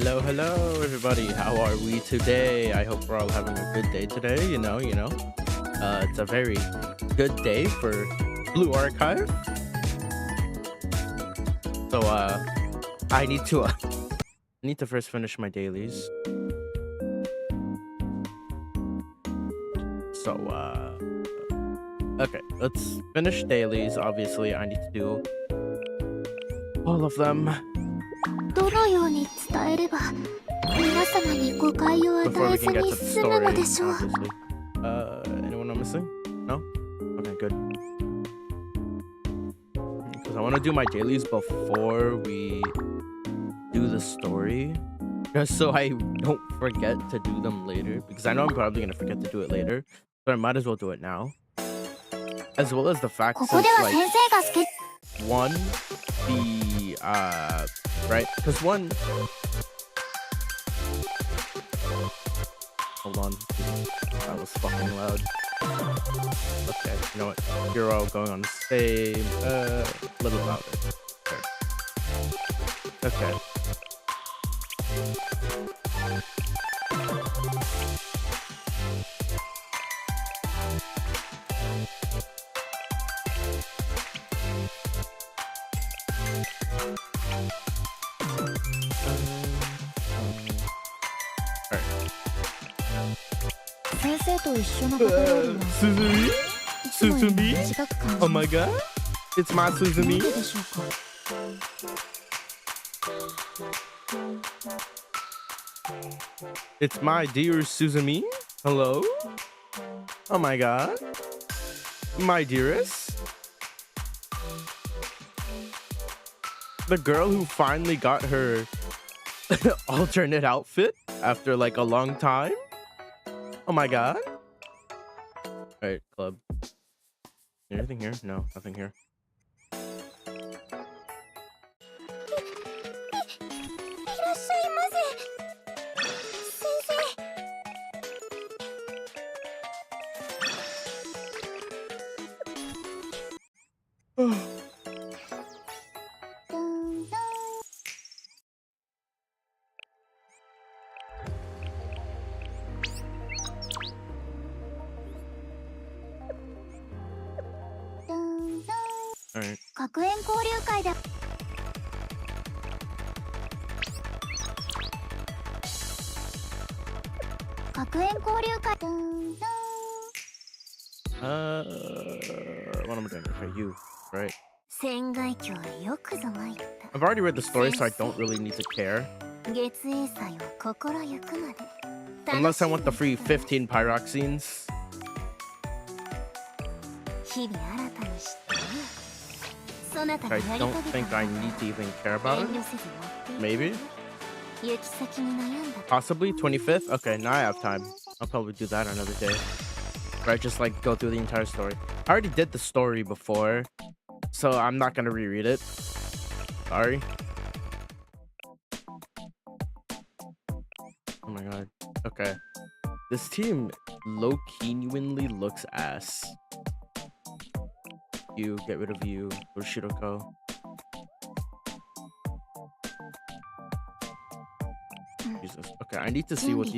Hello, everybody. How are we today? I hope we're all having a good day today. It's a very good day for Blue Archive. So, I need to first finish my dailies. So, okay, let's finish dailies. Obviously, I need to do all of them. Before we can get to the story, obviously. Anyone I'm missing? No? Okay, good. Because I want to do my dailies before we do the story. Just so I don't forget to do them later. Because I know I'm probably going to forget to do it later. So I might as well do it now. As well as the fact since, like, one, right? Because one... Hold on. That was fucking loud. Okay, you know what? You're all going on the same... little louder. There. Okay. Suzumi? Oh my god, it's my Suzumi. It's my dear Suzumi. Hello? Oh my god. My dearest. The girl who finally got her alternate outfit after like a long time. Oh my god. Alright, club. Anything here? No, nothing here. What am I doing? Okay, you, right? I've already read the story, so I don't really need to care. Unless I want the free 15 pyroxenes. I don't think I need to even care about it. Maybe. Possibly 25th? Okay, now I have time. I'll probably do that another day. Right, just like go through the entire story. I already did the story before, so I'm not gonna reread it. Sorry. Oh my god. Okay. This team low-key-genuinely looks ass. You, get rid of you. Go to Shiroko. Jesus. Okay, I need to see what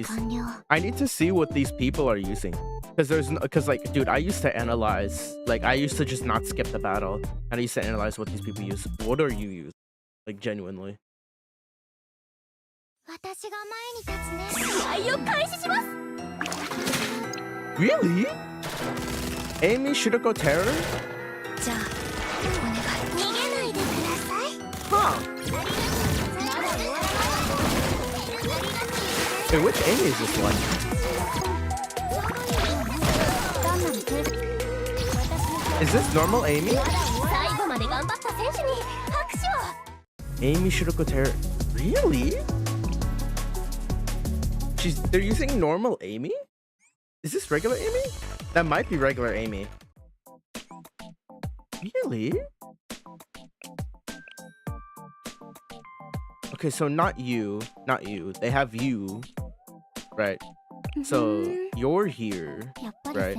these people are using. Because like, dude, I used to analyze, like, I used to just not skip the battle, and I used to analyze what these people use. What are you using? Like, genuinely. Really? Amy Shiroko Terror? Huh. Wait, which Amy is this one? Is this normal Amy? Amy Shiroko Terror. Really? They're using normal Amy? Is this regular Amy? That might be regular Amy. Really? Okay, so not you. They have you. Right. So you're here, right?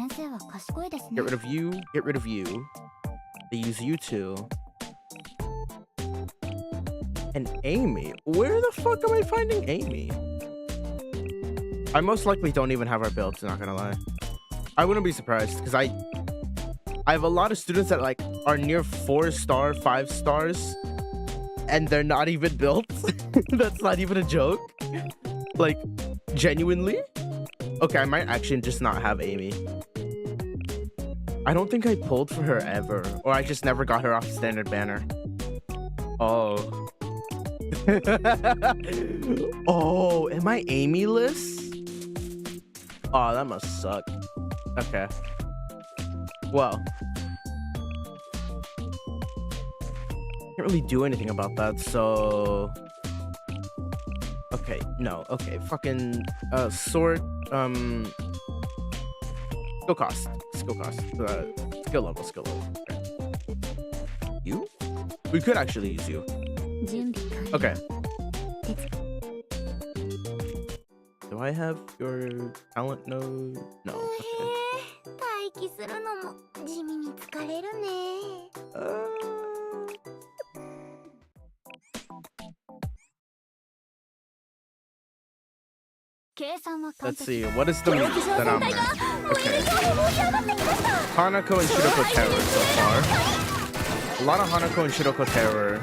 Get rid of you. Get rid of you. They use you two. And Amy? Where the fuck am I finding Amy? I most likely don't even have our builds, not gonna lie. I wouldn't be surprised because I have a lot of students that like are near 4-star, 5 stars, and they're not even built. That's not even a joke. Like, genuinely? Okay, I might actually just not have Amy. I don't think I pulled for her ever, or I just never got her off standard banner. Oh. Oh, am I Amy-less? Oh, that must suck. Okay. Well. Can't really do anything about that, so... Okay, no, okay. Fucking, sort, skill cost. Skill cost. Skill level. Okay. You? We could actually use you. Okay. Do I have your talent node? No. Okay. Let's see. What is the meat that I'm in? Okay. Hanako and Shiroko Terror so far. A lot of Hanako and Shiroko Terror.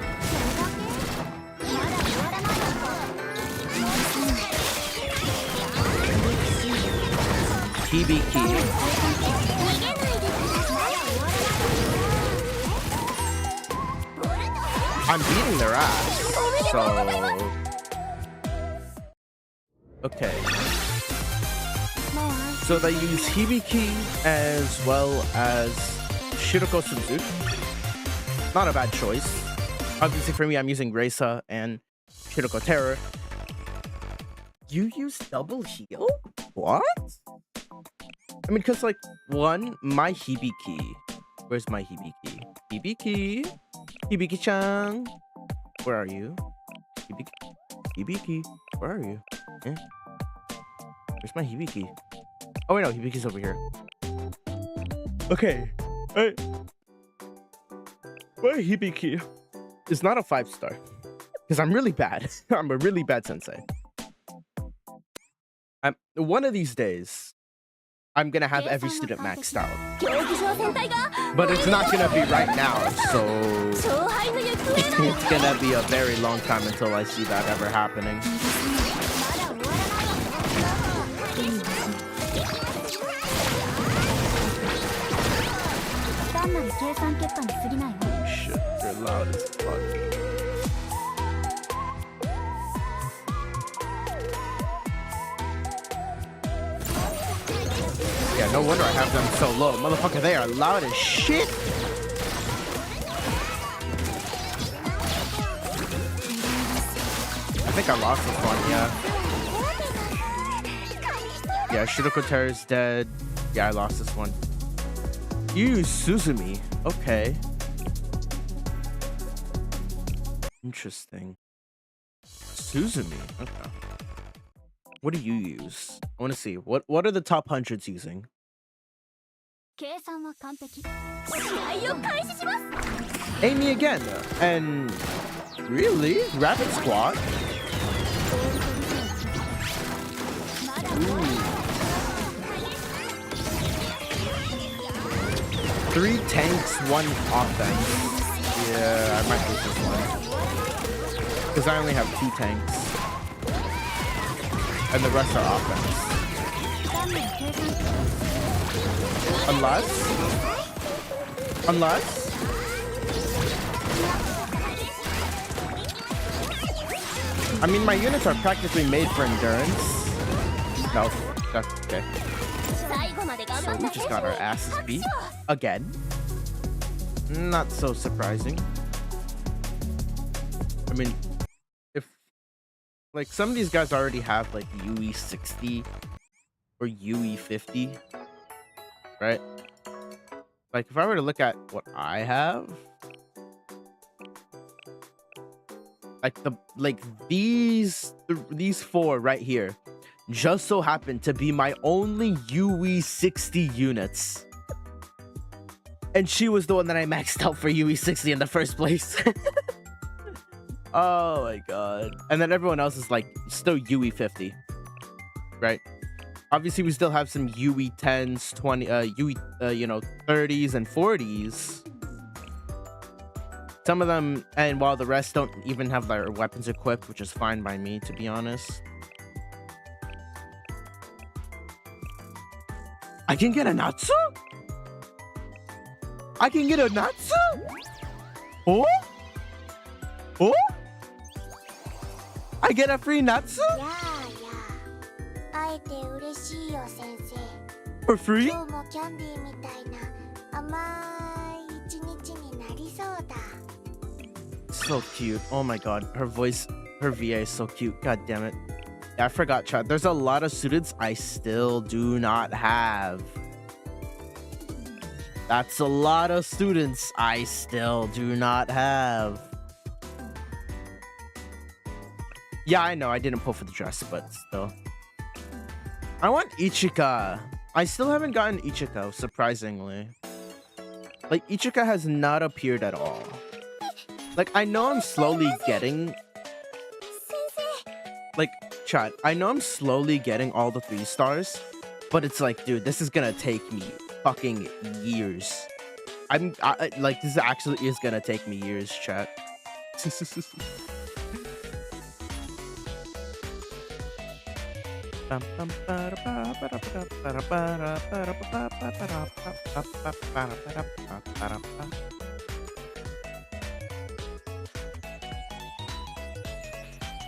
Hibiki. I'm beating their ass, so... Okay. So they use Hibiki as well as Shiroko Suzu. Not a bad choice. Obviously for me, I'm using Reisa and Shiroko Terror. You use double heal? What? I mean, because like, one, my Hibiki. Where's my Hibiki? Hibiki? Hibiki-chan? Where are you? Hibiki? Hibiki? Where are you? Eh? Where's my Hibiki? Oh wait, no, Hibiki's over here. Okay. Hey. My Hibiki is not a 5-star. Because I'm really bad. I'm a really bad sensei. One of these days, I'm gonna have every student maxed out. But it's not gonna be right now, so... It's gonna be a very long time until I see that ever happening. Shit, you're loud as fuck. Yeah, no wonder I have them so low. Motherfucker, they are loud as shit. I think I lost this one, yeah. Yeah, Shiroko Terror's dead. Yeah, I lost this one. You use Suzumi. Okay. Interesting. Suzumi. Okay. What do you use? I want to see. What are the top hundreds using? Amy again. And really? Rapid Squad? Ooh. 3 tanks, 1 offense. Yeah, I might lose this one. Because I only have 2 tanks. And the rest are offense. Unless... I mean, my units are practically made for endurance. No, that's okay. So we just got our asses beat. Again. Not so surprising. I mean, if... Like, some of these guys already have, like, UE 60 or UE 50. Right? Like, if I were to look at what I have... Like, these 4 right here just so happen to be my only UE 60 units. And she was the one that I maxed out for UE 60 in the first place. Oh my god. And then everyone else is like still UE 50, right? Obviously, we still have some UE 10s, 20, UE, 30s and 40s. Some of them, and while the rest don't even have their weapons equipped, which is fine by me, to be honest. I can get a Natsu? I can get a Natsu? Oh? Oh? I get a free Natsu? For free? So cute. Oh my god. Her voice, her VA is so cute. God damn it. I forgot, chat. There's a lot of students I still do not have. That's a lot of students I still do not have. Yeah, I know. I didn't pull for the dress, but still. I want Ichika. I still haven't gotten Ichika, surprisingly. Like, Ichika has not appeared at all. Like, I know I'm slowly getting... Like, chat, I know I'm slowly getting all the 3 stars, but it's like, dude, this is gonna take me fucking years. Like, this actually is gonna take me years, chat.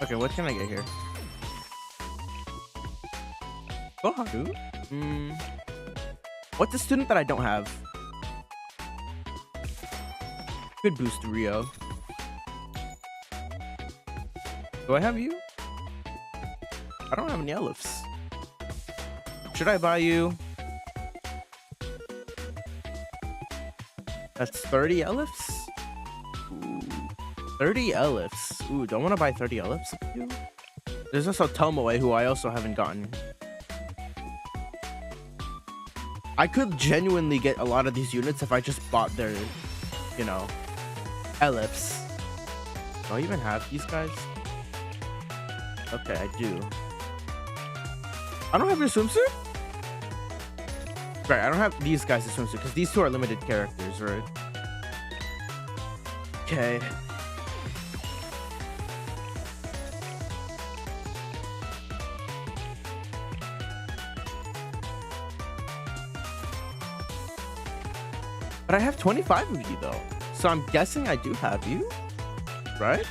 Okay, what can I get here? Koharu? What's the student that I don't have? Good boost, Rio. Do I have you? I don't have any elephs. Should I buy you? That's 30 elephs? Ooh, 30 elephs. Ooh, don't want to buy 30 elephs with you? There's also Tomoe, who I also haven't gotten. I could genuinely get a lot of these units if I just bought their, you know, elephs. Do I even have these guys? Okay, I do. I don't have your swimsuit? Right, I don't have these guys' swimsuit because these 2 are limited characters, right? Okay. But I have 25 of you though. So I'm guessing I do have you, right?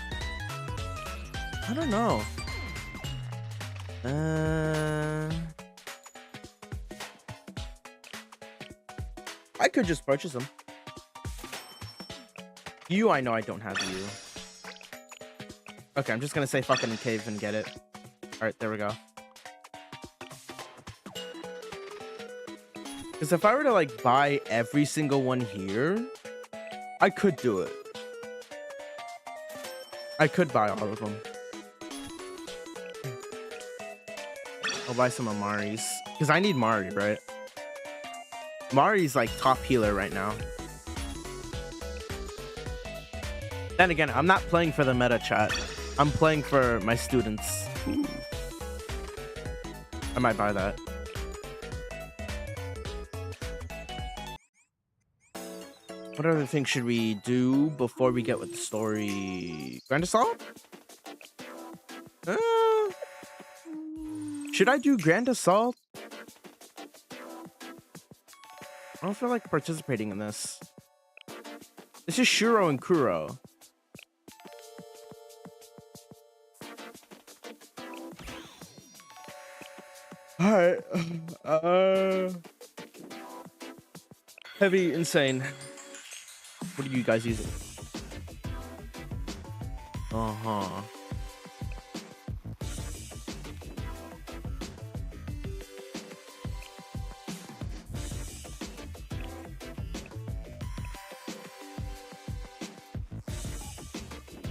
I don't know. I could just purchase them. You, I know I don't have you. Okay, I'm just gonna say fucking in cave and get it. Alright, there we go. Because if I were to like buy every single one here, I could do it. I could buy all of them. I'll buy some of Mari's. Because I need Mari, right? Mari's like top healer right now. Then again, I'm not playing for the meta, chat. I'm playing for my students. Ooh. I might buy that. What other things should we do before we get with the story? Grand Assault? Should I do Grand Assault? I don't feel like participating in this. This is Shuro and Kuro. Alright. Heavy, insane. What are you guys using? Uh-huh.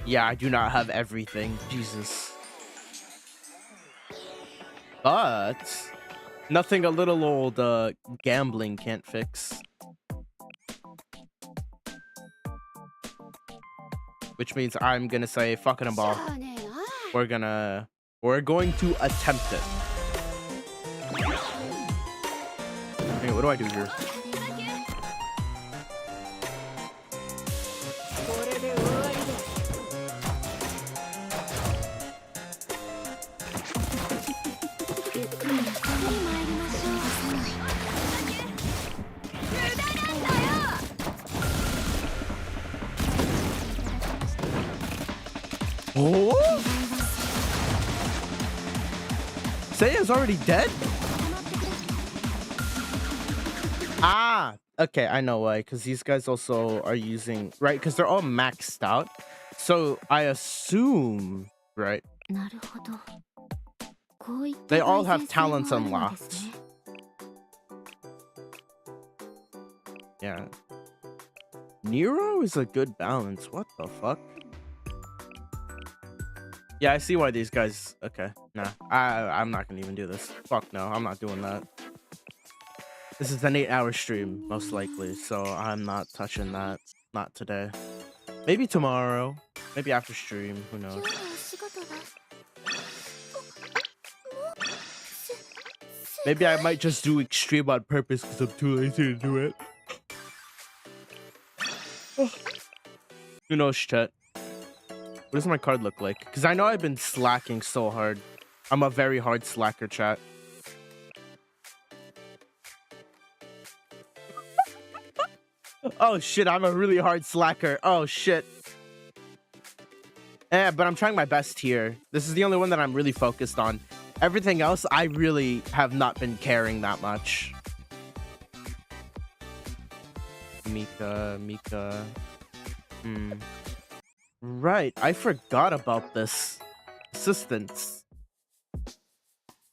Yeah, I do not have everything. Jesus. But nothing a little old gambling can't fix. which means I'm gonna say fucking a ball. We're going to attempt it. Hey, what do I do here? Oh? Seiya's already dead? Ah, okay, I know why. Because these guys also are using, right? Because they're all maxed out. So I assume, right? They all have talents unlocked. Yeah. Nero is a good balance. What the fuck? Yeah, I see why these guys... Okay, nah. I'm not gonna even do this. Fuck no, I'm not doing that. This is an 8-hour stream, most likely, so I'm not touching that. Not today. Maybe tomorrow. Maybe after stream, who knows. Maybe I might just do extreme on purpose because I'm too lazy to do it. Who knows, chat? What does my card look like? Because I know I've been slacking so hard. I'm a very hard slacker, chat. Oh shit, I'm a really hard slacker. Oh shit. But I'm trying my best here. This is the only one that I'm really focused on. Everything else, I really have not been caring that much. Mika. Right, I forgot about this. Assistance.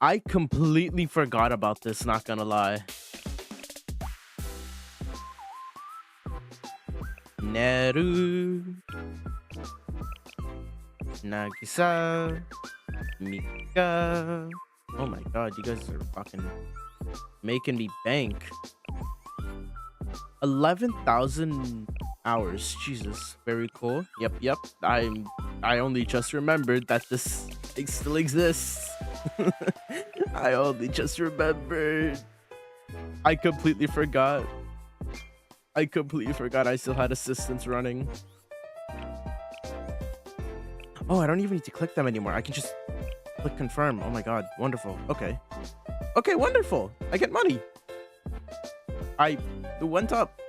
I completely forgot about this, not gonna lie. Neru. Nagisa. Mika. Oh my god, you guys are fucking making me bank. 11,000 hours. Jesus, very cool. Yep. I only just remembered that this thing still exists. I only just remembered. I completely forgot I still had assistants running. Oh, I don't even need to click them anymore. I can just click confirm. Oh my god, wonderful. Okay, wonderful. I get money. I went up.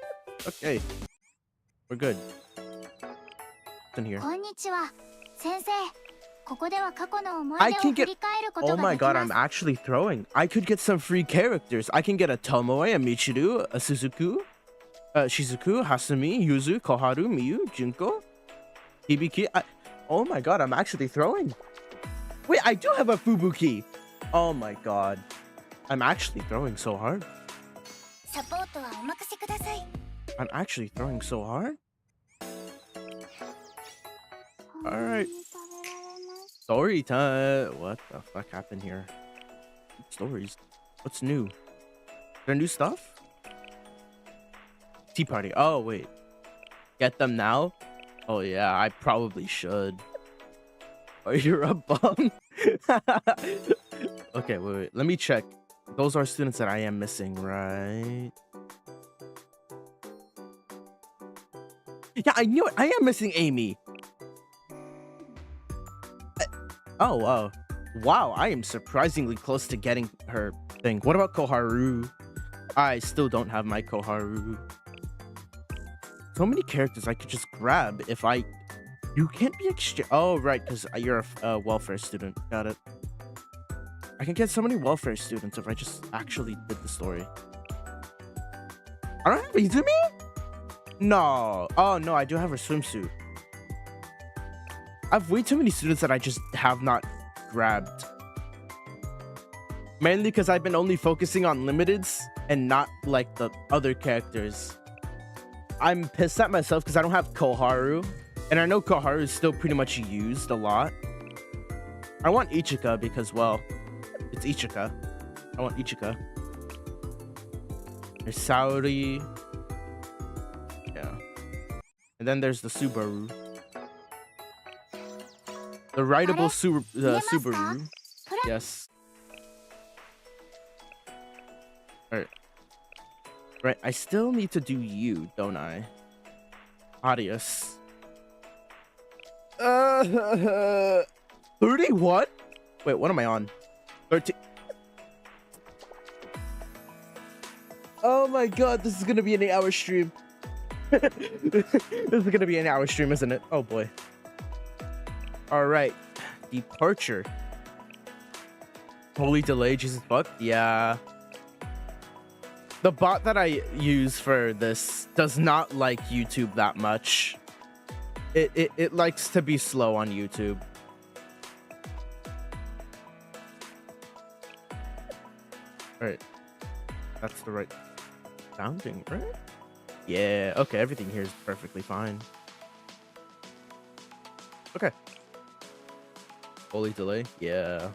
Okay, we're good. What's in here? I can get... Oh my god, I'm actually throwing. I could get some free characters. I can get a Tomoe, a Michiru, a Shizuku, Hasumi, Yuzu, Koharu, Miyu, Junko, Hibiki. Oh my god, I'm actually throwing. Wait, I do have a Fubuki. Oh my god. I'm actually throwing so hard. I'm actually throwing so hard. Alright. Story time. What the fuck happened here? Stories. What's new? Is there new stuff? Tea party. Oh, wait. Get them now? Oh, yeah, I probably should. Oh, you're a bum. Okay, wait. Let me check. Those are students that I am missing, right? Yeah, I knew it. I am missing Amy. Oh, wow. Wow, I am surprisingly close to getting her thing. What about Koharu? I still don't have my Koharu. So many characters I could just grab if I... You can't be exchange... Oh, right, because you're a welfare student. Got it. I can get so many welfare students if I just actually did the story. I don't have Izumi? No. Oh, no, I do have her swimsuit. I have way too many students that I just have not grabbed. Mainly because I've been only focusing on limiteds and not, like, the other characters. I'm pissed at myself because I don't have Koharu. And I know Koharu is still pretty much used a lot. I want Ichika because, well, it's Ichika. I want Ichika. There's Saori. Yeah. And then there's the Subaru. The rideable Subaru. Yes. Alright. Right, I still need to do you, don't I? Adios. 31? Wait, what am I on? 13. Oh my god, this is gonna be an 8-hour stream. This is gonna be an hour stream, isn't it? Oh boy. Alright. Departure. Holy delay, Jesus fuck. Yeah. The bot that I use for this does not like YouTube that much. It likes to be slow on YouTube. Alright. That's the right sounding, right? Yeah, okay, everything here is perfectly fine. Okay. Holy delay? Yeah.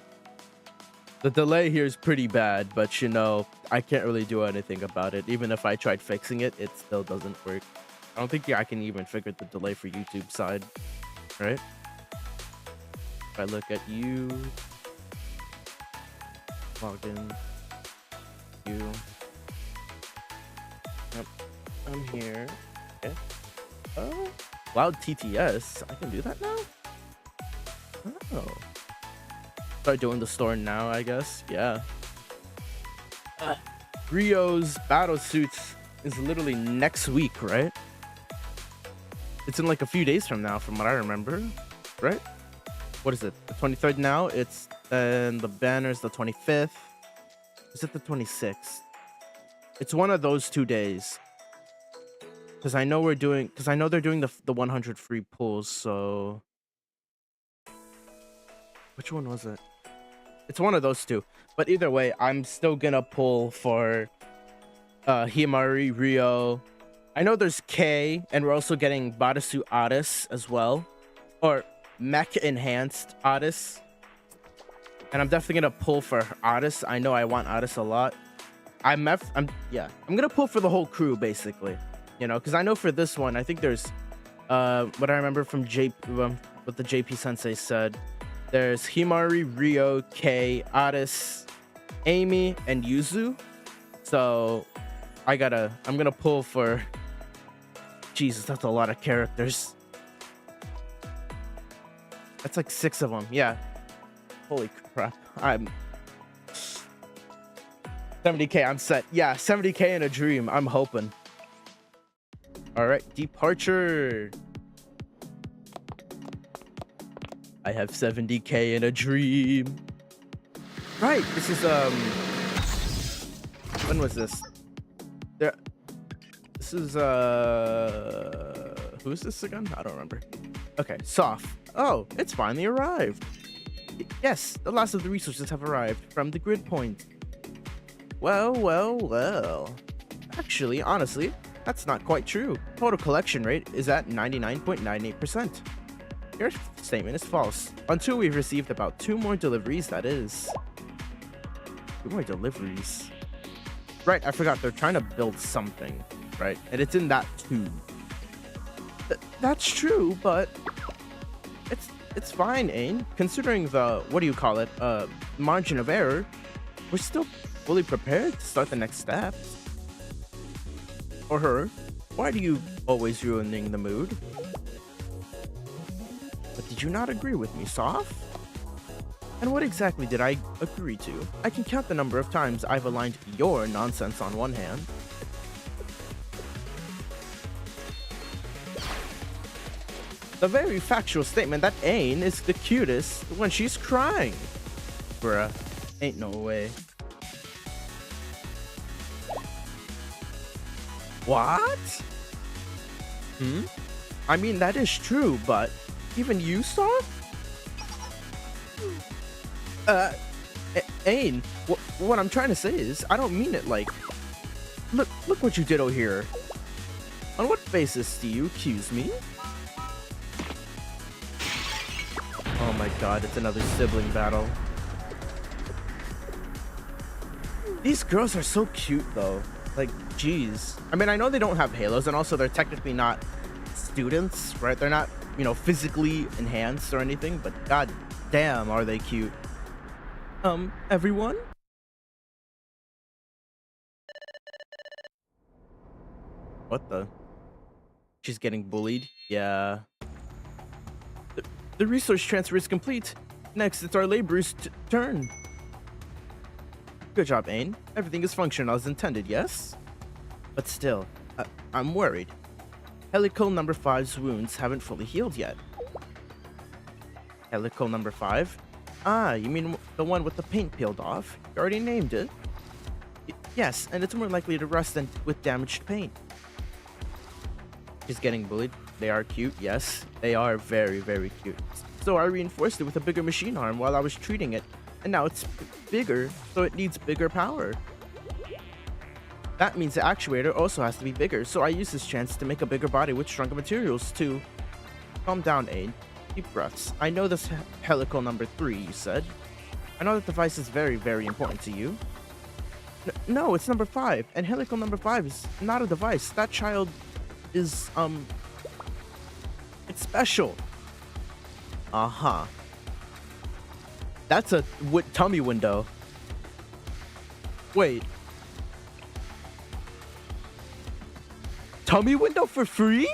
The delay here is pretty bad, but you know, I can't really do anything about it. Even if I tried fixing it, it still doesn't work. I don't think I can even figure the delay for YouTube side, right? If I look at you, log in, you. Yep, I'm here. Okay. Oh, Loud TTS. I can do that now? Oh. Start doing the store now, I guess. Yeah. Rio's battle suits is literally next week, right? It's in like a few days from now, from what I remember, right? What is it? The 23rd now? It's then the banner's the 25th. Is it the 26th? It's one of those 2 days. Because I know they're doing the 100 free pulls, so which one was it? It's one of those two. But either way, I'm still gonna pull for Himari, Rio. I know there's K, and we're also getting Badasu Addis as well. Or Mech Enhanced Addis. And I'm definitely gonna pull for Addis. I know I want Addis a lot. I'm gonna pull for the whole crew basically. You know, because I know for this one, I think there's what I remember from what the JP Sensei said. There's Himari, Rio, Kei, Addis, Amy, and Yuzu. So I'm gonna pull for, Jesus, that's a lot of characters. That's like 6 of them. Yeah. Holy crap. I'm 70k. I'm set. Yeah, 70k in a dream. I'm hoping. All right, departure. I have 70k in a dream. Right, this is when was this? This is who is this again? I don't remember. Okay, soft. Oh, it's finally arrived. Yes, the last of the resources have arrived from the grid point. Well. Actually, honestly, that's not quite true. Total collection rate is at 99.98%. Your statement is false. Until we've received about 2 more deliveries, that is. 2 more deliveries. Right, I forgot. They're trying to build something, right? And it's in that tube. That's true, but it's fine, Ain. Considering the, what do you call it, margin of error, we're still fully prepared to start the next step. Or her. Why do you always ruining the mood? But did you not agree with me, Soph? And what exactly did I agree to? I can count the number of times I've aligned your nonsense on one hand. The very factual statement that Ain is the cutest when she's crying. Bruh, ain't no way. What? I mean, that is true, but even you, Soph? Ain, what I'm trying to say is, I don't mean it like, look what you did over here. On what basis do you accuse me? Oh my god, it's another sibling battle. These girls are so cute though. Like, geez. I mean, I know they don't have halos, and also they're technically not students, right? They're not physically enhanced or anything, but god damn, are they cute. Everyone? What the? She's getting bullied? Yeah. The resource transfer is complete. Next, it's our laborers' turn. Good job, Ain. Everything is functional as intended, yes? But still, I'm worried. Helical number 5's wounds haven't fully healed yet. Helical number 5? Ah, you mean the one with the paint peeled off? You already named it. Yes, and it's more likely to rust than with damaged paint. She's getting bullied. They are cute, yes. They are very, very cute. So I reinforced it with a bigger machine arm while I was treating it, and now it's bigger, so it needs bigger power. That means the actuator also has to be bigger, so I use this chance to make a bigger body with stronger materials too. Calm down, Ain. Deep breaths. I know this helical number 3, you said. I know that device is very, very important to you. No, it's number 5, and helical number 5 is not a device. That child is, it's special. Uh-huh. That's a tummy window. Wait. Tummy window for free?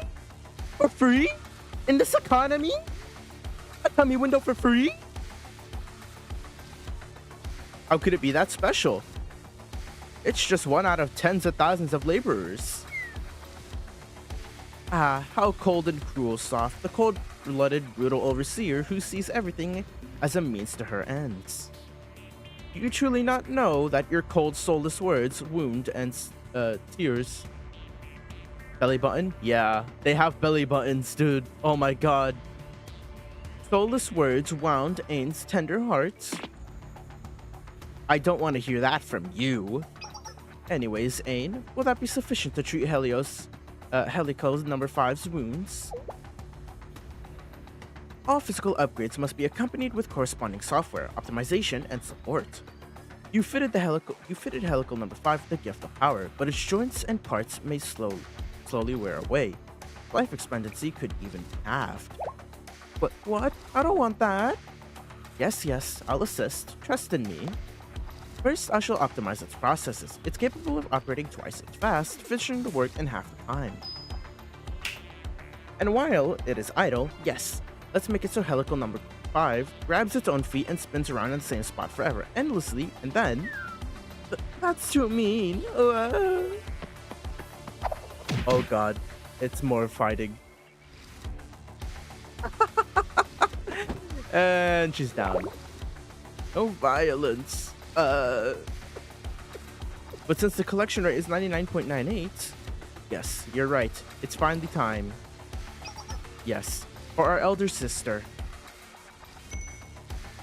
For free? In this economy? A tummy window for free? How could it be that special? It's just one out of tens of thousands of laborers. Ah, how cold and cruel, Soft, the cold-blooded, brutal overseer who sees everything as a means to her ends. Do you truly not know that your cold, soulless words wound and tears? Belly button? Yeah, they have belly buttons, dude. Oh my god. Soulless words wound Ain's tender heart. I don't want to hear that from you. Anyways, Ain, will that be sufficient to treat Helical's number 5's wounds? All physical upgrades must be accompanied with corresponding software, optimization, and support. You fitted Helical number 5 with the gift of power, but its joints and parts may slowly wear away. Life expectancy could even be halved. But what? I don't want that. Yes, I'll assist. Trust in me. First, I shall optimize its processes. It's capable of operating twice as fast, finishing the work in half the time. And while it is idle, yes, let's make it so Helical number 5 grabs its own feet and spins around in the same spot forever, endlessly, and then... That's too mean. Oh god, it's more fighting. And she's down. No violence. But since the collection rate is 99.98, yes, you're right. It's finally time. Yes, for our elder sister.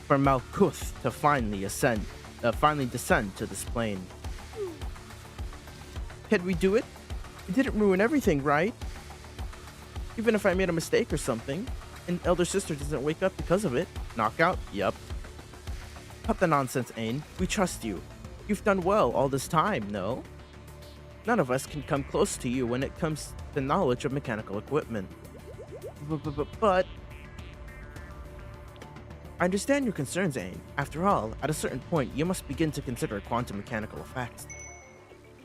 For Malkuth to finally descend to this plane. Can we do it? We didn't ruin everything, right? Even if I made a mistake or something, and elder sister doesn't wake up because of it. Knockout? Yup. Cut the nonsense, Ain. We trust you. You've done well all this time, no? None of us can come close to you when it comes to knowledge of mechanical equipment. But... I understand your concerns, Ain. After all, at a certain point, you must begin to consider quantum mechanical effects.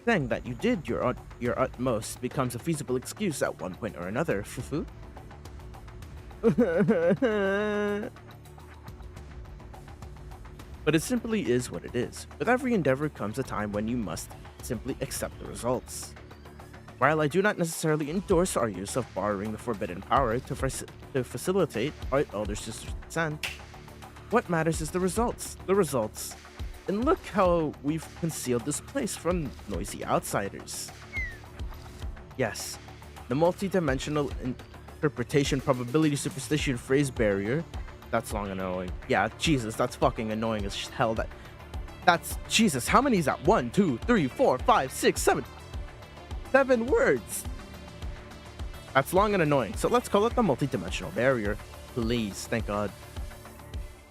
Saying that you did your utmost becomes a feasible excuse at one point or another, fufu. But it simply is what it is. With every endeavor comes a time when you must simply accept the results. While I do not necessarily endorse our use of borrowing the forbidden power to facilitate our elder sister's descent, what matters is the results. The results. And look how we've concealed this place from noisy outsiders. Yes, the multi-dimensional interpretation probability superstition phrase barrier. That's long and annoying. Yeah, Jesus, that's fucking annoying as hell. That's Jesus. How many is that? 1, 2, 3, 4, 5, 6, 7. 7 words. That's long and annoying. So let's call it the multi-dimensional barrier. Please, thank God.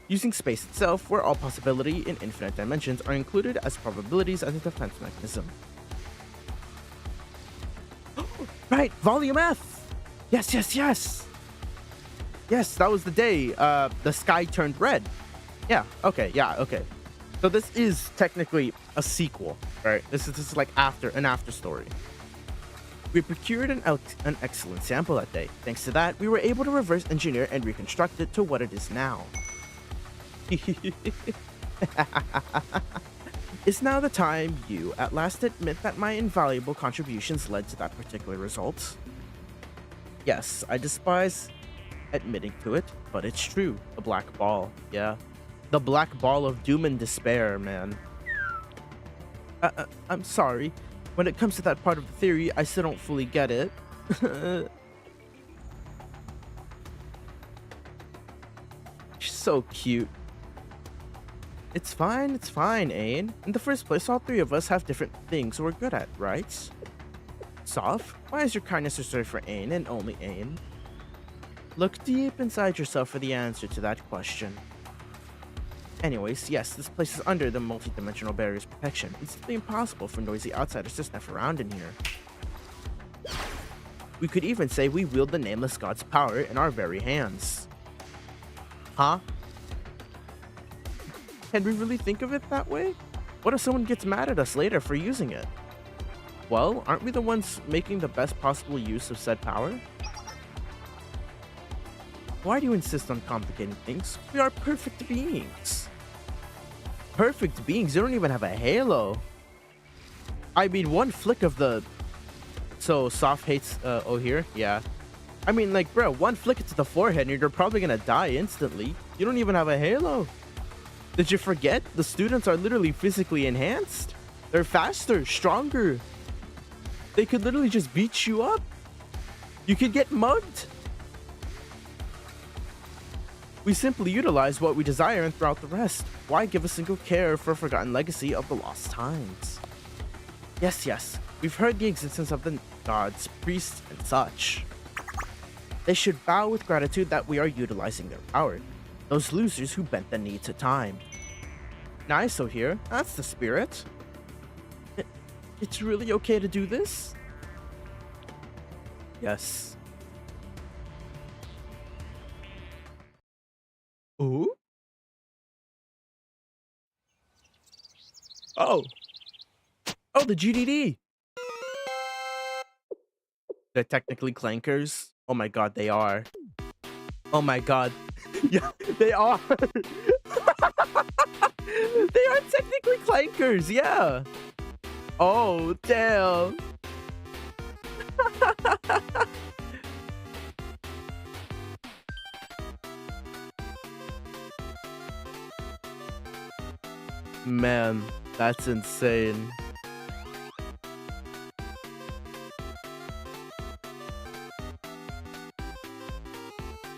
Using space itself, where all possibility in infinite dimensions are included as probabilities as a defense mechanism. Right, volume F! Yes! Yes, that was the day the sky turned red. Yeah, okay, yeah, okay. So this is technically a sequel, right? This is like an after story. We procured an excellent sample that day. Thanks to that, we were able to reverse engineer and reconstruct it to what it is now. Is now the time you at last admit that my invaluable contributions led to that particular result? Yes, I despise admitting to it, but it's true. The black ball, yeah. The black ball of doom and despair, man. I'm sorry. When it comes to that part of the theory, I still don't fully get it. She's so cute. It's fine, Ain. In the first place, all three of us have different things we're good at, right? Soph, why is your kindness reserved for Ain and only Ain? Look deep inside yourself for the answer to that question. Anyways, yes, this place is under the multi-dimensional barrier's protection. It's simply impossible for noisy outsiders to sniff around in here. We could even say we wield the nameless god's power in our very hands. Huh? Can we really think of it that way? What if someone gets mad at us later for using it? Well, aren't we the ones making the best possible use of said power? Why do you insist on complicating things? We are perfect beings. Perfect beings? You don't even have a halo. I mean, one flick of the... So, Soph hates O'Here? Yeah. I mean, like, bro, one flick to the forehead and you're probably gonna die instantly. You don't even have a halo. Did you forget? The students are literally physically enhanced. They're faster, stronger. They could literally just beat you up. You could get mugged. We simply utilize what we desire and throw out the rest. Why give a single care for a forgotten legacy of the lost times? Yes, we've heard the existence of the gods, priests, and such. They should bow with gratitude that we are utilizing their power. Those losers who bent the knee to time. Nice, O'Here. That's the spirit. It's really okay to do this? Yes. Ooh? Oh, the GDD. They're technically clankers. Oh my god, they are. Oh my god. Yeah, they are. They are technically clankers, yeah. Oh, damn. Man, that's insane.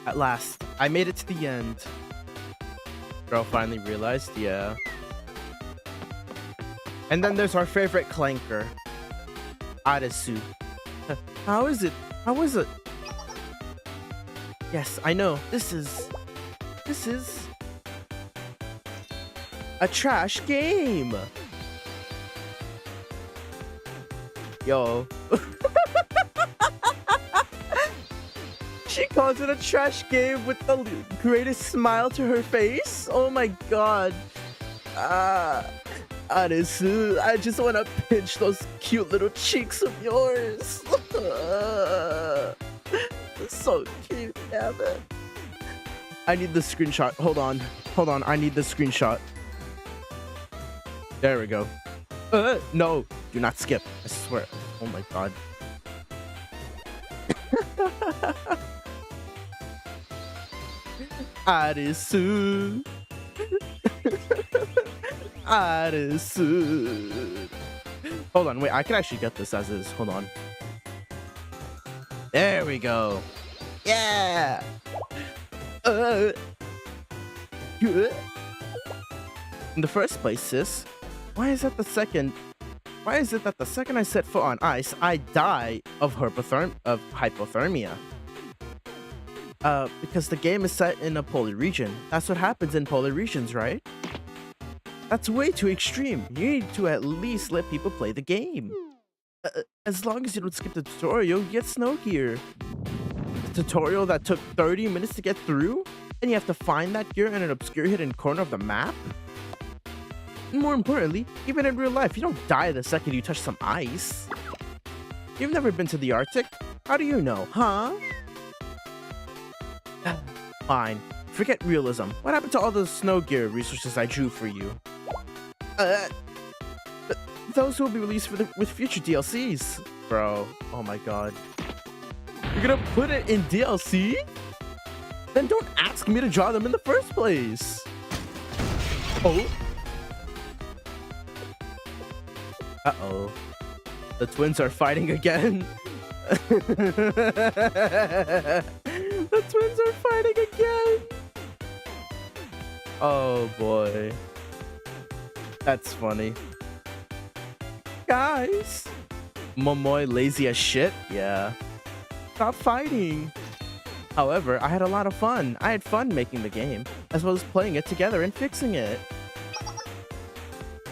At last, I made it to the end. Girl finally realized, yeah. And then there's our favorite clanker, Arisu. How is it? Yes, I know. This is a trash game. Yo. She calls it a trash game with the greatest smile to her face. Oh my god. Arisu, I just want to pinch those cute little cheeks of yours. It's so cute, damn it. I need the screenshot. Hold on. I need the screenshot. There we go. No, do not skip. I swear. Oh my god. Arisu. Arisu. Hold on, wait, I can actually get this as is. Hold on. There we go. Yeah. In the first place, sis, why is it that the second I set foot on ice, I die of hypothermia? Because the game is set in a polar region. That's what happens in polar regions, right? That's way too extreme. You need to at least let people play the game. As long as you don't skip the tutorial, you get snow gear. tutorial that took 30 minutes to get through, and you have to find that gear in an obscure hidden corner of the map? And more importantly, even in real life, you don't die the second you touch some ice. You've never been to the Arctic? How do you know, huh? Fine. Forget realism. What happened to all the snow gear resources I drew for you? Those will be released with future DLCs. Bro, oh my god. You're gonna put it in DLC? Then don't ask me to draw them in the first place. Oh. Uh-oh. The twins are fighting again. The twins are fighting again. Oh boy. That's funny. Guys. Momoy lazy as shit? Yeah. Stop fighting. However, I had a lot of fun. I had fun making the game, as well as playing it together and fixing it.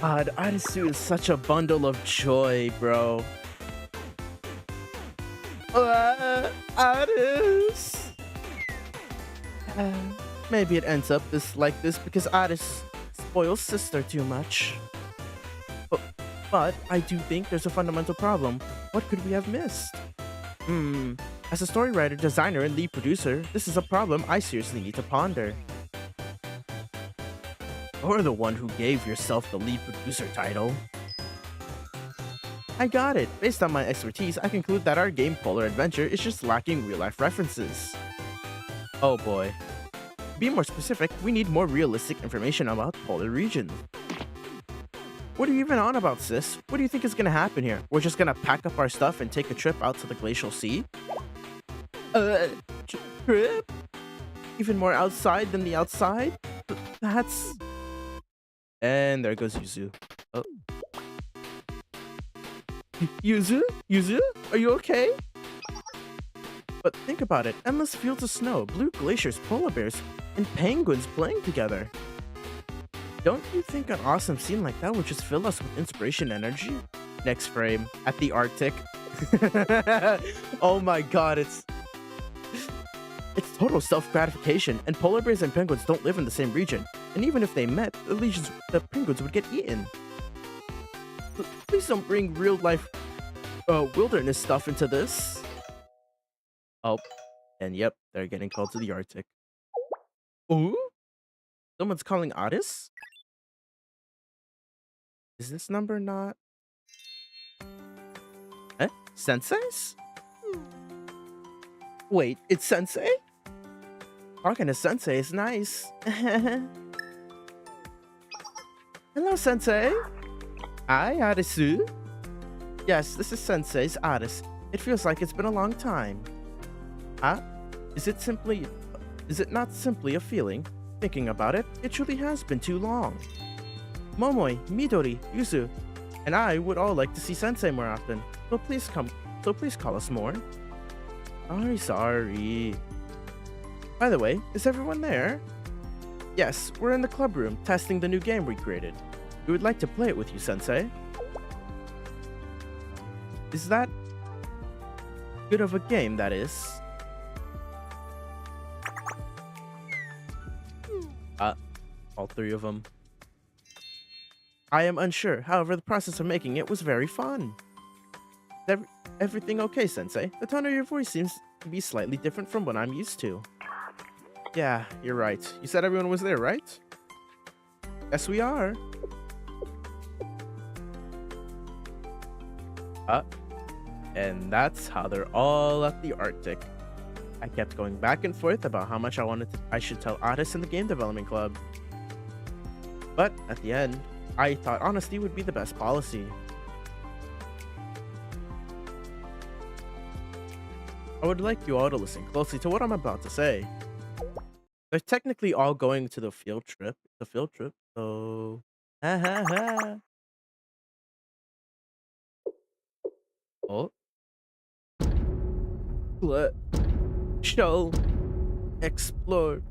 God, Arisu is such a bundle of joy, bro. Aris. Maybe it ends up like this because Aris spoils sister too much. But I do think there's a fundamental problem. What could we have missed? As a story writer, designer, and lead producer, this is a problem I seriously need to ponder. You're the one who gave yourself the lead producer title. I got it. Based on my expertise, I conclude that our game Polar Adventure is just lacking real-life references. Oh boy. To be more specific, we need more realistic information about polar regions. What are you even on about, sis? What do you think is gonna happen here? We're just gonna pack up our stuff and take a trip out to the glacial sea? Trip? Even more outside than the outside? That's... And there goes Yuzu. Oh. Yuzu? Yuzu? Are you okay? But think about it. Endless fields of snow, blue glaciers, polar bears, and penguins playing together. Don't you think an awesome scene like that would just fill us with inspiration and energy? Next frame. At the Arctic. Oh my god, it's total self-gratification, and polar bears and penguins don't live in the same region. And even if they met, the penguins would get eaten. Please don't bring real-life wilderness stuff into this. Oh, and yep, they're getting called to the Arctic. Ooh? Someone's calling Aris? Is this number not... Eh? Sensei's? Wait, it's Sensei? Talking to Sensei is nice. Hello, Sensei. Hi, Arisu. Yes, this is Sensei's Aris. It feels like it's been a long time. Huh? Is it not simply a feeling? Thinking about it, it truly has been too long. Momoi, Midori, Yuzu, and I would all like to see Sensei more often. So please call us more. Sorry. By the way, is everyone there? Yes, we're in the club room, testing the new game we created. We would like to play it with you, Sensei. Is that good of a game, that is? All three of them. I am unsure. However, the process of making it was very fun. Is everything okay, Sensei? The tone of your voice seems to be slightly different from what I'm used to. Yeah, you're right. You said everyone was there, right? Yes, we are. And that's how they're all at the Arctic. I kept going back and forth about how much I should tell Aris in the game development club. But at the end, I thought honesty would be the best policy. I would like you all to listen closely to what I'm about to say. They're technically all going to the field trip. So... Ha ha ha. Oh. Show. Exploration.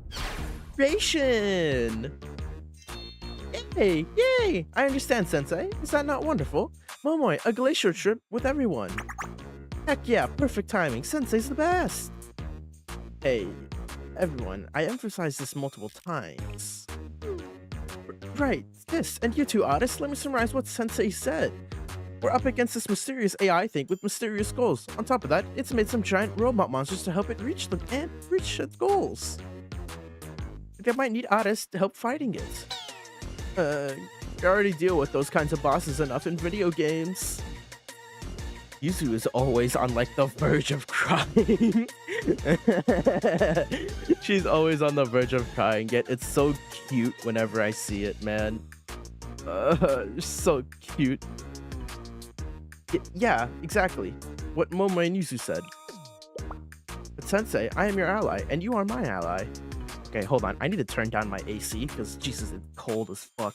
Yay! Yay! I understand, Sensei. Is that not wonderful? Momoi, a glacier trip with everyone. Heck yeah, perfect timing. Sensei's the best. Hey, everyone, I emphasized this multiple times. Right, this, and you two artists, let me summarize what Sensei said. We're up against this mysterious AI thing with mysterious goals. On top of that, it's made some giant robot monsters to help it reach them and reach its goals. They might need artists to help fighting it. You already deal with those kinds of bosses enough in video games. Yuzu is always on like the verge of crying. She's always on the verge of crying, yet it's so cute whenever I see it, man. So cute. Yeah, exactly. What Momo and Yuzu said. But Sensei, I am your ally, and you are my ally. Okay, hold on. I need to turn down my AC, because Jesus, it's cold as fuck.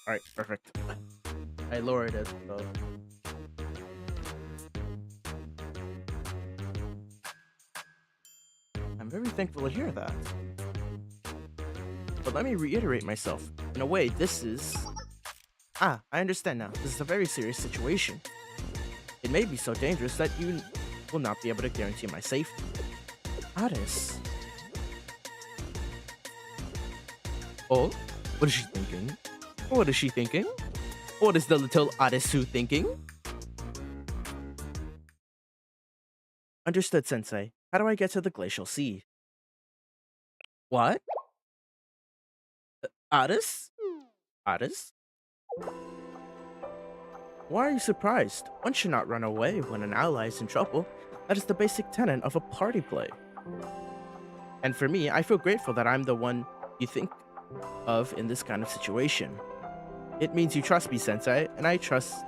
Alright, perfect. I lowered it, so... I'm very thankful to hear that. But let me reiterate myself. In a way, this is... I understand now. This is a very serious situation. It may be so dangerous that you will not be able to guarantee my safety. Addis. Oh? What is she thinking? What is she thinking? What is the little Adisu thinking? Understood, Sensei. How do I get to the Glacial Sea? What? Addis? Addis? Why are you surprised? One should not run away when an ally is in trouble. That is the basic tenet of a party play. And for me, I feel grateful that I'm the one you think of in this kind of situation. It means you trust me, Sensei, and I trust...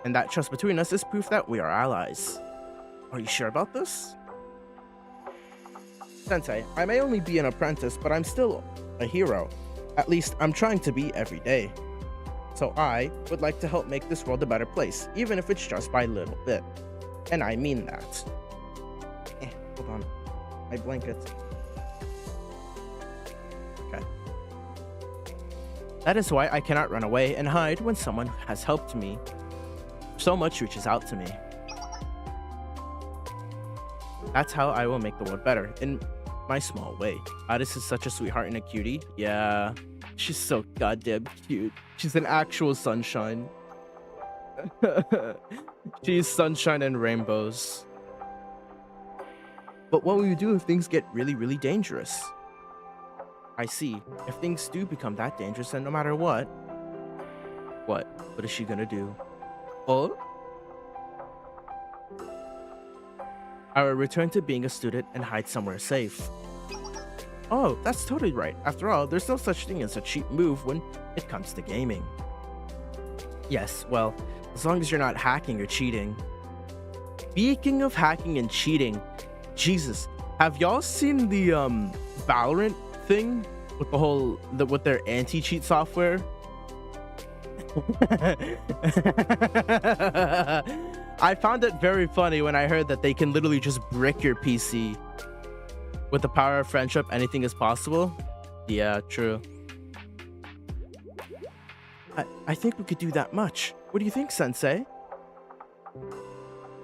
And that trust between us is proof that we are allies. Are you sure about this? Sensei, I may only be an apprentice, but I'm still a hero. At least, I'm trying to be every day. So I would like to help make this world a better place, even if it's just by a little bit. And I mean that. Hold on. My blanket. Okay. That is why I cannot run away and hide when someone has helped me. So much reaches out to me. That's how I will make the world better, in my small way. Addis is such a sweetheart and a cutie. Yeah, she's so goddamn cute. She's an actual sunshine. She's sunshine and rainbows. But what will you do if things get really, really dangerous? I see. If things do become that dangerous, then no matter what... What is she gonna do? Oh? I will return to being a student and hide somewhere safe. Oh, that's totally right. After all, there's no such thing as a cheap move when it comes to gaming. Yes, well, as long as you're not hacking or cheating. Speaking of hacking and cheating, Jesus, have y'all seen the Valorant thing with the whole with their anti-cheat software? I found it very funny when I heard that they can literally just brick your PC. With the power of friendship, anything is possible. Yeah, true. I think we could do that much. What do you think, Sensei?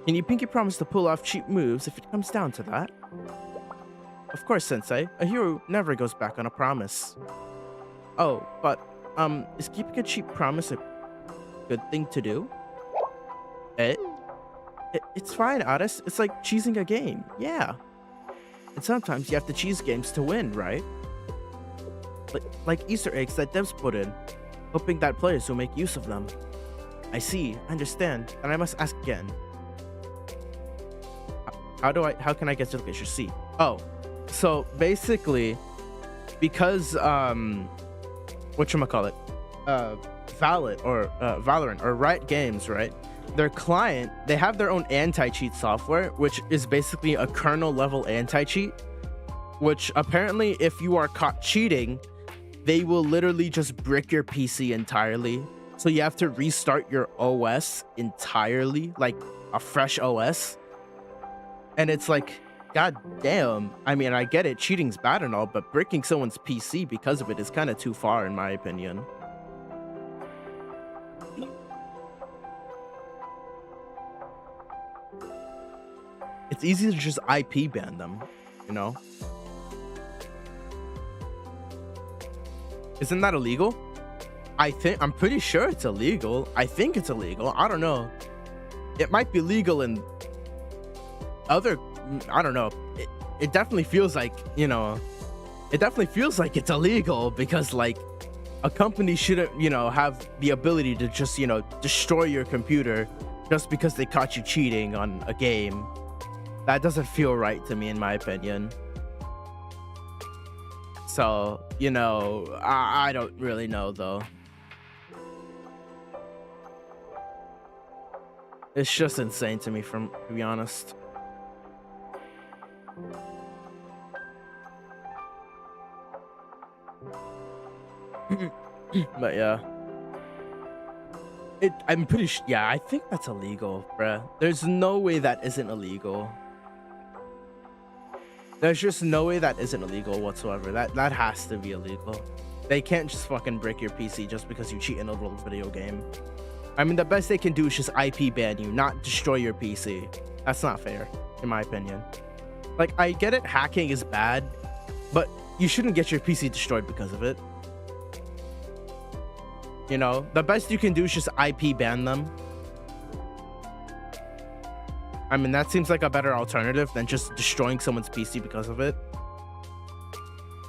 Can you pinky promise to pull off cheap moves if it comes down to that? Of course, Sensei. A hero never goes back on a promise. Oh, but, is keeping a cheap promise a good thing to do? It's fine, Addis. It's like cheesing a game. Yeah. And sometimes you have to cheese games to win, right? Like Easter eggs that devs put in, hoping that players will make use of them. I see, understand, and I must ask again. How can I get to the Glacier Sea? Oh, so basically, because whatchamacallit, Valorant or Riot Games, right? Their client, they have their own anti-cheat software, which is basically a kernel level anti-cheat, which apparently if you are caught cheating, they will literally just brick your PC entirely. So you have to restart your OS entirely, like a fresh OS. And it's like god damn. I mean, I get it, cheating's bad and all, but breaking someone's PC because of it is kind of too far, in my opinion. It's easy to just IP ban them, you know? Isn't that illegal? I'm pretty sure it's illegal. I think it's illegal. I don't know. It might be legal in other, I don't know. It definitely feels like, you know, it definitely feels like it's illegal because like a company shouldn't, you know, have the ability to just, you know, destroy your computer just because they caught you cheating on a game. That doesn't feel right to me, in my opinion. So, you know, I don't really know though. It's just insane to me, to be honest. But yeah. I'm pretty sure, yeah, I think that's illegal, bruh. There's no way that isn't illegal. There's just no way that isn't illegal whatsoever. That has to be illegal. They can't just fucking break your PC just because you cheat in a little video game. I mean, the best they can do is just IP ban you, not destroy your PC. That's not fair, in my opinion. Like, I get it, hacking is bad, but you shouldn't get your PC destroyed because of it. You know, the best you can do is just IP ban them. I mean, that seems like a better alternative than just destroying someone's PC because of it.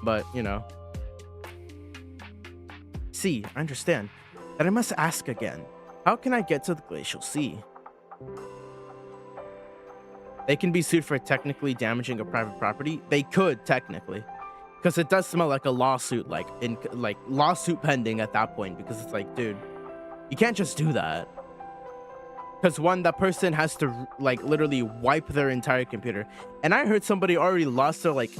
But, you know. See, I understand. Then I must ask again. How can I get to the Glacial Sea? They can be sued for technically damaging a private property. They could, technically. Because it does smell like a lawsuit, like lawsuit pending at that point. Because it's like, dude, you can't just do that. Because one, that person has to like literally wipe their entire computer. And I heard somebody already lost their like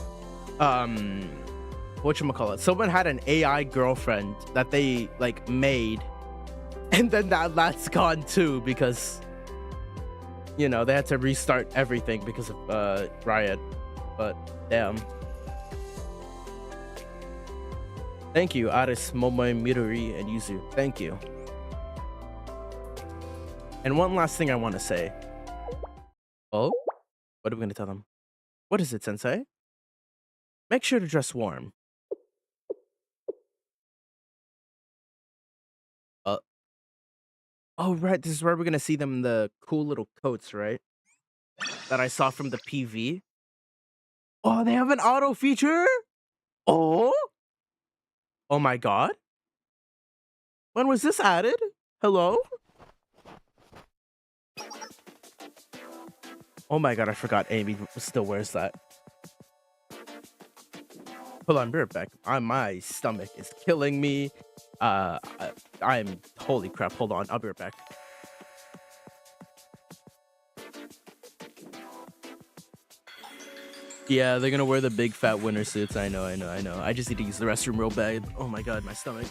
whatchamacallit. Someone had an AI girlfriend that they like made. And then that's gone too because, you know, they had to restart everything because of Riot. But damn. Thank you, Aris, Momoe, Midori, and Yuzu. Thank you. And one last thing I want to say. Oh? What are we going to tell them? What is it, Sensei? Make sure to dress warm. Oh, right. This is where we're going to see them in the cool little coats, right? That I saw from the PV. Oh, they have an auto feature? Oh? Oh my god. When was this added? Hello? Oh my god, I forgot Amy still wears that. Hold on, be right back. My stomach is killing me. I'm holy crap. Hold on, I'll be right back. Yeah, they're gonna wear the big fat winter suits. I know. I just need to use the restroom real bad. Oh my god, my stomach.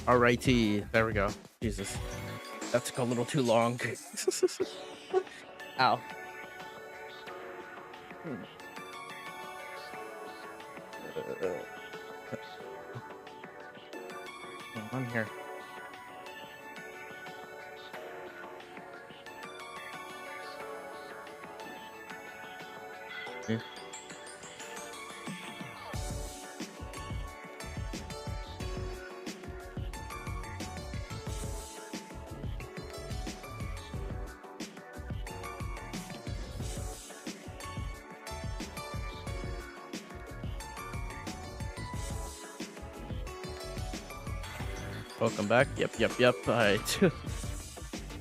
Alrighty, there we go. Jesus, that took a little too long. Ow. What's on here? Welcome back. Yep. All right.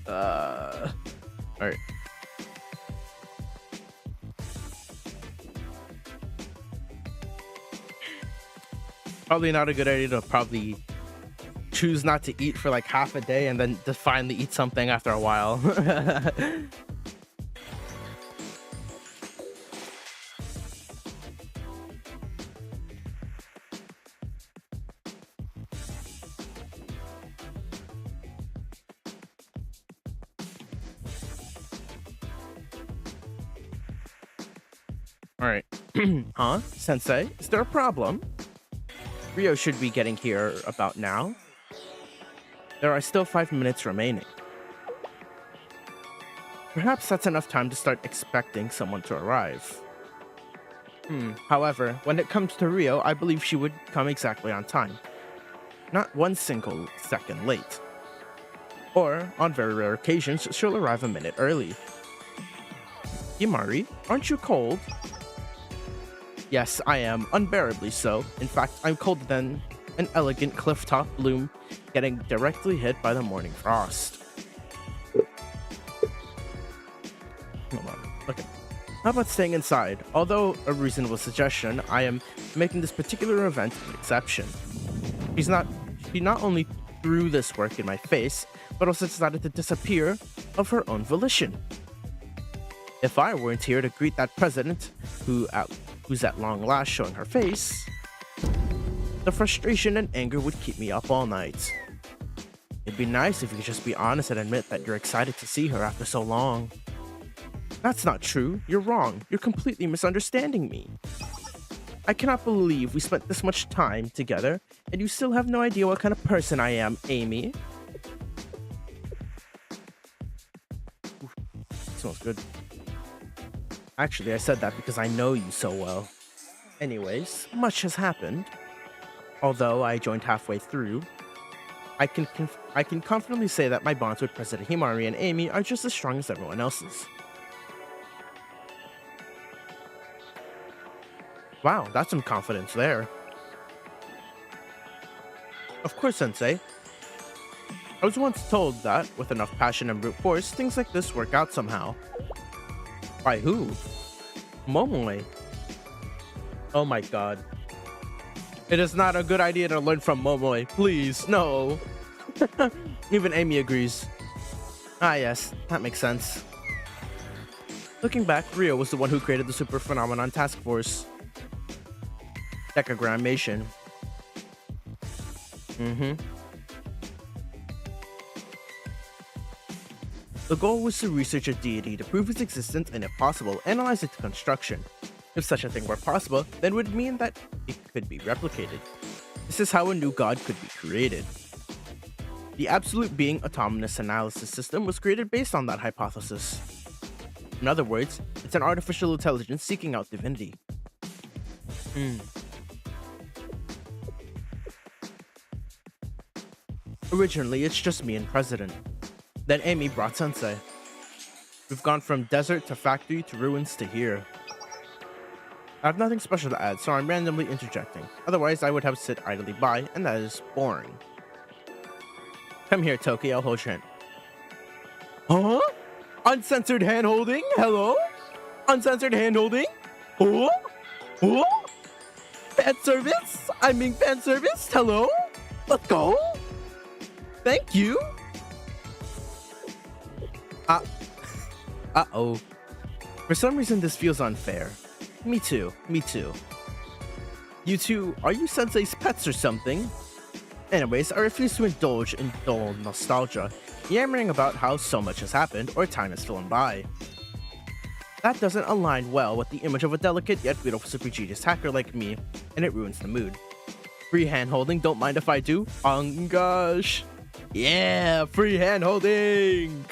All right. Probably not a good idea to probably choose not to eat for like half a day and then to finally eat something after a while. All right. Huh? Sensei, is there a problem? Rio should be getting here about now. There are still 5 minutes remaining. Perhaps that's enough time to start expecting someone to arrive. However, when it comes to Rio, I believe she would come exactly on time. Not one single second late. Or, on very rare occasions, she'll arrive a minute early. Himari, aren't you cold? Yes, I am, unbearably so. In fact, I'm colder than an elegant cliff-top bloom getting directly hit by the morning frost. Hold on. Okay. How about staying inside? Although a reasonable suggestion, I am making this particular event an exception. She not only threw this work in my face, but also decided to disappear of her own volition. If I weren't here to greet that president, who's at long last showing her face, the frustration and anger would keep me up all night. It'd be nice if you could just be honest and admit that you're excited to see her after so long. That's not true. You're wrong. You're completely misunderstanding me. I cannot believe we spent this much time together and you still have no idea what kind of person I am, Amy. Oof, smells good. Actually, I said that because I know you so well. Anyways, much has happened. Although I joined halfway through, I can confidently say that my bonds with President Himari and Amy are just as strong as everyone else's. Wow, that's some confidence there. Of course, Sensei. I was once told that, with enough passion and brute force, things like this work out somehow. By who? Momoe. Oh my god. It is not a good idea to learn from Momoe. Please, no. Even Amy agrees. Ah yes, that makes sense. Looking back, Rio was the one who created the Super Phenomenon Task Force. Decagrammaton. The goal was to research a deity to prove its existence and, if possible, analyze its construction. If such a thing were possible, then it would mean that it could be replicated. This is how a new god could be created. The Absolute Being Autonomous Analysis System was created based on that hypothesis. In other words, it's an artificial intelligence seeking out divinity. Originally, it's just me and President. Then Amy brought Sensei. We've gone from desert to factory to ruins to here. I have nothing special to add, so I'm randomly interjecting. Otherwise, I would have sit idly by, and that is boring. Come here, Toki, I'll hold your hand. Huh? Uncensored hand-holding? Hello? Uncensored hand-holding? Oh? Oh? Fan service? I'm being fan serviced? Hello? Let's go? Thank you. Uh-oh. For some reason, this feels unfair. Me too. You two, are you Sensei's pets or something? Anyways, I refuse to indulge in dull nostalgia, yammering about how so much has happened or time has flown by. That doesn't align well with the image of a delicate yet beautiful super genius hacker like me, and it ruins the mood. Free hand-holding, don't mind if I do? Oh gosh. Yeah, free hand-holding!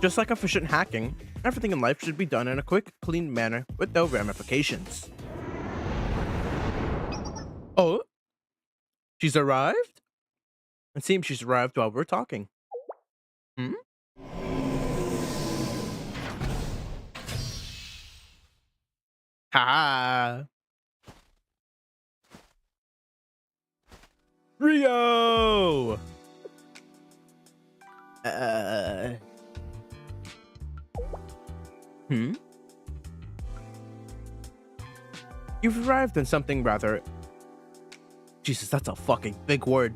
Just like efficient hacking, everything in life should be done in a quick, clean manner with no ramifications. Oh? She's arrived? It seems she's arrived while we're talking. Hmm? Ha! Rio! Hmm? You've arrived in something rather... Jesus, that's a fucking big word.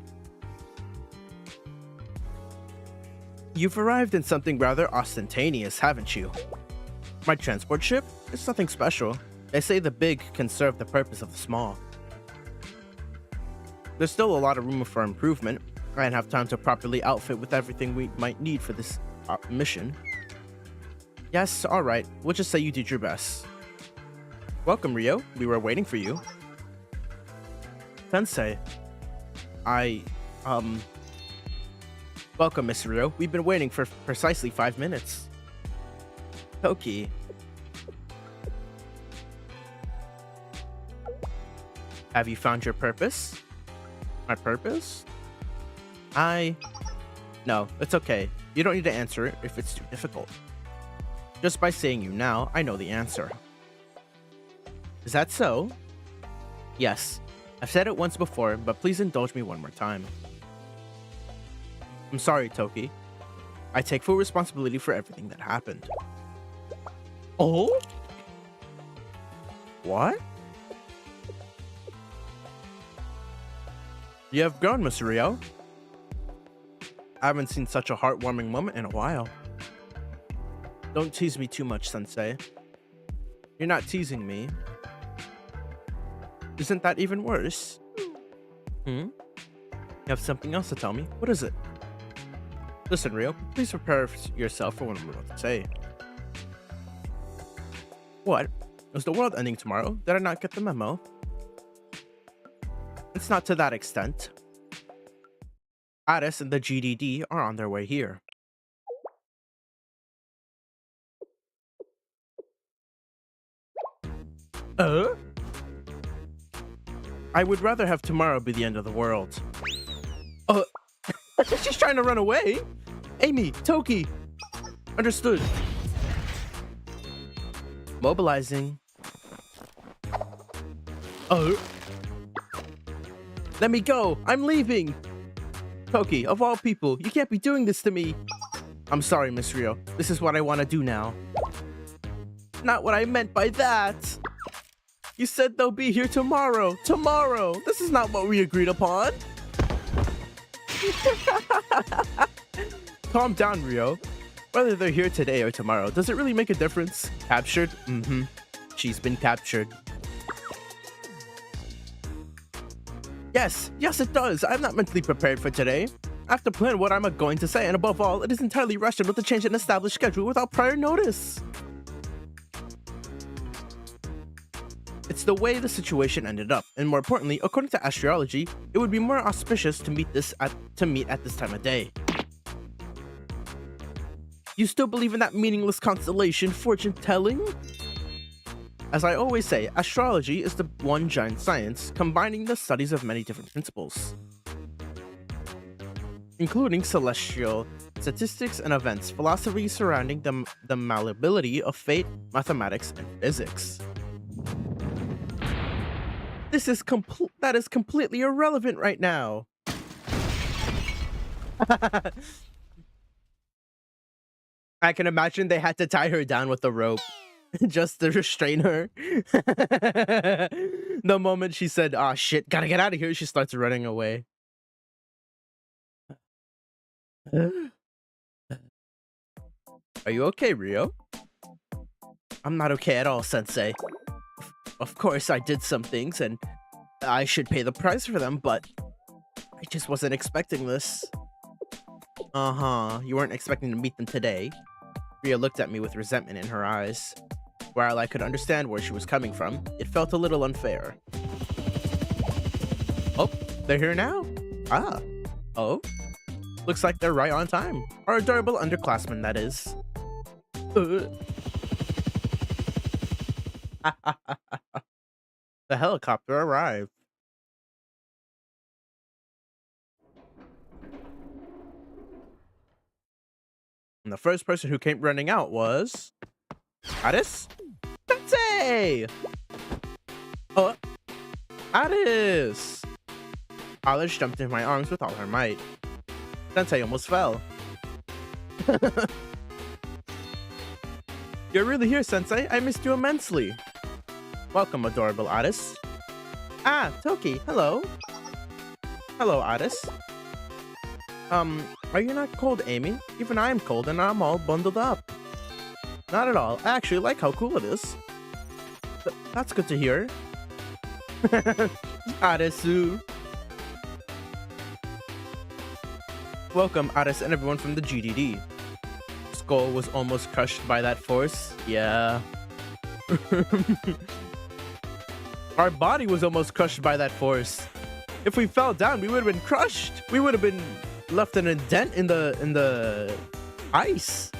You've arrived in something rather ostentatious, haven't you? My transport ship? It's nothing special. They say the big can serve the purpose of the small. There's still a lot of room for improvement. I don't have time to properly outfit with everything we might need for this mission. Yes, alright. We'll just say you did your best. Welcome, Rio. We were waiting for you. Sensei. Welcome, Miss Rio. We've been waiting for precisely 5 minutes. Toki. Have you found your purpose? My purpose? No, it's okay. You don't need to answer it if it's too difficult. Just by saying you now, I know the answer. Is that so? Yes. I've said it once before, but please indulge me one more time. I'm sorry, Toki. I take full responsibility for everything that happened. Oh? What? You have grown, Miss Rio. I haven't seen such a heartwarming moment in a while. Don't tease me too much, Sensei. You're not teasing me. Isn't that even worse? You have something else to tell me? What is it? Listen, Rio, please prepare yourself for what I'm about to say. What? Is the world ending tomorrow? Did I not get the memo? It's not to that extent. Addis and the GDD are on their way here. I would rather have tomorrow be the end of the world. She's trying to run away? Amy, Toki. Understood. Mobilizing. Let me go. I'm leaving. Toki, of all people, you can't be doing this to me. I'm sorry, Miss Rio. This is what I want to do now. Not what I meant by that. You said they'll be here tomorrow. Tomorrow. This is not what we agreed upon. Calm down, Rio. Whether they're here today or tomorrow, does it really make a difference? Captured? She's been captured. Yes, it does. I'm not mentally prepared for today. I have to plan what I'm going to say, and above all, it is entirely rational to change an established schedule without prior notice. It's the way the situation ended up, and more importantly, according to astrology, it would be more auspicious to meet at this time of day. You still believe in that meaningless constellation, fortune telling? As I always say, astrology is the one giant science, combining the studies of many different principles, including celestial statistics and events, philosophy surrounding the malleability of fate, mathematics, and physics. That is completely irrelevant right now. I can imagine they had to tie her down with a rope just to restrain her. The moment she said, "Ah, shit, gotta get out of here," she starts running away. Are you okay, Rio? I'm not okay at all, Sensei. Of course, I did some things, and I should pay the price for them, but I just wasn't expecting this. Uh-huh, you weren't expecting to meet them today. Ria looked at me with resentment in her eyes. While I could understand where she was coming from, it felt a little unfair. Oh, they're here now? Ah. Oh? Looks like they're right on time. Our adorable underclassmen, that is. The helicopter arrived. And the first person who came running out was... Addis? Sensei! Oh, Addis! Alice jumped into my arms with all her might. Sensei almost fell. You're really here, Sensei. I missed you immensely. Welcome, adorable Addis. Ah, Toki, hello. Hello, Addis. Are you not cold, Amy? Even I am cold and I'm all bundled up. Not at all. I actually like how cool it is. That's good to hear. Addisu. Welcome, Addis and everyone from the GDD. Skull was almost crushed by that force. Yeah. Our body was almost crushed by that force. If we fell down, we would have been crushed. We would have been left in a dent in the ice.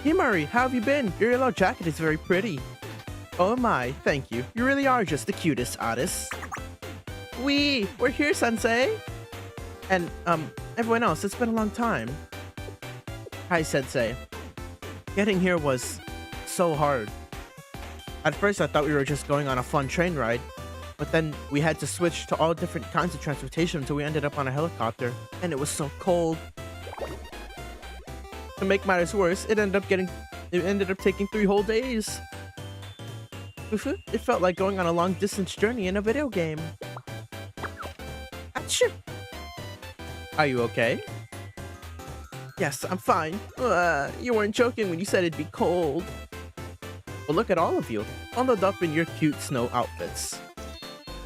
Himari, how have you been? Your yellow jacket is very pretty. Oh my, thank you. You really are just the cutest, Addis. We're here, Sensei. And, everyone else, it's been a long time. Hi, Sensei. Getting here was so hard. At first, I thought we were just going on a fun train ride, but then we had to switch to all different kinds of transportation until we ended up on a helicopter, and it was so cold. To make matters worse, it ended up taking 3 whole days. It felt like going on a long-distance journey in a video game. Achoo! Are you okay? Yes, I'm fine. You weren't joking when you said it'd be cold. Well, look at all of you, bundled up in your cute snow outfits.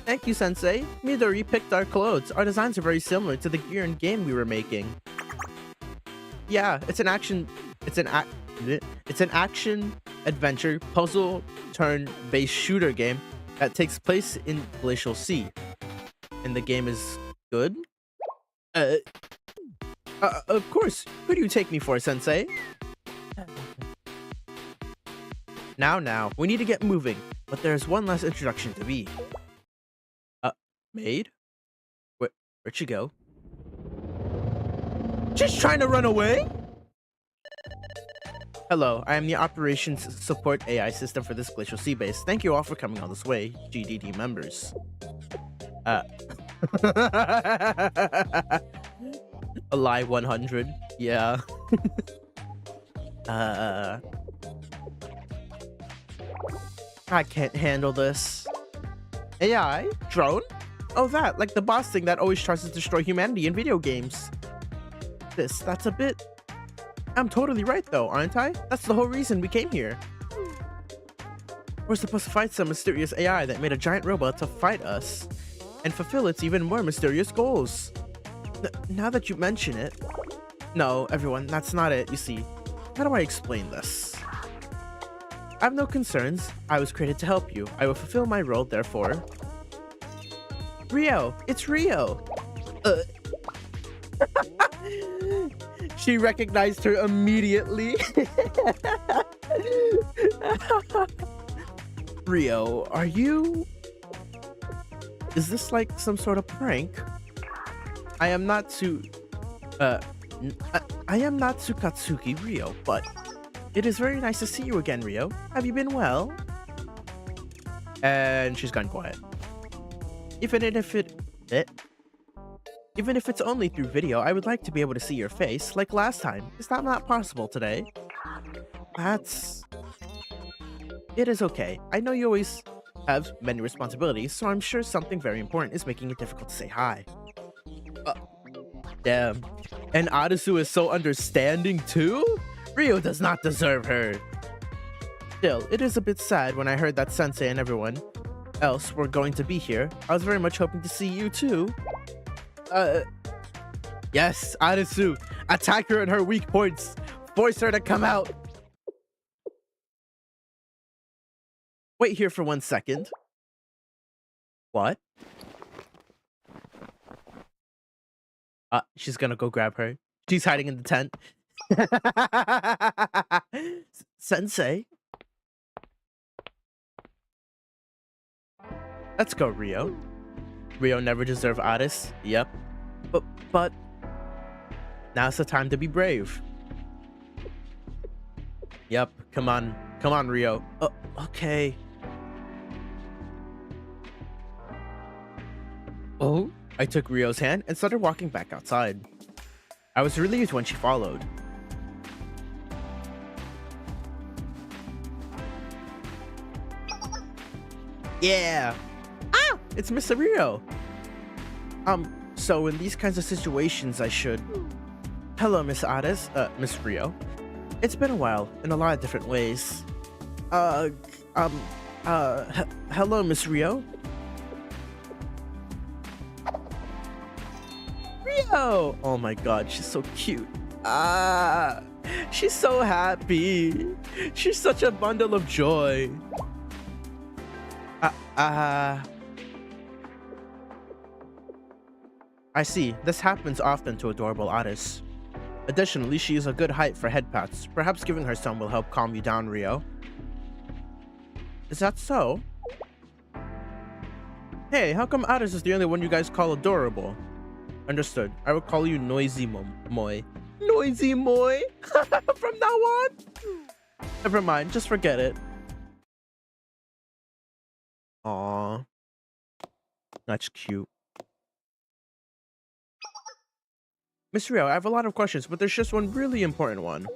Thank you, Sensei. Midori picked our clothes. Our designs are very similar to the gear and game we were making. Yeah, it's an action adventure puzzle turn-based shooter game that takes place in Glacial Sea. And the game is good? Of course. Who do you take me for, Sensei? Now, we need to get moving, but there's one last introduction to be. Maid? Where'd she go? She's trying to run away? Hello, I am the operations support AI system for this Glacial Sea base. Thank you all for coming all this way, GDD members. A lie 100. Yeah. I can't handle this. AI? Drone? Oh, that, like the boss thing that always tries to destroy humanity in video games. That's a bit... I'm totally right though, aren't I? That's the whole reason we came here. We're supposed to fight some mysterious AI that made a giant robot to fight us and fulfill its even more mysterious goals. Now that you mention it... No, everyone, that's not it, you see. How do I explain this? I have no concerns. I was created to help you. I will fulfill my role, therefore. Rio! It's Rio! She recognized her immediately. Rio, are you... Is this like some sort of prank? I am not Tsukatsuki Rio, but it is very nice to see you again, Rio. Have you been well? And she's gone quiet. Even if it's only through video, I would like to be able to see your face, like last time. Is that not possible today? It is okay. I know you always have many responsibilities, so I'm sure something very important is making it difficult to say hi. Damn. And Adisu is so understanding too? Rio does not deserve her. Still, it is a bit sad when I heard that Sensei and everyone else were going to be here. I was very much hoping to see you too. Yes, Arisu. Attack her at her weak points. Force her to come out. Wait here for 1 second. What? She's gonna go grab her. She's hiding in the tent. Sensei. Let's go, Rio. Rio never deserved Aris. Yep. But now's the time to be brave. Yep. Come on, Rio. Okay. Oh, I took Rio's hand and started walking back outside. I was relieved when she followed. Yeah. It's Mr. Rio. So in these kinds of situations, I should... Hello, Miss Aris, Miss Rio. It's been a while, in a lot of different ways. Hello, Miss Rio? Rio! Oh my god, she's so cute. She's so happy. She's such a bundle of joy. I see. This happens often to adorable Aris. Additionally, she is a good height for head pats. Perhaps giving her some will help calm you down, Rio. Is that so? Hey, how come Aris is the only one you guys call adorable? Understood. I will call you Noisy Moy. Noisy Moy? From now on? Never mind, just forget it. Aww. That's cute. Miss Rio, I have a lot of questions, but there's just one really important one.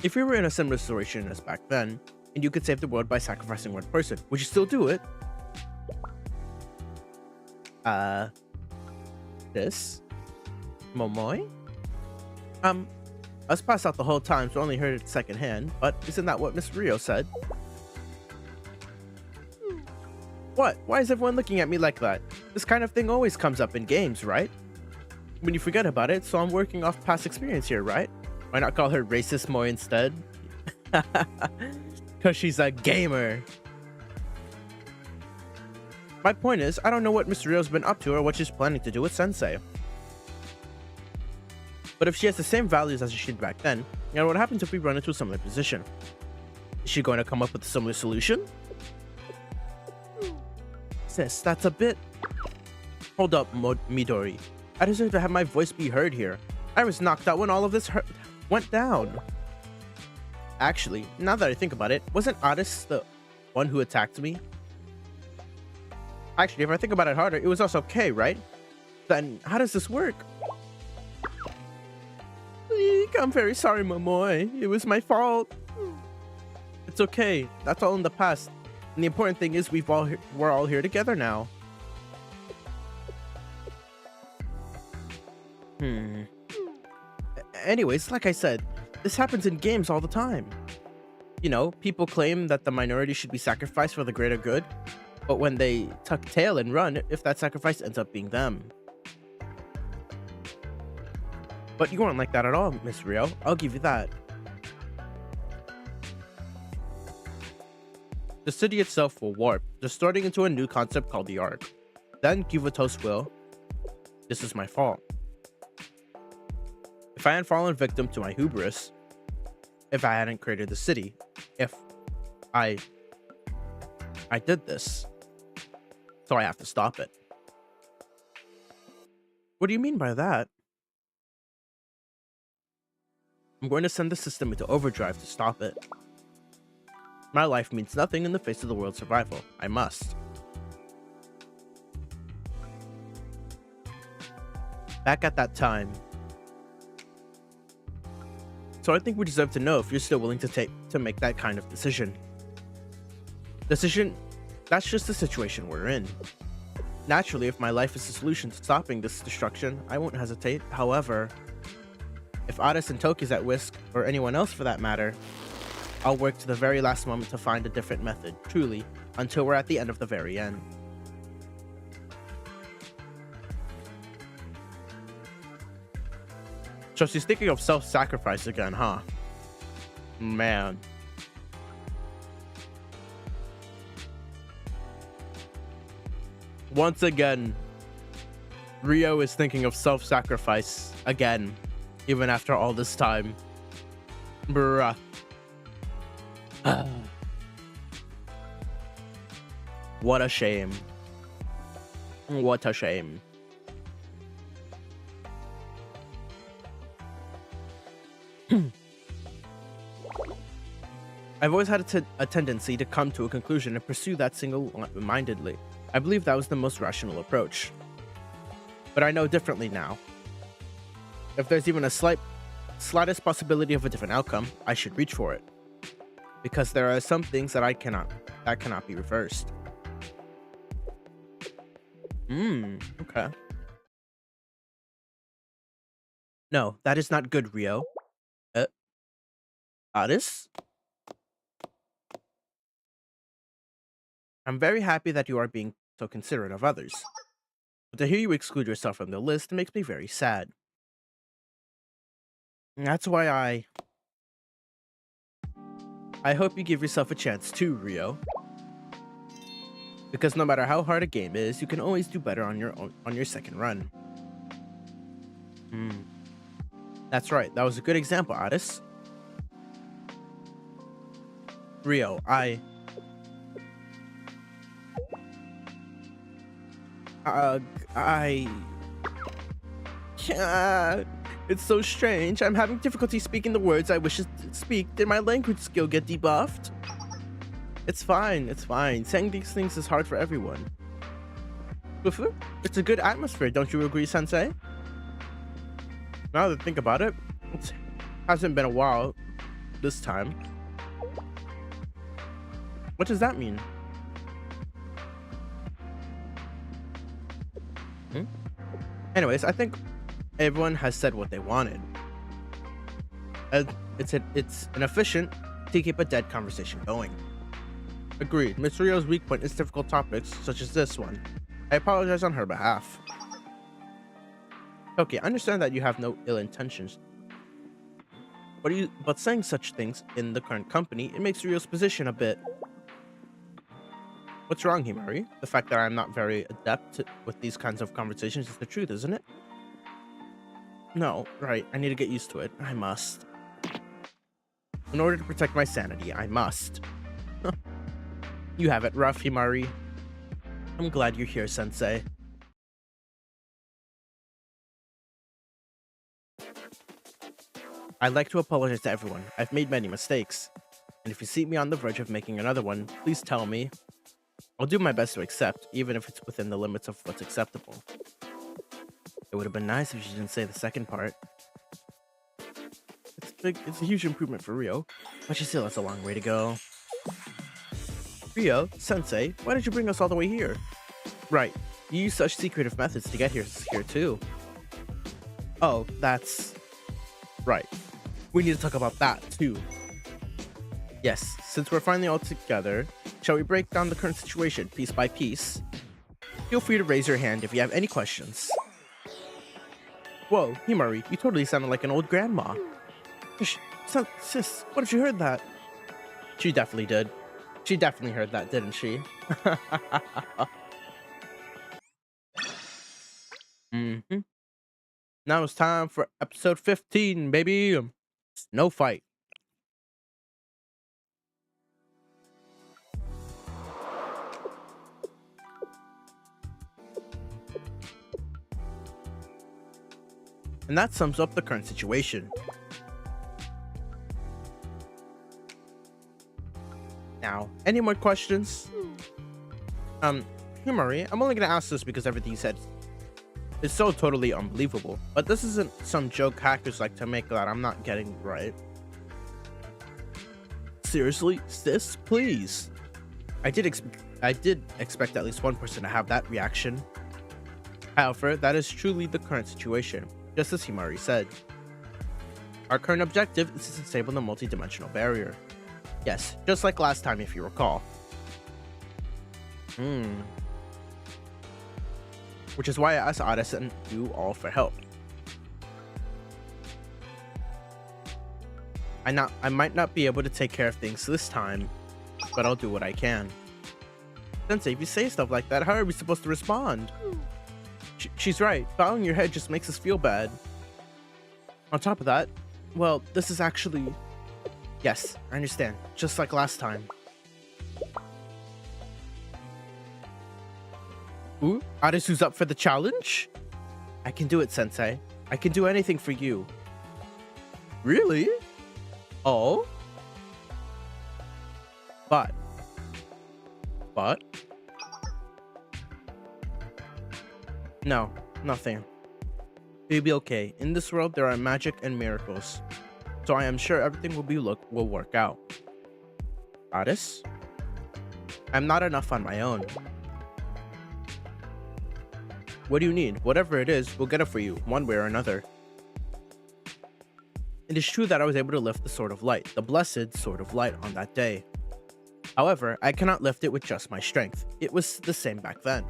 If we were in a similar situation as back then, and you could save the world by sacrificing one person, would you still do it? This? Momoy? I was passed out the whole time, so I only heard it secondhand, but isn't that what Miss Rio said? What? Why is everyone looking at me like that? This kind of thing always comes up in games, right? When you forget about it, so I'm working off past experience here, right? Why not call her Racist Moy instead? Cause she's a gamer. My point is, I don't know what Miss Rio's been up to or what she's planning to do with Sensei. But if she has the same values as she did back then, you know what happens if we run into a similar position? Is she going to come up with a similar solution? Sis, that's a bit... Hold up, Midori. I deserve to have my voice be heard here. I was knocked out when all of this went down. Actually, now that I think about it, wasn't Aris the one who attacked me? Actually, if I think about it harder, it was also okay, right? Then, how does this work? Eek, I'm very sorry, Momoy. It was my fault. It's okay. That's all in the past. And the important thing is we're all here together now. Anyways, like I said, this happens in games all the time. You know, people claim that the minority should be sacrificed for the greater good, but when they tuck tail and run, if that sacrifice ends up being them. But you weren't like that at all, Miss Rio. I'll give you that. The city itself will warp, distorting into a new concept called the Arc. Then Kivatos will. This is my fault. If I hadn't fallen victim to my hubris, if I hadn't created the city, if I did this, so I have to stop it. What do you mean by that? I'm going to send the system into overdrive to stop it. My life means nothing in the face of the world's survival. I must. Back at that time. So I think we deserve to know if you're still willing to make that kind of decision. That's just the situation we're in. Naturally, if my life is the solution to stopping this destruction, I won't hesitate. However, If Otis and Toki's at risk, or anyone else for that matter, I'll work to the very last moment to find a different method, truly, until we're at the end of the very end. So she's thinking of self-sacrifice again, huh? Man. Once again, Rio is thinking of self-sacrifice again, even after all this time. Bruh. What a shame. What a shame. I've always had a tendency to come to a conclusion and pursue that single-mindedly. I believe that was the most rational approach. But I know differently now. If there's even a slightest possibility of a different outcome, I should reach for it. Because there are some things that cannot be reversed. Okay. No, that is not good, Rio. Otis? I'm very happy that you are being so considerate of others. But to hear you exclude yourself from the list makes me very sad. And that's why I hope you give yourself a chance too, Rio. Because no matter how hard a game is, you can always do better on your second run. That's right, that was a good example, Otis. Rio, it's so strange. I'm having difficulty speaking the words I wish to speak. Did my language skill get debuffed? It's fine, it's fine. Saying these things is hard for everyone. It's a good atmosphere, don't you agree, Sensei? Now that I think about it, it hasn't been a while this time. What does that mean? Anyways, I think everyone has said what they wanted. It's an efficient to keep a dead conversation going. Agreed. Miss Rio's weak point is difficult topics such as this one. I apologize on her behalf. Okay, I understand that you have no ill intentions. But saying such things in the current company, it makes Rio's position a bit... What's wrong, Himari? The fact that I'm not very adept with these kinds of conversations is the truth, isn't it? No, right. I need to get used to it. I must. In order to protect my sanity, I must. You have it rough, Himari. I'm glad you're here, Sensei. I'd like to apologize to everyone. I've made many mistakes. And if you see me on the verge of making another one, please tell me. I'll do my best to accept, even if it's within the limits of what's acceptable. It would have been nice if she didn't say the second part. It's a huge improvement for Rio, but she still has a long way to go. Rio, Sensei, why did you bring us all the way here? Right, you use such secretive methods to get here too. Oh, that's... right. We need to talk about that too. Yes, since we're finally all together, shall we break down the current situation piece by piece? Feel free to raise your hand if you have any questions. Whoa, Himari, you totally sounded like an old grandma. Sis, what if she heard that? She definitely did. She definitely heard that, didn't she? Now it's time for episode 15, baby. No fight. And that sums up the current situation. Now, any more questions? Himari, I'm only gonna ask this because everything you said is so totally unbelievable. But this isn't some joke hackers like to make that I'm not getting right. Seriously, sis, please. I did expect at least one person to have that reaction. However, that is truly the current situation, just as Himari said. Our current objective is to disable the multi-dimensional barrier. Yes, just like last time if you recall. Which is why I asked Otis and you all for help. I might not be able to take care of things this time, but I'll do what I can. Sensei, if you say stuff like that, how are we supposed to respond? She's right. Bowing your head just makes us feel bad. On top of that, well, this is actually... Yes, I understand. Just like last time. Ooh, Arisu's up for the challenge? I can do it, Sensei. I can do anything for you. Really? Oh? But? No, nothing. You'll be okay. In this world, there are magic and miracles. So I am sure everything will work out. Aris? I'm not enough on my own. What do you need? Whatever it is, we'll get it for you, one way or another. It is true that I was able to lift the Sword of Light, the blessed Sword of Light, on that day. However, I cannot lift it with just my strength. It was the same back then.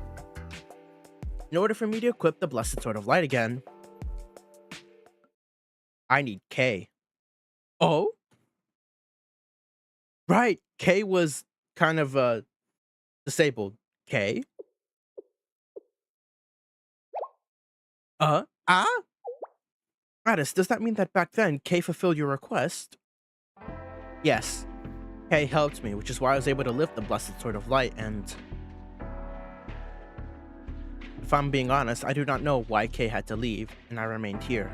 In order for me to equip the blessed Sword of Light again, I need K. Oh? Right, K was kind of disabled. K? Addis, does that mean that back then K fulfilled your request? Yes. K helped me, which is why I was able to lift the blessed Sword of Light, and... If I'm being honest, I do not know why K had to leave, and I remained here.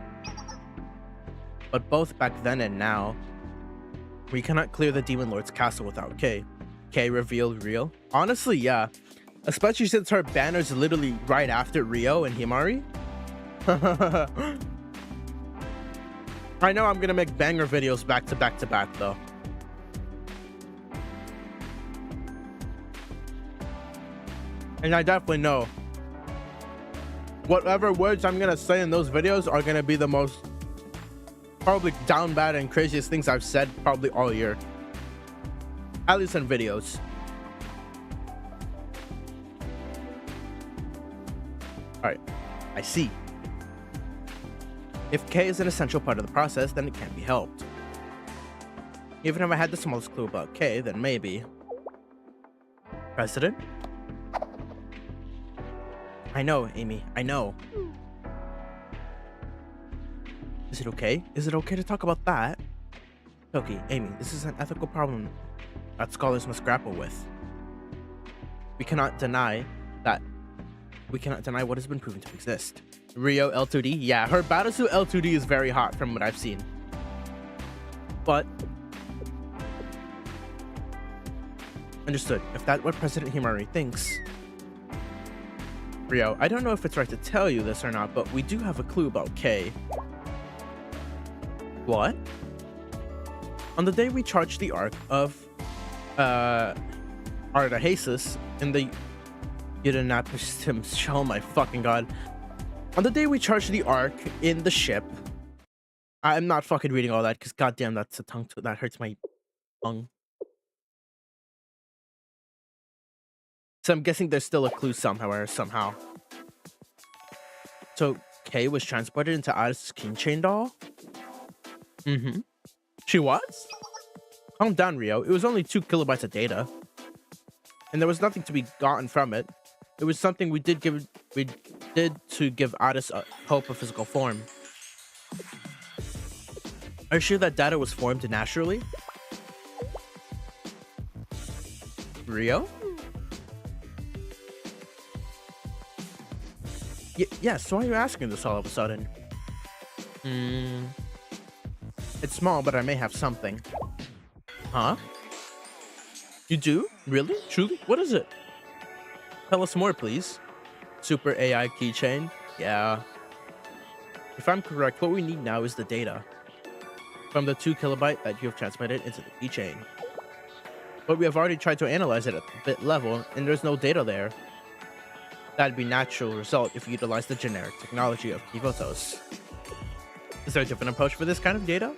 But both back then and now, we cannot clear the Demon Lord's castle without K. K revealed Rio? Honestly, yeah. Especially since her banner's literally right after Rio and Himari. I know I'm gonna make banger videos back to back to back though. And I definitely know whatever words I'm gonna say in those videos are gonna be the most probably down bad and craziest things I've said probably all year. At least in videos. Alright, I see. If K is an essential part of the process, then it can't be helped. Even if I had the smallest clue about K, then maybe. President? I know, Amy, I know. Is it okay? Is it okay to talk about that? Toki, Amy, this is an ethical problem that scholars must grapple with. We cannot deny what has been proven to exist. Rio L2D? Yeah, her battlesuit L2D is very hot from what I've seen. But... Understood. If that's what President Himari thinks... Rio, I don't know if it's right to tell you this or not, but we do have a clue about K. What? On the day we charged the Ark of... Artahasis in the... Oh my fucking god. On the day we charged the Ark in the ship... I'm not fucking reading all that, because goddamn, that's a tongue that hurts my tongue. So I'm guessing there's still a clue somehow. So Kay was transported into Alice's keychain doll? Mm-hmm. She was? Calm down, Rio. It was only 2 kilobytes of data. And there was nothing to be gotten from it. It was something we did to give Addis a hope of physical form. Are you sure that data was formed naturally? Rio? Yeah, so why are you asking this all of a sudden? It's small, but I may have something. Huh? You do? Really? Truly? What is it? Tell us more, please. Super AI keychain? Yeah. If I'm correct, what we need now is the data. From the 2 kilobyte that you have transmitted into the keychain. But we have already tried to analyze it at the bit level, and there's no data there. That'd be natural result if you utilize the generic technology of key photos. Is there a different approach for this kind of data?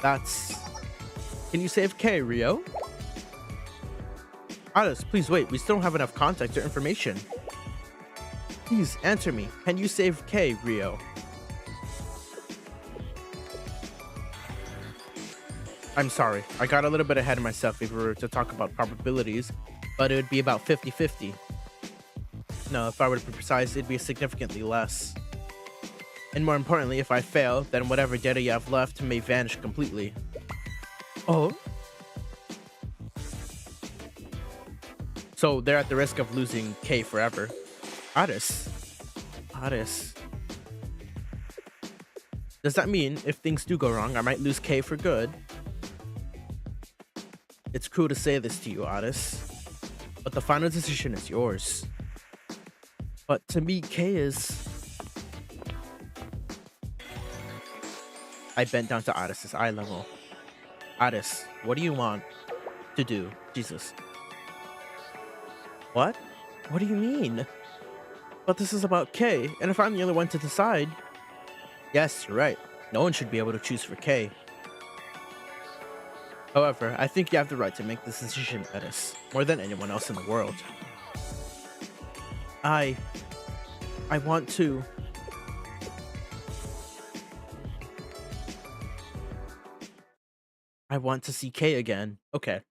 Can you save K, Rio? Alice, please wait. We still don't have enough context or information. Please answer me. Can you save K, Rio? I'm sorry. I got a little bit ahead of myself if we were to talk about probabilities, but it would be about 50-50. No, if I were to be precise, it'd be significantly less. And more importantly, if I fail, then whatever data you have left may vanish completely. Oh? So they're at the risk of losing K forever. Addis. Does that mean if things do go wrong, I might lose K for good? It's cruel to say this to you, Addis, but the final decision is yours. But to me, K is... I bent down to Addis's eye level. Addis, what do you want to do? Jesus. What? What do you mean? But this is about K, and if I'm the only one to decide... Yes, you're right. No one should be able to choose for K. However, I think you have the right to make this decision, Addis, more than anyone else in the world. I want to... I want to see K again. Okay.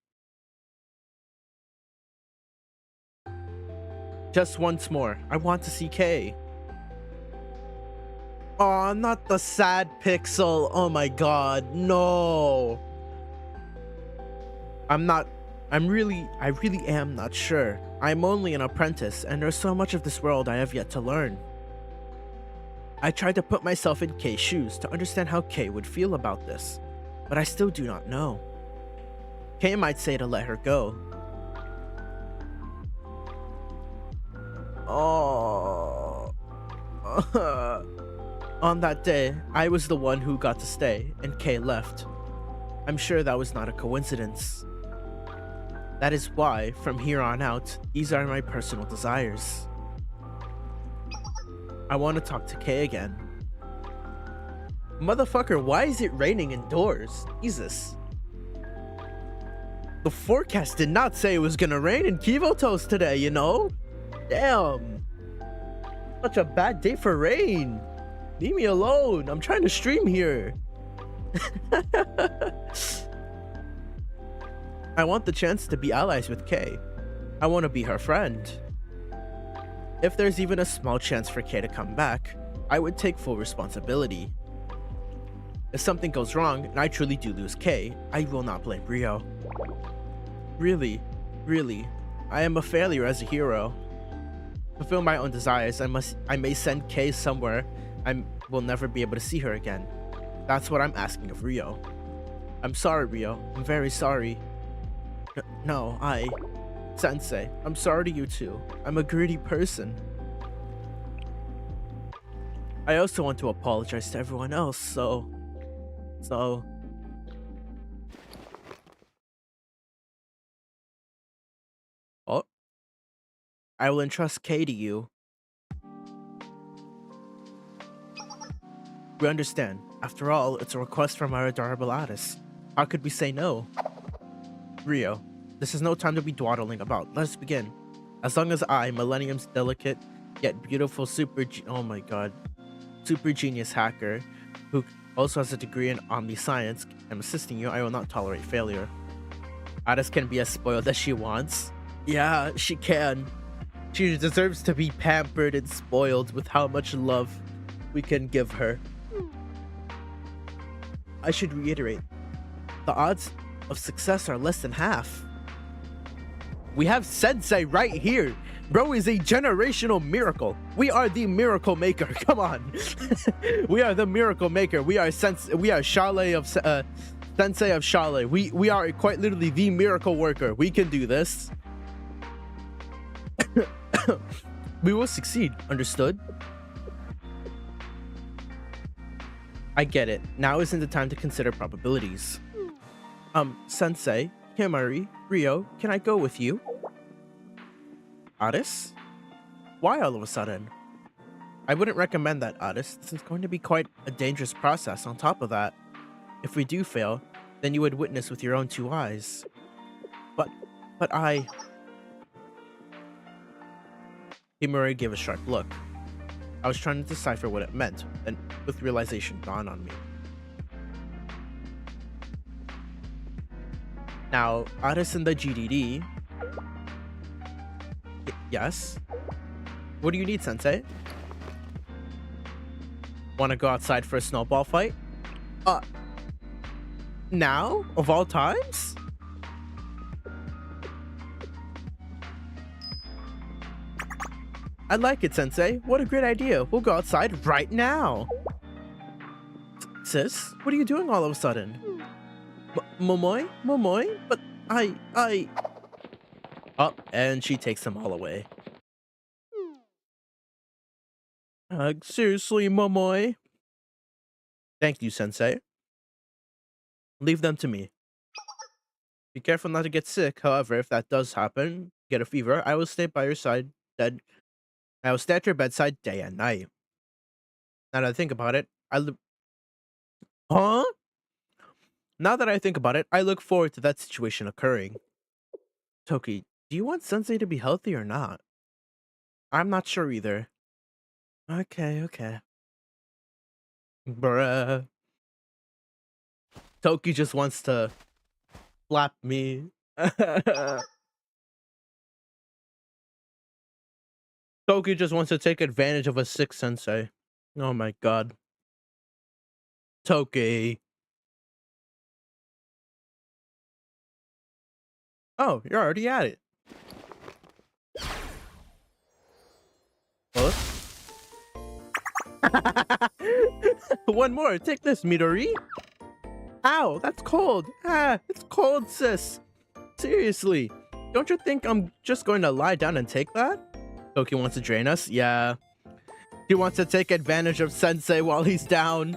Just once more. I want to see K. Aw, not the sad pixel. Oh my god, no. I really am not sure. I'm only an apprentice, and there's so much of this world I have yet to learn. I tried to put myself in K's shoes to understand how K would feel about this, but I still do not know. K might say to let her go. Oh. On that day, I was the one who got to stay, and K left. I'm sure that was not a coincidence. That is why, from here on out, these are my personal desires. I want to talk to K again. Motherfucker, why is it raining indoors? Jesus. The forecast did not say it was gonna rain in Kivotos today, you know? Damn. Such a bad day for rain. Leave me alone. I'm trying to stream here. I want the chance to be allies with K. I want to be her friend. If there's even a small chance for K to come back, I would take full responsibility. If something goes wrong and I truly do lose K, I will not blame Rio. Really, I am a failure as a hero. To fulfill my own desires, I may send K somewhere I will never be able to see her again. That's what I'm asking of Rio. I'm sorry, Rio. I'm very sorry. No, Sensei, I'm sorry to you too. I'm a greedy person. I also want to apologize to everyone else, so... Oh. I will entrust K to you. We understand. After all, it's a request from our adorable Addis. How could we say no? Rio, this is no time to be dawdling about. Let us begin. As long as I, Millennium's delicate yet beautiful super genius hacker, who also has a degree in omniscience, am assisting you, I will not tolerate failure. Addis can be as spoiled as she wants. Yeah, she can. She deserves to be pampered and spoiled with how much love we can give her. I should reiterate, the odds of success are less than half. We have Sensei right here. Bro is a generational miracle. We are the miracle maker. Come on. We are the miracle maker. We are Shale of Sensei of Shale. We are quite literally the miracle worker. We can do this. We will succeed. Understood? I get it. Now isn't the time to consider probabilities. Sensei, Himari, Rio, can I go with you? Addis? Why all of a sudden? I wouldn't recommend that, Otis. This is going to be quite a dangerous process. On top of that, if we do fail, then you would witness with your own 2 eyes. But I... Himuri gave a sharp look. I was trying to decipher what it meant, then with realization dawned on me. Now, Otis and the GDD... Yes? What do you need, Sensei? Want to go outside for a snowball fight? Now? Of all times? I like it, Sensei. What a great idea. We'll go outside right now. Sis, what are you doing all of a sudden? Momoy? Momoy? But I... Oh, and she takes them all away. Seriously, Momoy? Thank you, Sensei. Leave them to me. Be careful not to get sick. However, if that does happen, get a fever, I will stay by your side I will stay at your bedside day and night. Now that I think about it, Huh? Now that I think about it, I look forward to that situation occurring. Toki, do you want Sensei to be healthy or not? I'm not sure either. Okay. Bruh. Toki just wants to slap me. Toki just wants to take advantage of a sick sensei. Oh my god. Toki. Oh, you're already at it. What? One more. Take this, Midori. Ow, that's cold. It's cold, sis. Seriously. Don't you think I'm just going to lie down and take that? Toki wants to drain us? Yeah. He wants to take advantage of Sensei while he's down.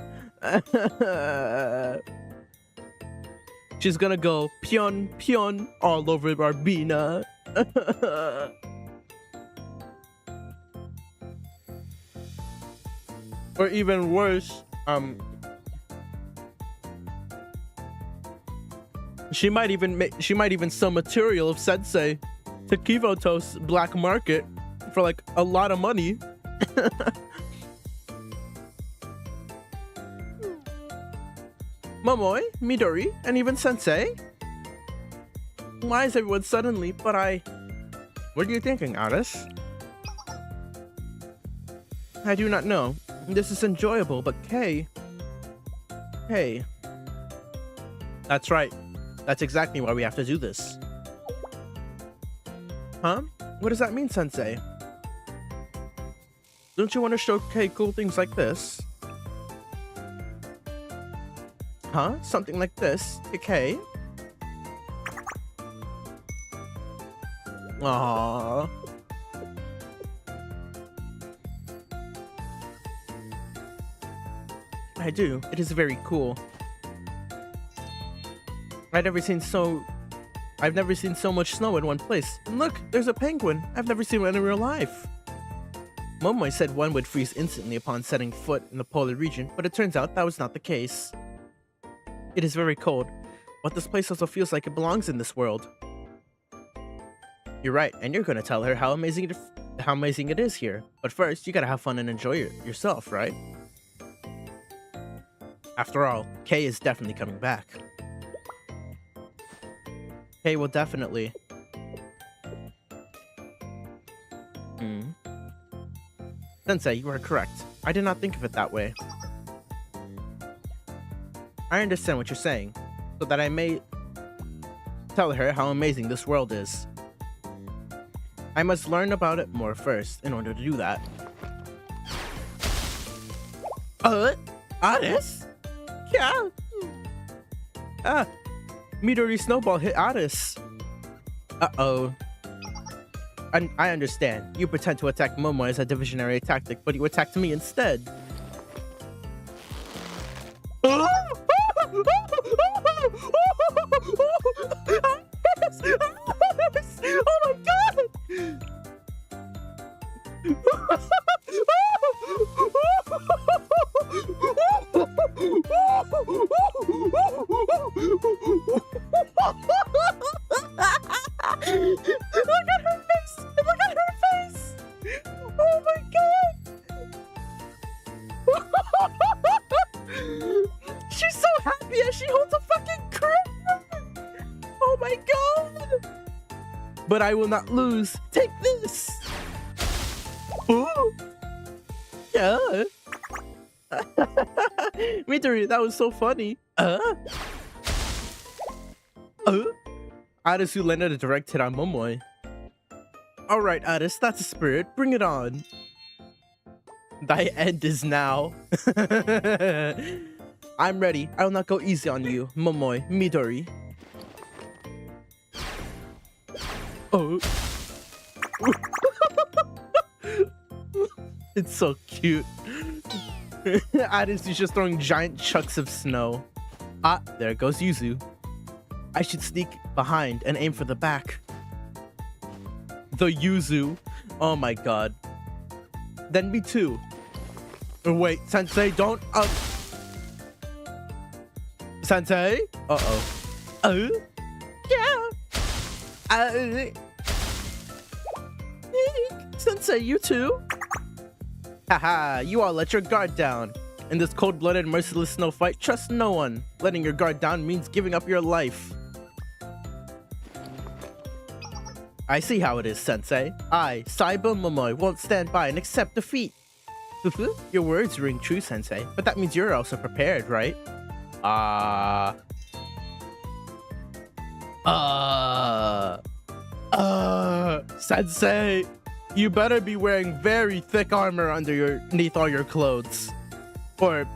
She's gonna go pion all over Barbina. Or even worse, she might even sell material of Sensei to Kivoto's black market for like a lot of money. Momoy, Midori, and even Sensei? Why is everyone suddenly, What are you thinking, Aris? I do not know. This is enjoyable, but Hey. That's right. That's exactly why we have to do this. Huh? What does that mean, Sensei? Don't you want to show Kay cool things like this? Huh? Something like this? Okay. Aww. I do. It is very cool. I've never seen so much snow in one place. And look, there's a penguin. I've never seen one in real life. Momoy said one would freeze instantly upon setting foot in the polar region, but it turns out that was not the case. It is very cold, but this place also feels like it belongs in this world. You're right, and you're gonna tell her how amazing it is here. But first, you gotta have fun and enjoy yourself, right? After all, Kay is definitely coming back. Kay will definitely. Sensei, you are correct. I did not think of it that way. I understand what you're saying, so that I may tell her how amazing this world is. I must learn about it more first in order to do that. Aris? Yeah. Midori Snowball hit Aris. Uh-oh. I understand. You pretend to attack Momo as a divisionary tactic, but you attacked me instead. Oh my god! Yeah, she holds a fucking crown. Oh my god. But I will not lose. Take this. Ooh. Yeah. Midori, that was so funny. Arisu landed a direct hit on Momoy. Alright, Aris, that's a spirit. Bring it on. Thy end is now. I'm ready. I will not go easy on you, Momoy, Midori. Oh. It's so cute. Aris is just throwing giant chunks of snow. Ah, there goes Yuzu. I should sneak behind and aim for the back. The Yuzu. Oh my god. Then me too. Wait, Sensei, don't. Sensei? Uh-oh. Yeah. Sensei, you too? Haha, you all let your guard down. In this cold-blooded, merciless snow fight, trust no one. Letting your guard down means giving up your life. I see how it is, Sensei. I, Saiba Momoy, won't stand by and accept defeat. Your words ring true, Sensei, but that means you're also prepared, right? Sensei, you better be wearing very thick armor underneath all your clothes. Or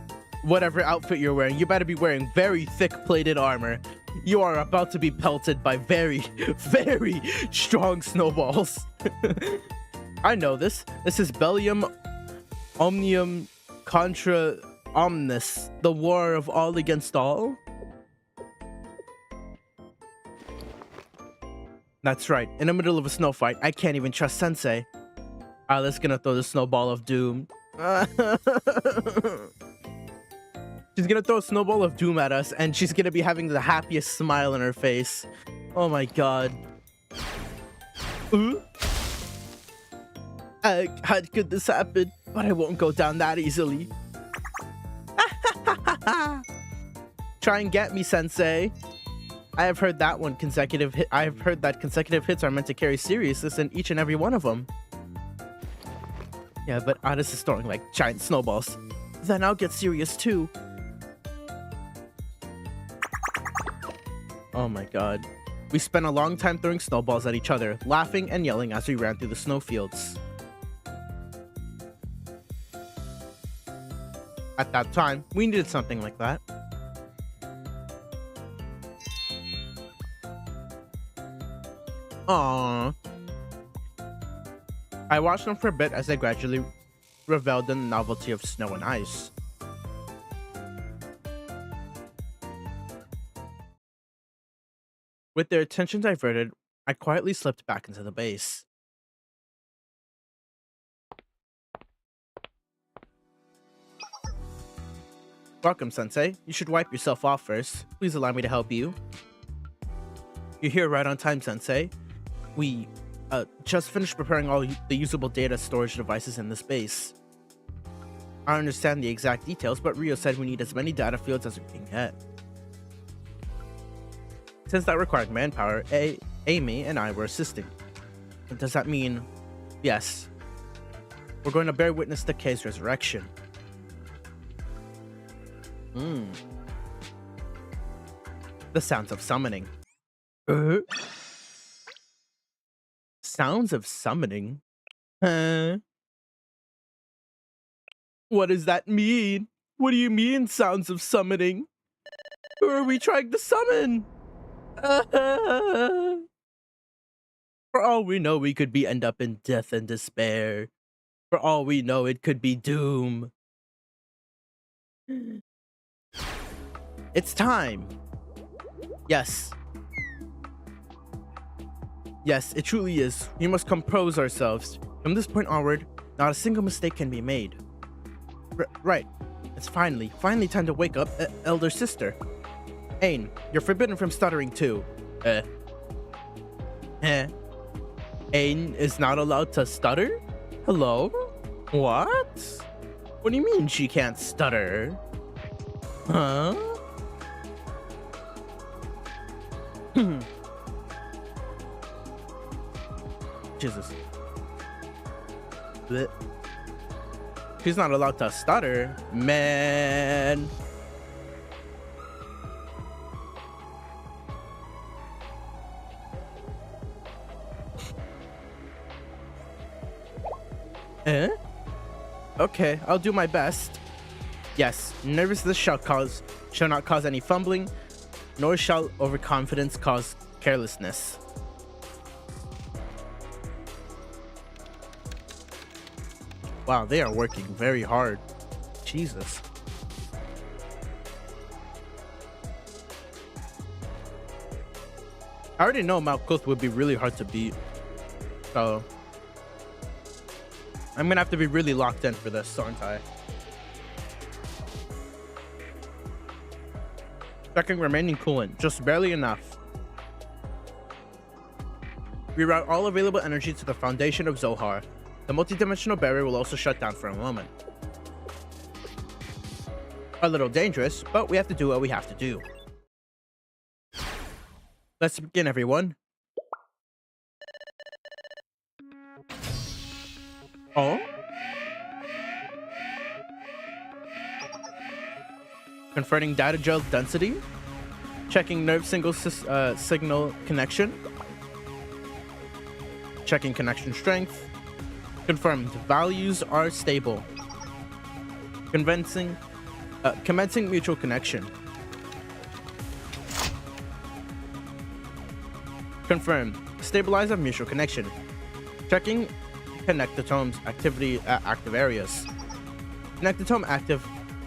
whatever outfit you're wearing, you better be wearing very thick plated armor. You are about to be pelted by very, very strong snowballs. I know this. This is Bellium Omnium Contra Omnis, the war of all against all. That's right. In the middle of a snow fight, I can't even trust Sensei. Alice gonna throw the snowball of doom. She's gonna throw a snowball of doom at us, and she's gonna be having the happiest smile on her face. Oh my god. How could this happen? But I won't go down that easily. Try and get me, Sensei. I have heard that consecutive hits are meant to carry seriousness in each and every one of them. Yeah, but Aris is throwing like giant snowballs. Then I'll get serious too. Oh my god. We spent a long time throwing snowballs at each other, laughing and yelling as we ran through the snowfields. At that time, we needed something like that. Aww. I watched them for a bit as they gradually reveled in the novelty of snow and ice. With their attention diverted, I quietly slipped back into the base. Welcome, Sensei. You should wipe yourself off first. Please allow me to help you. You're here right on time, Sensei. We just finished preparing all the usable data storage devices in this base. I don't understand the exact details, but Rio said we need as many data fields as we can get. Since that required manpower, Amy and I were assisting. Does that mean... Yes. We're going to bear witness to Kei's resurrection. The sounds of summoning. Sounds of summoning? What does that mean? What do you mean, sounds of summoning? Who are we trying to summon? For all we know, we could end up in death and despair. For all we know, it could be doom. It's time. Yes. Yes, it truly is. We must compose ourselves. From this point onward, not a single mistake can be made. Right. It's finally time to wake up, elder sister. Ain, you're forbidden from stuttering too. Ain is not allowed to stutter? Hello? What? What do you mean she can't stutter? Huh? Jesus. Blech. She's not allowed to stutter, man. Okay, I'll do my best. Yes, nervousness shall not cause any fumbling, nor shall overconfidence cause carelessness. Wow, they are working very hard. Jesus. I already know Malkuth would be really hard to beat, so I'm gonna have to be really locked in for this, aren't I? Checking remaining coolant, just barely enough. Reroute all available energy to the foundation of Zohar. The multidimensional barrier will also shut down for a moment. A little dangerous, but we have to do what we have to do. Let's begin, everyone. Oh? Converting data gel density. Checking nerve signal connection. Checking connection strength. Confirmed. Values are stable. Commencing mutual connection. Confirmed. Stabilize of mutual connection. Checking connectome's activity at active areas. Connectome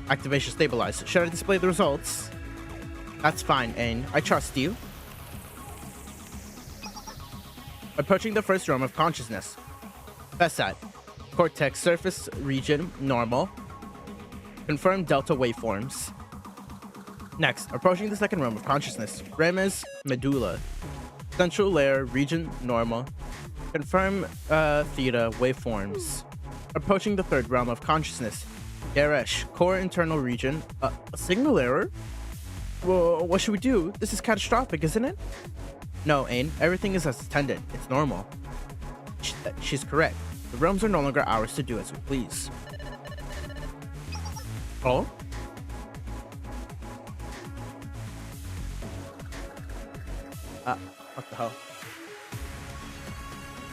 activation stabilized. Should I display the results? That's fine, Ain. I trust you. Approaching the first realm of consciousness. Vesat. Cortex surface region normal. Confirm delta waveforms. Next, approaching the second realm of consciousness. Remes medulla. Central layer region normal. Confirm theta waveforms. Approaching the third realm of consciousness. Garesh, core internal region. A signal error? Well, what should we do? This is catastrophic, isn't it? No, Ain. Everything is as intended. It's normal. She's correct. The realms are no longer ours to do as we please. Oh? What the hell?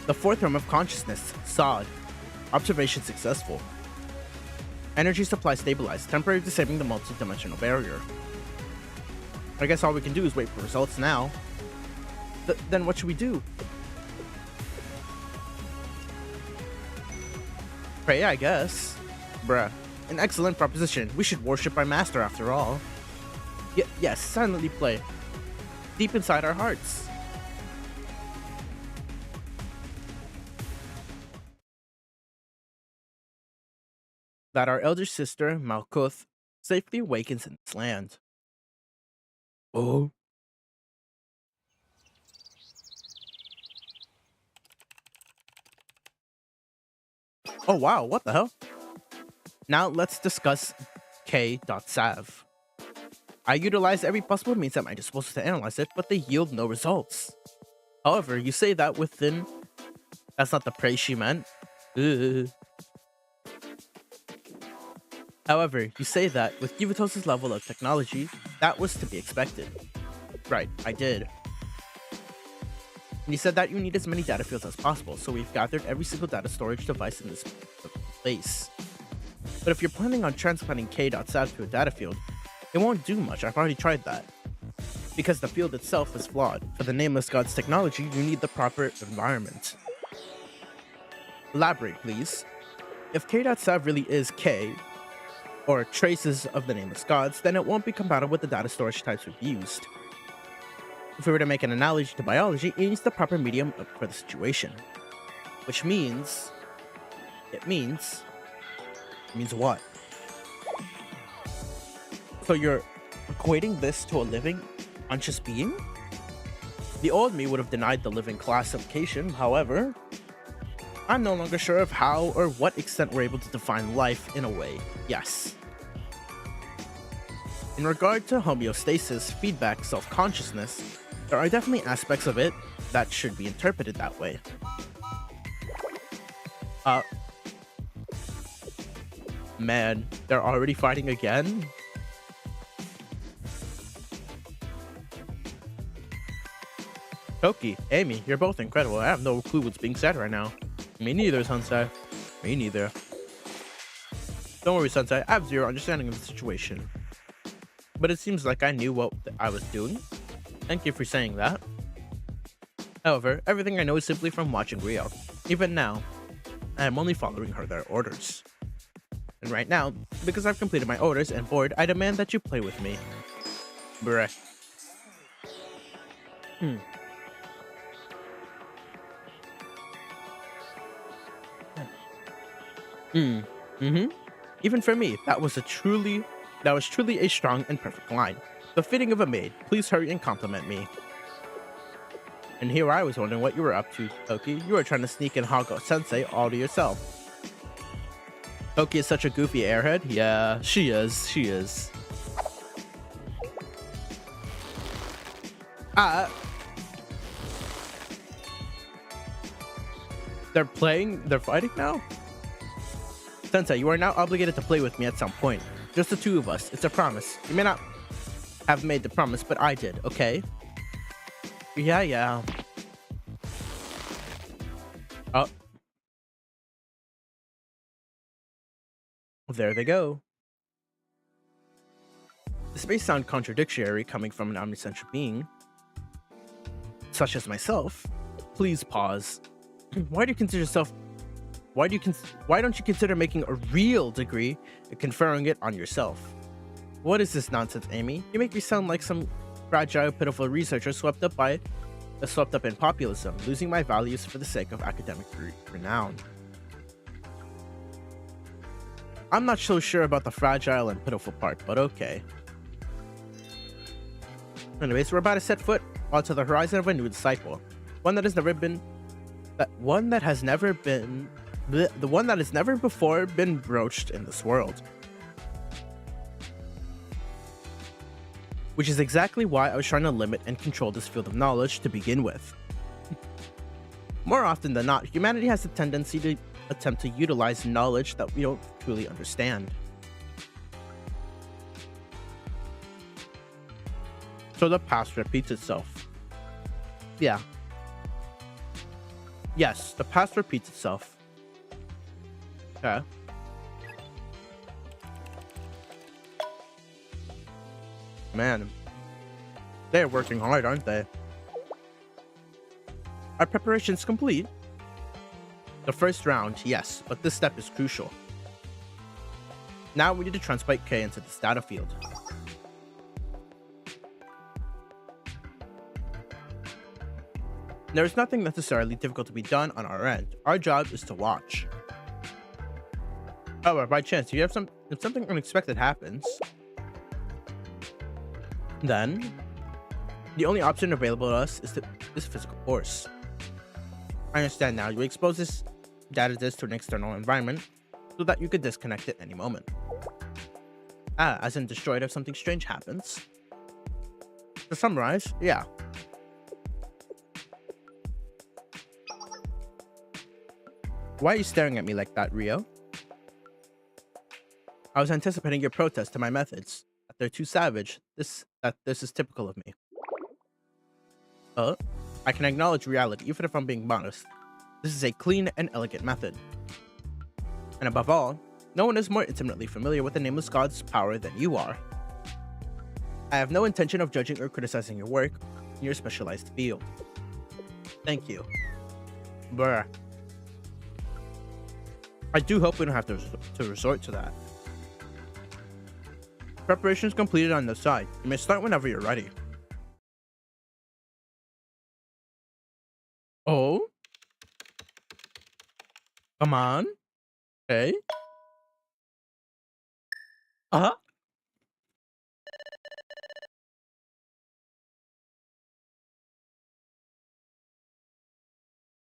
The fourth realm of consciousness, Sod. Observation successful. Energy supply stabilized, temporarily disabling the multi-dimensional barrier. I guess all we can do is wait for results now. Then what should we do? Pray, I guess. Bruh. An excellent proposition. We should worship our master after all. Yes, silently play. Deep inside our hearts. That our elder sister, Malkuth, safely awakens in this land. Oh. Oh wow, what the hell? Now let's discuss K.Sav. I utilized every possible means at my disposal to analyze it, but they yield no results. However, you say that within... That's not the praise she meant. Ugh. However, you say that with Givatos' level of technology, that was to be expected. Right, I did. And you said that you need as many data fields as possible, so we've gathered every single data storage device in this place. But if you're planning on transplanting K.Sav to a data field, it won't do much. I've already tried that. Because the field itself is flawed. For the Nameless God's technology, you need the proper environment. Elaborate, please. If K.Sav really is K, or traces of the Nameless Gods, then it won't be compatible with the data storage types we've used. If we were to make an analogy to biology, it needs the proper medium for the situation. Which means... It means what? So you're equating this to a living, conscious being? The old me would have denied the living classification, however, I'm no longer sure of how or what extent we're able to define life in a way. Yes. In regard to homeostasis, feedback, self-consciousness, There are definitely aspects of it that should be interpreted that way. Uh, man, they're already fighting again? Toki, Amy, you're both incredible. I have no clue what's being said right now. Me neither, Sensei. Me neither. Don't worry, Sensei. I have zero understanding of the situation. But it seems like I knew what I was doing. Thank you for saying that. However, everything I know is simply from watching Rio. Even now, I am only following their orders. And right now, because I've completed my orders and bored, I demand that you play with me. Bruh. Even for me, that was truly a strong and perfect line. Befitting of a maid. Please hurry and compliment me. And here I was wondering what you were up to, Toki. You were trying to sneak in Hago Sensei all to yourself. Toki is such a goofy airhead. Yeah, she is. She is. They're fighting now? Sensei, you are now obligated to play with me at some point. Just the two of us. It's a promise. You may not have made the promise, but I did, okay? Yeah. Oh. There they go. This may sound contradictory coming from an omniscient being, such as myself. Please pause. Why don't you consider making a real degree and conferring it on yourself? What is this nonsense, Amy? You make me sound like some fragile, pitiful researcher swept up in populism, losing my values for the sake of academic renown. I'm not so sure about the fragile and pitiful part, but okay. Anyways, we're about to set foot onto the horizon of a new disciple, one that has never before been broached in this world. Which is exactly why I was trying to limit and control this field of knowledge to begin with. More often than not, humanity has a tendency to attempt to utilize knowledge that we don't truly understand. So the past repeats itself. Yeah. Yes, the past repeats itself. Okay. Man, they're working hard, aren't they? Our preparation's complete. The first round, yes, but this step is crucial. Now we need to transplant K into this data field. There is nothing necessarily difficult to be done on our end. Our job is to watch. However, by chance, if something unexpected happens, then the only option available to us is physical force. I understand now. You expose this data disk to an external environment so that you could disconnect at any moment. As in destroy it if something strange happens. To summarize, yeah. Why are you staring at me like that, Rio? I was anticipating your protest to my methods. That they're too savage. This is typical of me. I can acknowledge reality, even if I'm being modest. This is a clean and elegant method. And above all, no one is more intimately familiar with the Nameless God's power than you are. I have no intention of judging or criticizing your work in your specialized field. Thank you. Bruh. I do hope we don't have to resort to that. Preparations completed on this side. You may start whenever you're ready. Oh? Come on. Okay. Uh-huh.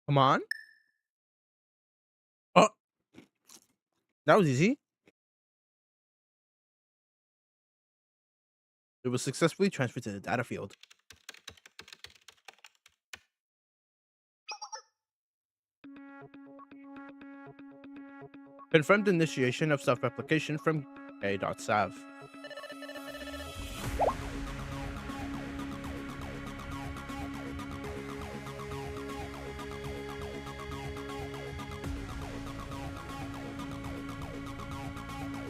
Come on. Oh. That was easy. It was successfully transferred to the data field. Confirmed initiation of self-replication from k.sav.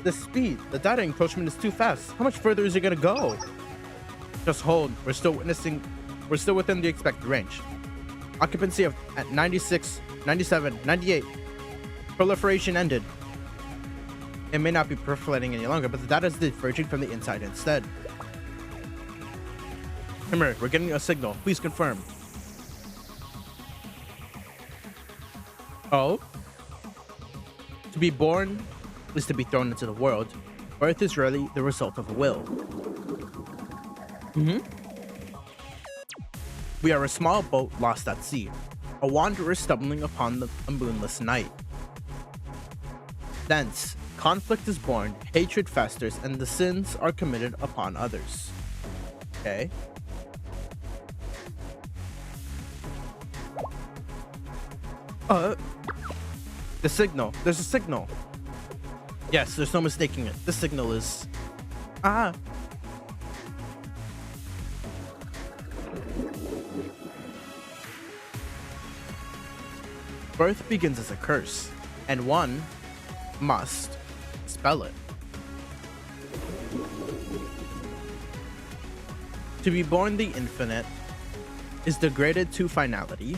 The speed, the data encroachment is too fast. How much further is it gonna go? Just hold. We're still within the expected range. Occupancy at 96, 97, 98. Proliferation ended. It may not be proliferating any longer, but the data is diverging from the inside instead. Hammer, we're getting a signal. Please confirm. Oh? To be born is to be thrown into the world. Birth is rarely the result of a will. We are a small boat lost at sea, a wanderer stumbling upon a moonless night. Thence, conflict is born, hatred festers, and the sins are committed upon others. Okay. The signal. There's a signal. Yes, there's no mistaking it. The signal is... Birth begins as a curse, and one must spell it. To be born the infinite is degraded to finality.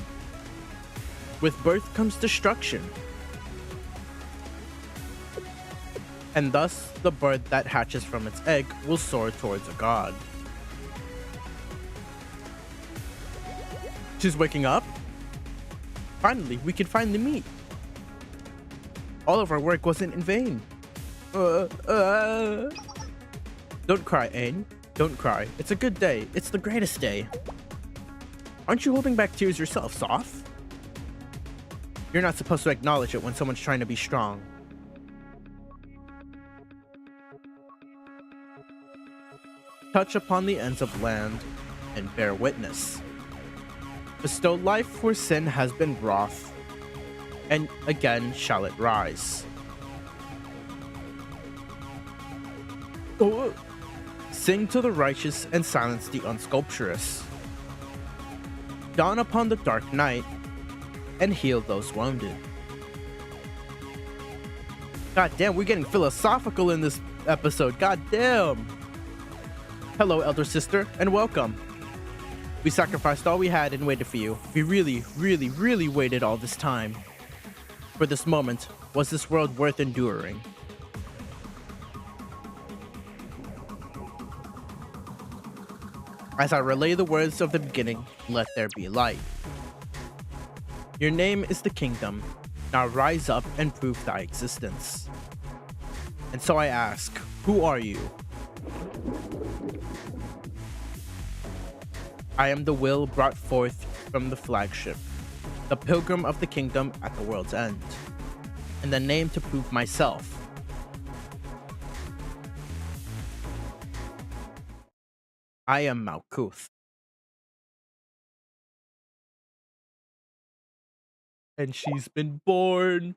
With birth comes destruction. And thus, the bird that hatches from its egg will soar towards a god. She's waking up? Finally, we can finally meet. All of our work wasn't in vain. Don't cry, Ain. Don't cry. It's a good day. It's the greatest day. Aren't you holding back tears yourself, Soph? You're not supposed to acknowledge it when someone's trying to be strong. Touch upon the ends of land and bear witness. Bestow life where sin has been wroth, and again shall it rise. Oh. Sing to the righteous and silence the unsculpturous. Dawn upon the dark night and heal those wounded. God damn, we're getting philosophical in this episode. God damn. Hello, elder sister, and welcome. We sacrificed all we had and waited for you. We really, really, really waited all this time. For this moment, was this world worth enduring? As I relay the words of the beginning, let there be light. Your name is the kingdom. Now rise up and prove thy existence. And so I ask, who are you? I am the will brought forth from the flagship, the pilgrim of the kingdom at the world's end, and the name to prove myself. I am Malkuth. And she's been born.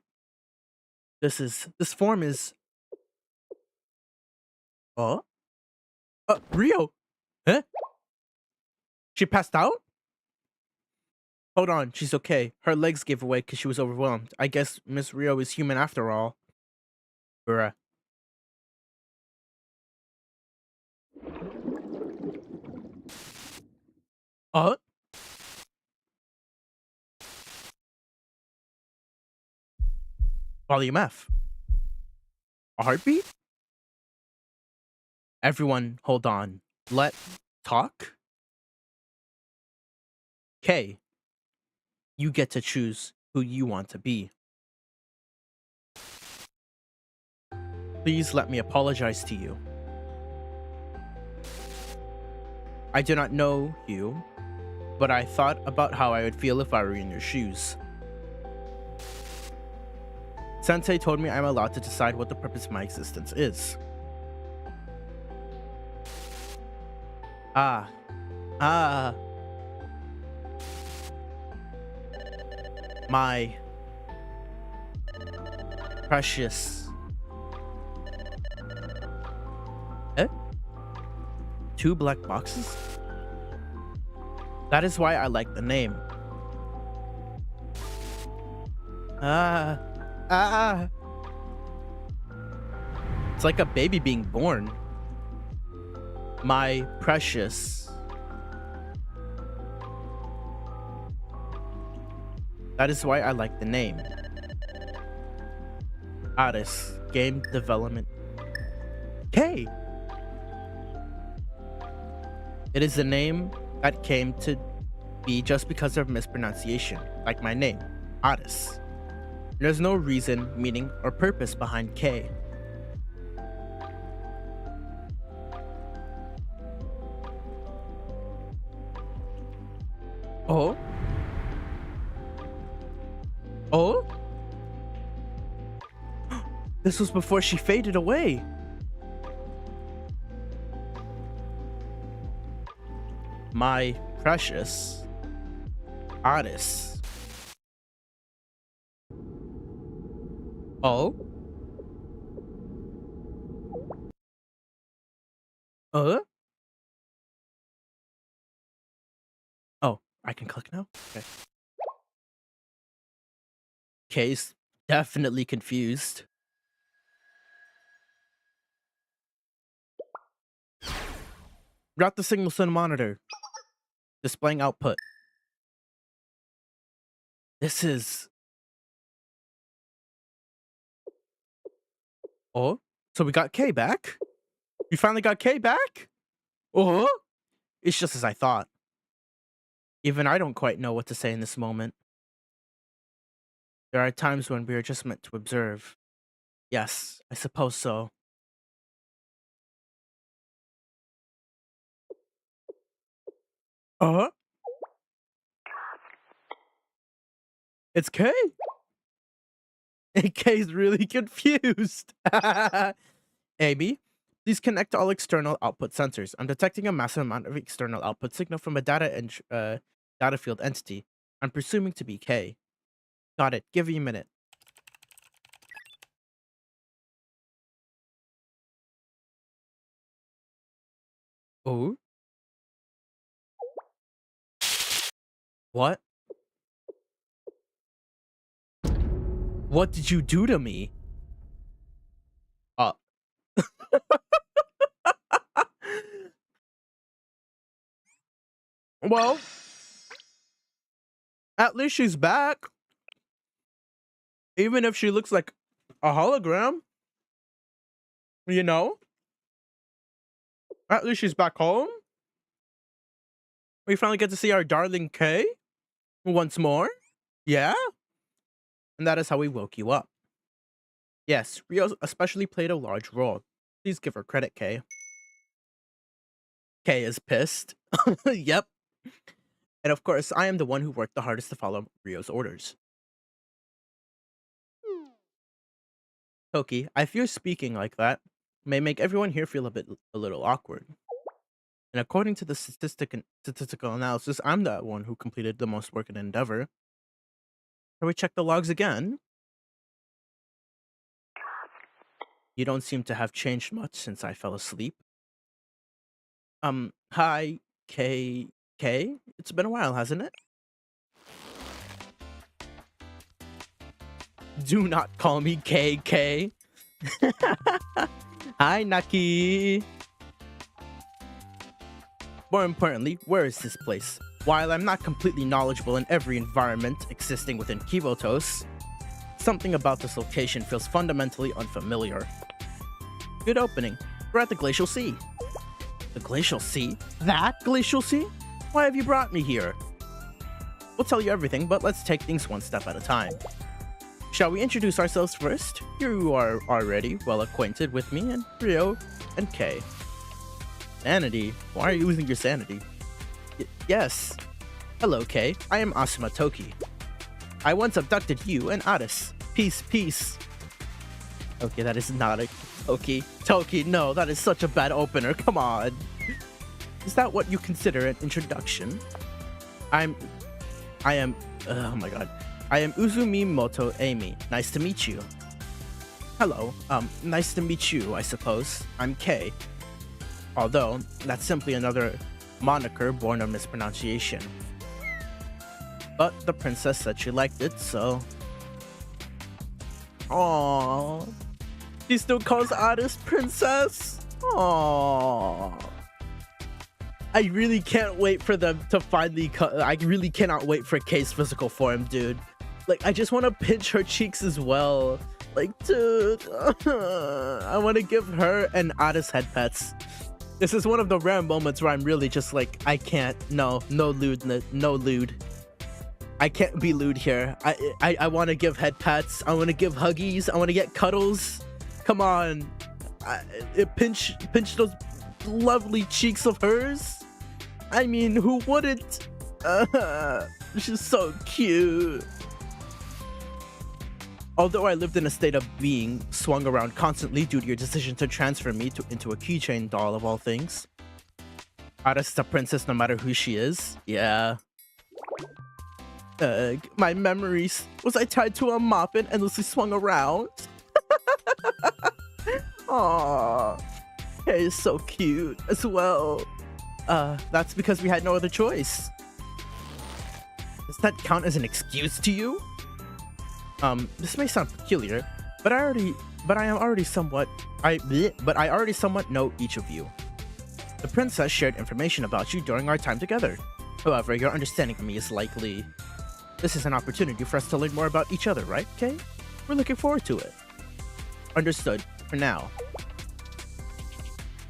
This form is... Oh? Rio! Huh? She passed out? Hold on, she's okay. Her legs gave away because she was overwhelmed. I guess Miss Rio is human after all. Bruh. Volume F. A heartbeat? Everyone, hold on. Let's talk? K. You get to choose who you want to be. Please let me apologize to you. I do not know you, but I thought about how I would feel if I were in your shoes. Sensei told me I'm allowed to decide what the purpose of my existence is. precious. Eh? 2 black boxes? That is why I like the name. It's like a baby being born. My precious. That is why I like the name. Addis, game development. K. It is a name that came to be just because of mispronunciation, like my name, Addis. There's no reason, meaning, or purpose behind K. Oh? Oh? This was before she faded away. My precious Addis. Oh? Oh, I can click now? Okay. K's definitely confused. Route the signal to the monitor. Displaying output. This is... Oh? So we got K back? We finally got K back? Oh? It's just as I thought. Even I don't quite know what to say in this moment. There are times when we are just meant to observe. Yes, I suppose so. It's K? And K's really confused. Amy, please connect to all external output sensors. I'm detecting a massive amount of external output signal from a data field entity. I'm presuming to be K. Got it. Give me a minute. Oh? What? What did you do to me? Well, at least she's back. Even if she looks like a hologram. You know? At least she's back home. We finally get to see our darling K once more. Yeah? And that is how we woke you up. Yes, Rio especially played a large role. Please give her credit, K. K is pissed. Yep. And of course, I am the one who worked the hardest to follow Rio's orders. Toki, I fear speaking like that may make everyone here feel a little awkward. And according to the statistical analysis, I'm the one who completed the most work in Endeavor. Shall we check the logs again? You don't seem to have changed much since I fell asleep. Hi, K. It's been a while, hasn't it? Do not call me KK. Hi, Naki. More importantly, where is this place? While I'm not completely knowledgeable in every environment existing within Kibotos, something about this location feels fundamentally unfamiliar. Good opening. We're at the Glacial Sea. The Glacial Sea? That Glacial Sea? Why have you brought me here? We'll tell you everything, but let's take things one step at a time. Shall we introduce ourselves first? You are already well acquainted with me and Rio and Kay. Sanity? Why are you losing your sanity? Yes. Hello, Kay. I am Asuma Toki. I once abducted you and Addis. Peace. Okay, that is not a... Toki, no, that is such a bad opener. Come on. Is that what you consider an introduction? I am... oh my god. I am Uzumimoto Amy. Nice to meet you. Hello, nice to meet you, I suppose. I'm Kay. Although, that's simply another moniker born of mispronunciation. But the princess said she liked it, so... Aww. She still calls Addis princess? Aww. I really can't wait for them to finally I really cannot wait for Kay's physical form, dude. Like, I just want to pinch her cheeks as well. Like, dude, I want to give her and Addis head pets. This is one of the rare moments where I'm really just like, I can't, no lewd, no lewd. I can't be lewd here. I want to give head pats. I want to give huggies. I want to get cuddles. Come on. Pinch those lovely cheeks of hers. I mean, who wouldn't? She's so cute. Although I lived in a state of being swung around constantly due to your decision to transfer me into a keychain doll of all things. Addis is a princess no matter who she is. Yeah. My memories. Was I tied to a mop and endlessly swung around? Aww. Hey, is so cute as well. That's because we had no other choice. Does that count as an excuse to you? This may sound peculiar, but I already somewhat know each of you. The princess shared information about you during our time together. However, your understanding of me is likely... This is an opportunity for us to learn more about each other, right, Kay? We're looking forward to it. Understood, for now.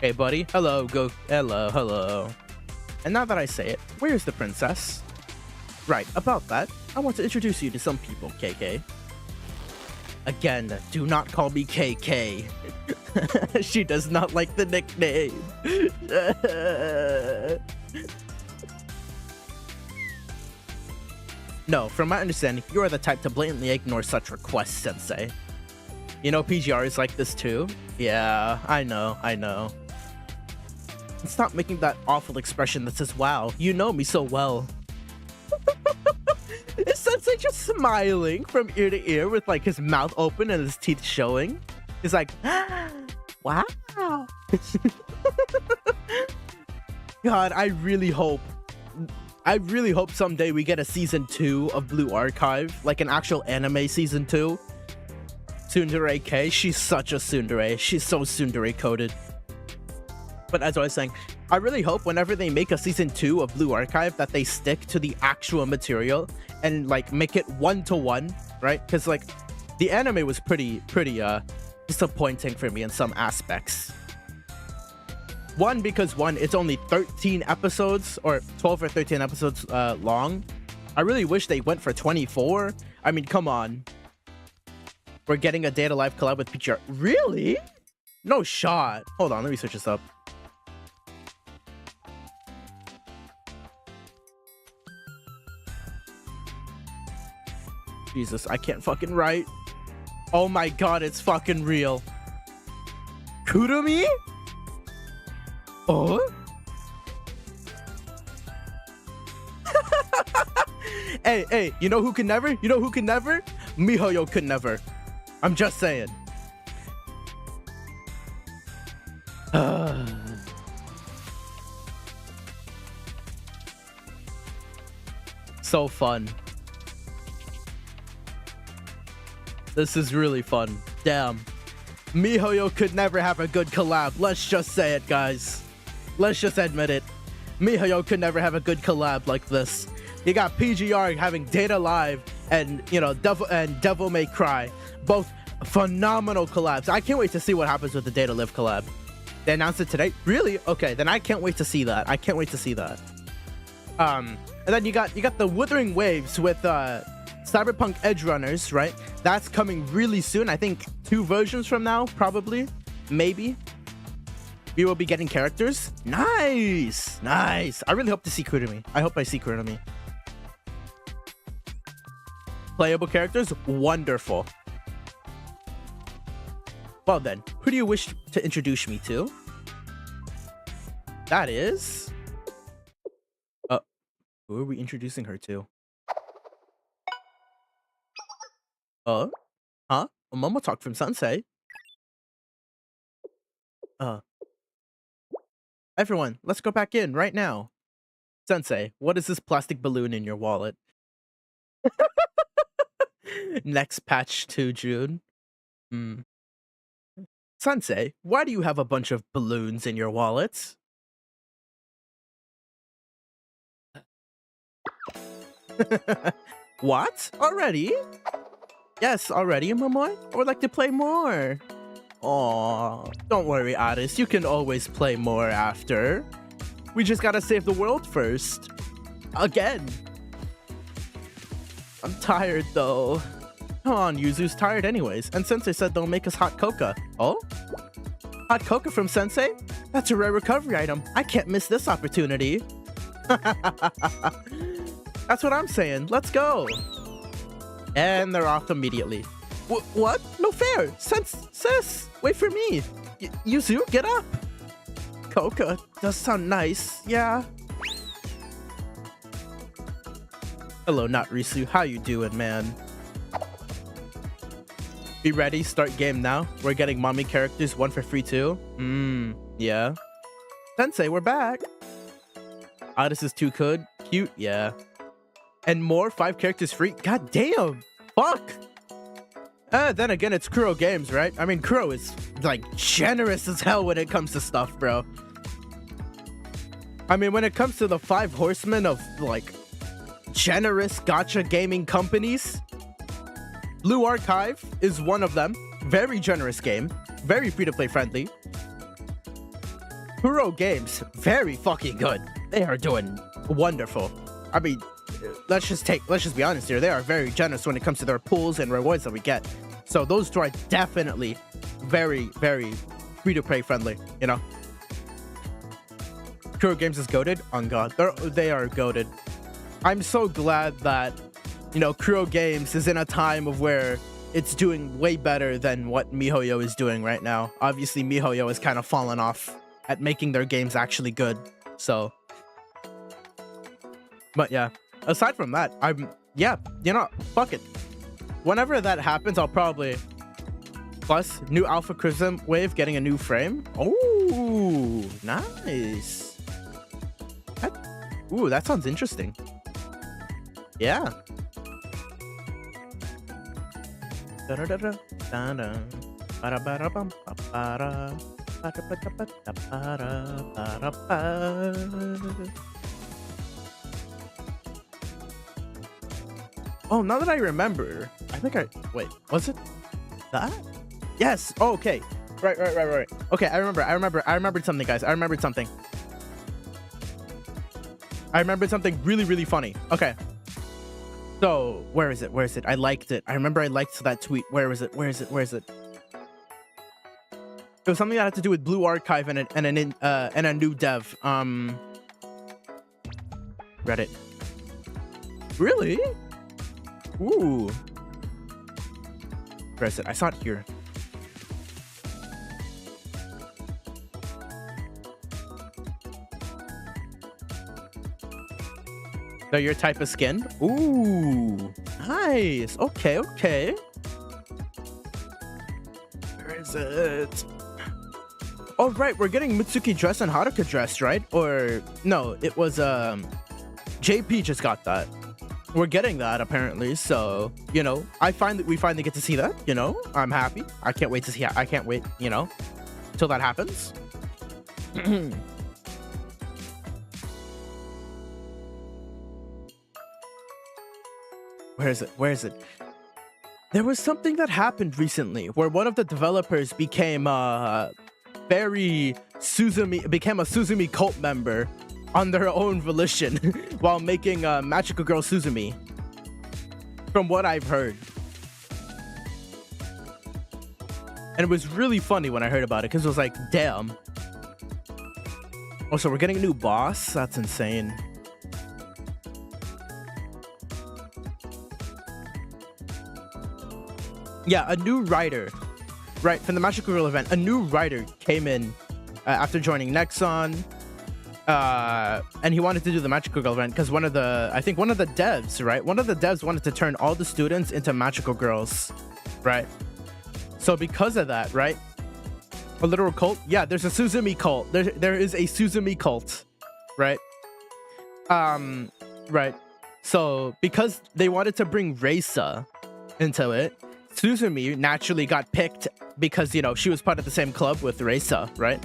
Hey, buddy. Hello, hello. And now that I say it, where's the princess? Right, about that, I want to introduce you to some people, KK. Again, do not call me KK. She does not like the nickname. No, from my understanding, you are the type to blatantly ignore such requests, Sensei. You know PGR is like this too? Yeah, I know. And stop making that awful expression that says, wow, you know me so well. Is Sensei just smiling from ear to ear with like his mouth open and his teeth showing? He's like, wow. God, I really hope someday we get a season 2 of Blue Archive, like an actual anime season 2. Tsundere K, she's such a tsundere. She's so tsundere coded. But as I was saying, I really hope whenever they make a season 2 of Blue Archive that they stick to the actual material and like make it 1-to-1, right? Because like the anime was pretty disappointing for me in some aspects. Because it's only 13 episodes or 12 or 13 episodes long. I really wish they went for 24. I mean, come on. We're getting a Data Live collab with PGR. Really? No shot. Hold on, let me switch this up. Jesus, I can't fucking write. Oh my god, it's fucking real. Kurumi? Oh? Hey, you know who can never? Mihoyo could never. I'm just saying. So fun. This is really fun. Damn. Mihoyo could never have a good collab. Let's just say it, guys. Let's just admit it. Mihoyo could never have a good collab like this. You got PGR having Data Live and, you know, Devil May Cry. Both phenomenal collabs. I can't wait to see what happens with the Data Live collab. They announced it today? Really? Okay, then I can't wait to see that. And then you got the Wuthering Waves with Cyberpunk Edge Runners, right? That's coming really soon. I think 2 versions from now, probably. Maybe. We will be getting characters. Nice! I really hope to see Kurumi. I hope I see Kurumi. Playable characters? Wonderful. Well then, who do you wish to introduce me to? That is... who are we introducing her to? Huh? A Momo talk from Sensei. Everyone, let's go back in right now. Sensei, what is this plastic balloon in your wallet? Next patch to June. Sensei, why do you have a bunch of balloons in your wallets? What? Already? Yes, already, Momoy? I would like to play more. Aw, don't worry, Addis. You can always play more after. We just gotta save the world first. Again. I'm tired, though. Come on, Yuzu's tired anyways. And Sensei said they'll make us hot cocoa. Oh? Hot cocoa from Sensei? That's a rare recovery item. I can't miss this opportunity. That's what I'm saying. Let's go. And they're off immediately. What? No fair. Sis, wait for me. Yuzu, get up. Coca does sound nice. Yeah. Hello, not Risu. How you doing, man? Be ready. Start game now. We're getting mommy characters. One for free too. Yeah. Sensei, we're back. Addis is too good. Cute. Yeah. And more 5 characters free. God damn. Fuck. Then again, it's Kuro Games, right? I mean, Kuro is like generous as hell when it comes to stuff, bro. I mean, when it comes to the 5 horsemen of like generous gacha gaming companies, Blue Archive is one of them. Very generous game. Very free-to-play friendly. Kuro Games, very fucking good. They are doing wonderful. I mean, let's just be honest here. They are very generous when it comes to their pools and rewards that we get. So those two are definitely very, very free-to-play friendly, you know? Kuro Games is goated? On God. They are goated. I'm so glad that, you know, Kuro Games is in a time of where it's doing way better than what MiHoYo is doing right now. Obviously, MiHoYo has kind of fallen off at making their games actually good. So, but yeah, aside from that, yeah, you know, fuck it. Whenever that happens, I'll probably, plus new Alpha Prism Wave getting a new frame. Oh, nice. Ooh, that sounds interesting. Yeah. Oh, now that I remember, I think wait, was it that? Yes. Oh, okay. Right. Okay, I remembered something, guys. I remembered something really, really funny. Okay. So, where is it? I liked it. I remember I liked that tweet. Where is it? It was something that had to do with Blue Archive and a new dev. Reddit. Really? Ooh. Where is it? I saw it here. So your type of skin? Ooh, nice. Okay. Where is it? Oh, right. We're getting Mitsuki dress and Haruka dress, right? Or no, it was JP just got that. We're getting that apparently. So, you know, we finally get to see that, you know. I'm happy. I can't wait to see. I can't wait, you know, till that happens. Where is it? There was something that happened recently where one of the developers became a Suzumi cult member on their own volition while making Magical Girl Suzumi. From what I've heard. And it was really funny when I heard about it because it was like, damn. Oh, so we're getting a new boss? That's insane. Yeah, a new writer, right, from the Magical Girl event, a new writer came in after joining Nexon, and he wanted to do the Magical Girl event because one of the devs wanted to turn all the students into Magical Girls, right? So because of that, right, A literal cult? Yeah, there's a Suzumi cult. There is a Suzumi cult, right? Right. So because they wanted to bring Reisa into it, Suzumi naturally got picked because, you know, she was part of the same club with Reisa, right?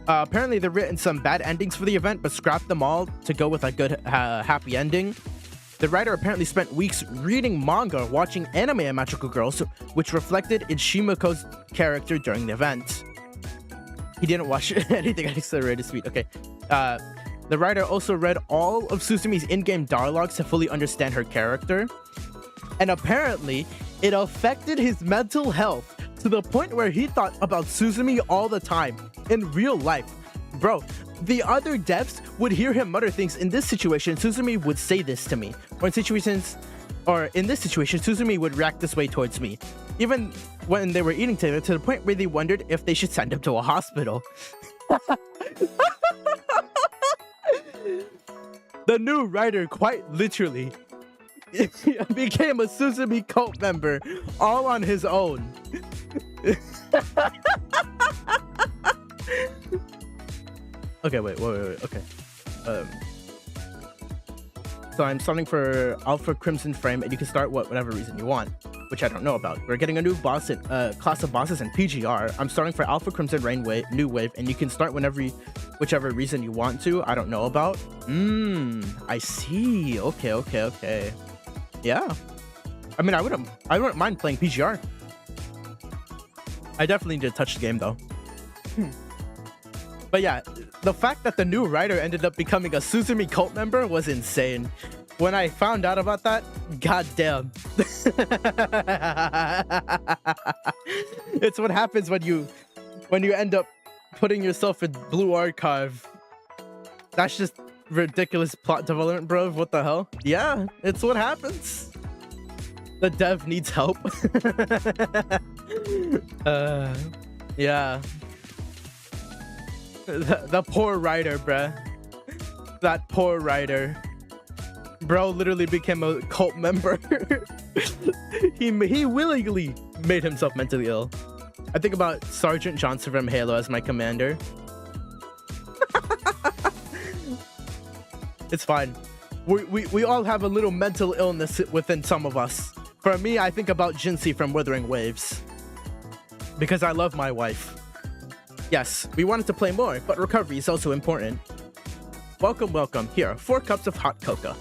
Apparently they've written some bad endings for the event, but scrapped them all to go with a good, happy ending. The writer apparently spent weeks reading manga, watching anime and Magical Girls, which reflected in Shimiko's character during the event. He didn't watch anything accelerated speed. Okay. The writer also read all of Suzumi's in-game dialogues to fully understand her character. And apparently, it affected his mental health to the point where he thought about Suzumi all the time in real life. Bro, the other devs would hear him mutter things. In this situation, Suzumi would say this to me. Or in this situation, Suzumi would react this way towards me. Even when they were eating together, to the point where they wondered if they should send him to a hospital. The new writer quite literally became a Suzumi cult member all on his own. Okay, wait, okay. So I'm starting for Alpha Crimson Frame, and you can start whatever reason you want, which I don't know about. We're getting a new boss in, class of bosses in PGR. I'm starting for Alpha Crimson Rain Wave, New Wave, and you can start whichever reason you want to. I don't know about. I see. Okay. Yeah. I mean, I wouldn't mind playing PGR. I definitely need to touch the game though. But yeah, the fact that the new writer ended up becoming a Suzumi cult member was insane. When I found out about that, goddamn. It's what happens when you end up putting yourself in Blue Archive. That's just ridiculous plot development, bro. What the hell? Yeah, it's what happens. The dev needs help. Yeah. The poor writer, bruh. That poor writer. Bro literally became a cult member. He willingly made himself mentally ill. I think about Sergeant Johnson from Halo as my commander. It's fine. We all have a little mental illness within some of us. For me, I think about Jinsei from Wuthering Waves. Because I love my wife. Yes, we wanted to play more, but recovery is also important. Welcome. Here, 4 cups of hot cocoa.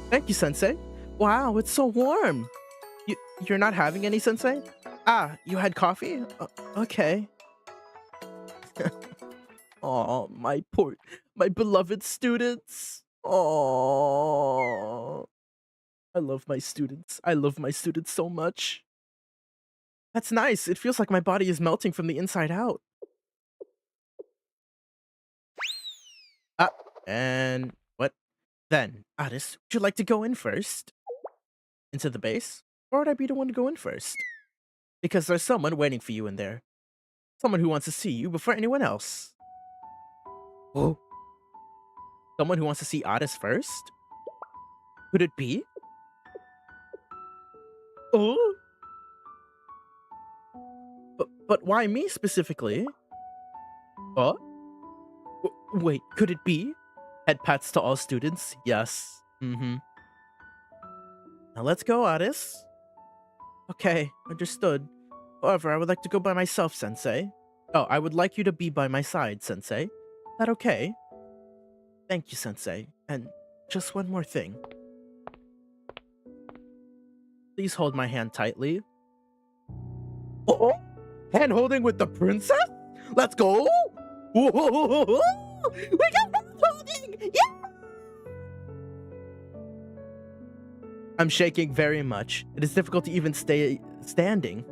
Thank you, Sensei. Wow, it's so warm. You're not having any, Sensei? Ah, you had coffee? Okay. Oh, my beloved students. Oh, I love my students. I love my students so much. That's nice. It feels like my body is melting from the inside out. Ah, and what? Then, Addis, would you like to go in first? Into the base? Or would I be the one to go in first? Because there's someone waiting for you in there. Someone who wants to see you before anyone else. Oh. Someone who wants to see Addis first? Could it be? Oh. But why me specifically? Oh? Wait, could it be? Head pats to all students? Yes. Now let's go, Addis. Okay, understood. However, I would like to go by myself, Sensei. Oh, I would like you to be by my side, Sensei. Is that okay? Thank you, Sensei. And just one more thing. Please hold my hand tightly. Oh! Hand holding with the princess? Let's go! Whoa! We got hand holding! Yeah! I'm shaking very much. It is difficult to even stay standing.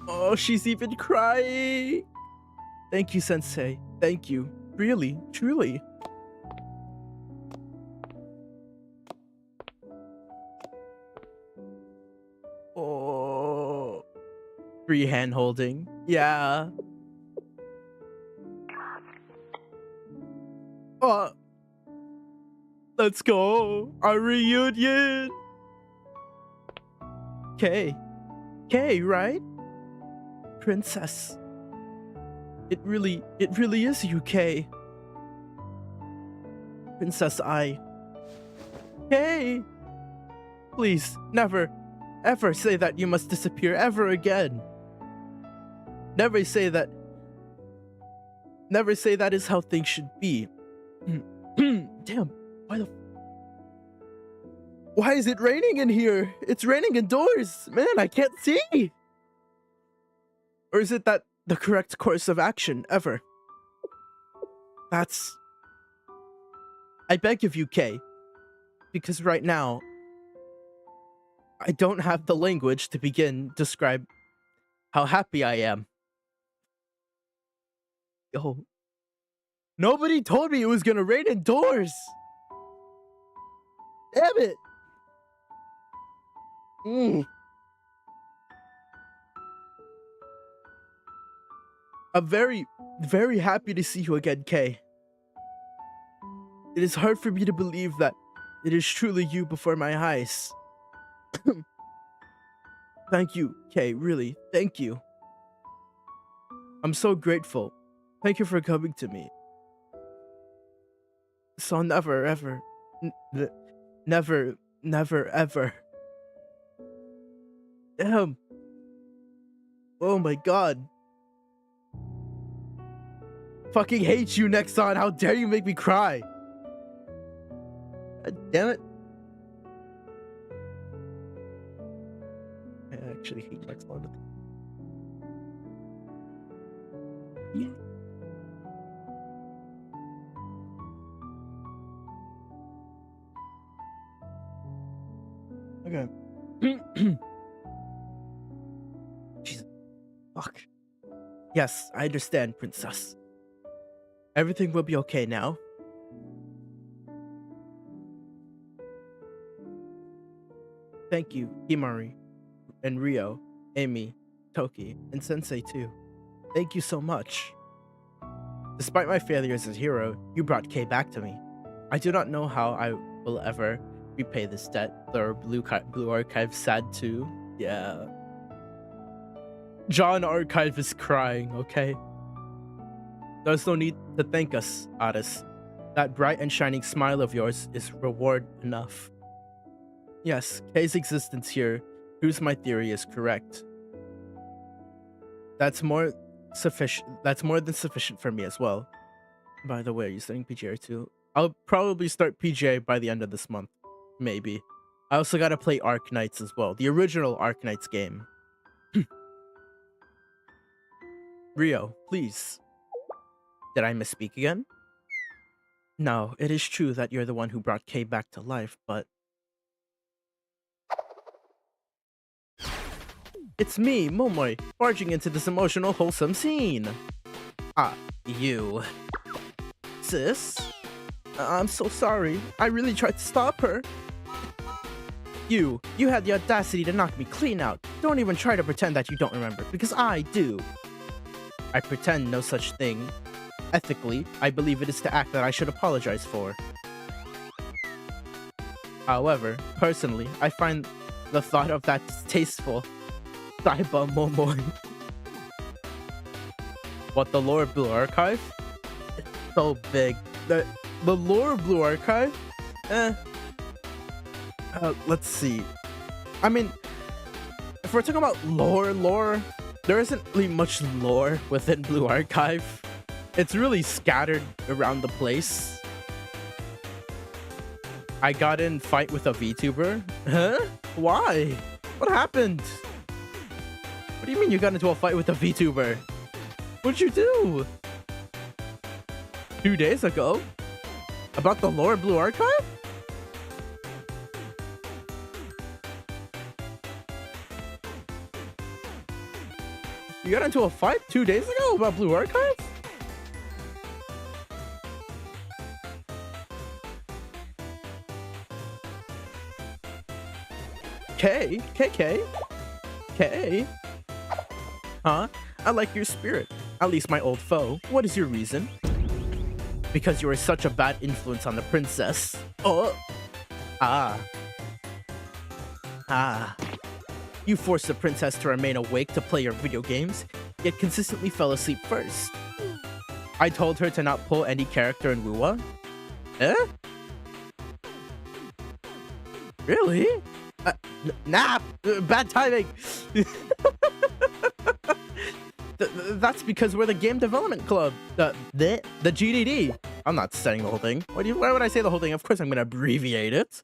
Oh, she's even crying. Thank you, Sensei. Thank you. Really, truly. Oh. Free hand holding. Yeah. Oh. Let's go. Our reunion. Okay. Kay, right? Princess. It really is you, Kay. Princess I. Kay! Please, never, ever say that you must disappear ever again. Never say that is how things should be. Damn, why is it raining in here? It's raining indoors. Man, I can't see. Or is it that the correct course of action ever? I beg of you, Kay, because right now, I don't have the language to describe how happy I am. Yo, nobody told me it was gonna rain indoors. Damn it. I'm very, very happy to see you again, Kay. It is hard for me to believe that it is truly you before my eyes. Thank you, Kay, really, thank you. I'm so grateful. Thank you for coming to me. So never, ever, never, ever. Damn. Oh my god. Fucking hate you, Nexon. How dare you make me cry? God damn it. I actually hate Nexon. Yeah. Okay. Jesus. Fuck. Yes, I understand, princess. Everything will be okay now. Thank you, Himari, and Rio, Amy, Toki, and Sensei too. Thank you so much. Despite my failures as hero, you brought Kay back to me. I do not know how I will ever repay this debt. The Blue Archive sad too. Yeah. John Archive is crying, okay? There's no need to thank us, Addis. That bright and shining smile of yours is reward enough. Yes, Kay's existence here proves my theory is correct. That's more than sufficient for me as well. By the way, are you studying PGA too? I'll probably start PGA by the end of this month. Maybe. I also gotta play Arc Knights as well. The original Arc Knights game. Rio, please. Did I misspeak again? No, it is true that you're the one who brought Kay back to life, but... It's me, Momoy, barging into this emotional, wholesome scene. Ah, you. Sis? I'm so sorry. I really tried to stop her. You had the audacity to knock me clean out. Don't even try to pretend that you don't remember, because I do. I pretend no such thing. Ethically, I believe it is the act that I should apologize for. However, personally, I find the thought of that distasteful. Saiba Momoy. What, the lore of Blue Archive? It's so big. The lore of Blue Archive? Let's see. I mean, if we're talking about lore, there isn't really much lore within Blue Archive. It's really scattered around the place. I got in fight with a VTuber. Huh? Why? What happened? What do you mean you got into a fight with a VTuber? What'd you do? 2 days ago? About the lore of Blue Archive? You got into a fight 2 days ago about Blue Archive? K? Huh? I like your spirit. At least my old foe. What is your reason? Because you are such a bad influence on the princess. Oh. Ah. You forced the princess to remain awake to play your video games, yet consistently fell asleep first. I told her to not pull any character in Wuwa. Eh? Really? Nap! Bad timing! That's because we're the Game Development Club. The GDD. I'm not saying the whole thing. Why would I say the whole thing? Of course I'm gonna abbreviate it.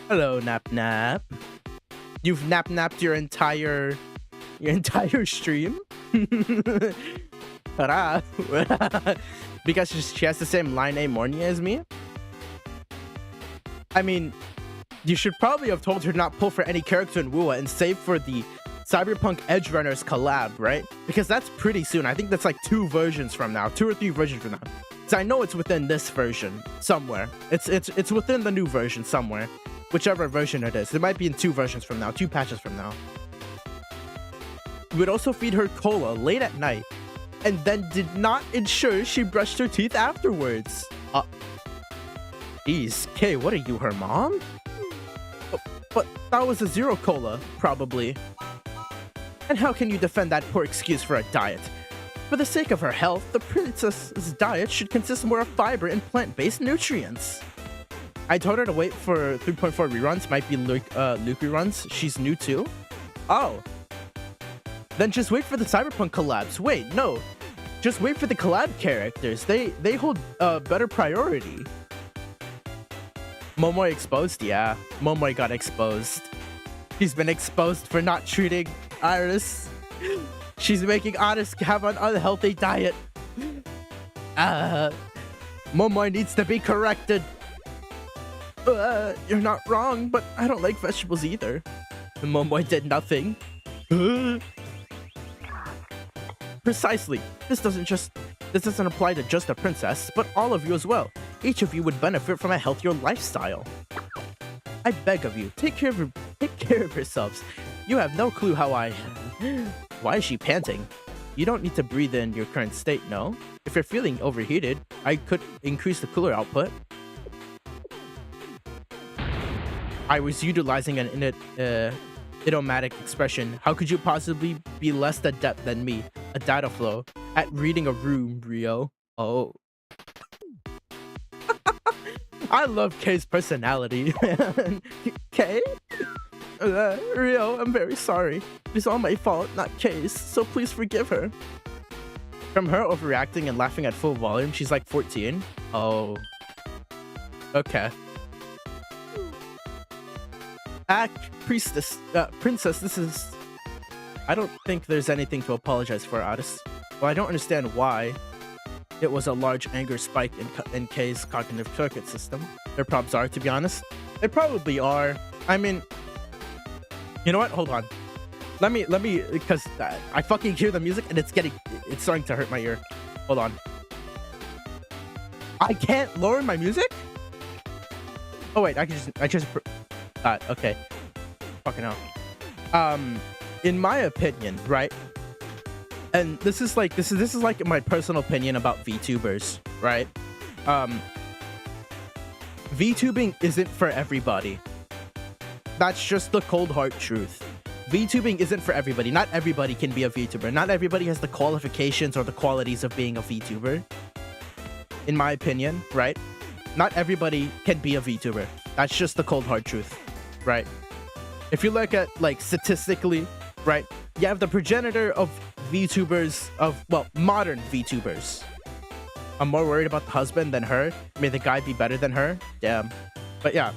Hello, Nap Nap. You've napped your entire stream? Hurrah. Because she has the same line name Mornia as me? I mean, you should probably have told her to not pull for any character in Wuwa and save for the Cyberpunk Edge Runners collab, right? Because that's pretty soon. I think that's like 2 versions from now, 2 or 3 versions from now. So I know it's within this version somewhere. It's within the new version somewhere, whichever version it is. It might be in 2 versions from now, 2 patches from now. We would also feed her cola late at night, and then did not ensure she brushed her teeth afterwards. Geez, Kay, what are you, her mom? But that was a zero cola, probably. And how can you defend that poor excuse for a diet? For the sake of her health, the princess's diet should consist more of fiber and plant-based nutrients. I told her to wait for 3.4 reruns, might be Luke reruns. She's new too. Oh. Then just wait for the Cyberpunk collabs. Wait, no. Just wait for the collab characters. They hold better priority. Momoy exposed? Yeah, Momoy got exposed. She's been exposed for not treating Iris. She's making Iris have an unhealthy diet. Momoy needs to be corrected. You're not wrong, but I don't like vegetables either. Momoy did nothing. Precisely. This doesn't apply to just a princess, but all of you as well. Each of you would benefit from a healthier lifestyle. I beg of you, take care of yourselves. You have no clue how I... Why is she panting? You don't need to breathe in your current state, no? If you're feeling overheated, I could increase the cooler output. I was utilizing an idiomatic expression. How could you possibly be less adept than me, a data flow, at reading a room, Rio? Oh. I love Kay's personality, man. Kay? Rio, I'm very sorry. It's all my fault, not Kay's, so please forgive her. From her overreacting and laughing at full volume, she's like 14. Oh. Okay. Princess, this is... I don't think there's anything to apologize for, Addis. Well, I don't understand why it was a large anger spike in Kay's cognitive circuit system. Their props are, to be honest. They probably are. I mean... You know what? Hold on. Let me, because I fucking hear the music and it's starting to hurt my ear. Hold on. I can't lower my music? Oh wait, I just okay. Fucking hell. In my opinion, right? And this is like my personal opinion about VTubers, right? VTubing isn't for everybody. That's just the cold hard truth. VTubing isn't for everybody. Not everybody can be a VTuber. Not everybody has the qualifications or the qualities of being a VTuber. In my opinion, right? Not everybody can be a VTuber. That's just the cold hard truth, right? If you look at, like, statistically, right? You have the progenitor of VTubers, modern VTubers. I'm more worried about the husband than her. May the guy be better than her. Damn. But yeah,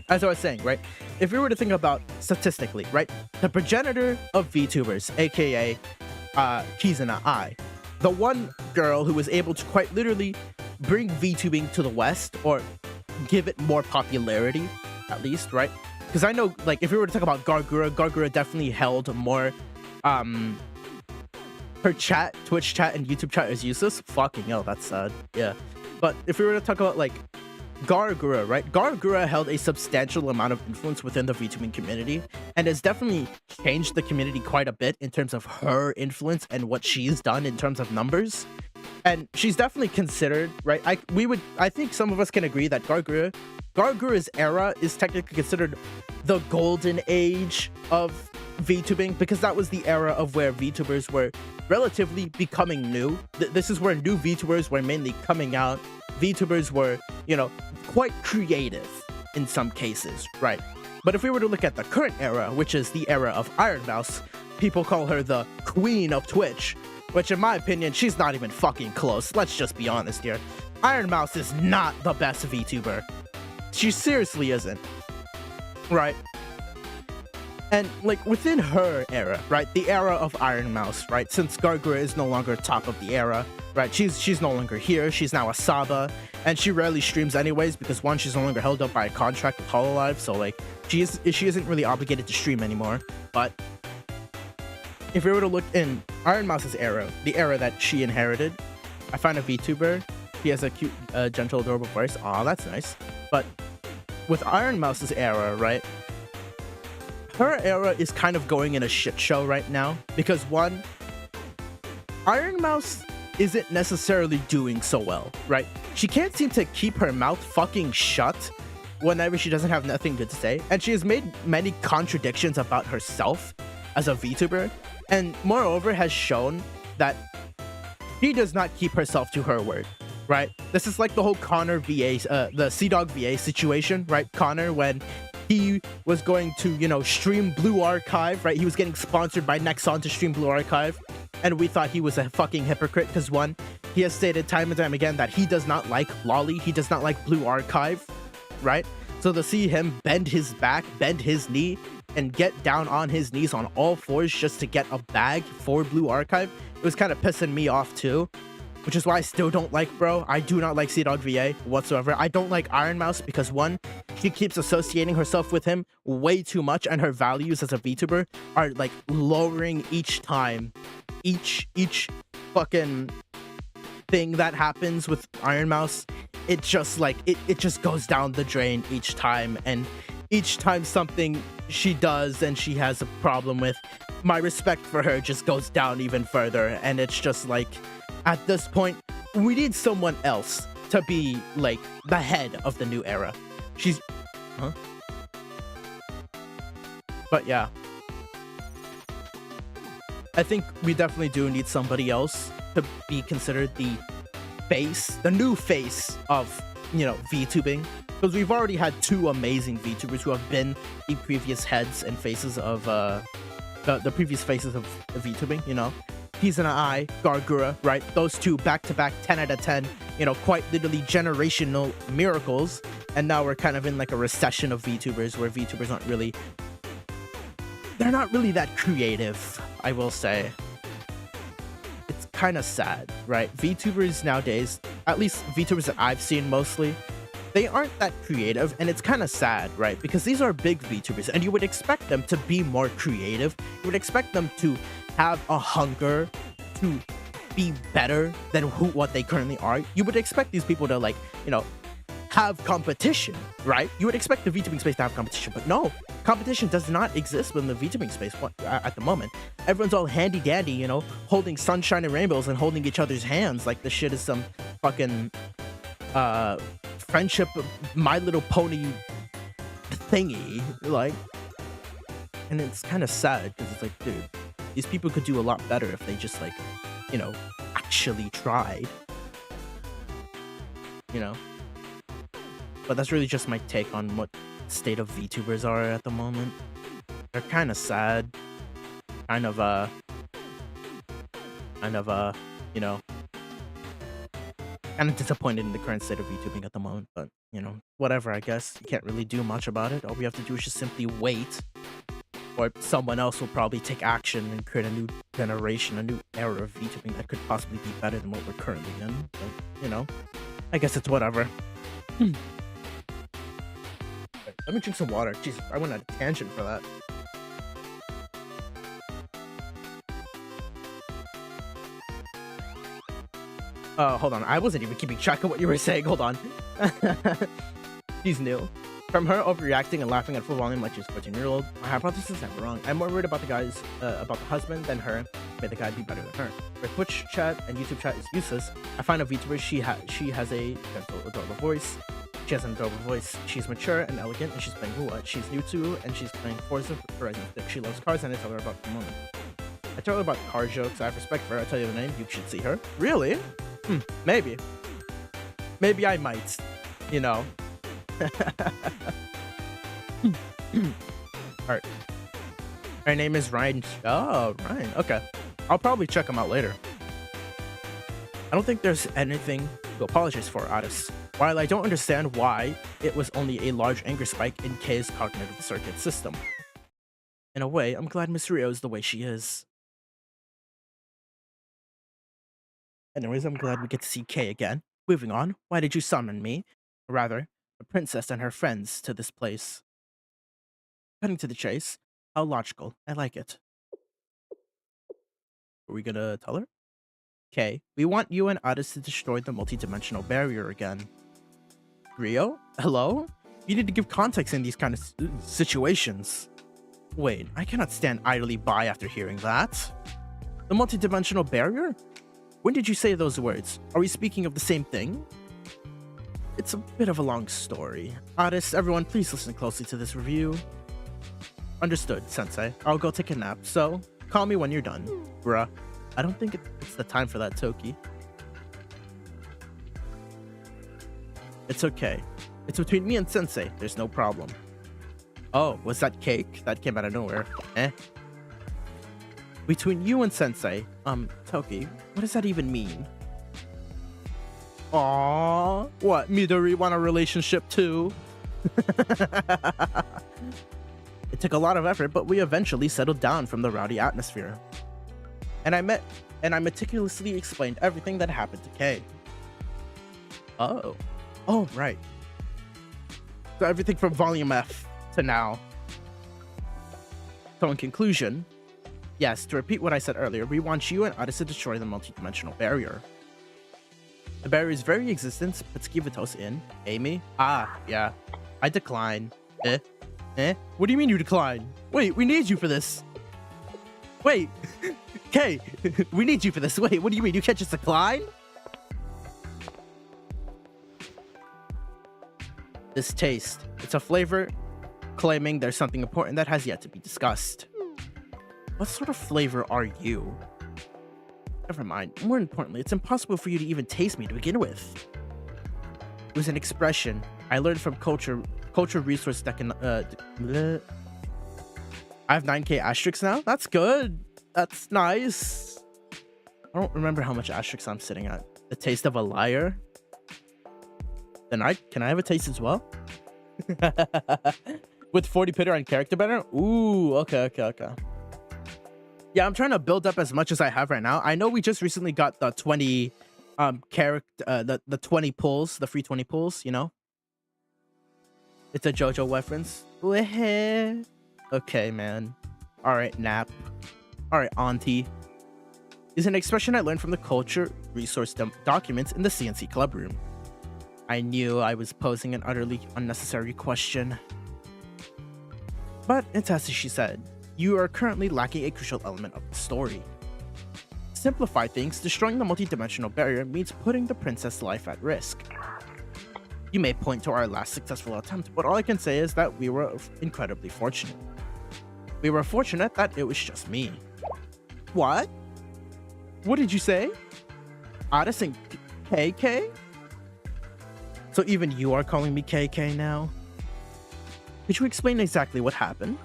as I was saying, right? If we were to think about statistically, right? The progenitor of VTubers, aka Kizuna Ai, the one girl who was able to quite literally bring VTubing to the West, or give it more popularity, at least, right? Because I know, like, if we were to talk about Gargura definitely held more, her chat, Twitch chat, and YouTube chat is useless. Fucking hell, that's sad. Yeah. But if we were to talk about, like, Gargura, right? Gargura held a substantial amount of influence within the VTubing community, and has definitely changed the community quite a bit in terms of her influence and what she's done in terms of numbers. And she's definitely considered, right? I think some of us can agree that Gargura Gargura's era is technically considered the golden age of VTubing, because that was the era of where VTubers were relatively becoming new. This is where new VTubers were mainly coming out. VTubers were, you know, quite creative in some cases, right? But if we were to look at the current era, which is the era of Iron Mouse, people call her the queen of Twitch, which in my opinion, she's not even fucking close. Let's just be honest here. Iron Mouse is not the best VTuber. She seriously isn't, right? And like within her era, right, the era of Iron Mouse, right, since Gargura is no longer top of the era, right, she's no longer here, she's now a Saga, and she rarely streams anyways because one, she's no longer held up by a contract with Hololive, so like she isn't really obligated to stream anymore. But if we were to look in Iron Mouse's era, the era that she inherited, I find a VTuber. He has a cute, gentle, adorable voice. Aw, that's nice. But with Iron Mouse's era, right, her era is kind of going in a shit show right now because one, Iron Mouse isn't necessarily doing so well, right? She can't seem to keep her mouth fucking shut whenever she doesn't have nothing good to say, and she has made many contradictions about herself as a VTuber, and moreover has shown that she does not keep herself to her word, right? This is like the whole Connor VA, the Sea-Dog VA situation, right? Connor, when he was going to, you know, stream Blue Archive, right? He was getting sponsored by Nexon to stream Blue Archive, and we thought he was a fucking hypocrite because one, he has stated time and time again that he does not like Lolly, he does not like Blue Archive, right? So to see him bend his back, bend his knee, and get down on his knees on all fours just to get a bag for Blue Archive, it was kind of pissing me off too. Which is why I still don't like bro. I do not like Sea-Dog VA whatsoever. I don't like Iron Mouse because one, she keeps associating herself with him way too much, and her values as a VTuber are like lowering each time. Each fucking thing that happens with Iron Mouse, it just like it just goes down the drain each time, and each time something she does and she has a problem with, my respect for her just goes down even further, and it's just like, at this point, we need someone else to be, like, the head of the new era. She's... Huh? But yeah. I think we definitely do need somebody else to be considered the face, the new face of, you know, VTubing. Because we've already had two amazing VTubers who have been the previous heads and faces of, the previous faces of VTubing, you know? He's an I, Gargura, right? Those two back-to-back 10 out of 10, you know, quite literally generational miracles. And now we're kind of in like a recession of VTubers where VTubers aren't really... They're not really that creative, I will say. It's kind of sad, right? VTubers nowadays, at least VTubers that I've seen mostly, they aren't that creative, and it's kind of sad, right? Because these are big VTubers, and you would expect them to be more creative. You would expect them to have a hunger to be better than what they currently are. You would expect these people to, like, you know, have competition, right? You would expect the VTubing space to have competition, but no, competition does not exist within the VTubing space at the moment. Everyone's all handy-dandy, you know, holding sunshine and rainbows and holding each other's hands like this shit is some fucking friendship My Little Pony thingy, like. And it's kind of sad because it's like, dude, these people could do a lot better if they just, like, you know, actually tried, you know. But that's really just my take on what state of VTubers are at the moment. They're kind of sad, kind of you know, kind of disappointed in the current state of VTubing at the moment. But, you know, whatever, I guess. You can't really do much about it. All we have to do is just simply wait, or someone else will probably take action and create a new generation, a new era of VTubing that could possibly be better than what we're currently in. But, you know, I guess it's whatever. Let me drink some water. Jeez, I went on a tangent for that. Hold on. I wasn't even keeping track of what you were saying. Hold on. She's new. From her overreacting and laughing at full volume like she's a 14-year-old, my hypothesis is never wrong. I'm more worried about the guys, about the husband than her. May the guy be better than her. Her Twitch chat and YouTube chat is useless. I find a VTuber, she has a gentle, adorable voice. She has an adorable voice. She's mature and elegant, and she's playing Hula. She's new to, and she's playing Forza Horizon 6. She loves cars, and I tell her about the moment. I tell her about car jokes. I have respect for her. I tell you the name. You should see her. Really? Maybe. Maybe I might. You know. Alright. Her name is Ryan. Oh, Ryan. Okay. I'll probably check him out later. I don't think there's anything to apologize for, Otis. While I don't understand why it was only a large anger spike in Kay's cognitive circuit system. In a way, I'm glad Miss Rio is the way she is. Anyways, I'm glad we get to see Kay again. Moving on, why did you summon me? Or rather, the princess and her friends to this place? Cutting to the chase. How logical. I like it. Are we gonna tell her? Kay, we want you and Otis to destroy the multi-dimensional barrier again. Rio? Hello? You need to give context in these kind of situations. Wait, I cannot stand idly by after hearing that. The multi-dimensional barrier? When did you say those words? Are we speaking of the same thing? It's a bit of a long story. Otis, everyone, please listen closely to this review. Understood, Sensei. I'll go take a nap, so call me when you're done. Bruh, I don't think it's the time for that, Toki. It's okay. It's between me and Sensei. There's no problem. Oh, was that cake? That came out of nowhere. Between you and Sensei. Toki, what does that even mean? Aww. What, Midori want a relationship too? It took a lot of effort, but we eventually settled down from the rowdy atmosphere. And I meticulously explained everything that happened to Kay. Oh. Oh, right. So everything from Volume F to now. So in conclusion, yes, to repeat what I said earlier, we want you and Otis to destroy the multi-dimensional barrier. The barrier's very existence puts Kivatos in. Amy? Ah, yeah. I decline. What do you mean you decline? Wait, we need you for this. Wait. Kay, we need you for this. Wait, what do you mean? You can't just decline? This taste. It's a flavor claiming there's something important that has yet to be discussed. What sort of flavor are you? Never mind. More importantly, it's impossible for you to even taste me to begin with. It was an expression I learned from culture resource I have 9k asterisks now? That's good. That's nice. I don't remember how much asterisks I'm sitting at. The taste of a liar? Then can I have a taste as well? With 40 pitter and character banner? Ooh, okay. Yeah, I'm trying to build up as much as I have right now. I know we just recently got the 20 the 20 pulls, the free 20 pulls, you know? It's a JoJo reference. Okay, man. Alright, nap. Alright, auntie. Is an expression I learned from the culture resource documents in the CNC club room. I knew I was posing an utterly unnecessary question. But it's as she said, you are currently lacking a crucial element of the story. To simplify things, destroying the multi-dimensional barrier means putting the princess' life at risk. You may point to our last successful attempt, but all I can say is that we were incredibly fortunate. We were fortunate that it was just me. What? What did you say? Otis and KK? So even you are calling me KK now? Could you explain exactly what happened?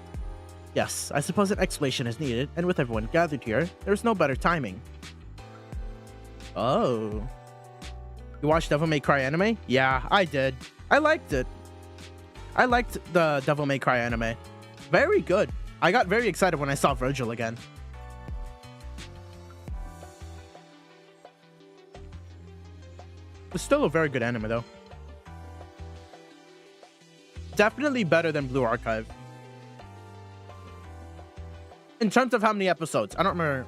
Yes, I suppose an explanation is needed, and with everyone gathered here, there's no better timing. Oh. You watched Devil May Cry anime? Yeah, I did. I liked it. I liked the Devil May Cry anime. Very good. I got very excited when I saw Virgil again. It's still a very good anime though. Definitely better than Blue Archive. In terms of how many episodes, I don't remember.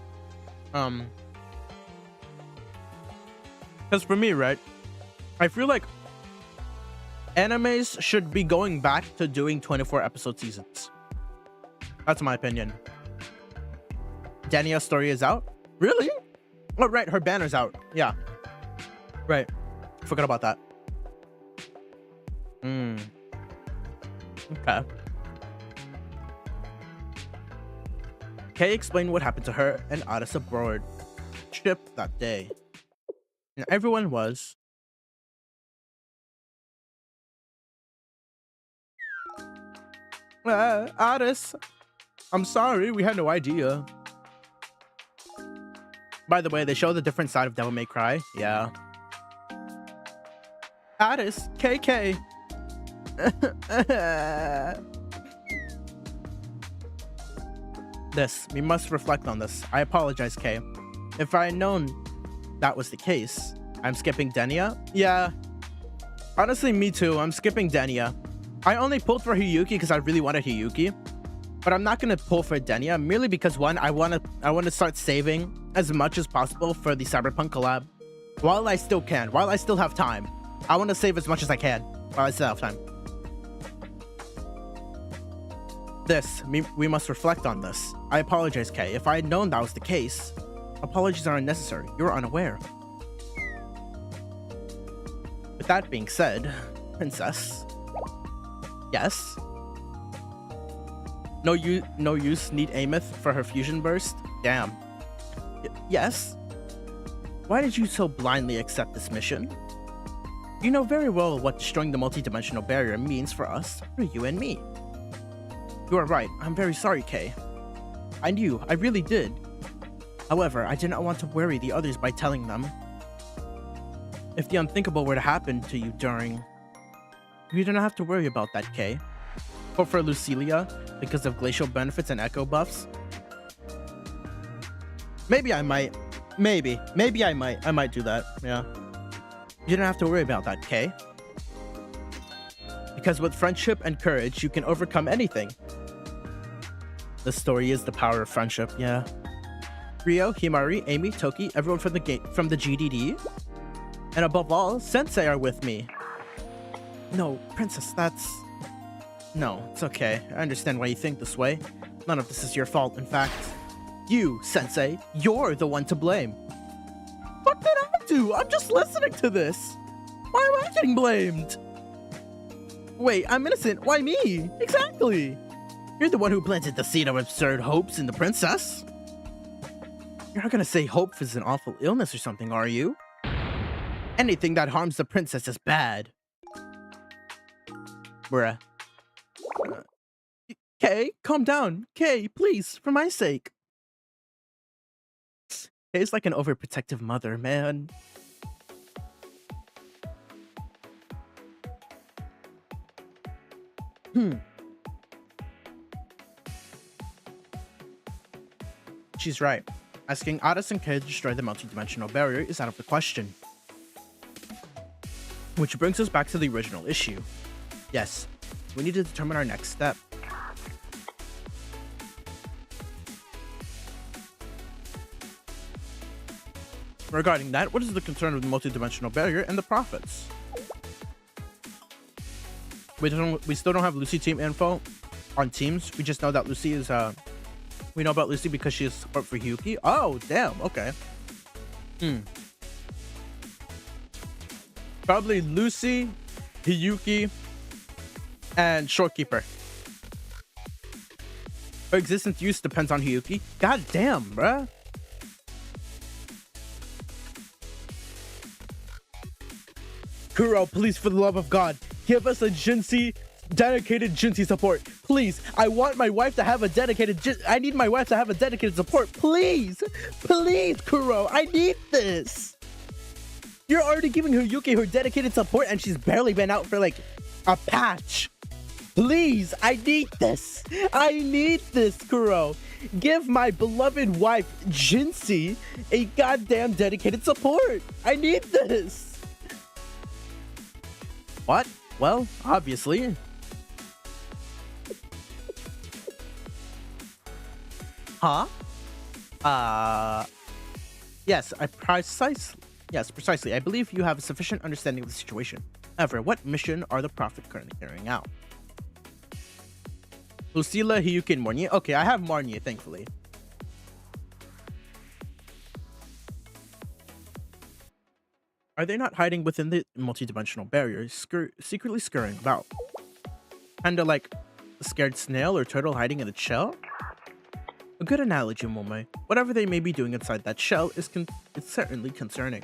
Because for me, right, I feel like animes should be going back to doing 24 episode seasons. That's my opinion. Danielle's story is out? Really? Oh, right, her banner's out. Yeah. Right. Forgot about that. Hmm. Okay. Kay explained what happened to her and Addis aboard ship that day. And everyone was Addis, I'm sorry, we had no idea. By the way, they show the different side of Devil May Cry. Yeah. Addis, KK. We must reflect on this. I apologize, Kay. If I had known that was the case, I'm skipping Denia? Yeah. Honestly, me too. I'm skipping Denia. I only pulled for Hiyuki because I really wanted Hiyuki. But I'm not gonna pull for Denia merely because one, I wanna start saving as much as possible for the Cyberpunk collab. While I still can, while I still have time. I wanna save as much as I can while I still have time. We must reflect on this. I apologize, Kay. If I had known that was the case, apologies are unnecessary. You were unaware. With that being said, Princess. Yes? No use need Ameth for her fusion burst? Damn. Yes? Why did you so blindly accept this mission? You know very well what destroying the multi-dimensional barrier means for us, for you and me. You are right. I'm very sorry, Kay. I knew. I really did. However, I did not want to worry the others by telling them. If the unthinkable were to happen to you during... You don't have to worry about that, Kay. Or for Lucilia, because of glacial benefits and echo buffs. Maybe I might. Maybe I might. I might do that. Yeah. You don't have to worry about that, Kay. Because with friendship and courage, you can overcome anything. The story is the power of friendship, yeah. Ryo, Himari, Amy, Toki, everyone from the GDD. And above all, Sensei are with me. No, Princess, that's... No, it's okay. I understand why you think this way. None of this is your fault, in fact. You, Sensei, you're the one to blame. What did I do? I'm just listening to this. Why am I getting blamed? Wait, I'm innocent. Why me? Exactly. You're the one who planted the seed of absurd hopes in the princess. You're not gonna say hope is an awful illness or something, are you? Anything that harms the princess is bad. Bruh. Kay, calm down. Kay, please, for my sake. Kay's like an overprotective mother, man. She's right. Asking Addis and Kay to destroy the multi-dimensional barrier is out of the question. Which brings us back to the original issue. Yes, we need to determine our next step. Regarding that, what is the concern of the multi-dimensional barrier and the profits? We still don't have Lucy team info on teams. We just know that Lucy is we know about Lucy because she is support for Hiyuki. Oh, damn. Okay. Probably Lucy, Hiyuki, and Shorekeeper. Her existence use depends on Hiyuki. God damn, bruh. Kuro, please, for the love of God, give us a dedicated Jinsei support. Please, I want my wife to have a dedicated I need my wife to have a dedicated support. Please, please, Kuro, I need this. You're already giving Hiyuki her dedicated support and she's barely been out for like a patch. Please, I need this. I need this, Kuro. Give my beloved wife, Jinsei, a goddamn dedicated support. I need this. What? Well, obviously. Huh? Yes, precisely. I believe you have a sufficient understanding of the situation. However, what mission are the Prophet currently carrying out? Lucilla, Hiyuki, and Mornier. Okay, I have Mornier, thankfully. Are they not hiding within the multidimensional barrier, secretly scurrying about? Kinda like a scared snail or turtle hiding in its shell? A good analogy, Momai. Whatever they may be doing inside that shell is certainly concerning.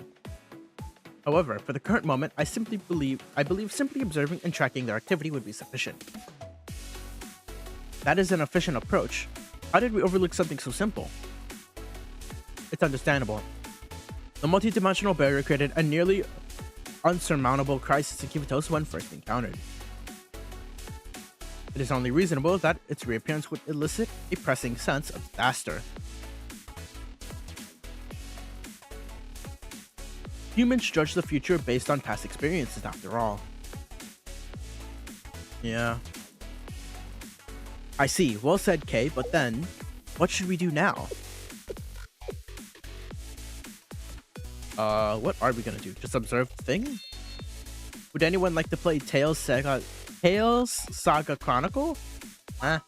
However, for the current moment, I believe simply observing and tracking their activity would be sufficient. That is an efficient approach. How did we overlook something so simple? It's understandable. The multidimensional barrier created a nearly unsurmountable crisis in Kivitos when first encountered. It is only reasonable that its reappearance would elicit a pressing sense of disaster. Humans judge the future based on past experiences, after all. Yeah. I see. Well said, Kay, but then, what should we do now? What are we gonna do? Just observe the thing? Would anyone like to play Tales Saga Chronicle? Huh?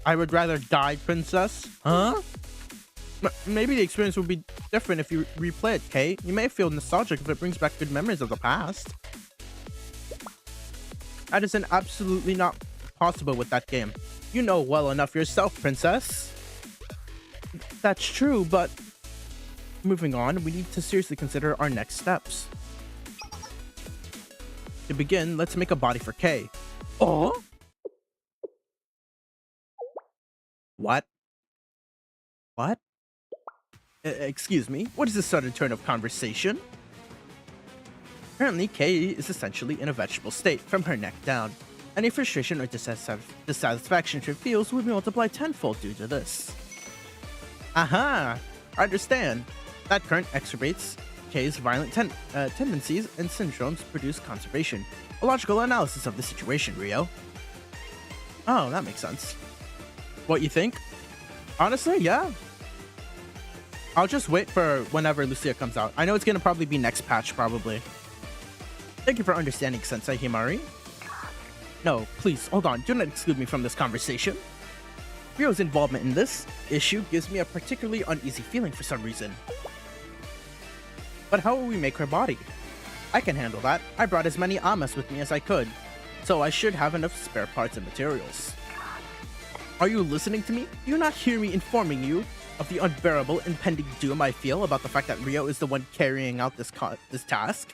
I would rather die, princess. Huh? Maybe the experience would be different if you replay it, Kay. You may feel nostalgic if it brings back good memories of the past. That isn't absolutely not possible with that game. You know well enough yourself, princess. That's true, but moving on, we need to seriously consider our next steps. To begin, let's make a body for Kay. Oh? What? What? Excuse me, what is this sudden turn of conversation? Apparently, Kay is essentially in a vegetable state from her neck down. Any frustration or dissatisfaction she feels would be multiplied tenfold due to this. Aha! I understand. That current exacerbates Kay's violent tendencies and syndromes produce conservation. A logical analysis of the situation, Rio. Oh, that makes sense. What you think? Honestly, yeah. I'll just wait for whenever Lucia comes out. I know it's gonna probably be next patch, probably. Thank you for understanding, Sensei Himari. No, please, hold on. Do not exclude me from this conversation. Rio's involvement in this issue gives me a particularly uneasy feeling for some reason. But how will we make her body? I can handle that. I brought as many amas with me as I could, so I should have enough spare parts and materials. Are you listening to me? Do you not hear me informing you of the unbearable impending doom I feel about the fact that Rio is the one carrying out this task?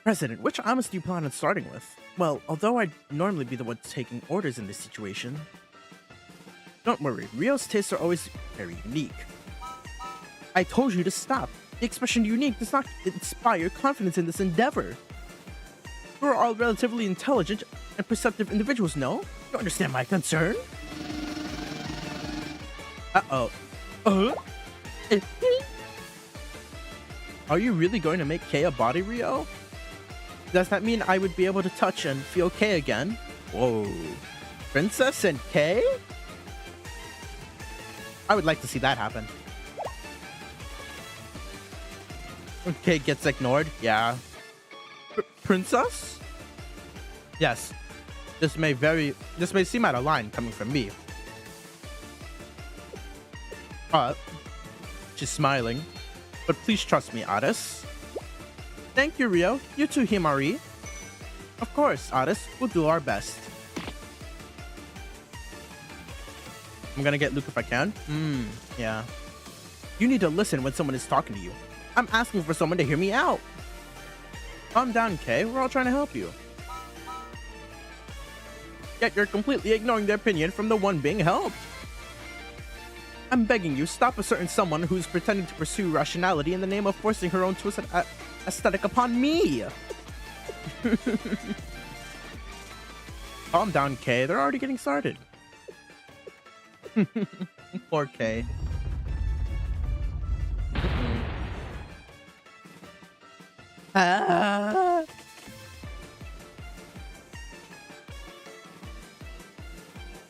President, which amas do you plan on starting with? Well, although I'd normally be the one taking orders in this situation, don't worry, Rio's tastes are always very unique. I told you to stop. The expression unique does not inspire confidence in this endeavor. We're all relatively intelligent and perceptive individuals, no? You understand my concern? Uh-oh. Are you really going to make Kay a body, Rio? Does that mean I would be able to touch and feel Kay again? Whoa. Princess and Kay? I would like to see that happen. Kay gets ignored? Yeah. Princess? Yes. This may seem out of line coming from me. She's smiling. But please trust me, Addis. Thank you, Rio. You too, Himari. Of course, Addis. We'll do our best. I'm gonna get Luke if I can. Yeah. You need to listen when someone is talking to you. I'm asking for someone to hear me out. Calm down, Kay. We're all trying to help you. Yet you're completely ignoring the opinion from the one being helped. I'm begging you, stop a certain someone who's pretending to pursue rationality in the name of forcing her own twisted aesthetic upon me. Calm down, Kay. They're already getting started. Poor Kay.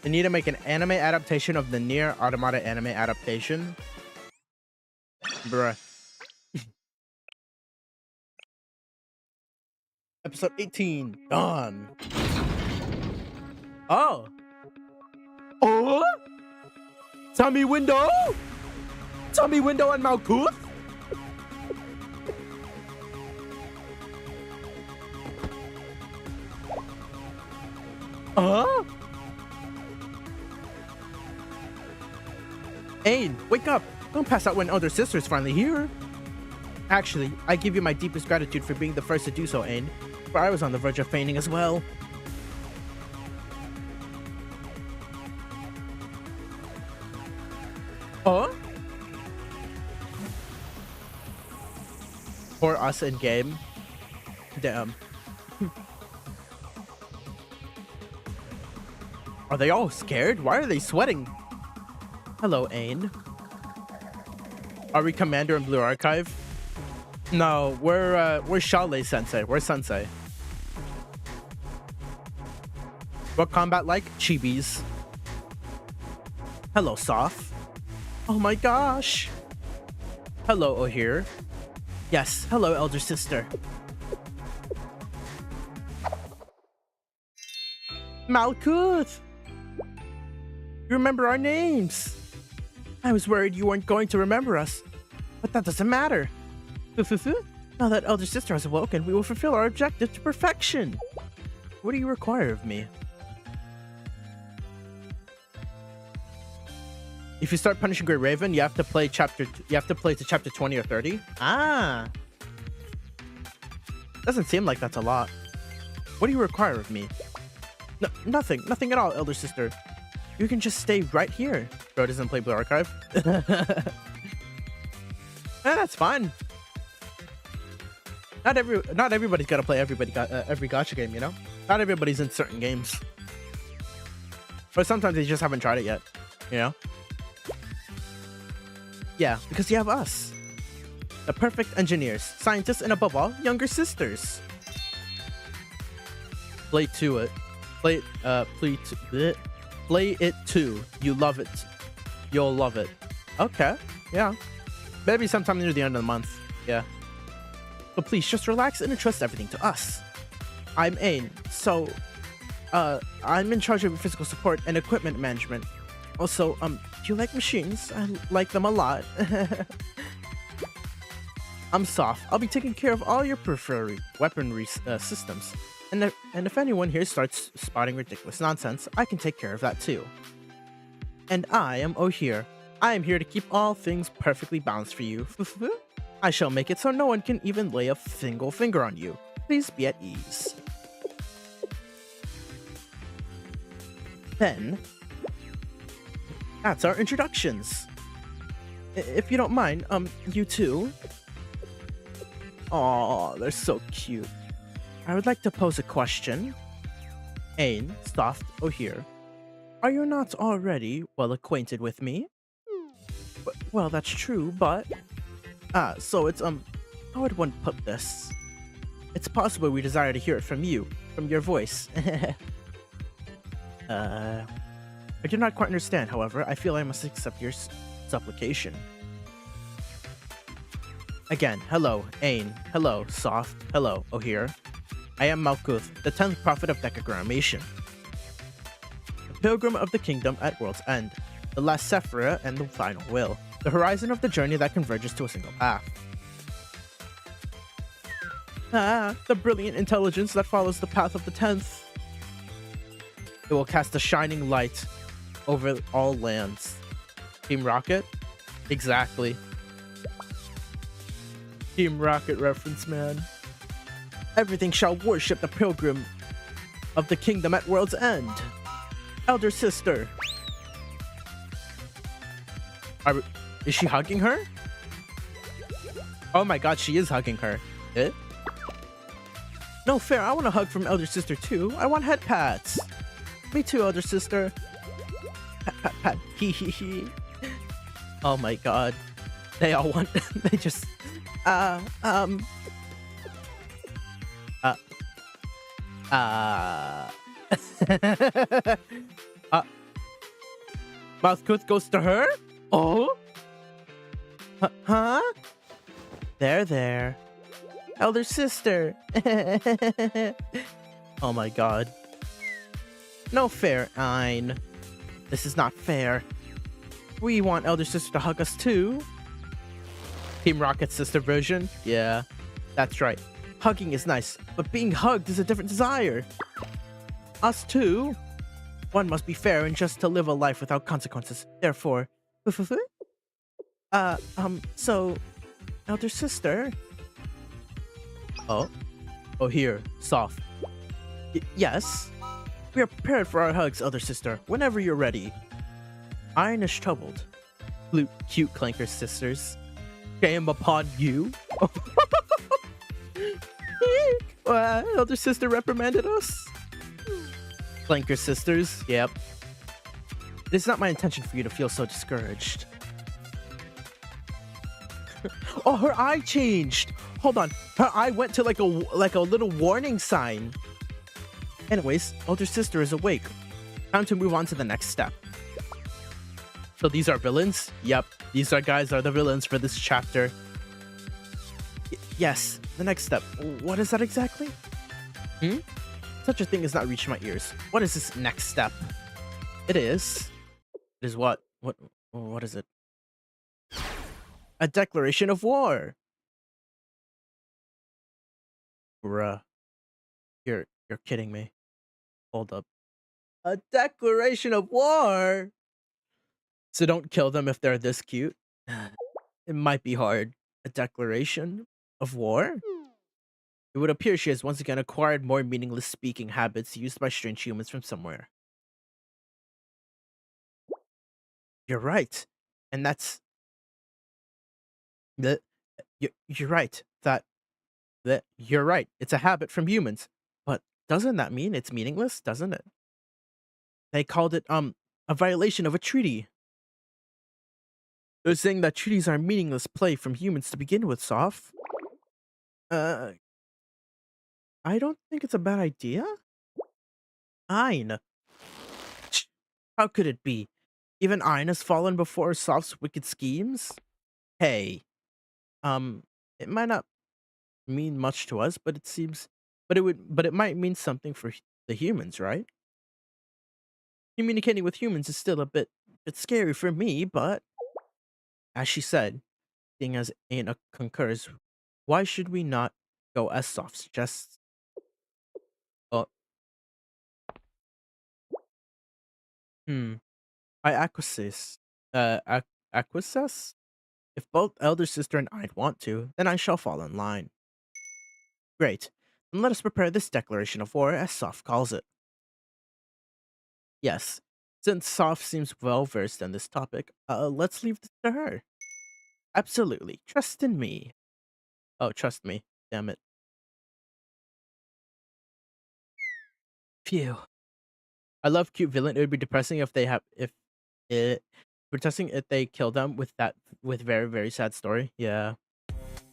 They need to make an anime adaptation of the Nier Automata anime adaptation. Bruh. Episode 18. Done. Oh. Oh? Tommy Window? Tommy Window and Malkuth? Huh? Ain, wake up! Don't pass out when elder sister's finally here. Actually, I give you my deepest gratitude for being the first to do so, Ain. For I was on the verge of fainting as well. Huh? For us in game. Damn. Are they all scared? Why are they sweating? Hello, Ain. Are we Commander in Blue Archive? No, we're Shale Sensei. We're Sensei. What combat like? Chibis. Hello, Soph. Oh my gosh. Hello, Ohir. Yes, hello, elder sister. Malkuth! You remember our names! I was worried you weren't going to remember us, but that doesn't matter. Now that elder sister has awoken, we will fulfill our objective to perfection. What do you require of me? If you start punishing Grey Raven, you have to play to chapter 20 or 30. Ah. Doesn't seem like that's a lot. What do you require of me? No, nothing at all, elder sister. You can just stay right here. Bro doesn't play Blue Archive. That's fine. Not everybody's gotta play every gacha game, you know? Not everybody's in certain games. Or sometimes they just haven't tried it yet, you know? Yeah, because you have us. The perfect engineers, scientists, and above all, younger sisters. Play to it. Play it too. You love it. You'll love it. Okay, yeah. Maybe sometime near the end of the month. Yeah. So please just relax and entrust everything to us. I'm Ain, so I'm in charge of physical support and equipment management. Also, do you like machines? I like them a lot. I'm Soph. I'll be taking care of all your peripheral weaponry systems. And if anyone here starts spotting ridiculous nonsense, I can take care of that too. And I am Ohir. I am here to keep all things perfectly balanced for you. I shall make it so no one can even lay a single finger on you. Please be at ease. Then, that's our introductions. If you don't mind, you two. Aw, they're so cute. I would like to pose a question. Ain, Soft, Ohir, are you not already well acquainted with me? Well, that's true, but... so it's, how would one put this? It's possible we desire to hear it from you, from your voice. I do not quite understand, however. I feel I must accept your supplication. Again, hello, Ain. Hello, Soft. Hello, Ohir. I am Malkuth, the 10th prophet of Decagrammaton. The pilgrim of the kingdom at world's end. The last Sephira and the final will. The horizon of the journey that converges to a single path. The brilliant intelligence that follows the path of the 10th. It will cast a shining light over all lands. Team Rocket? Exactly. Team Rocket reference, man. Everything shall worship the pilgrim of the kingdom at world's end. Elder sister. Is she hugging her? Oh my god, she is hugging her. Eh? No fair, I want a hug from elder sister too. I want head pats. Me too, elder sister. Pat, pat, pat. Hee hee hee. Oh my god. They all want... they just... Malkuth goes to her? Oh? Huh? There. Elder sister. Oh my god. No fair, Ain. This is not fair. We want elder sister to hug us too. Team Rocket's sister version? Yeah, that's right. Hugging is nice, but being hugged is a different desire. Us too? One must be fair and just to live a life without consequences. Therefore, so, elder sister. Oh, here, soft. Yes. We are prepared for our hugs, elder sister. Whenever you're ready. Iron is troubled. Cute clanker sisters. Shame upon you. Elder sister reprimanded us. Clanker sisters. Yep. It is not my intention for you to feel so discouraged. Oh, her eye changed. Hold on. Her eye went to like a little warning sign. Anyways, older sister is awake. Time to move on to the next step. So these are villains? Yep. These guys are the villains for this chapter. Yes, the next step. What is that exactly? Such a thing has not reached my ears. What is this next step? It is what? What is it? A declaration of war. Bruh. You're kidding me. Hold up. A declaration of war? So don't kill them if they're this cute. It might be hard. A declaration of war? It would appear she has once again acquired more meaningless speaking habits used by strange humans from somewhere. You're right. And that's... You're right. You're right. It's a habit from humans. But doesn't that mean it's meaningless? Doesn't it? They called it, a violation of a treaty. They're saying that treaties are meaningless play from humans to begin with, Soph. I don't think it's a bad idea. Ein. How could it be? Even Ein has fallen before Soph's wicked schemes? Hey. It might not mean much to us, but it might mean something for the humans, right? Communicating with humans is still a bit scary for me, but as she said, seeing as Aina concurs, why should we not go as Soph suggests? Oh. I acquiesce. Acquiesce? If both elder sister and I want to, then I shall fall in line. Great. Then let us prepare this declaration of war, as Soph calls it. Yes. Since Soph seems well versed in this topic, let's leave this to her. Absolutely. Trust in me. Oh, trust me. Damn it. Phew. I love cute villain. It would be depressing if they kill them with very, very sad story. Yeah.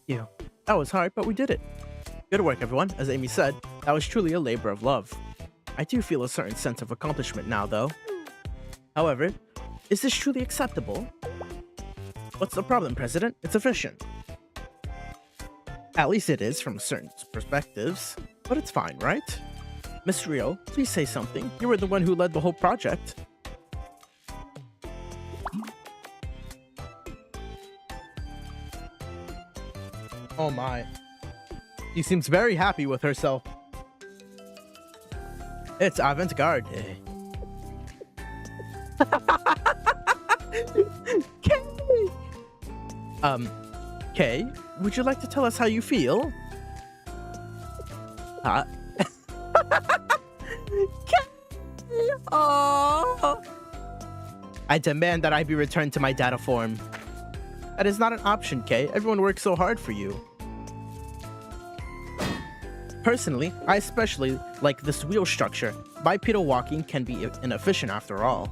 Phew. That was hard, but we did it. Good work, everyone. As Amy said, that was truly a labor of love. I do feel a certain sense of accomplishment now, though. However, is this truly acceptable? What's the problem, President? It's efficient. At least it is from certain perspectives, but it's fine, right? Miss Rio, please say something. You were the one who led the whole project. Oh my. She seems very happy with herself. It's avant-garde day. Kay, would you like to tell us how you feel? Oh. I demand that I be returned to my data form. That is not an option, Kay. Everyone works so hard for you. Personally, I especially like this wheel structure. Bipedal walking can be inefficient after all.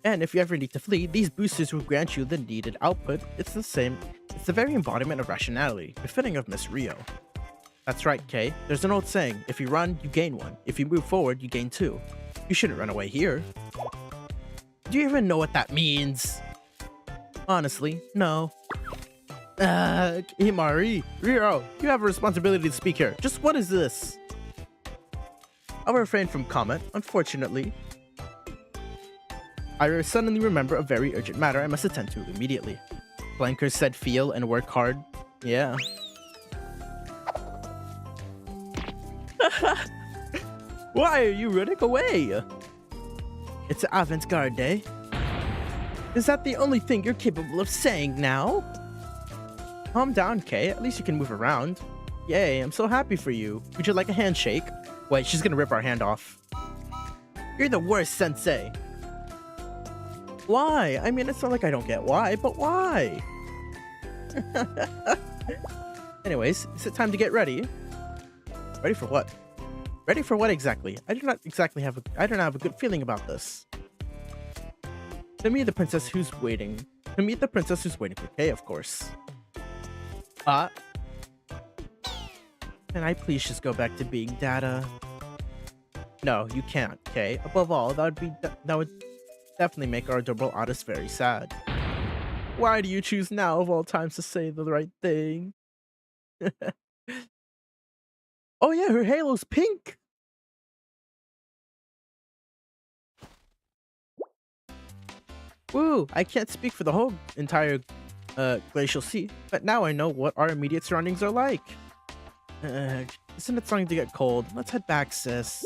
And if you ever need to flee, these boosters will grant you the needed output. It's the very embodiment of rationality, befitting of Miss Rio. That's right, Kay. There's an old saying, if you run, you gain one. If you move forward, you gain two. You shouldn't run away here. Do you even know what that means? Honestly, no. Himari, Rio, you have a responsibility to speak here. Just what is this? I'll refrain from comment, unfortunately. I suddenly remember a very urgent matter I must attend to immediately. Blankers said feel and work hard. Yeah. Why are you running away? It's avant-garde day. Is that the only thing you're capable of saying now? Calm down, Kay. At least you can move around. Yay, I'm so happy for you. Would you like a handshake? Wait, she's gonna rip our hand off. You're the worst, Sensei. Why? I mean, it's not like I don't get why, but why? Anyways, is it time to get ready? Ready for what? Ready for what exactly? I don't have a good feeling about this. To meet the princess who's waiting. To meet the princess who's waiting for Kay, of course. Can I please just go back to being data? No, you can't, Kay. Above all, that would definitely make our adorable artist very sad. Why do you choose now of all times to say the right thing? Oh yeah, her halo's pink! Woo! I can't speak for the whole entire glacial sea, but now I know what our immediate surroundings are like. Isn't it starting to get cold? Let's head back, sis.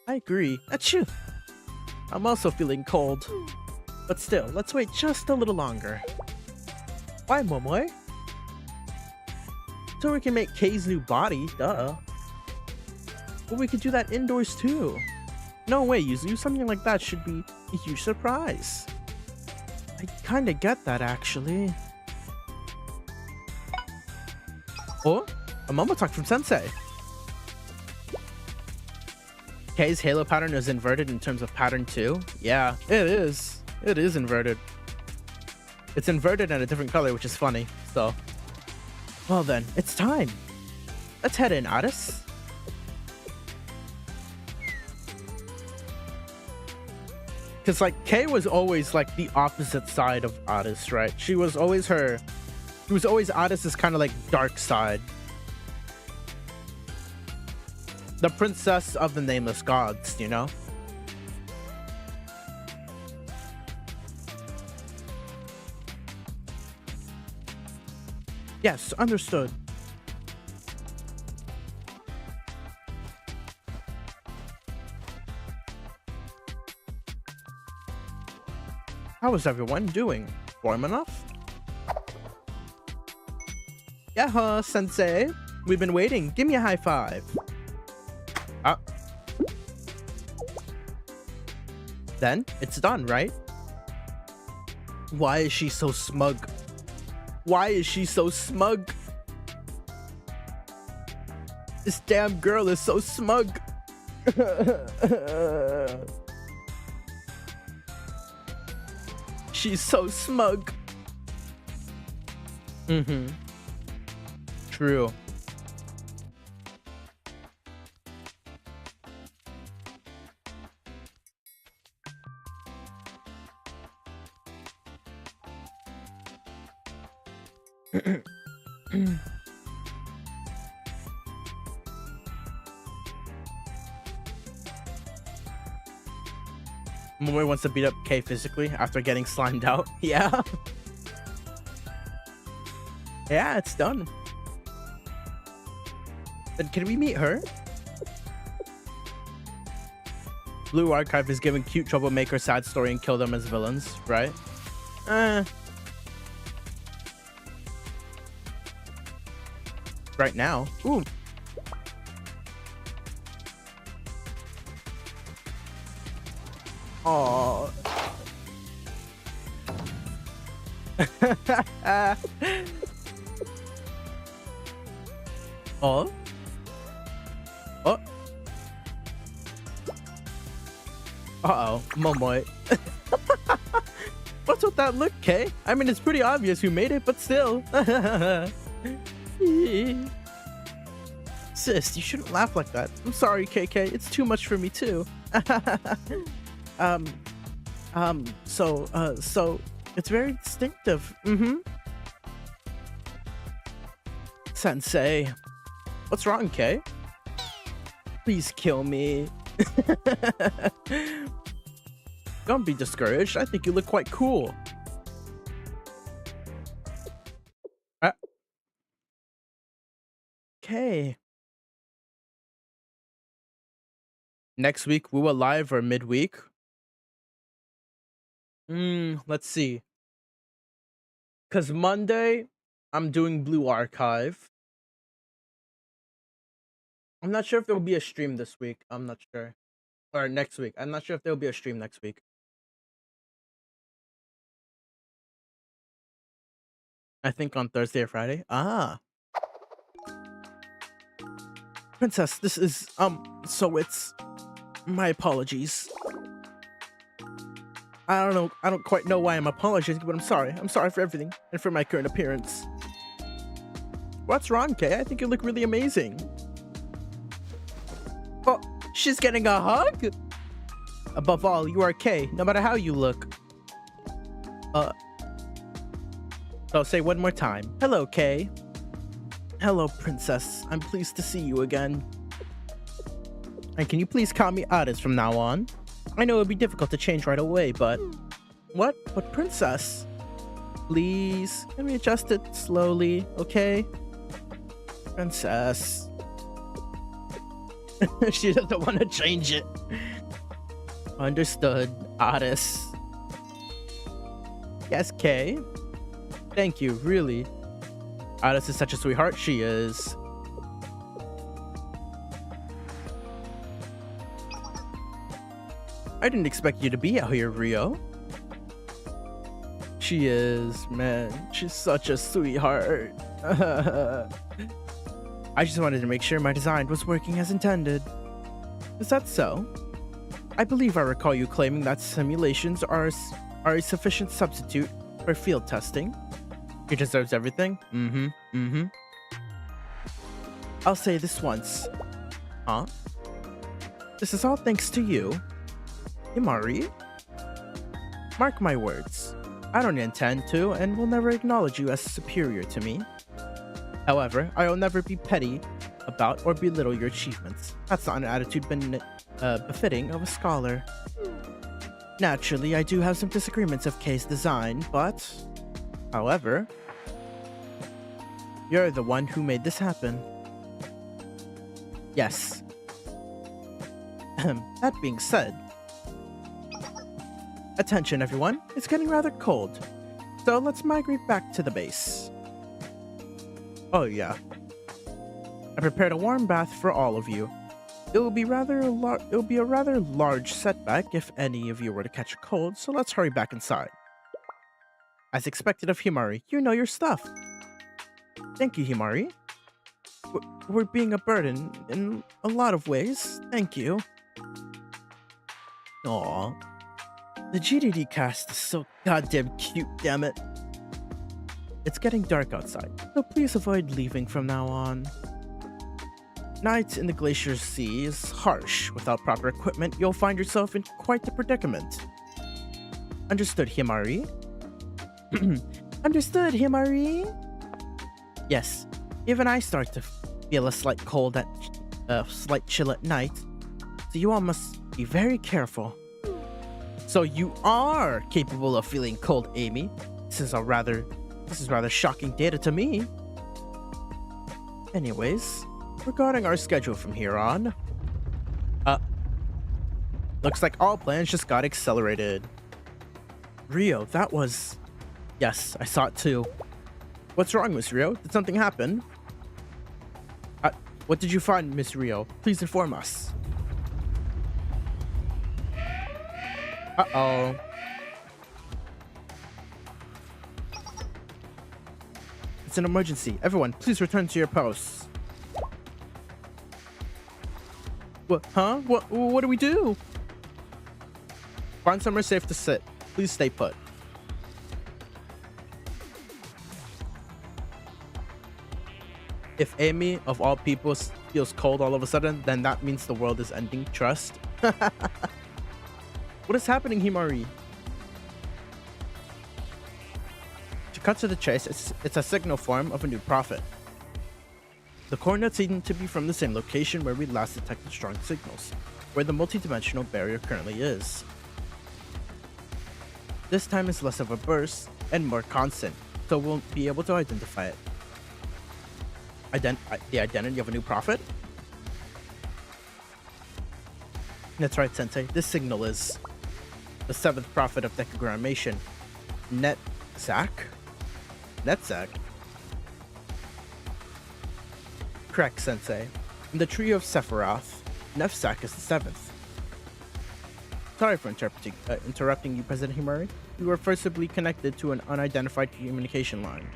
I agree. Achoo! I'm also feeling cold. But still, let's wait just a little longer. Why, Momoe? So we can make Kay's new body, duh. But we could do that indoors too. No way, Yuzu, something like that should be a huge surprise. I kinda get that, actually. Oh, a Momotalk from Sensei. Kay's halo pattern is inverted in terms of pattern 2. Yeah, it is. It is inverted. It's inverted in a different color, which is funny, so. Well then, it's time. Let's head in, Addis. Because, like, Kay was always, like, the opposite side of Addis, right? She was always Addis's kind of, like, dark side. The princess of the nameless gods, you know? Yes, understood. How is everyone doing? Warm enough? Yeah, Sensei. We've been waiting. Give me a high five. Ah. Then, it's done, right? Why is she so smug? Why is she so smug? This damn girl is so smug. She's so smug. Mm-hmm. True. Momoe wants to beat up Kay physically after getting slimed out. Yeah. Yeah, it's done. Then can we meet her? Blue Archive is giving cute troublemaker sad story and kill them as villains, right? Right now. Ooh. Aww. Oh? Oh? Uh-oh, Momoe. What's with that look, Kay? I mean, it's pretty obvious who made it, but still. Sis, you shouldn't laugh like that. I'm sorry, KK. It's too much for me, too. So it's very distinctive. Sensei. What's wrong, Kay? Please kill me. Don't be discouraged. I think you look quite cool. Okay. Next week, we will live or midweek. Let's see. Because Monday, I'm doing Blue Archive. I'm not sure if there will be a stream this week. I'm not sure. Or next week. I'm not sure if there will be a stream next week. I think on Thursday or Friday. Ah. Princess, this is, so it's... My apologies. I don't know. I don't quite know why I'm apologizing, but I'm sorry. I'm sorry for everything and for my current appearance. What's wrong, Kay? I think you look really amazing. Oh, she's getting a hug? Above all, you are Kay, no matter how you look. So say one more time. Hello, Kay. Hello, Princess. I'm pleased to see you again. And can you please call me Addis from now on? I know it would be difficult to change right away, but... What? But Princess? Please, can we adjust it slowly, okay? Princess. She doesn't want to change it. Understood, Addis. Yes, Kay. Thank you, really. Addis is such a sweetheart, she is. I didn't expect you to be out here, Rio. She is, man. She's such a sweetheart. I just wanted to make sure my design was working as intended. Is that so? I believe I recall you claiming that simulations are a sufficient substitute for field testing. He deserves everything? I'll say this once. Huh? This is all thanks to you. Himari? Mark my words. I don't intend to and will never acknowledge you as superior to me. However, I will never be petty about or belittle your achievements. That's not an attitude befitting of a scholar. Naturally, I do have some disagreements of Kay's design, but... However... You're the one who made this happen. Yes. That being said... Attention everyone, it's getting rather cold. So let's migrate back to the base. Oh yeah. I prepared a warm bath for all of you. It will be a rather large setback if any of you were to catch a cold, so let's hurry back inside. As expected of Himari, you know your stuff. Thank you, Himari. We're being a burden in a lot of ways. Thank you. Aww. The GDD cast is so goddamn cute, damn it. It's getting dark outside, so please avoid leaving from now on. Night in the Glacier Sea is harsh. Without proper equipment, you'll find yourself in quite the predicament. Understood, Himari? Understood, Himari? Yes, even I start to feel a slight slight chill at night, so you all must be very careful. So you are capable of feeling cold, Amy. This is rather shocking data to me. Anyways, regarding our schedule from here on, looks like all plans just got accelerated. Rio, that was... Yes, I saw it too. What's wrong, Miss Rio? Did something happen? What did you find, Miss Rio? Please inform us. Uh-oh. It's an emergency. Everyone, please return to your posts. What? Huh? What do we do? Find somewhere safe to sit. Please stay put. If Amy, of all people, feels cold all of a sudden, then that means the world is ending. Trust. What is happening, Himari? To cut to the chase, it's a signal form of a new prophet. The coordinates seem to be from the same location where we last detected strong signals, where the multidimensional barrier currently is. This time it's less of a burst and more constant, so we'll be able to identify it. The identity of a new prophet? That's right, Sensei. This signal is... the seventh prophet of Decagrammaton, Netzach? Netzach? Correct, Sensei. In the trio of Sephiroth, Netzach is the seventh. Sorry for interrupting you, President Himari. You were forcibly connected to an unidentified communication line.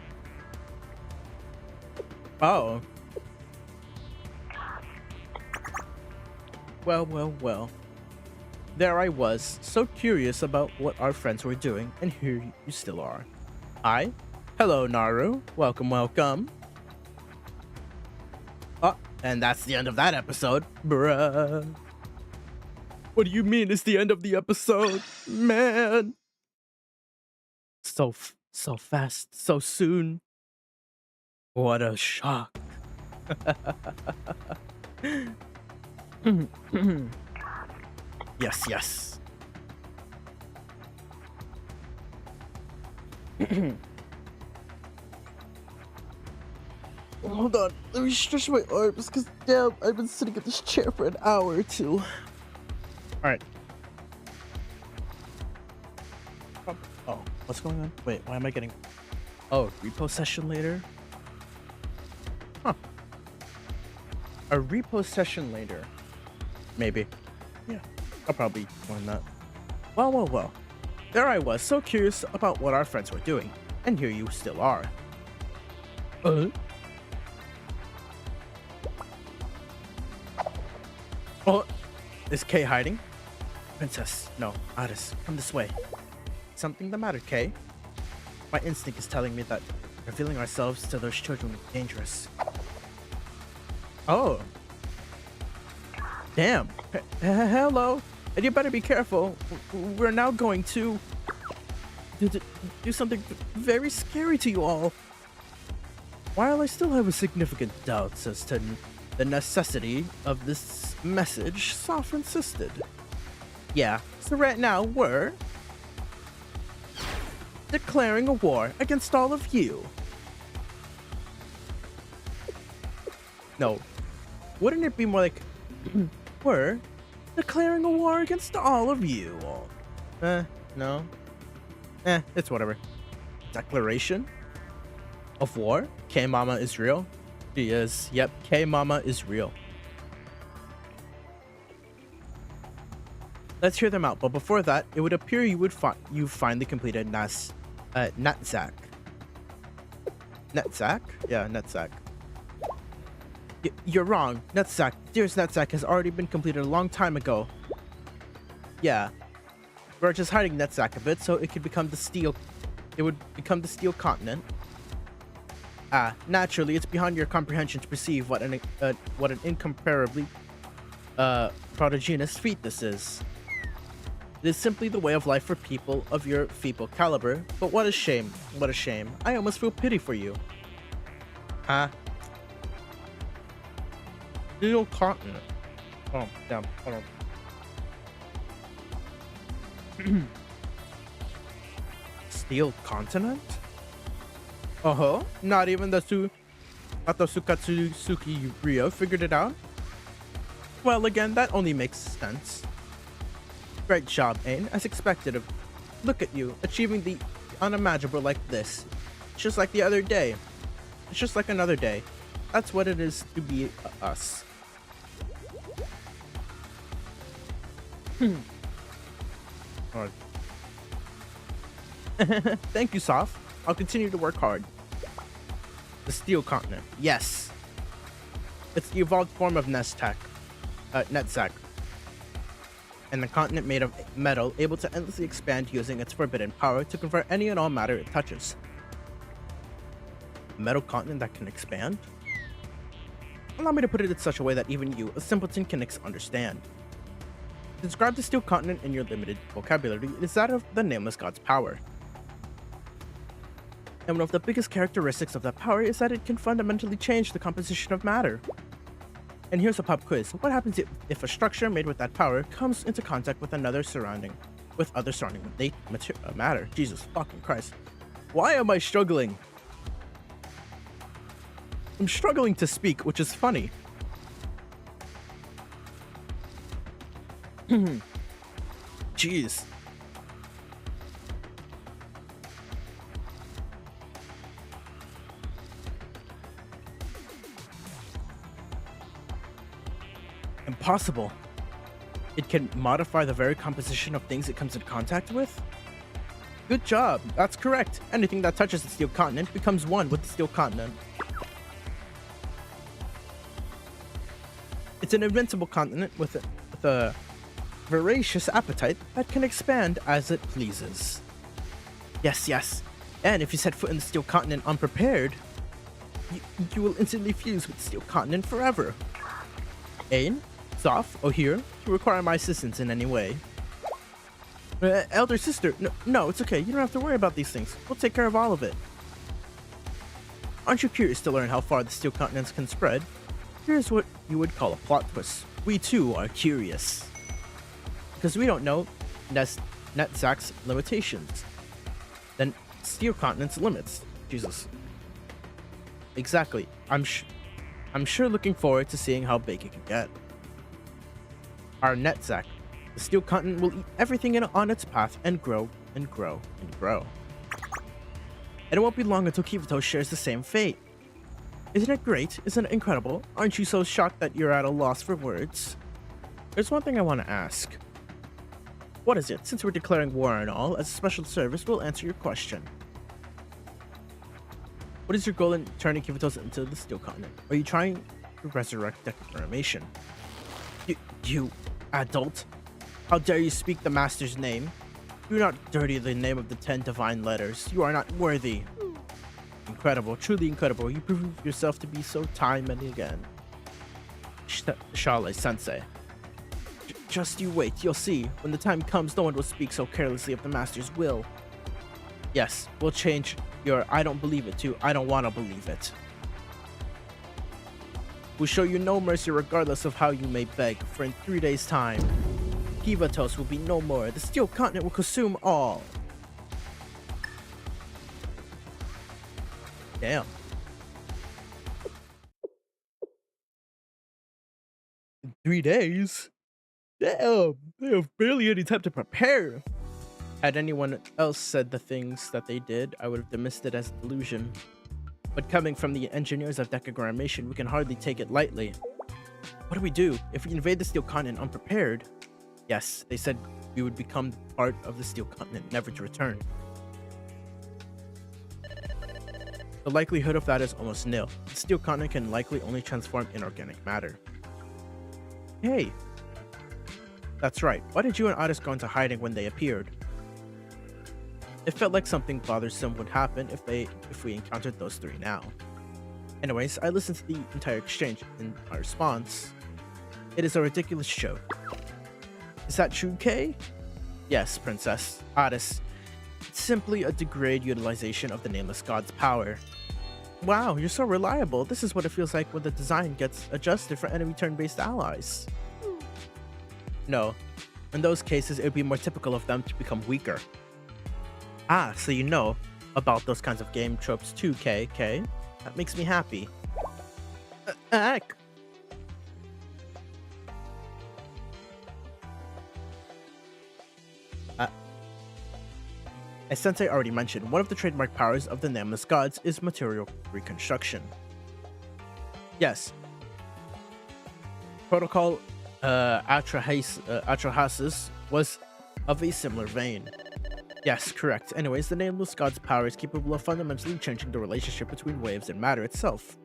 Oh. Well. There I was, so curious about what our friends were doing, and here you still are. Hi. Hello, Naru. Welcome. Oh, and that's the end of that episode. Bruh. What do you mean it's the end of the episode? Man. So fast, so soon. What a shock. Yes. Hold on, let me stretch my arms, because damn, I've been sitting in this chair for an hour or two. Alright. Oh, what's going on? Wait, why am I getting... Oh, repo session later? Huh. A repo session later. Maybe. Yeah, I'll probably join that. Well. There I was, so curious about what our friends were doing, and here you still are. Oh, is Kay hiding? Princess, no, Addis, come this way. Something the matter, Kay? My instinct is telling me that revealing ourselves to those children would be dangerous. Oh. Damn. Hello. And you better be careful. We're now going to do something very scary to you all. While I still have a significant doubts as to the necessity of this message, Soph insisted. Yeah, so right now we're declaring a war against all of you. No, wouldn't it be more like we're declaring a war against all of you? No. It's whatever. Declaration of war? K-Mama is real? She is. Yep, K-Mama is real. Let's hear them out, but before that, it would appear you've finally completed Netzach. Netzach? Yeah, Netzach. You're wrong. Netzach. Dearest Netzach has already been completed a long time ago. Yeah. We're just hiding Netzach a bit so it could become the steel... It would become the steel continent. Naturally, it's beyond your comprehension to perceive what an incomparably prodigious feat this is. It is simply the way of life for people of your feeble caliber, but what a shame, what a shame. I almost feel pity for you. Steel continent. Oh, damn, hold on. Steel continent? Uh-huh. Not even the Sukatsuki Ryo figured it out? Well, again, that only makes sense. Great job, Ain. As expected of... Look at you, achieving the unimaginable like this. It's just like the other day. It's just like another day. That's what it is to be us. Alright. Thank you, Soph. I'll continue to work hard. The Steel Continent. Yes. It's the evolved form of Netzach. And the continent made of metal, able to endlessly expand using its forbidden power to convert any and all matter it touches. A metal continent that can expand? Allow me to put it in such a way that even you, a simpleton, can understand. To describe the Steel Continent in your limited vocabulary is that of the Nameless God's power. And one of the biggest characteristics of that power is that it can fundamentally change the composition of matter. And here's a pop quiz. What happens if a structure made with that power comes into contact with other surrounding matter? Jesus fucking Christ. Why am I struggling? I'm struggling to speak, which is funny. Jeez. Impossible. It can modify the very composition of things it comes in contact with? Good job. That's correct. Anything that touches the steel continent becomes one with the steel continent. It's an invincible continent with a voracious appetite that can expand as it pleases. Yes, yes. And if you set foot in the steel continent unprepared, you will instantly fuse with the steel continent forever. Ain, Zoff, or here, you require my assistance in any way. Elder sister, no, it's okay. You don't have to worry about these things. We'll take care of all of it. Aren't you curious to learn how far the steel continents can spread? Here's what you would call a plot twist. We too are curious. Because we don't know Netzach's limitations. Then steel continent's limits. Jesus. Exactly. I'm sure looking forward to seeing how big it can get. Our Netzach. The steel continent will eat everything on its path and grow and grow and grow. And it won't be long until Kivatos shares the same fate. Isn't it great? Isn't it incredible? Aren't you so shocked that you're at a loss for words? There's one thing I want to ask. What is it? Since we're declaring war and all, as a special service, we'll answer your question. What is your goal in turning Kivatos into the steel continent? Are you trying to resurrect Decagrammaton? You adult? How dare you speak the master's name? Do not dirty the name of the 10 divine letters. You are not worthy. Incredible, truly incredible. You prove yourself to be so time and again. Shale-sensei. Just you wait, you'll see. When the time comes, no one will speak so carelessly of the master's will. Yes, we'll change your I don't believe it to I don't want to believe it. We'll show you no mercy regardless of how you may beg, for in 3 days' time, Kivatos will be no more. The steel continent will consume all. Damn. In 3 days? Damn, they have barely any time to prepare. Had anyone else said the things that they did, I would have dismissed it as delusion. But coming from the engineers of Decagrammaton, we can hardly take it lightly. What do we do if we invade the steel continent unprepared? Yes, they said we would become part of the steel continent, never to return. The likelihood of that is almost nil. The steel continent can likely only transform inorganic matter. Hey! That's right. Why did you and Otis go into hiding when they appeared? It felt like something bothersome would happen if we encountered those three now. Anyways, I listened to the entire exchange, and my response: it is a ridiculous joke. Is that true, Kay? Yes, Princess. Otis. It's simply a degraded utilization of the Nameless God's power. Wow, you're so reliable. This is what it feels like when the design gets adjusted for enemy turn-based allies. No. In those cases, it would be more typical of them to become weaker. Ah, so you know about those kinds of game tropes too, Kay. That makes me happy. As Sensei already mentioned, one of the trademark powers of the Nameless Gods is material reconstruction. Yes. Protocol Atrahasis was of a similar vein. Yes, correct. Anyways, the Nameless God's power is capable of fundamentally changing the relationship between waves and matter itself.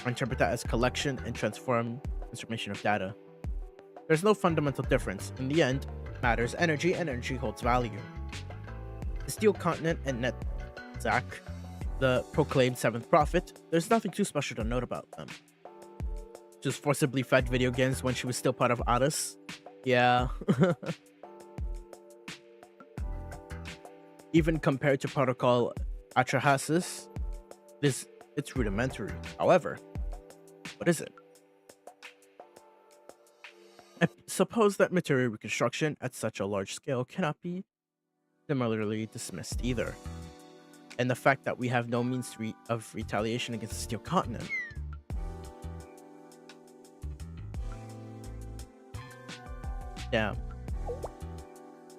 I interpret that as collection and transformation of data. There's no fundamental difference. In the end, matter's energy and energy holds value. The Steel Continent and Netzach, the proclaimed 7th prophet, there's nothing too special to note about them. Just forcibly fed video games when she was still part of Otis. Yeah. Even compared to Protocol Atrahasis, it's rudimentary. However, what is it? I suppose that material reconstruction at such a large scale cannot be similarly dismissed either. And the fact that we have no means of retaliation against the Steel Continent. Damn.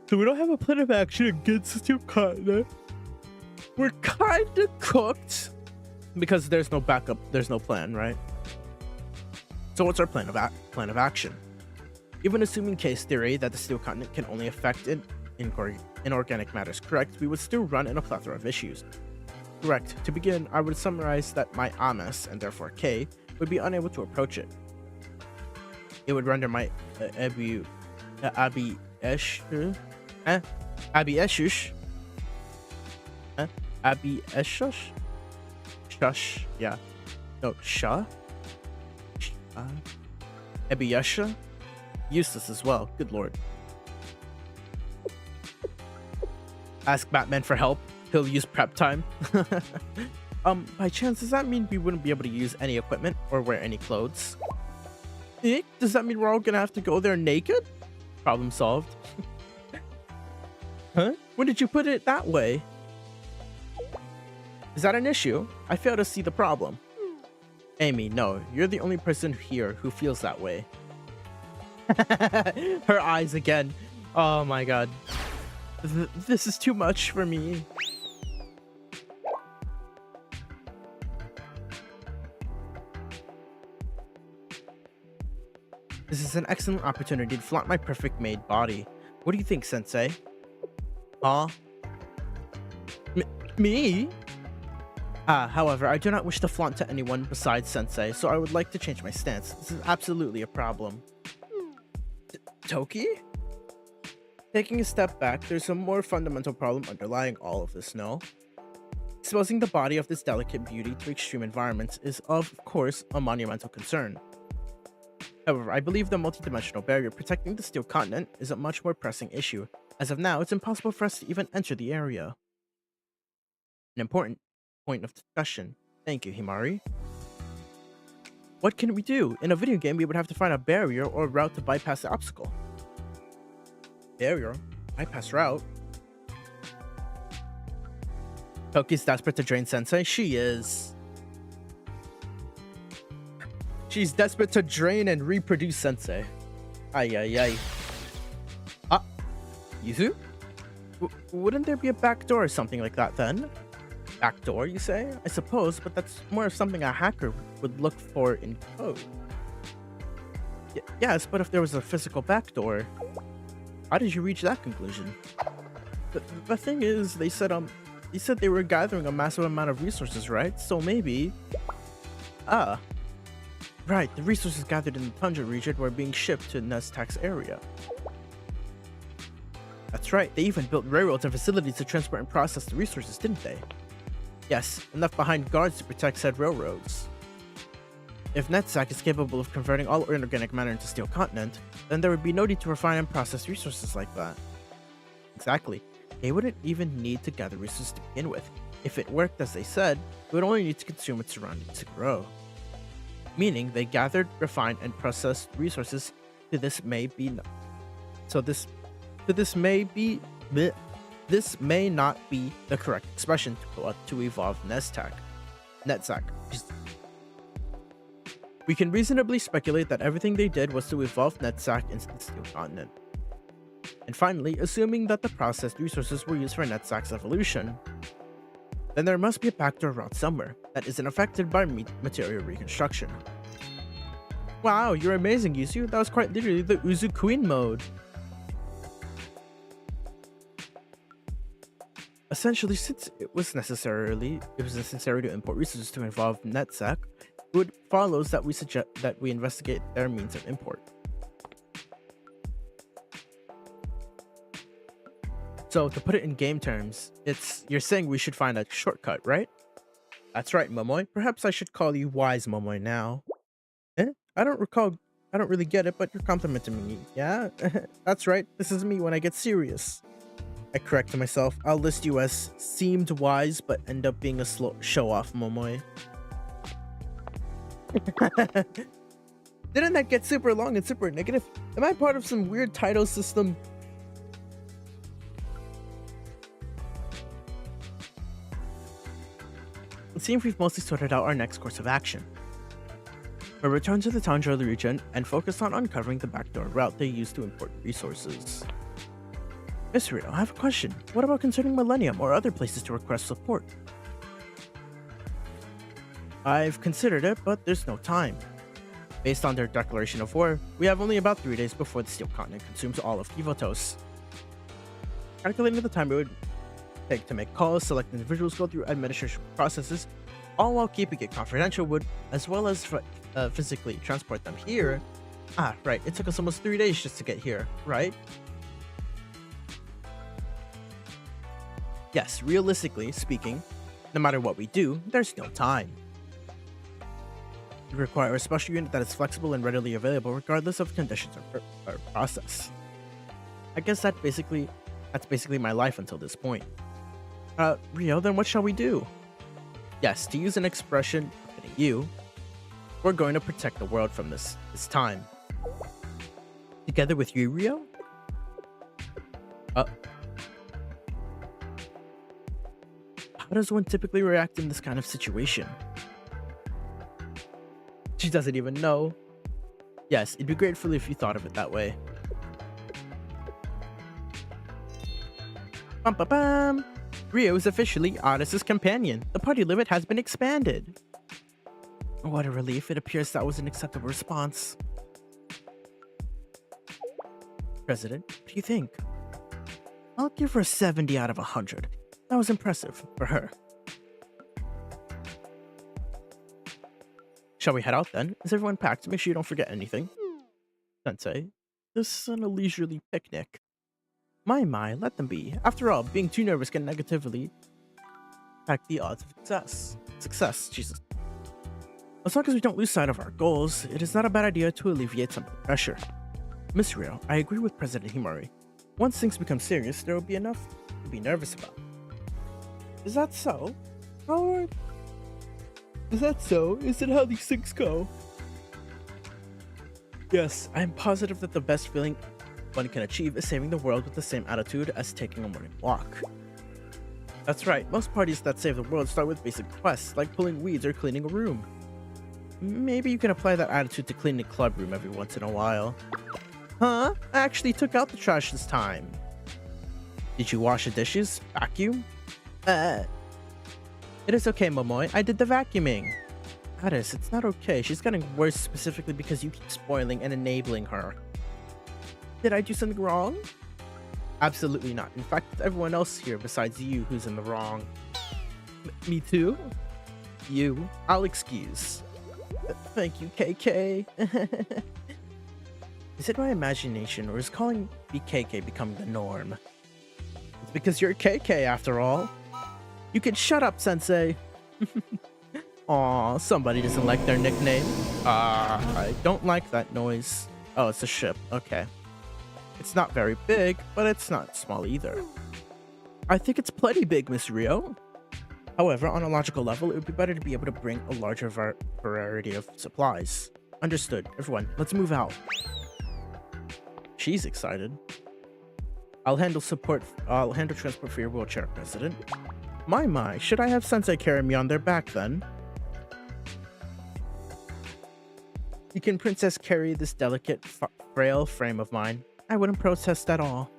So we don't have a plan of action against the Steel Continent. We're kinda cooked. Because there's no backup, there's no plan, right? So what's our plan of action? Even assuming case theory that the steel continent can only affect inorganic matters correct, we would still run in a plethora of issues. Correct. To begin, I would summarize that my Ames, and therefore K, would be unable to approach it. It would render my Abi-eshush, Shush, yeah. No, Ebiyesha? Useless as well, good lord. Ask Batman for help, he'll use prep time. By chance, does that mean we wouldn't be able to use any equipment or wear any clothes? Does that mean we're all gonna have to go there naked? Problem solved. Huh? When did you put it that way? Is that an issue? I fail to see the problem. Amy, no, you're the only person here who feels that way. Her eyes again. Oh my god. This is too much for me. This is an excellent opportunity to flaunt my perfect made body. What do you think, Sensei? Huh? Me? However, I do not wish to flaunt to anyone besides Sensei, so I would like to change my stance. This is absolutely a problem. Toki? Taking a step back, there's a more fundamental problem underlying all of this, no? Exposing the body of this delicate beauty to extreme environments is, of course, a monumental concern. However, I believe the multidimensional barrier protecting the steel continent is a much more pressing issue. As of now, it's impossible for us to even enter the area. An important point of discussion. Thank you, Himari. What can we do? In a video game, we would have to find a barrier or a route to bypass the obstacle. Barrier? Bypass route? Toki's desperate to drain Sensei. She is. She's desperate to drain and reproduce Sensei. Ay, ay, ay. Ah, Yuzu? Wouldn't there be a back door or something like that then? Back door, you say? I suppose, but that's more of something a hacker would look for in code. Yes, but if there was a physical back door, how did you reach that conclusion? The thing is, they said they were gathering a massive amount of resources, right? So maybe... Ah. Right, the resources gathered in the Tundra region were being shipped to Nestak's area. That's right, they even built railroads and facilities to transport and process the resources, didn't they? Yes, and left behind guards to protect said railroads. If Netsak is capable of converting all inorganic matter into steel continent, then there would be no need to refine and process resources like that. Exactly. They wouldn't even need to gather resources to begin with. If it worked as they said, they would only need to consume its surroundings to grow. Meaning they gathered, refined, and processed resources to this may not be the correct expression to evolve Netsak. We can reasonably speculate that everything they did was to evolve Netsak into the steel continent. And finally, assuming that the processed resources were used for Netsak's evolution, then there must be a backdoor route somewhere that isn't affected by material reconstruction. Wow, you're amazing, Yuzu. That was quite literally the Uzu Queen mode. Essentially, since it was necessary to import resources to involve Netsak, it follows that we investigate their means of import. So to put it in game terms, you're saying we should find a shortcut, right? That's right, Momoy. Perhaps I should call you Wise Momoy now. I don't really get it, but you're complimenting me, yeah? That's right, this is me when I get serious. I correct myself. I'll list you as seemed wise, but end up being a slow show-off, Momoy. Didn't that get super long and super negative? Am I part of some weird title system? It seems we've mostly sorted out our next course of action. We'll return to the Tundra region and focus on uncovering the backdoor route they use to import resources. Miss Rito, I have a question. What about concerning Millennium or other places to request support? I've considered it, but there's no time. Based on their declaration of war, we have only about 3 days before the steel continent consumes all of Kivotos. Calculating the time it would take to make calls, select individuals, go through administration processes, all while keeping it confidential would, as well as physically transport them here. Ah, right, it took us almost 3 days just to get here, right? Yes, realistically speaking, no matter what we do, there's no time. We require a special unit that is flexible and readily available regardless of conditions or process. I guess that's basically my life until this point. Rio, then what shall we do? Yes, to use an expression fitting you, we're going to protect the world from this time. Together with you, Rio? How does one typically react in this kind of situation? She doesn't even know. Yes, it'd be grateful if you thought of it that way. Bum ba bum! Rio is officially Odyssey's companion. The party limit has been expanded. What a relief. It appears that was an acceptable response. President, what do you think? I'll give her a 70 out of 100. That was impressive for her. Shall we head out then? Is everyone packed? Make sure you don't forget anything. Sensei, this isn't a leisurely picnic. My, let them be. After all, being too nervous can negatively impact the odds of success. Jesus. As long as we don't lose sight of our goals, it is not a bad idea to alleviate some pressure. Miss Rio, I agree with President Himari. Once things become serious, there will be enough to be nervous about. Is that so? Howard? Is that so? Is it how these things go? Yes, I am positive that the best feeling one can achieve is saving the world with the same attitude as taking a morning walk. That's right, most parties that save the world start with basic quests, like pulling weeds or cleaning a room. Maybe you can apply that attitude to cleaning a club room every once in a while. Huh? I actually took out the trash this time. Did you wash the dishes? Vacuum? It is okay, Momoy. I did the vacuuming. Addis, it's not okay. She's getting worse specifically because you keep spoiling and enabling her. Did I do something wrong? Absolutely not. In fact, it's everyone else here besides you who's in the wrong. Me too? You. I'll excuse. Thank you, KK. Is it my imagination, or is calling me KK becoming the norm? It's because you're KK after all. You can shut up, Sensei. Aw, somebody doesn't like their nickname. I don't like that noise. Oh, it's a ship. Okay. It's not very big, but it's not small either. I think it's plenty big, Miss Rio. However, on a logical level, it would be better to be able to bring a larger variety of supplies. Understood. Everyone, let's move out. She's excited. I'll handle transport for your wheelchair, President. My, should I have Sensei carry me on their back then? You can Princess carry this delicate, frail frame of mine. I wouldn't protest at all.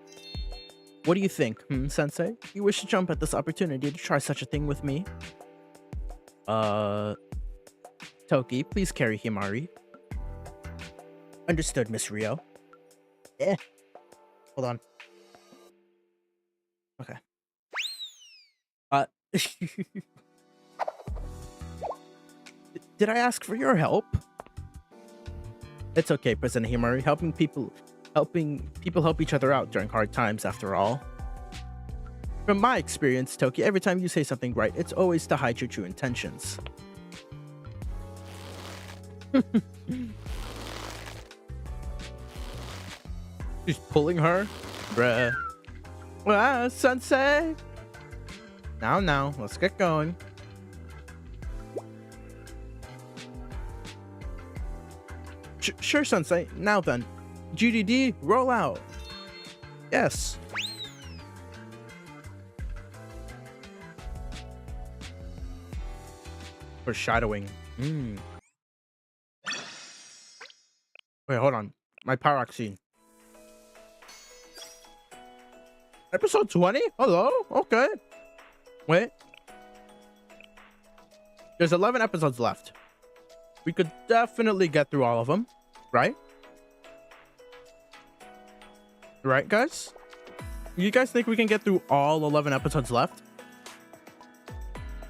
What do you think, Sensei? You wish to jump at this opportunity to try such a thing with me? Toki, please carry Himari. Understood, Miss Rio. Hold on. Okay. Did I ask for your help? It's okay, President Himari. Helping people help each other out during hard times, after all. From my experience, Toki, every time you say something right, it's always to hide your true intentions. She's pulling her? Bruh. Sensei! Now, let's get going. Sure, Sensei. Now then. GDD, roll out. Yes. Foreshadowing. Wait, hold on. My paroxene. Episode 20? Hello? Okay. Wait. There's 11 episodes left. We could definitely get through all of them, right? Right, guys? You guys think we can get through all 11 episodes left?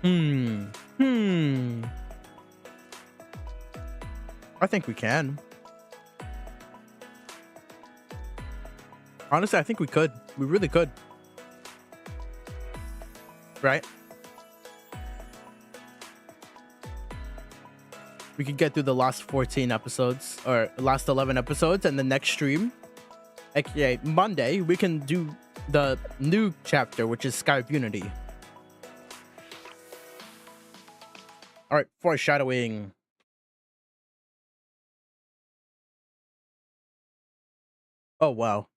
I think we can. Honestly, I think we could. We really could. Right? We could get through the last 14 episodes, or last 11 episodes, and the next stream, aka Monday, we can do the new chapter, which is Sky of Unity. Alright, foreshadowing. Oh, wow.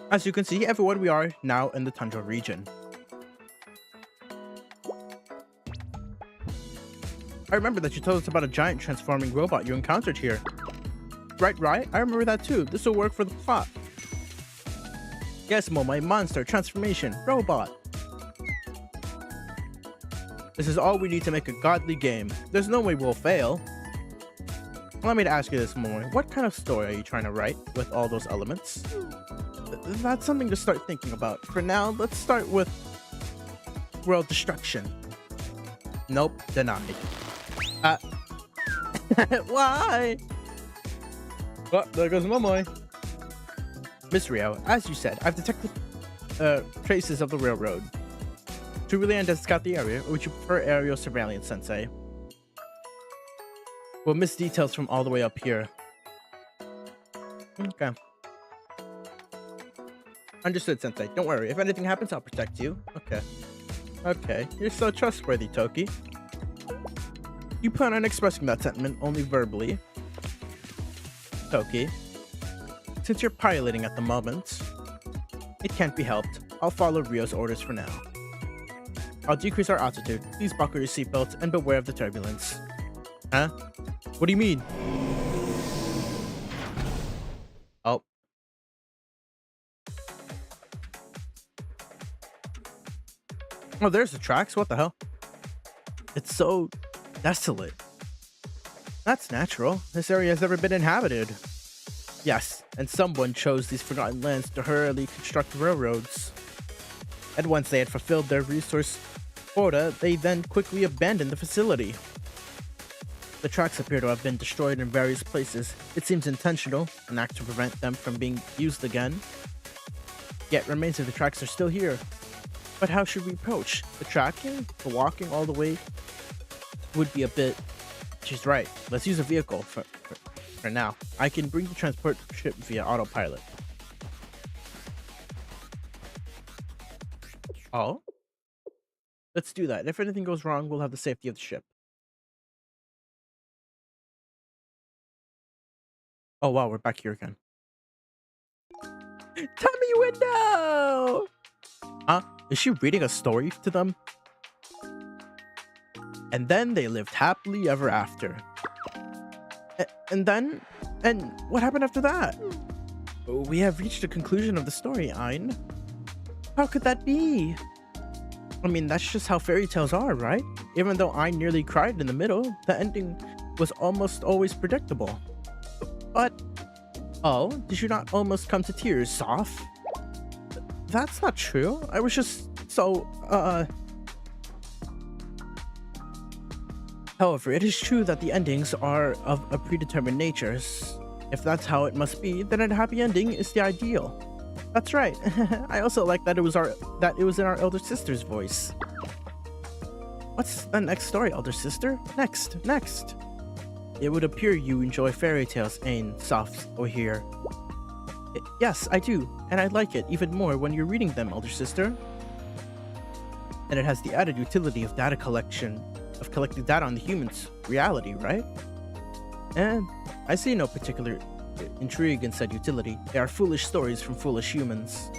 As you can see, everyone, we are now in the Tundra region. I remember that you told us about a giant transforming robot you encountered here. Right? I remember that too. This will work for the plot. Yes, my monster, transformation, robot. This is all we need to make a godly game. There's no way we'll fail. Allow me to ask you this, Momoy. What kind of story are you trying to write with all those elements? That's something to start thinking about. For now, let's start with world destruction. Nope, denied. Why? Oh, there goes Momoy. Miss Rio, as you said, I've detected traces of the railroad. To really and scout the area, or would you prefer aerial surveillance, Sensei? We'll miss details from all the way up here. Okay. Understood, Sensei. Don't worry. If anything happens, I'll protect you. Okay. Okay. You're so trustworthy, Toki. You plan on expressing that sentiment only verbally. Toki. Since you're piloting at the moment, it can't be helped. I'll follow Rio's orders for now. I'll decrease our altitude. Please buckle your seatbelts and beware of the turbulence. Huh? What do you mean? Oh. Oh, there's the tracks. What the hell? It's so desolate. That's natural. This area has never been inhabited. Yes, and someone chose these forgotten lands to hurriedly construct railroads. And once they had fulfilled their resource quota, they then quickly abandoned the facility. The tracks appear to have been destroyed in various places. It seems intentional, an act to prevent them from being used again. Yet remains of the tracks are still here. But how should we approach? The tracking? The walking all the way? Would be a bit... She's right. Let's use a vehicle for now. I can bring the transport ship via autopilot. Oh? Let's do that. If anything goes wrong, we'll have the safety of the ship. Oh wow, we're back here again. Tummy window! Huh? Is she reading a story to them? And then they lived happily ever after. And what happened after that? We have reached a conclusion of the story, Ein. How could that be? I mean, that's just how fairy tales are, right? Even though I nearly cried in the middle, the ending was almost always predictable. But, oh, did you not almost come to tears, Soph? That's not true. I was just so, However, it is true that the endings are of a predetermined nature. If that's how it must be, then a happy ending is the ideal. That's right. I also like that it was in our elder sister's voice. What's the next story, elder sister? Next. It would appear you enjoy fairy tales, Ain, Soft, or here. Yes, I do, and I like it even more when you're reading them, elder sister. And it has the added utility of data collection, of collecting data on the human's reality, right? And I see no particular intrigue in said utility. They are foolish stories from foolish humans.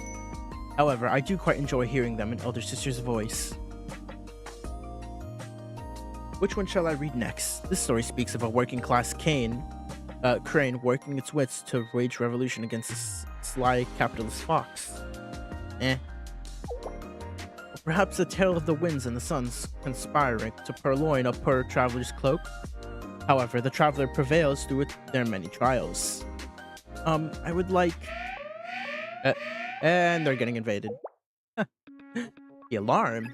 However, I do quite enjoy hearing them in elder sister's voice. Which one shall I read next? This story speaks of a working class Cain Crane working its wits to wage revolution against this sly capitalist fox. Eh. Perhaps a tale of the winds and the suns conspiring to purloin a poor traveler's cloak. However, the traveler prevails through their many trials. I would like... and they're getting invaded. The alarm?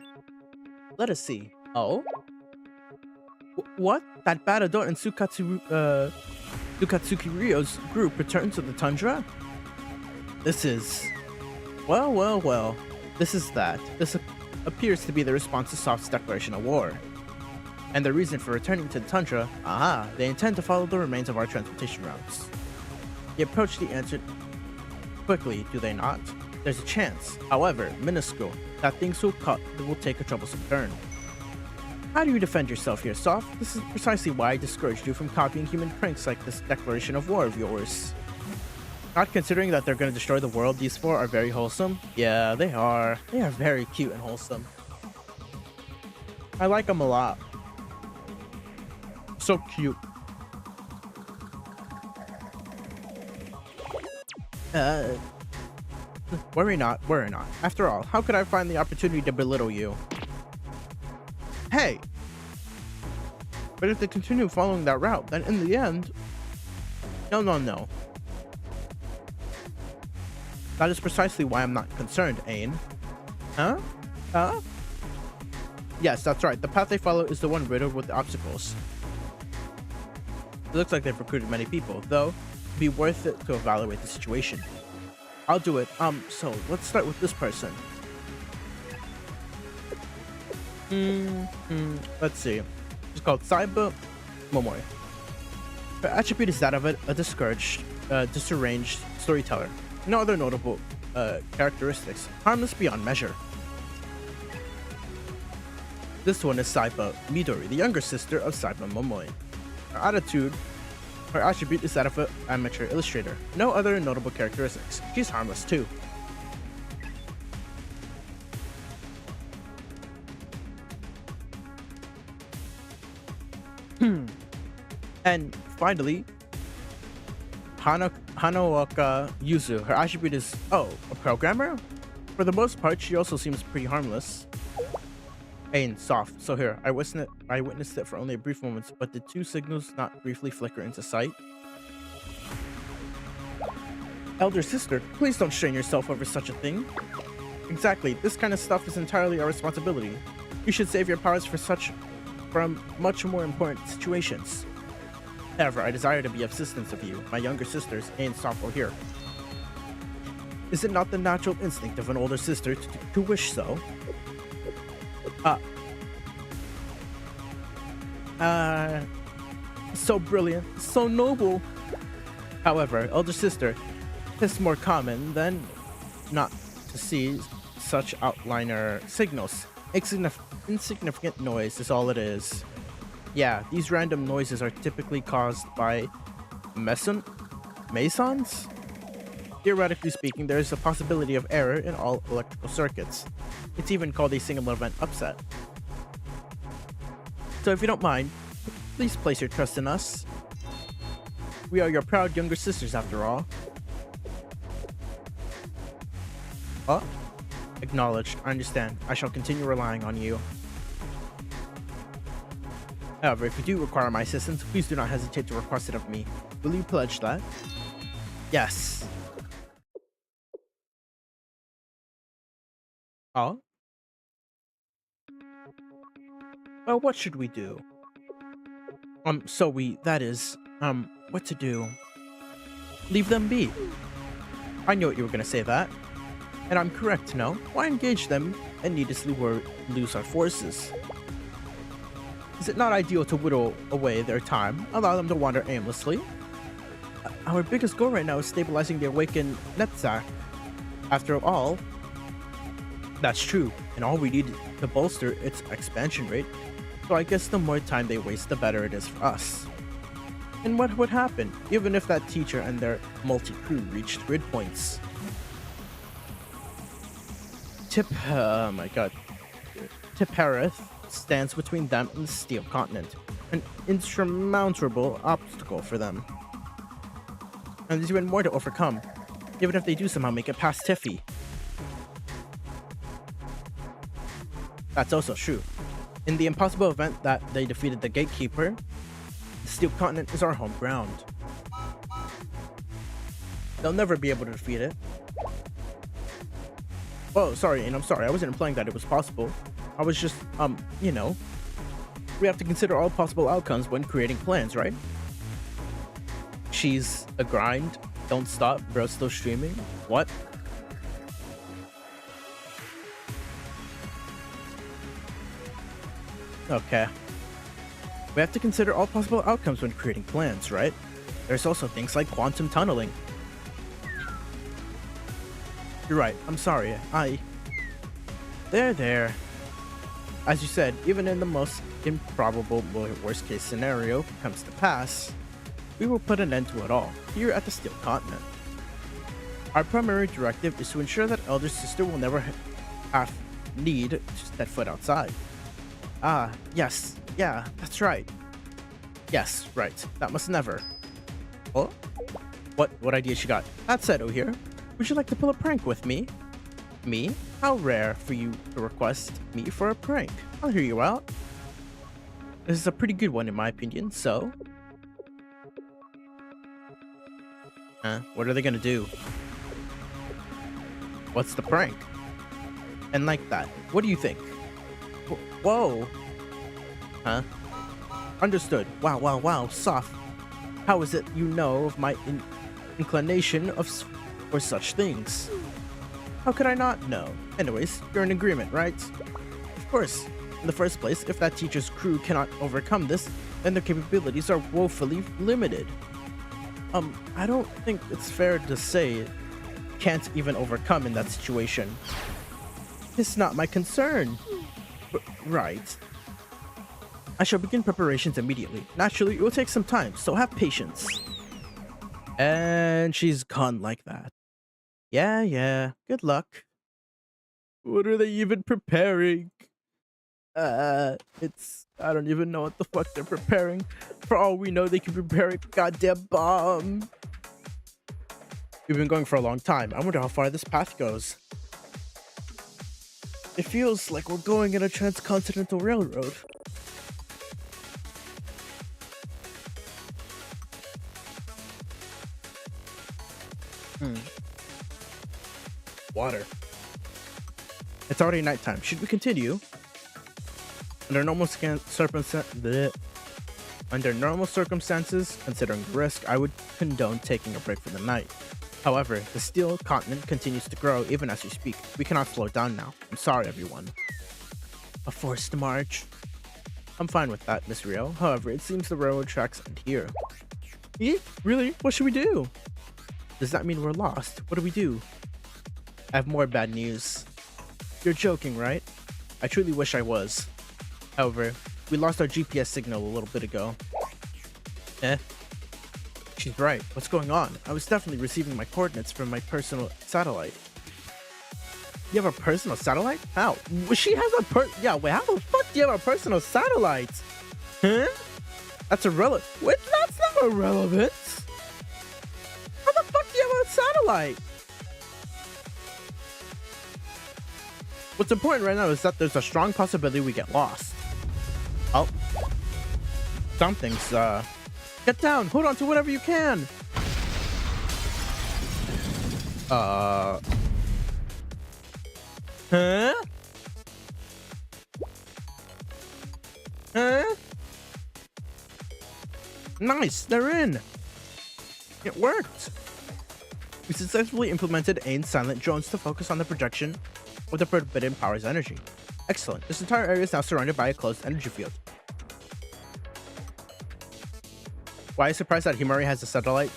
Let us see. Oh? What? That Batador and Tsukatsuki Ryo's group returned to the tundra? This is... Well. This is that. This appears to be the response to Soft's declaration of war. And the reason for returning to the tundra, aha, they intend to follow the remains of our transportation routes. The approach the answer quickly, do they not? There's a chance, however, minuscule, that things will take a troublesome turn. How do you defend yourself here, Soft? This is precisely why I discouraged you from copying human pranks like this declaration of war of yours. Not considering that they're going to destroy the world, these four are very wholesome. Yeah, they are. They are very cute and wholesome. I like them a lot. So cute. Worry not. After all, how could I find the opportunity to belittle you? Hey! But if they continue following that route, then in the end... No. That is precisely why I'm not concerned, Ain. Huh? Yes, that's right. The path they follow is the one riddled with obstacles. It looks like they've recruited many people, though it'd be worth it to evaluate the situation. I'll do it. So let's start with this person. Let's see. She's called Saiba Momoi. Her attribute is that of a disarranged storyteller. No other notable characteristics. Harmless beyond measure. This one is Saiba Midori, the younger sister of Saiba Momoi. Her attribute is that of an amateur illustrator. No other notable characteristics. She's harmless too. And finally, Hanaoka Yuzu. Her attribute is, a programmer? For the most part, she also seems pretty harmless. Ain, Soft. So here, I witnessed it for only a brief moment, but did two signals not briefly flicker into sight? Elder sister, please don't strain yourself over such a thing. Exactly, this kind of stuff is entirely our responsibility. You should save your powers from much more important situations. However, I desire to be of assistance of you, my younger sisters, Ain, Soft, or here. Is it not the natural instinct of an older sister to wish so? So brilliant, so noble. However, elder sister, it's more common than not to see such outliner signals. Insignificant noise is all it is. Yeah, these random noises are typically caused by mesons? Theoretically speaking, there is a possibility of error in all electrical circuits. It's even called a single event upset. So if you don't mind, please place your trust in us. We are your proud younger sisters after all. Acknowledged. I understand. I shall continue relying on you. However, if you do require my assistance, please do not hesitate to request it of me. Will you pledge that? Yes. Oh? Well, what should we do? What to do? Leave them be. I knew what you were gonna say that. And I'm correct, no? Why engage them and needlessly lose our forces? Is it not ideal to whittle away their time, allow them to wander aimlessly? Our biggest goal right now is stabilizing the awakened Netzach. After all, that's true, and all we need to bolster its expansion rate. So I guess the more time they waste, the better it is for us. And what would happen, even if that teacher and their multi-crew reached grid points? Tiphareth stands between them and the Steel Continent, an insurmountable obstacle for them. And there's even more to overcome, even if they do somehow make it past Tiffy. That's also true. In the impossible event that they defeated the Gatekeeper, the Steel Continent is our home ground. They'll never be able to defeat it. Oh, sorry, and I'm sorry, I wasn't implying that it was possible. I was just, you know, we have to consider all possible outcomes when creating plans, right? She's a grind. Don't stop, bro, still streaming. What? Okay. We have to consider all possible outcomes when creating plans, right? There's also things like quantum tunneling. You're right, I'm sorry, There. As you said, even in the most improbable worst case scenario comes to pass, we will put an end to it all, here at the Steel Continent. Our primary directive is to ensure that Elder Sister will never have need to step foot outside. Ah, yes, yeah, that's right. Yes, right, that must never. Oh? What idea she got? That said, oh here, would you like to pull a prank with me? Me? How rare for you to request me for a prank. I'll hear you out. This is a pretty good one in my opinion, so... what are they gonna do? What's the prank? And like that, what do you think? Whoa! Huh? Understood. Wow, soft. How is it you know of my inclination for such things? How could I not know? Anyways, you're in agreement, right? Of course. In the first place, if that teacher's crew cannot overcome this, then their capabilities are woefully limited. I don't think it's fair to say can't even overcome in that situation. It's not my concern. Right. I shall begin preparations immediately. Naturally, it will take some time, so have patience. And she's gone like that. Yeah. Good luck. What are they even preparing? I don't even know what the fuck they're preparing. For all we know, they could be preparing a goddamn bomb. We've been going for a long time. I wonder how far this path goes. It feels like we're going in a transcontinental railroad. Water. It's already nighttime. Should we continue? Under normal circumstances, considering the risk, I would condone taking a break for the night. However, the Steel Continent continues to grow even as we speak. We cannot slow down now. I'm sorry, everyone. A forced march. I'm fine with that, Miss Rio. However, it seems the railroad tracks end here. Really? What should we do? Does that mean we're lost? What do we do? I have more bad news. You're joking, right? I truly wish I was. However, we lost our GPS signal a little bit ago. She's right. What's going on? I was definitely receiving my coordinates from my personal satellite. You have a personal satellite? How? She has a yeah, wait, how the fuck do you have a personal satellite? Huh? That's irrelevant. Wait, that's not irrelevant. How the fuck do you have a satellite? What's important right now is that there's a strong possibility we get lost. Oh. Something's, Get down! Hold on to whatever you can! Huh? Huh? Nice! They're in! It worked! We successfully implemented AIM's silent drones to focus on the projection of the forbidden power's energy. Excellent. This entire area is now surrounded by a closed energy field. Why are you surprised that Himari has a satellite?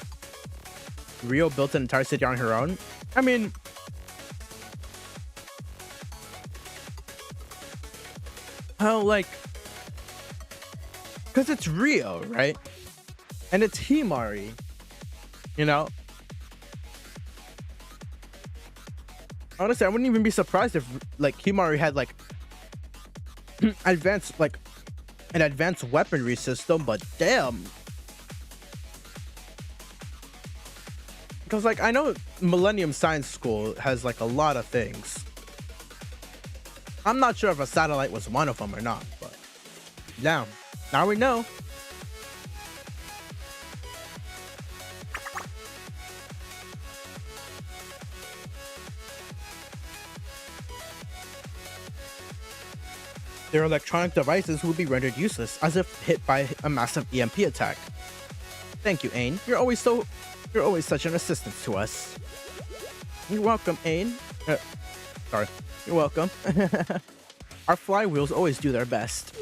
Rio built an entire city on her own? I mean... Well, like... Because it's Rio, right? And it's Himari. You know? Honestly, I wouldn't even be surprised if, like, Himari had, like... advanced, like... an advanced weaponry system, but damn... Because, like, I know Millennium Science School has, like, a lot of things. I'm not sure if a satellite was one of them or not, but yeah, now we know. Their electronic devices will be rendered useless as if hit by a massive EMP attack. Thank you, Ain. You're always such an assistance to us. You're welcome, Ain. Sorry. You're welcome. Our flywheels always do their best.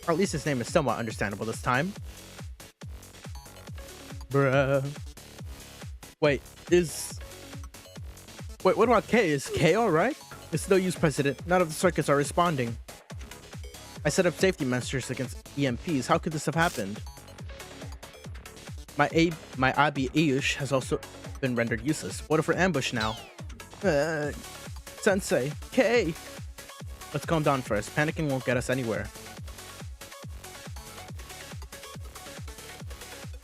Or at least his name is somewhat understandable this time. Bruh. Wait, what about K? Is K alright? It's no use, President. None of the circuits are responding. I set up safety measures against EMPs. How could this have happened? My Abi Ayush has also been rendered useless. What if we're ambushed now? Sensei, K! Let's calm down first. Panicking won't get us anywhere.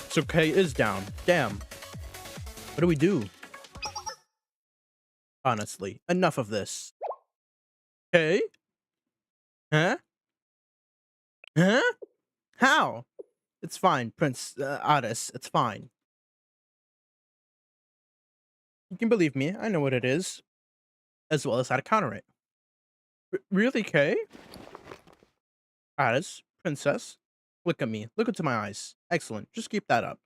So K is down. Damn. What do we do? Honestly, enough of this. K? Huh? Huh? How? It's fine, Prince Addis. It's fine. You can believe me. I know what it is. As well as how to counter it. Really, Kay? Addis, Princess. Look at me. Look into my eyes. Excellent. Just keep that up.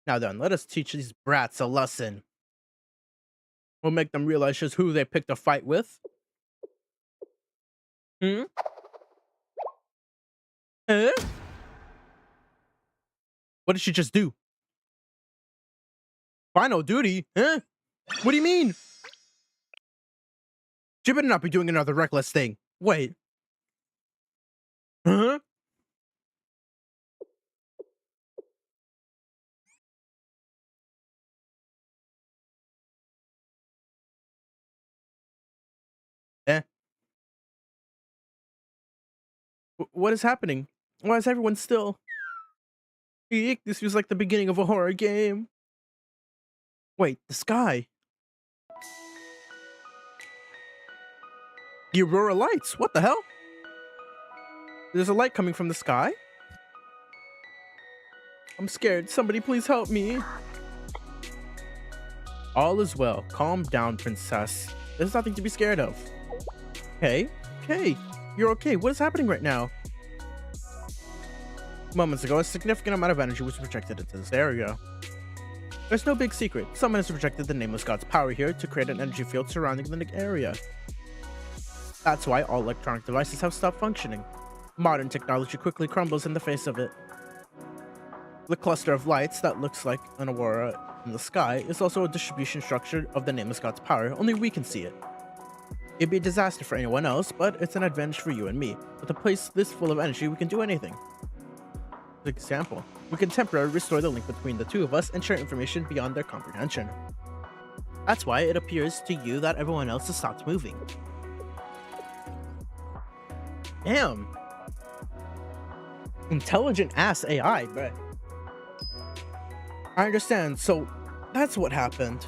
Now then, let us teach these brats a lesson. We'll make them realize just who they picked a fight with. Hmm? What did she just do? Final duty? Huh? What do you mean? She better not be doing another reckless thing. Wait. Huh? Eh? What is happening? Why is everyone still? Eek, this feels like the beginning of a horror game. Wait, the sky. The aurora lights. What the hell? There's a light coming from the sky? I'm scared. Somebody please help me. All is well. Calm down, princess. There's nothing to be scared of. Hey? Hey, you're okay. What is happening right now? Moments ago, a significant amount of energy was projected into this area. There's no big secret. Someone has projected the nameless god's power here to create an energy field surrounding the area. That's why all electronic devices have stopped functioning. Modern technology quickly crumbles in the face of it. The cluster of lights that looks like an aurora in the sky is also a distribution structure of the nameless god's power. Only we can see it. It'd be a disaster for anyone else, but it's an advantage for you and me. With a place this full of energy, we can do anything. For example, we can temporarily restore the link between the two of us and share information beyond their comprehension. That's why it appears to you that everyone else has stopped moving. Damn. Intelligent ass AI, but I understand, so that's what happened.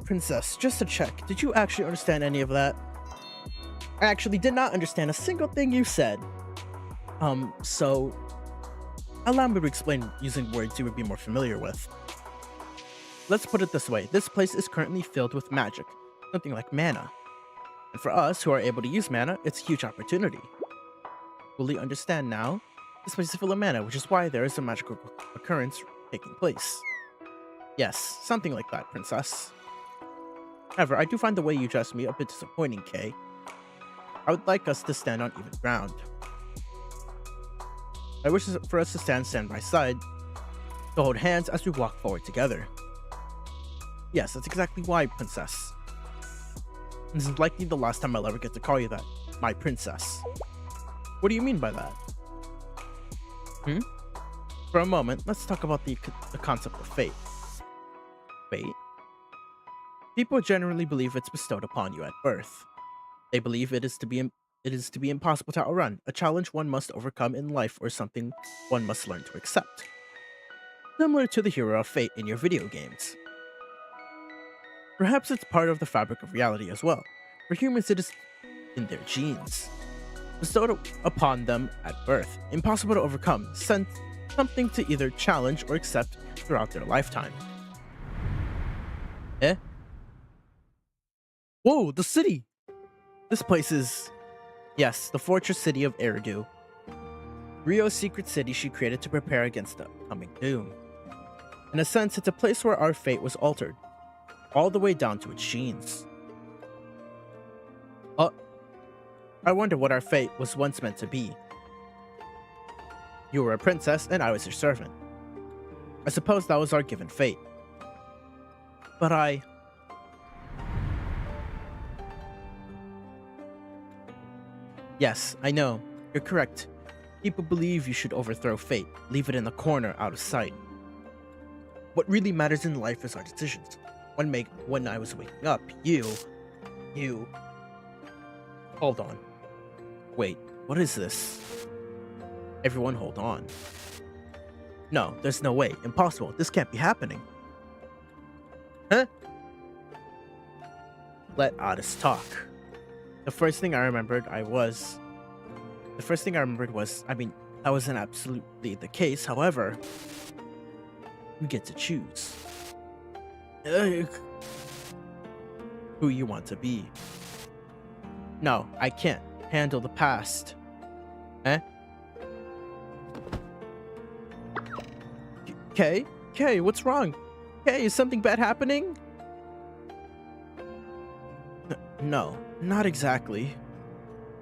Princess, just to check, did you actually understand any of that? I actually did not understand a single thing you said. So allow me to explain using words you would be more familiar with. Let's put it this way, this place is currently filled with magic, something like mana. And for us who are able to use mana, it's a huge opportunity. Fully understand now? This place is full of mana, which is why there is a magical occurrence taking place. Yes, something like that, princess. However, I do find the way you address me a bit disappointing, Kay. I would like us to stand on even ground. I wish for us to stand side by side, to hold hands as we walk forward together. Yes, that's exactly why, princess. This is likely the last time I'll ever get to call you that, my princess. What do you mean by that? For a moment, let's talk about the concept of fate. Fate? People generally believe it's bestowed upon you at birth. They believe it is to be impossible to outrun, a challenge one must overcome in life or something one must learn to accept. similar to the hero of fate in your video games. Perhaps it's part of the fabric of reality as well. For humans, it is in their genes, bestowed upon them at birth, impossible to overcome, sent something to either challenge or accept throughout their lifetime. Eh? Whoa, the city! This place is... Yes, the fortress city of Eridu. Rio's secret city she created to prepare against the coming doom. In a sense, it's a place where our fate was altered, all the way down to its genes. I wonder what our fate was once meant to be. You were a princess, and I was your servant. I suppose that was our given fate. But Yes, I know. You're correct. People believe you should overthrow fate, leave it in the corner out of sight. What really matters in life is our decisions. When I was waking up, you... Hold on. Wait, what is this? Everyone hold on. No, there's no way. Impossible. This can't be happening. Huh? Let Otis talk. The first thing I remembered was, I mean, that wasn't absolutely the case. However, you get to choose who you want to be. No, I can't handle the past. Eh? Kay, what's wrong? Kay, is something bad happening? No, not exactly.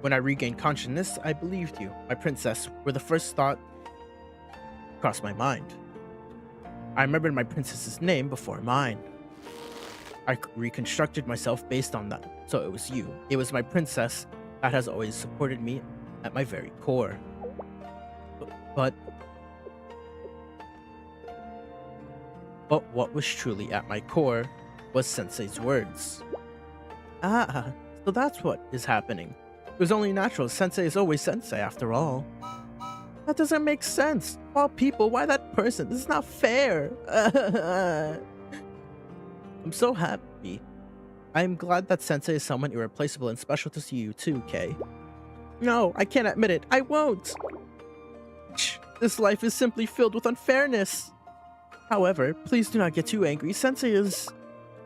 When I regained consciousness, I believed you, my princess, were the first thought crossed my mind. I remembered my princess's name before mine. I reconstructed myself based on that, so it was you. It was my princess that has always supported me at my very core. But what was truly at my core was Sensei's words. Ah, so that's what is happening. It was only natural. Sensei is always Sensei after all. That doesn't make sense. All people, why that person? This is not fair. I'm so happy. I'm glad that Sensei is someone irreplaceable and special to you too, Kay. No, I can't admit it. I won't. This life is simply filled with unfairness. However, please do not get too angry. Sensei is...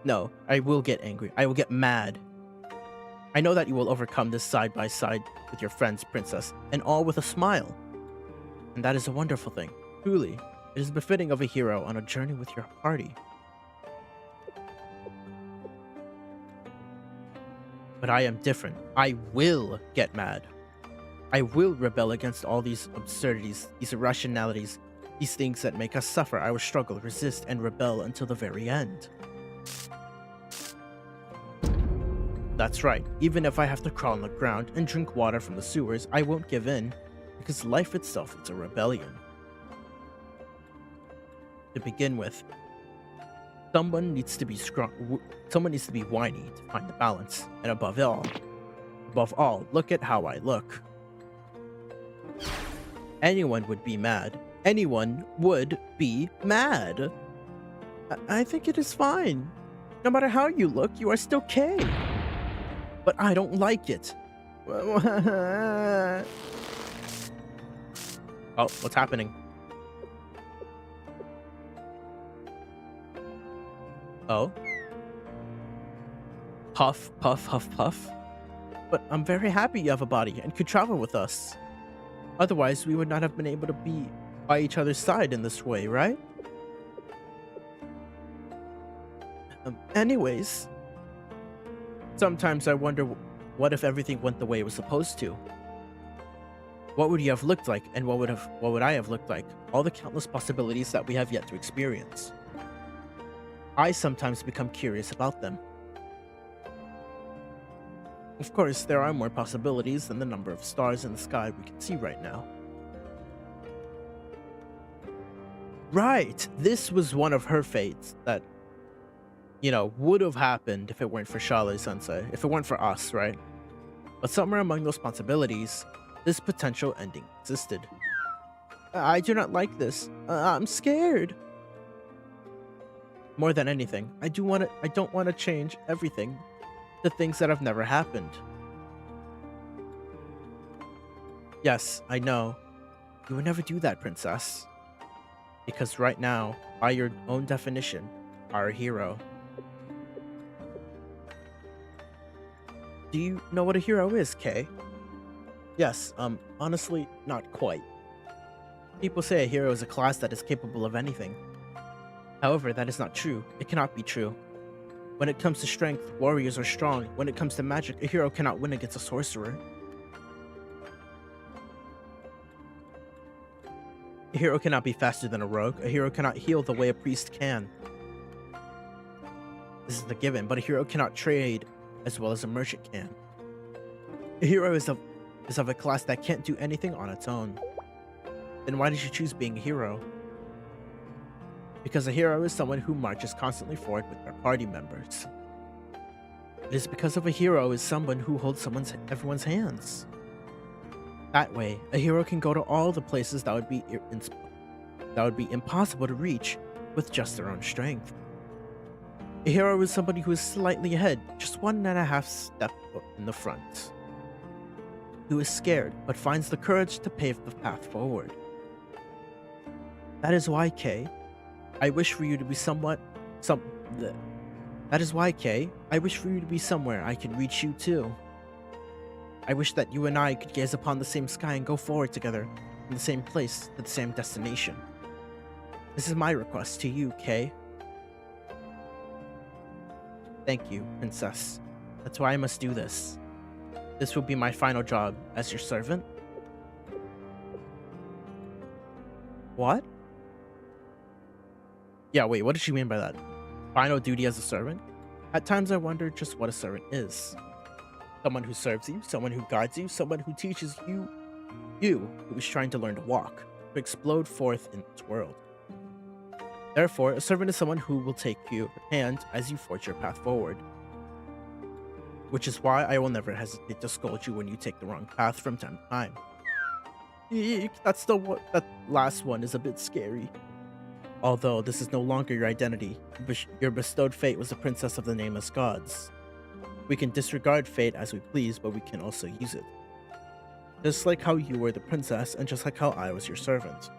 No, I will get angry. I will get mad. I know that you will overcome this side by side with your friends, Princess, and all with a smile. And that is a wonderful thing. Truly, it is befitting of a hero on a journey with your party. But I am different. I will get mad. I will rebel against all these absurdities, these irrationalities, these things that make us suffer. I will struggle, resist, and rebel until the very end. That's right. Even if I have to crawl on the ground and drink water from the sewers, I won't give in, because life itself is a rebellion. To begin with, someone needs to be strong. Someone needs to be whiny to find the balance. And above all, look at how I look. Anyone would be mad. Anyone would be mad. I think it is fine. No matter how you look, you are still Kay. But I don't like it. Oh, what's happening? Oh? Puff, puff, huff, puff. But I'm very happy you have a body and could travel with us. Otherwise, we would not have been able to be by each other's side in this way, right? Anyways, sometimes I wonder, what if everything went the way it was supposed to? What would you have looked like, and what would I have looked like? All the countless possibilities that we have yet to experience. I sometimes become curious about them. Of course, there are more possibilities than the number of stars in the sky we can see right now. Right! This was one of her fates that, you know, would have happened if it weren't for Shale-sensei. If it weren't for us, right? But somewhere among those possibilities, this potential ending existed. I do not like this. I'm scared. More than anything, I don't want to change everything to things that have never happened. Yes, I know. You would never do that, princess. Because right now, by your own definition, are a hero. Do you know what a hero is, Kay? Yes, honestly, not quite. People say a hero is a class that is capable of anything. However, that is not true. It cannot be true. When it comes to strength, warriors are strong. When it comes to magic, a hero cannot win against a sorcerer. A hero cannot be faster than a rogue. A hero cannot heal the way a priest can. This is the given, but a hero cannot trade as well as a merchant can. A hero is of a class that can't do anything on its own. Then why did you choose being a hero? Because a hero is someone who marches constantly forward with their party members. It is because of a hero is someone who holds everyone's hands. That way, a hero can go to all the places that would be impossible to reach with just their own strength. A hero is somebody who is slightly ahead, just 1.5 steps in the front. Who is scared, but finds the courage to pave the path forward. That is why, Kay, I wish for you to be That is why, Kay, I wish for you to be somewhere I can reach you too. I wish that you and I could gaze upon the same sky and go forward together, in the same place, to the same destination. This is my request to you, Kay. Thank you, princess. That's why I must do this. This will be my final job as your servant. What? Yeah, wait, what did she mean by that? Final duty as a servant? At times I wonder just what a servant is. Someone who serves you, someone who guides you, someone who teaches you who is trying to learn to walk, to explode forth in this world. Therefore, a servant is someone who will take your hand as you forge your path forward. Which is why I will never hesitate to scold you when you take the wrong path from time to time. Eek, that last one is a bit scary. Although this is no longer your identity, your bestowed fate was a princess of the nameless gods. We can disregard fate as we please, but we can also use it. Just like how you were the princess, and just like how I was your servant.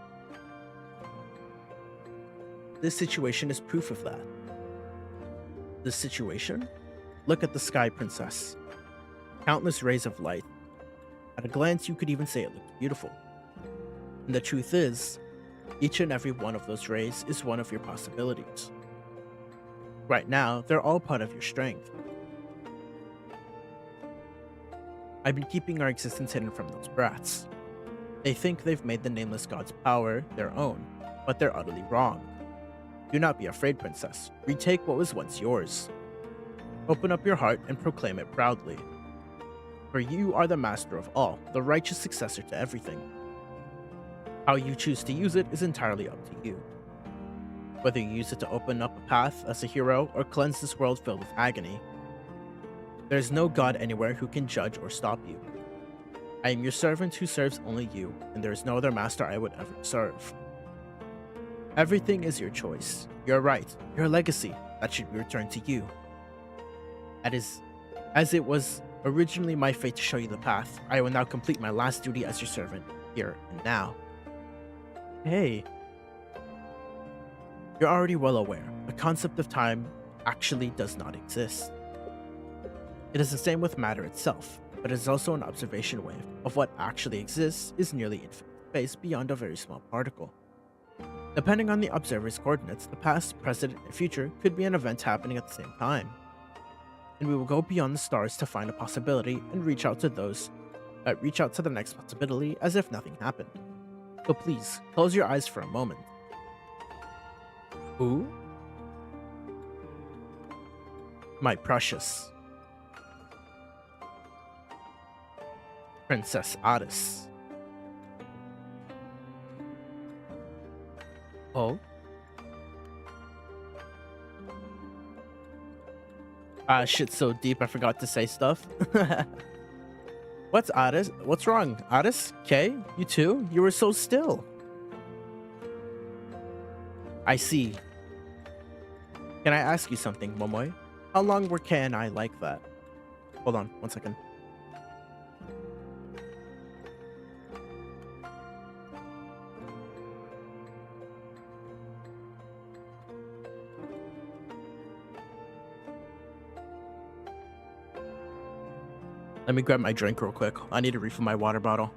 This situation is proof of that. This situation? Look at the sky, princess. Countless rays of light. At a glance, you could even say it looked beautiful. And the truth is, each and every one of those rays is one of your possibilities. Right now, they're all part of your strength. I've been keeping our existence hidden from those brats. They think they've made the nameless god's power their own, but they're utterly wrong. Do not be afraid, princess. Retake what was once yours. Open up your heart and proclaim it proudly. For you are the master of all, the righteous successor to everything. How you choose to use it is entirely up to you. Whether you use it to open up a path as a hero or cleanse this world filled with agony. There is no god anywhere who can judge or stop you. I am your servant who serves only you, and there is no other master I would ever serve. Everything is your choice, your right, your legacy that should be returned to you. As it was originally my fate to show you the path, I will now complete my last duty as your servant, here and now. Hey. You're already well aware, the concept of time actually does not exist. It is the same with matter itself, but it is also an observation wave of what actually exists is nearly infinite space beyond a very small particle. Depending on the observer's coordinates, the past, present, and future could be an event happening at the same time. And we will go beyond the stars to find a possibility and reach out to the next possibility as if nothing happened. So please, close your eyes for a moment. Who? My precious Princess Addis. Oh? Shit's so deep I forgot to say stuff. What's Addis? What's wrong? Addis? Kay? You too? You were so still. I see. Can I ask you something, Momoy? How long were Kay and I like that? Hold on, 1 second. Let me grab my drink real quick. I need to refill my water bottle.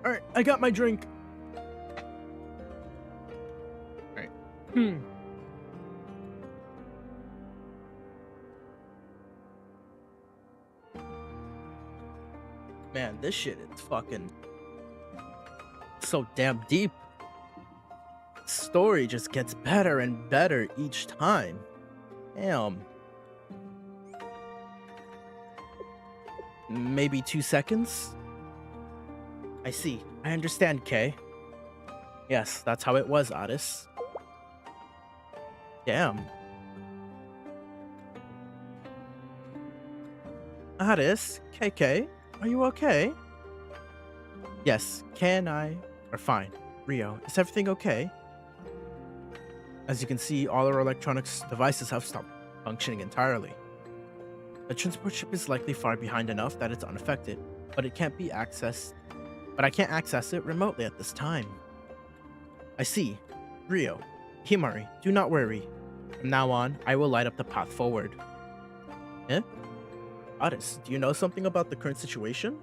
All right, I got my drink. All right. Man, this shit is fucking so damn deep. Story just gets better and better each time. Damn. Maybe 2 seconds? I see. I understand, Kay. Yes, that's how it was, Otis. Damn. Otis, KK, are you okay? Yes, Kay and I are fine. Rio, is everything okay? As you can see, all our electronics devices have stopped functioning entirely. The transport ship is likely far behind enough that it's unaffected, but it can't be accessed. But I can't access it remotely at this time. I see. Rio, Himari, do not worry. From now on, I will light up the path forward. Eh? Otis, do you know something about the current situation?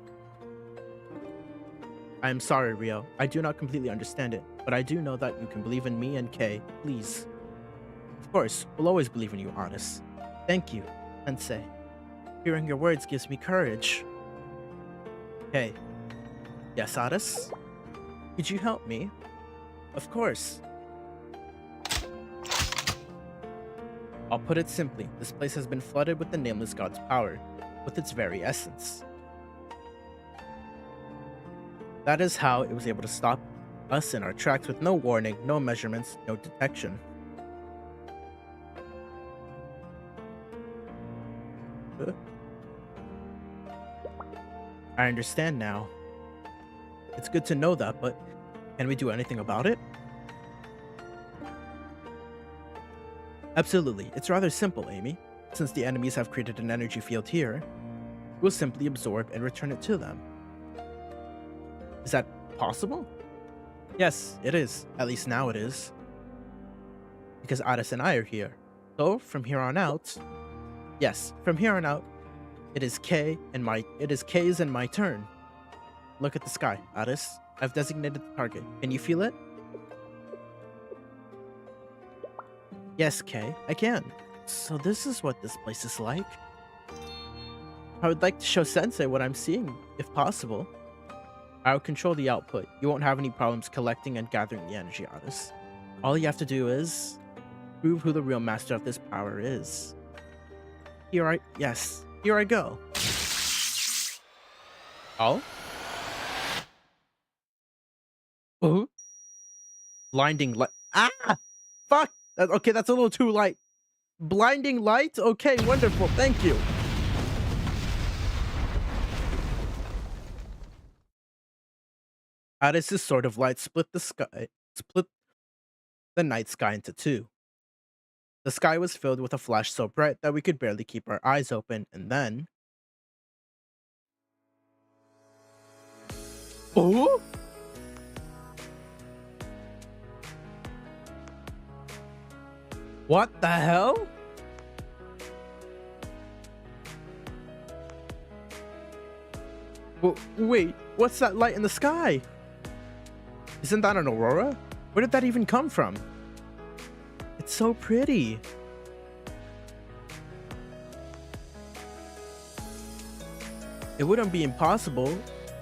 I am sorry, Rio. I do not completely understand it, but I do know that you can believe in me and Kay, please. Of course, we'll always believe in you, Otis. Thank you, Sensei. Hearing your words gives me courage. Kay. Yes, Otis? Could you help me? Of course. I'll put it simply, this place has been flooded with the Nameless God's power, with its very essence. That is how it was able to stop us in our tracks with no warning, no measurements, no detection. I understand now. It's good to know that, but can we do anything about it? Absolutely. It's rather simple, Amy. Since the enemies have created an energy field here, we'll simply absorb and return it to them. Is that possible? Yes, it is. At least now it is. Because Otis and I are here. So, from here on out... Yes, from here on out, it is Kay's and my turn. Look at the sky, Otis. I've designated the target. Can you feel it? Yes, Kay, I can. So this is what this place is like. I would like to show Sensei what I'm seeing, if possible. I'll control the output. You won't have any problems collecting and gathering the energy, Otis. All you have to do is prove who the real master of this power is. Here I go. Oh? Oh? Blinding light. Ah! Fuck! Okay, that's a little too light. Blinding light? Okay, wonderful. Thank you. Otis's sword of light split the night sky into two. The sky was filled with a flash so bright that we could barely keep our eyes open, and then... Oh? What the hell? Wait, what's that light in the sky? Isn't that an aurora? Where did that even come from? It's so pretty. It wouldn't be impossible.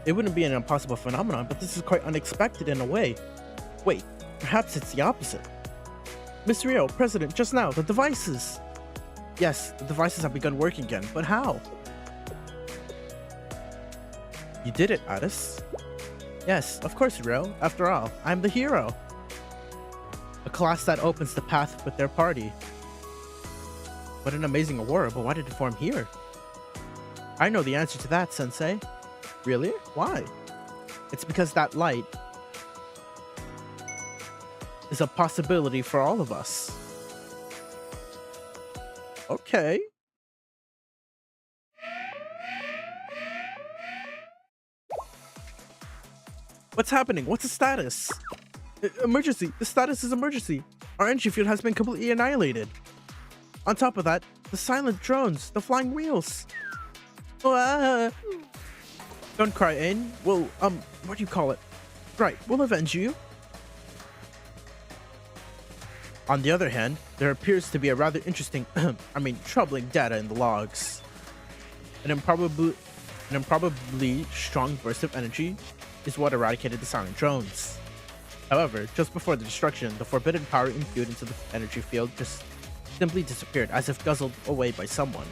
It wouldn't be an impossible phenomenon, but this is quite unexpected in a way. Wait, perhaps it's the opposite. Miss Rio, President, just now, the devices. Yes, the devices have begun working again, but how? You did it, Addis. Yes, of course, Rio. After all, I'm the hero. A class that opens the path with their party. What an amazing aurora, but why did it form here? I know the answer to that, Sensei. Really? Why? It's because that light is a possibility for all of us. Okay. What's happening? What's the status? Emergency. The status is emergency. Our energy field has been completely annihilated. On top of that, the silent drones, the flying wheels. Ah. Don't cry, Ain. We'll, what do you call it? Right, we'll avenge you. On the other hand, there appears to be a rather interesting, troubling data in the logs. An improbably strong burst of energy is what eradicated the silent drones. However, just before the destruction, the forbidden power imbued into the energy field just simply disappeared, as if guzzled away by someone.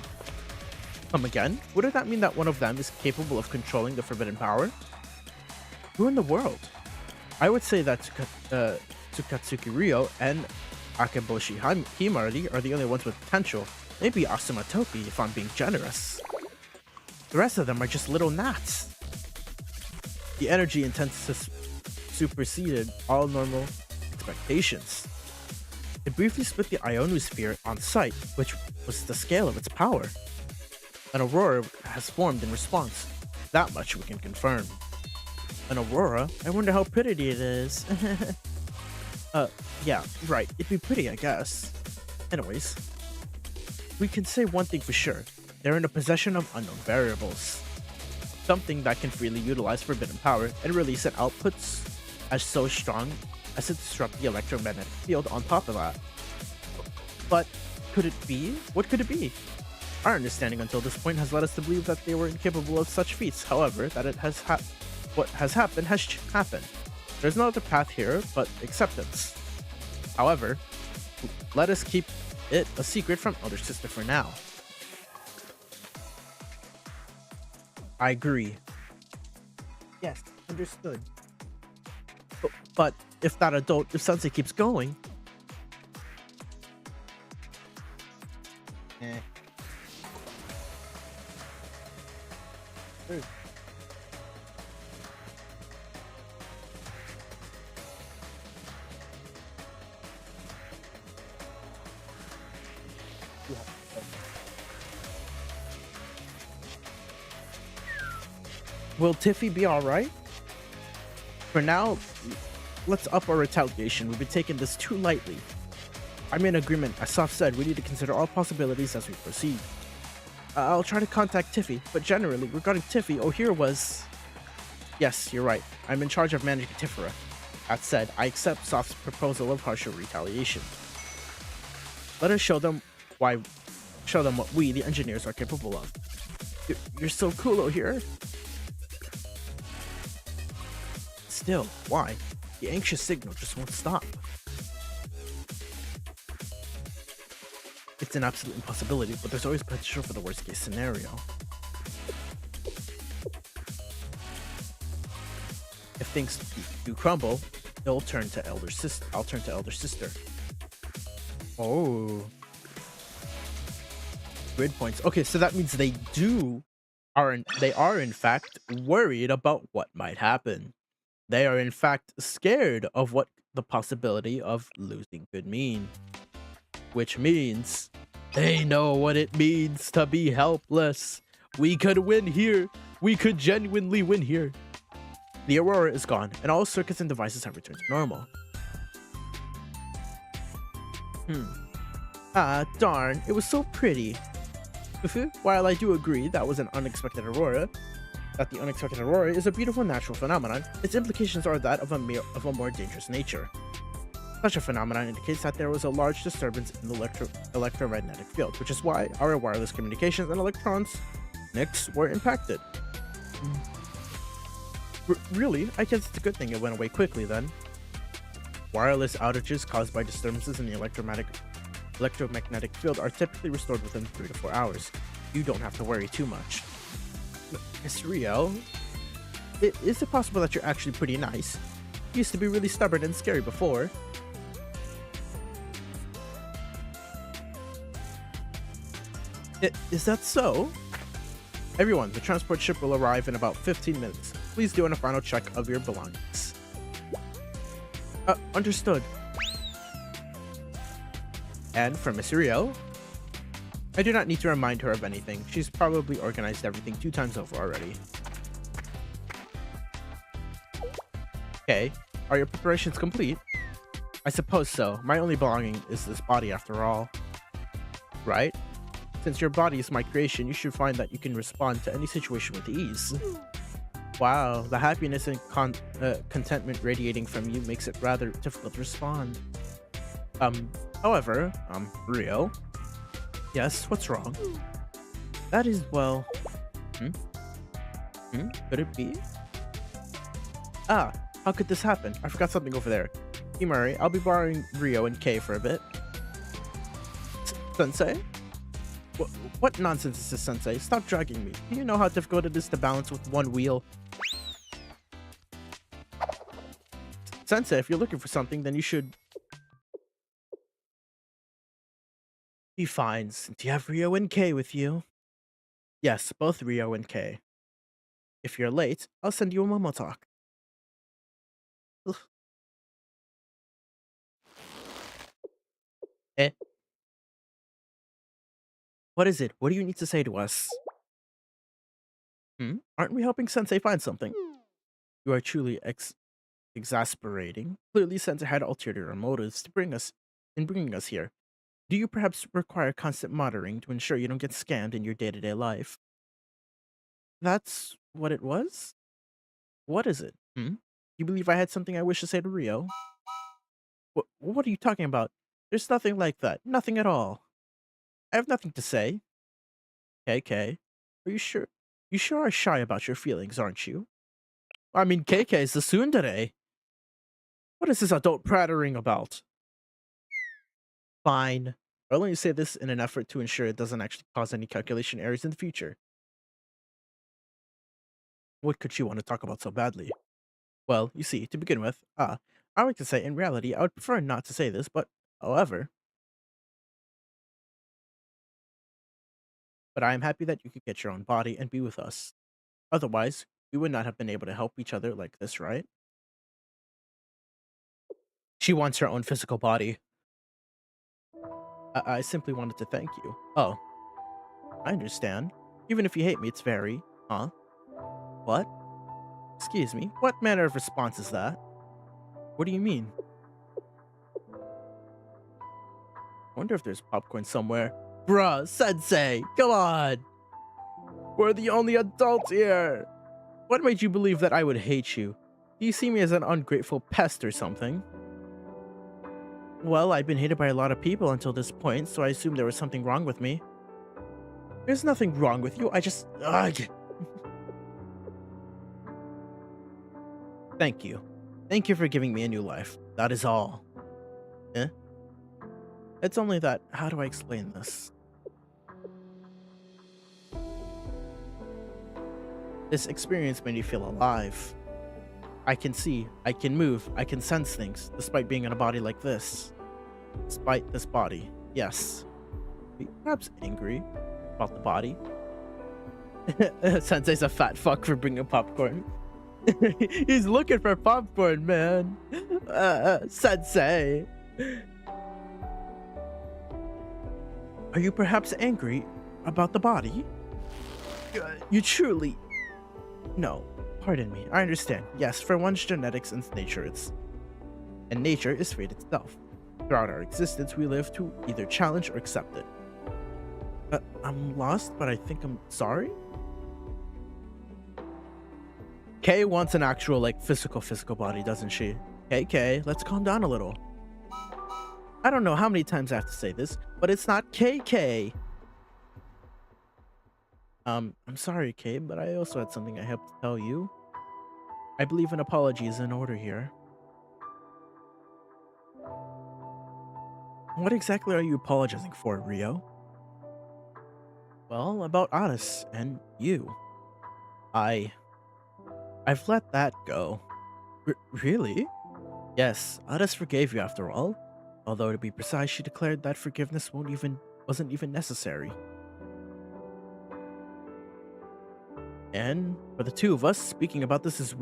Come again? Wouldn't that mean that one of them is capable of controlling the forbidden power? Who in the world? I would say that Tsukatsuki Ryo and Akeboshi Himari are the only ones with potential. Maybe Asuma Toki, if I'm being generous. The rest of them are just little gnats. The energy intense superseded all normal expectations. It briefly split the ionosphere on sight, which was the scale of its power. An aurora has formed in response. That much we can confirm. An aurora? I wonder how pretty it is. Yeah, right. It'd be pretty, I guess. Anyways, we can say one thing for sure. They're in the possession of unknown variables. Something that can freely utilize forbidden power and release an outputs as so strong as to disrupt the electromagnetic field on top of that. But could it be? What could it be? Our understanding until this point has led us to believe that they were incapable of such feats. However, that what has happened has happened. There's no other path here but acceptance. However, let us keep it a secret from Elder Sister for now. I agree. Yes, understood. But if if Sensei keeps going... Will Tiffy be alright? For now, let's up our retaliation. We've been taking this too lightly. I'm in agreement. As Soph said, we need to consider all possibilities as we proceed. I'll try to contact Tiffy, but generally, regarding Tiffy, O'Hare was... Yes, you're right. I'm in charge of managing Tifera. That said, I accept Soph's proposal of harsher retaliation. Let us show them what we, the engineers, are capable of. You're so cool, O'Hare. Still, why? The anxious signal just won't stop. It's an absolute impossibility, but there's always potential for the worst case scenario. If things do crumble, I'll turn to Elder Sister. Oh. Grid points. Okay, so that means they are in fact worried about what might happen. They are in fact scared of what the possibility of losing could mean. Which means they know what it means to be helpless. We could win here. We could genuinely win here. The aurora is gone, and all circuits and devices have returned to normal. Ah, darn. It was so pretty. While I do agree that was an unexpected aurora, that the unexpected aurora is a beautiful natural phenomenon, its implications are that of a more dangerous nature. Such a phenomenon indicates that there was a large disturbance in the electromagnetic field, which is why our wireless communications and electronics were impacted. Really? I guess it's a good thing it went away quickly then. Wireless outages caused by disturbances in the electromagnetic field are typically restored within 3 to 4 hours. You don't have to worry too much. Miss Rio, is it possible that you're actually pretty nice? You used to be really stubborn and scary before. Is that so? Everyone, the transport ship will arrive in about 15 minutes. Please do a final check of your belongings. Understood. And for Miss Rio, I do not need to remind her of anything. She's probably organized everything 2 times over already. Okay, are your preparations complete? I suppose so. My only belonging is this body after all. Right? Since your body is my creation, you should find that you can respond to any situation with ease. Wow, the happiness and contentment radiating from you makes it rather difficult to respond. However, Rio? Yes, what's wrong? That is, well... Could it be? Ah, how could this happen? I forgot something over there. Hey Murray, I'll be borrowing Rio and Kay for a bit. Sensei? What nonsense is this, Sensei? Stop dragging me. Do you know how difficult it is to balance with one wheel? Sensei, if you're looking for something, then you should... be fine, since you have Rio and Kay with you. Yes, both Rio and Kay. If you're late, I'll send you a Momo talk. Ugh. Eh? What is it? What do you need to say to us? Aren't we helping Sensei find something? You are truly exasperating. Clearly, Sensei had ulterior motives to bringing us here. Do you perhaps require constant monitoring to ensure you don't get scammed in your day-to-day life? That's what it was? What is it? You believe I had something I wish to say to Rio? What are you talking about? There's nothing like that. Nothing at all. I have nothing to say. KK, are you sure? You sure are shy about your feelings, aren't you? I mean, KK is the tsundere. What is this adult prattling about? Fine. I'll only say this in an effort to ensure it doesn't actually cause any calculation errors in the future. What could she want to talk about so badly? Well, you see, to begin with, I like to say in reality I would prefer not to say this, but however... But I am happy that you could get your own body and be with us. Otherwise, we would not have been able to help each other like this, right? She wants her own physical body. I simply wanted to thank you. Oh, I understand. Even if you hate me, it's very... Huh? What? Excuse me, what manner of response is that? What do you mean? I wonder if there's popcorn somewhere. Bruh, Sensei, come on! We're the only adults here! What made you believe that I would hate you? Do you see me as an ungrateful pest or something? Well, I've been hated by a lot of people until this point, so I assumed there was something wrong with me. There's nothing wrong with you, I just... Ugh. Thank you. Thank you for giving me a new life. That is all. Eh? It's only that... How do I explain this? This experience made me feel alive. I can see, I can move, I can sense things, despite being in a body like this. Despite this body, yes. Perhaps angry about the body. Sensei's a fat fuck for bringing popcorn. He's looking for popcorn, man. Sensei. Are you perhaps angry about the body? You truly... No, pardon me, I understand. Yes, for one's genetics and nature, and nature is fate itself. Throughout our existence, we live to either challenge or accept it. I'm lost, but I think I'm sorry? Kay wants an actual, like, physical body, doesn't she? Kay, let's calm down a little. I don't know how many times I have to say this, but it's not KK. I'm sorry, Kay, but I also had something I have to tell you. I believe an apology is in order here. What exactly are you apologizing for, Rio? Well, about Otis and you. I've let that go. Really? Yes, Otis forgave you after all. Although to be precise, she declared that forgiveness wasn't even necessary. And for the two of us, speaking about this is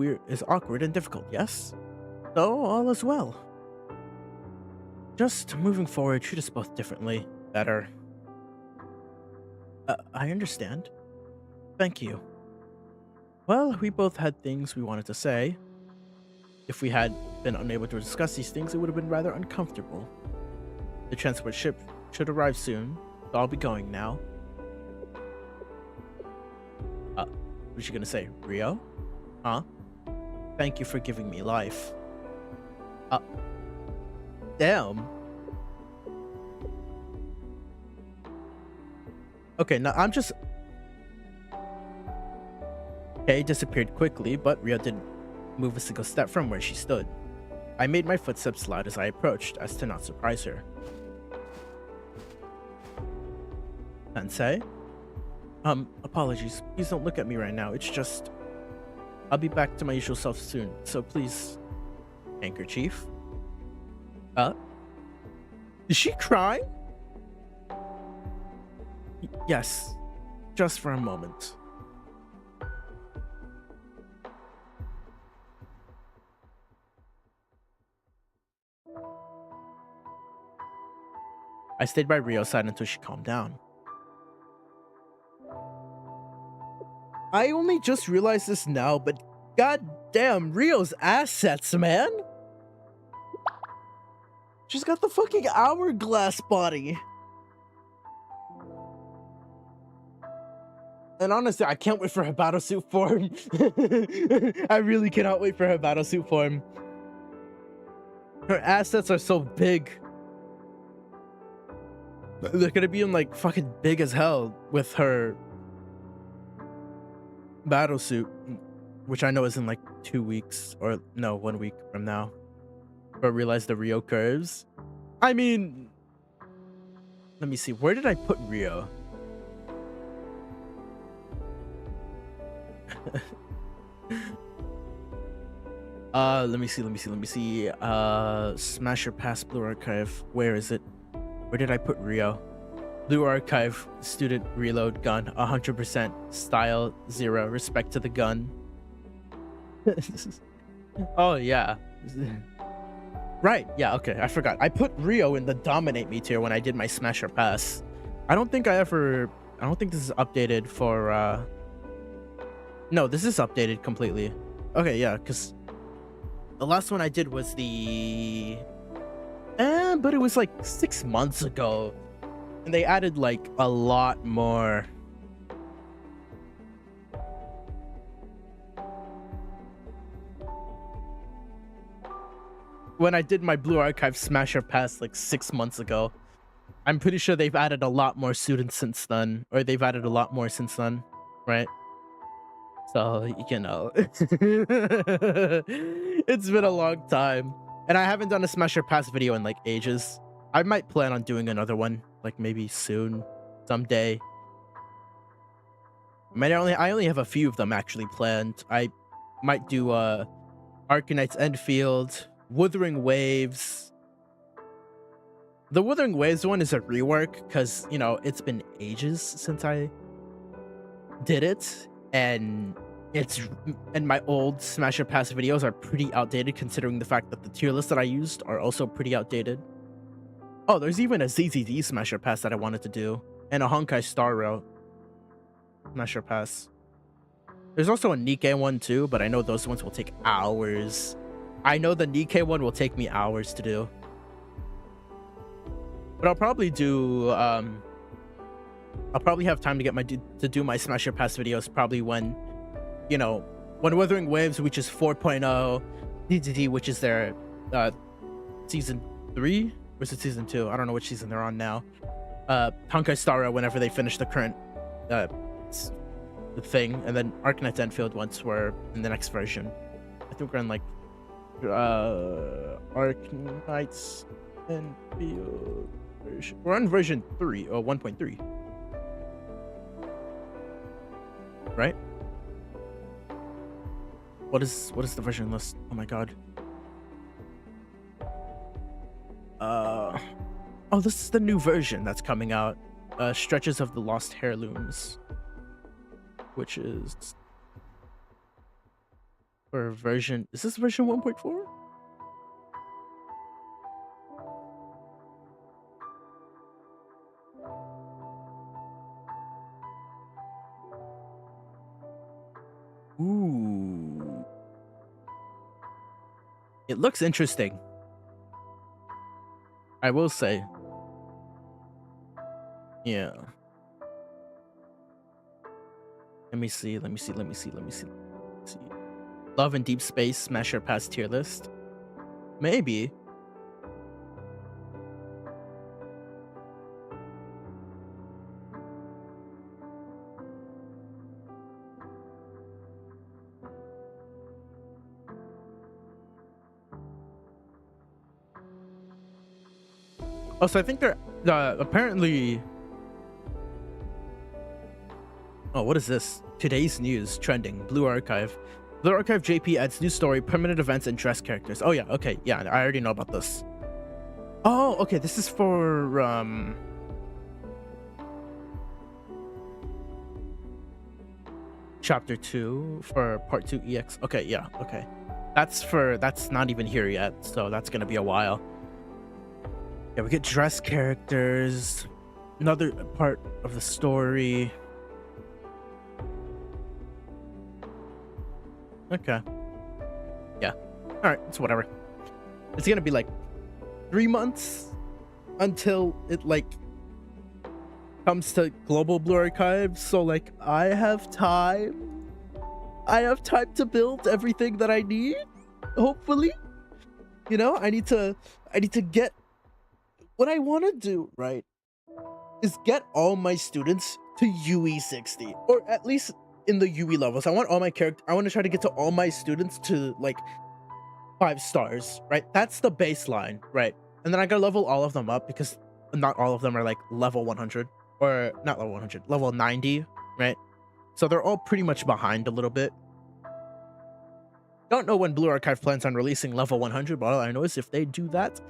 awkward and difficult, yes? So all is well. Just moving forward, treat us both differently. Better. I understand. Thank you. Well, we both had things we wanted to say. If we had been unable to discuss these things, it would have been rather uncomfortable. The transport ship should arrive soon, so I'll be going now. What's she gonna say? Rio? Huh? Thank you for giving me life. Damn. Okay, now I'm just... Kay disappeared quickly, but Rio didn't move a single step from where she stood. I made my footsteps loud as I approached, as to not surprise her. Sensei? Apologies. Please don't look at me right now. It's just... I'll be back to my usual self soon, so please... Handkerchief? Is she crying? Yes. Just for a moment. I stayed by Rio's side until she calmed down. I only just realized this now, but goddamn, Rio's assets, man! She's got the fucking hourglass body! And honestly, I can't wait for her battlesuit form. I really cannot wait for her battlesuit form. Her assets are so big. They're gonna be in like fucking big as hell with her battlesuit, which I know is in like 2 weeks, or no, 1 week from now. But realize the Rio curves. I mean, let me see, where did I put Rio? Let me see. Smasher Pass Blue Archive. Where is it? Where did I put Rio? Blue Archive, student reload gun, 100% style 0, respect to the gun. Oh yeah. Right, yeah, okay, I forgot. I put Rio in the dominate me tier when I did my Smasher Pass. I don't think this is updated for no, this is updated completely. Okay, yeah, because the last one I did was the but it was like 6 months ago, and they added like a lot more. When I did my Blue Archive Smasher Pass like 6 months ago, I'm pretty sure they've added a lot more students since then, or they've added a lot more since then, right? So, you know, it's been a long time. And I haven't done a Smasher Pass video in like ages. I might plan on doing another one, like maybe soon, someday. I only have a few of them actually planned. I might do Arcanite's Endfield, Wuthering Waves. The Wuthering Waves one is a rework because, you know, it's been ages since I did it, and my old Smasher Pass videos are pretty outdated considering the fact that the tier lists that I used are also pretty outdated. Oh, there's even a ZZZ Smasher Pass that I wanted to do, and a Honkai Star Rail Smasher Pass. There's also a Nikkei one too, but I know those ones will take hours. I know the Nikkei one will take me hours to do. But I'll probably do I'll probably have time to get to do my Smasher Pass videos probably when, you know, when Wuthering Waves, which is 4.0, DDD, which is their season 3, or is it season 2? I don't know which season they're on now. Honkai Star Rail whenever they finish the current the thing, and then Arknights Enfield once we're in the next version. I think we're in like Arknights Enfield version. We're on version 3 or 1.3. Right? What is the version list? Oh my god. Oh, this is the new version that's coming out. Stretches of the Lost Heirlooms, which is for version. Is this version 1.4? Ooh. It looks interesting, I will say. Yeah. Let me see. Love and Deep Space, smash your past tier list. Maybe. Oh, so I think they're apparently. Oh, what is this? Today's news trending. Blue Archive. Blue Archive JP adds new story, permanent events, and dress characters. Oh yeah, okay, yeah, I already know about this. Oh, okay, this is for chapter 2 for part 2 EX. Okay, yeah, okay. That's not even here yet, so that's gonna be a while. Yeah, we get dress characters, another part of the story. Okay. Yeah. All right. It's whatever. It's gonna be like 3 months until it like comes to global Blue Archive. So like I have time. I have time to build everything that I need. Hopefully, you know, I need to get what I want to do. Right? Is get all my students to UE 60, or at least in the UE levels. I want all my I want to try to get to all my students to like 5 stars, right? That's the baseline, right? And then I gotta level all of them up because not all of them are like level 100, or not level 100, level 90, right? So they're all pretty much behind a little bit. Don't know when Blue Archive plans on releasing level 100, but all I know is if they do that,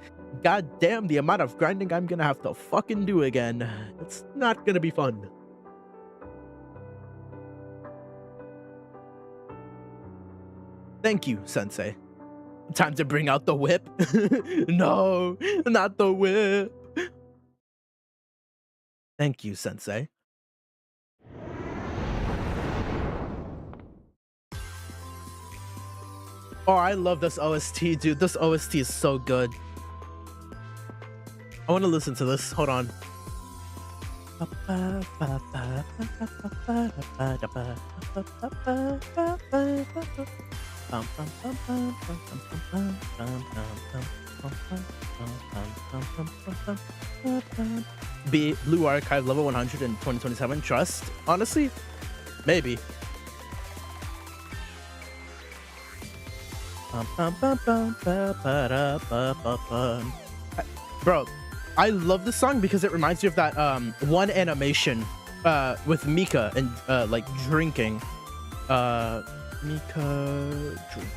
god damn the amount of grinding I'm gonna have to fucking do again. It's not gonna be fun. Thank you, Sensei. Time to bring out the whip. No, not the whip. Thank you, Sensei. Oh, I love this OST, dude. This OST is so good. I want to listen to this. Hold on. Be Blue Archive level 100 in 2027. Trust? Honestly, maybe. Bro, I love this song because it reminds me of that one animation with Mika and like drinking. Mika drinking.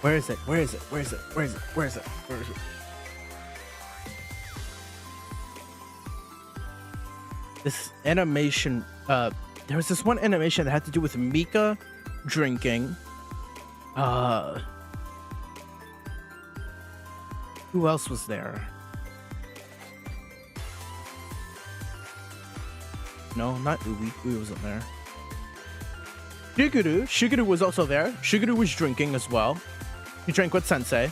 Where is it? Where is it? Where is it? Where is it? Where is it? Where is it? This animation, there was this one animation that had to do with Mika drinking. Who else was there? No, not Ubi. Ubi wasn't there. Shigeru was also there. Shigeru was drinking as well. He drank with Sensei.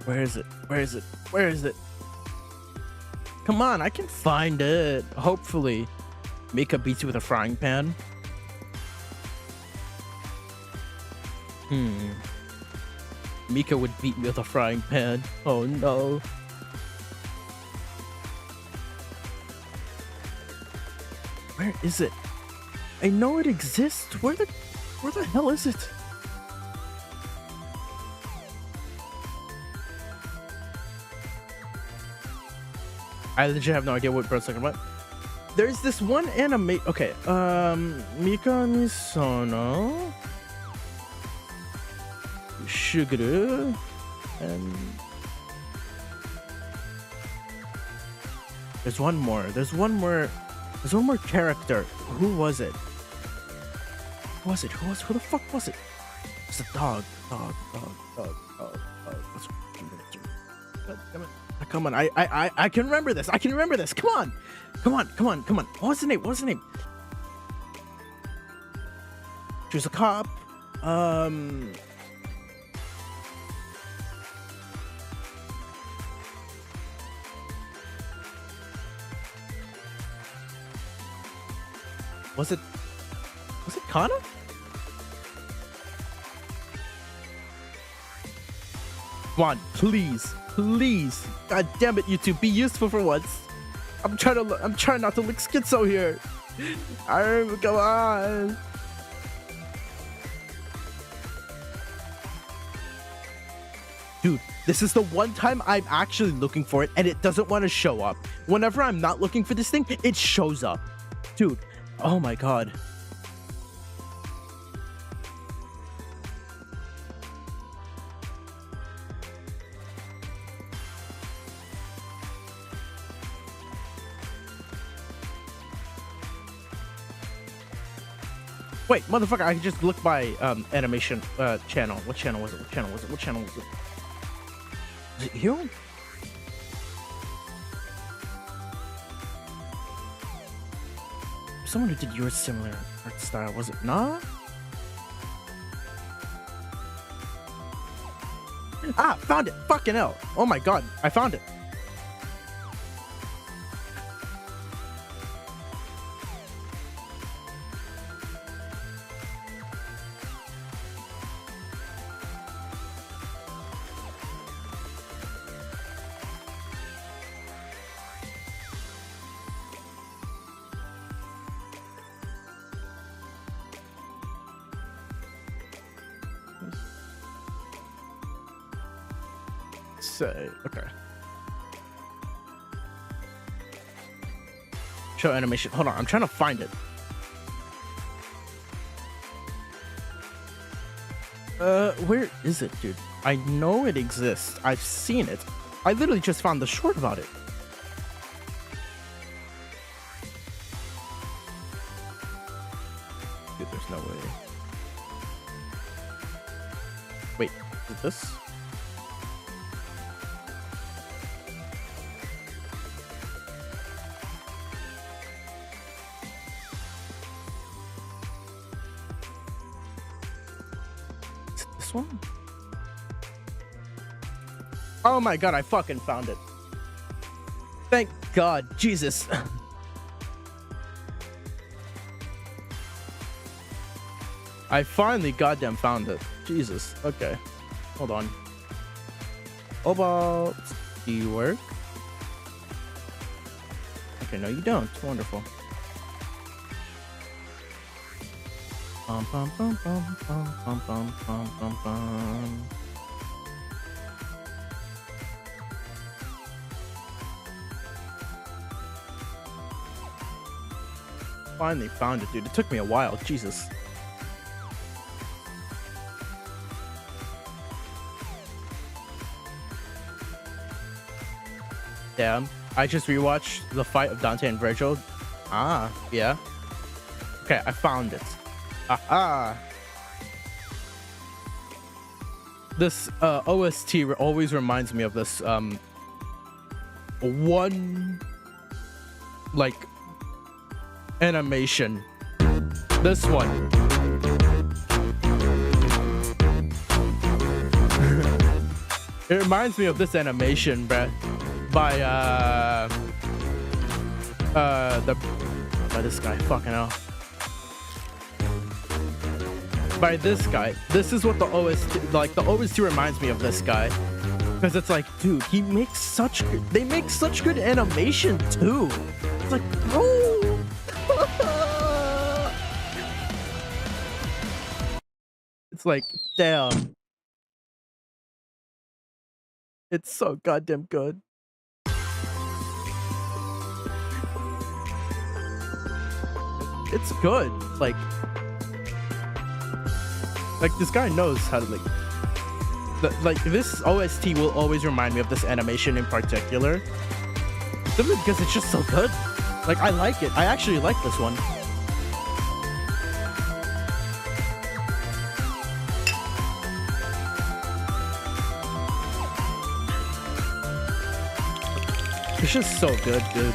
Where is it? Where is it? Where is it? Come on, I can find it. Hopefully. Mika beats you with a frying pan. Mika would beat me with a frying pan. Oh no. Where is it? I know it exists. Where the hell is it? I legit have no idea what bird's talking about. There's this one anime. Okay, Mika Misono, Shuguru, and there's one more. There's one more character. Who was it? Who was it? Who the fuck was it? It's the dog. Dog. What's God damn it. Come on, I can remember this. I can remember this. Come on. What was the name? She was a cop. Was it Kana? Come on, please. God damn it, YouTube, be useful for once. I'm trying not to look schizo here. Come on. Dude, this is the one time I'm actually looking for it and it doesn't want to show up. Whenever I'm not looking for this thing, it shows up. Dude, oh my god. Wait, motherfucker, I just looked by animation channel. What channel was it? Was it you? Someone who did your similar art style, was it? Nah? Ah, found it! Fucking hell! Oh my god, I found it! Say, okay. Show animation. Hold on, I'm trying to find it. Where is it, dude? I know it exists. I've seen it. I literally just found the short about it. Dude, there's no way. Wait, is it this? One? Oh my god, I fucking found it. Thank god, Jesus. I finally goddamn found it. Jesus. Okay. Hold on. Cobalt. Do you work? Okay, no you don't. Wonderful. Bum, bum, bum, bum, bum, bum, bum, bum, bum, bum. Finally found it, dude. It took me a while. Jesus. Damn. I just rewatched the fight of Dante and Virgil. Ah, yeah. Okay, I found it. Aha! This OST always reminds me of this one like animation. This one. It reminds me of this animation, bruh, by by this guy. Fucking hell. By this guy. This is what the OST, like the OST reminds me of this guy, because it's like, dude, he makes such good, they make such good animation too. It's like, bro. It's like, damn. It's so goddamn good. It's good. Like this guy knows how to like this OST will always remind me of this animation in particular, simply because it's just so good. Like, I like it. I actually like this one. It's just so good, dude.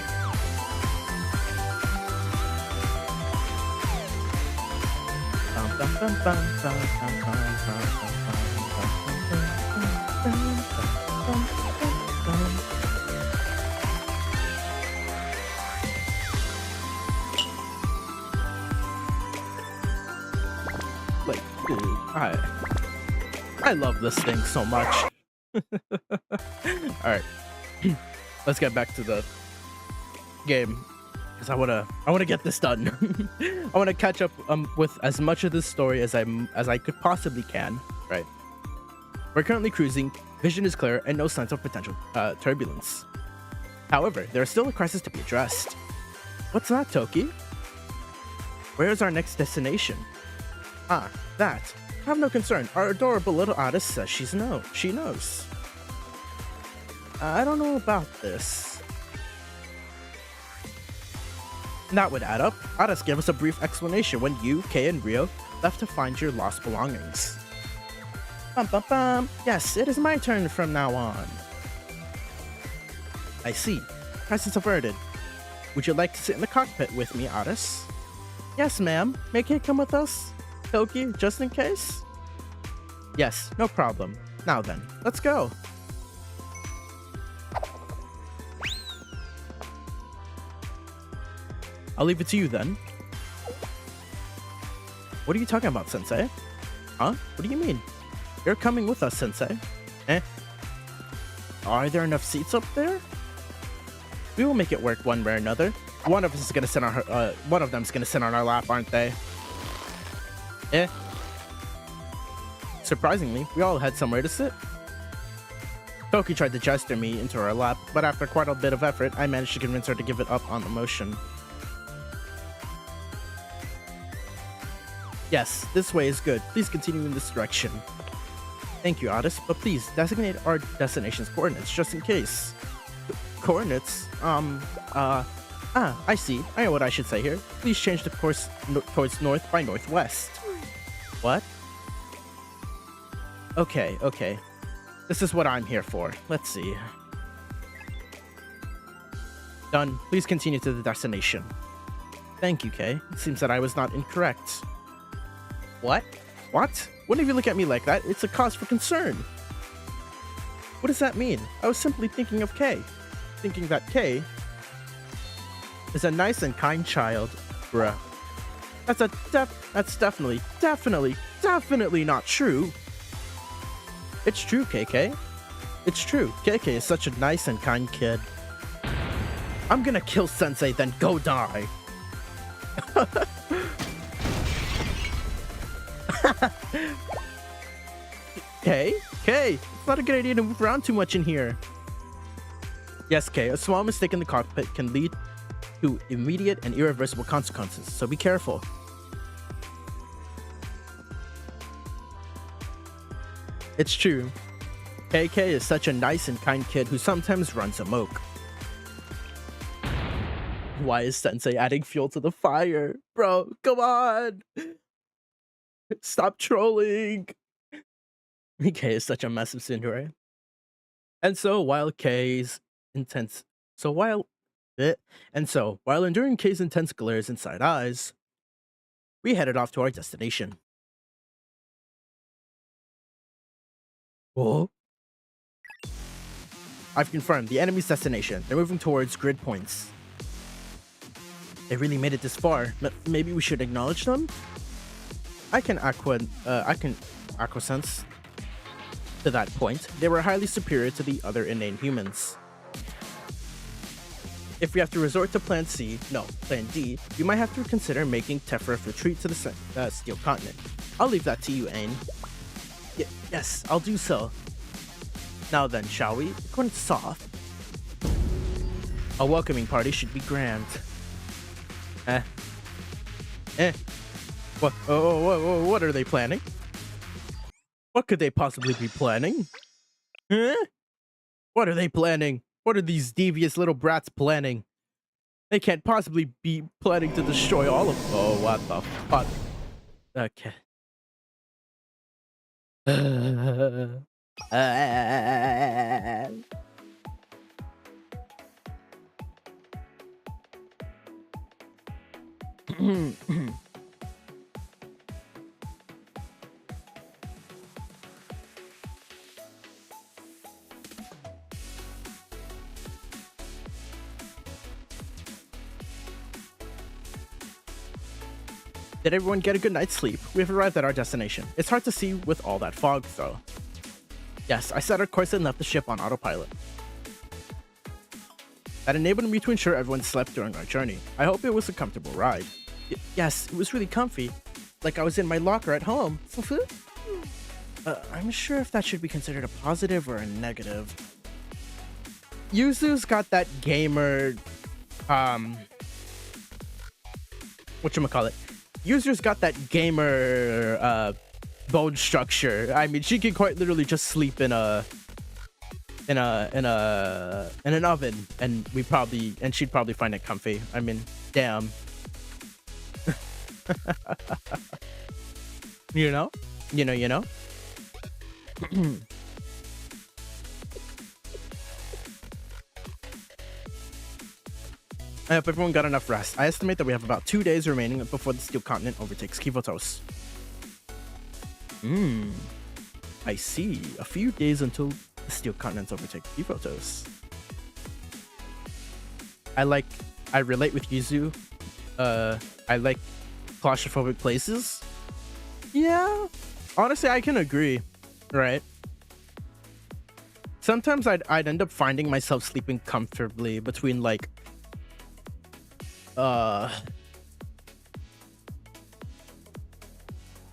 Like, dude, I love this thing so much. All right. Let's get back to the game, because I wanna get this done. I wanna catch up with as much of this story as I could possibly can. Right. We're currently cruising. Vision is clear and no signs of potential turbulence. However, there is still a crisis to be addressed. What's that, Toki? Where is our next destination? Ah, that. Have no concern. Our adorable little artist says she knows. I don't know about this. That would add up. Addis gave us a brief explanation when you, Kay, and Rio left to find your lost belongings. Bum bum bum. Yes, it is my turn from now on. I see. Crisis averted. Would you like to sit in the cockpit with me, Addis? Yes, ma'am. May Kay come with us? Toki, just in case? Yes, no problem. Now then, let's go. I'll leave it to you then. What are you talking about, Sensei? Huh? What do you mean? You're coming with us, Sensei. Eh? Are there enough seats up there? We will make it work one way or another. One of us is gonna sit on her. One of them's gonna sit on our lap, aren't they? Eh? Surprisingly, we all had somewhere to sit. Toki tried to gesture me into her lap, but after quite a bit of effort, I managed to convince her to give it up on the motion. Yes, this way is good. Please continue in this direction. Thank you, Addis, but please designate our destination's coordinates just in case. Coordinates? I see. I know what I should say here. Please change the course towards north by northwest. What? Okay. This is what I'm here for. Let's see. Done. Please continue to the destination. Thank you, Kay. It seems that I was not incorrect. What? What? Whenever you look at me like that, it's a cause for concern. What does that mean? I was simply thinking of Kay. Thinking that Kay is a nice and kind child. Bruh. That's definitely not true. It's true, KK. It's true. KK is such a nice and kind kid. I'm gonna kill Sensei, then go die. Kay, it's not a good idea to move around too much in here. Yes, Kay, a small mistake in the cockpit can lead to immediate and irreversible consequences, so be careful. It's true. KK is such a nice and kind kid who sometimes runs amok. Why is Sensei adding fuel to the fire? Bro, come on! Stop trolling! Kay is such a massive Cinderella. And so while enduring Kay's intense glares and side eyes, we headed off to our destination. Whoa. I've confirmed the enemy's destination. They're moving towards grid points. They really made it this far. Maybe we should acknowledge them? I can aquasense to that point. They were highly superior to the other inane humans. If we have to resort to plan C, no, plan D, we might have to consider making Tefra's retreat to the Steel Continent. I'll leave that to you, Ain. Yes, I'll do so. Now then, shall we? Going soft. A welcoming party should be grand. What are they planning? What could they possibly be planning? What are they planning? What are these devious little brats planning? They can't possibly be planning to destroy all of... Oh, what the fuck? Okay. Did everyone get a good night's sleep? We have arrived at our destination. It's hard to see with all that fog, though. Yes, I set our course and left the ship on autopilot. That enabled me to ensure everyone slept during our journey. I hope it was a comfortable ride. Yes, it was really comfy. Like I was in my locker at home. I'm sure if that should be considered a positive or a negative. Yuzu's got that gamer... whatchamacallit? Yuzu's got that gamer bone structure. I mean, she can quite literally just sleep in an oven, and she'd probably find it comfy. I mean, damn. You know. I hope everyone got enough rest. I estimate that we have about 2 days remaining before the Steel Continent overtakes Kivotos. I see. A few days until the Steel Continent overtakes Kivotos. I relate with Yuzu. I like claustrophobic places. Yeah. Honestly, I can agree. Right. Sometimes I'd end up finding myself sleeping comfortably between like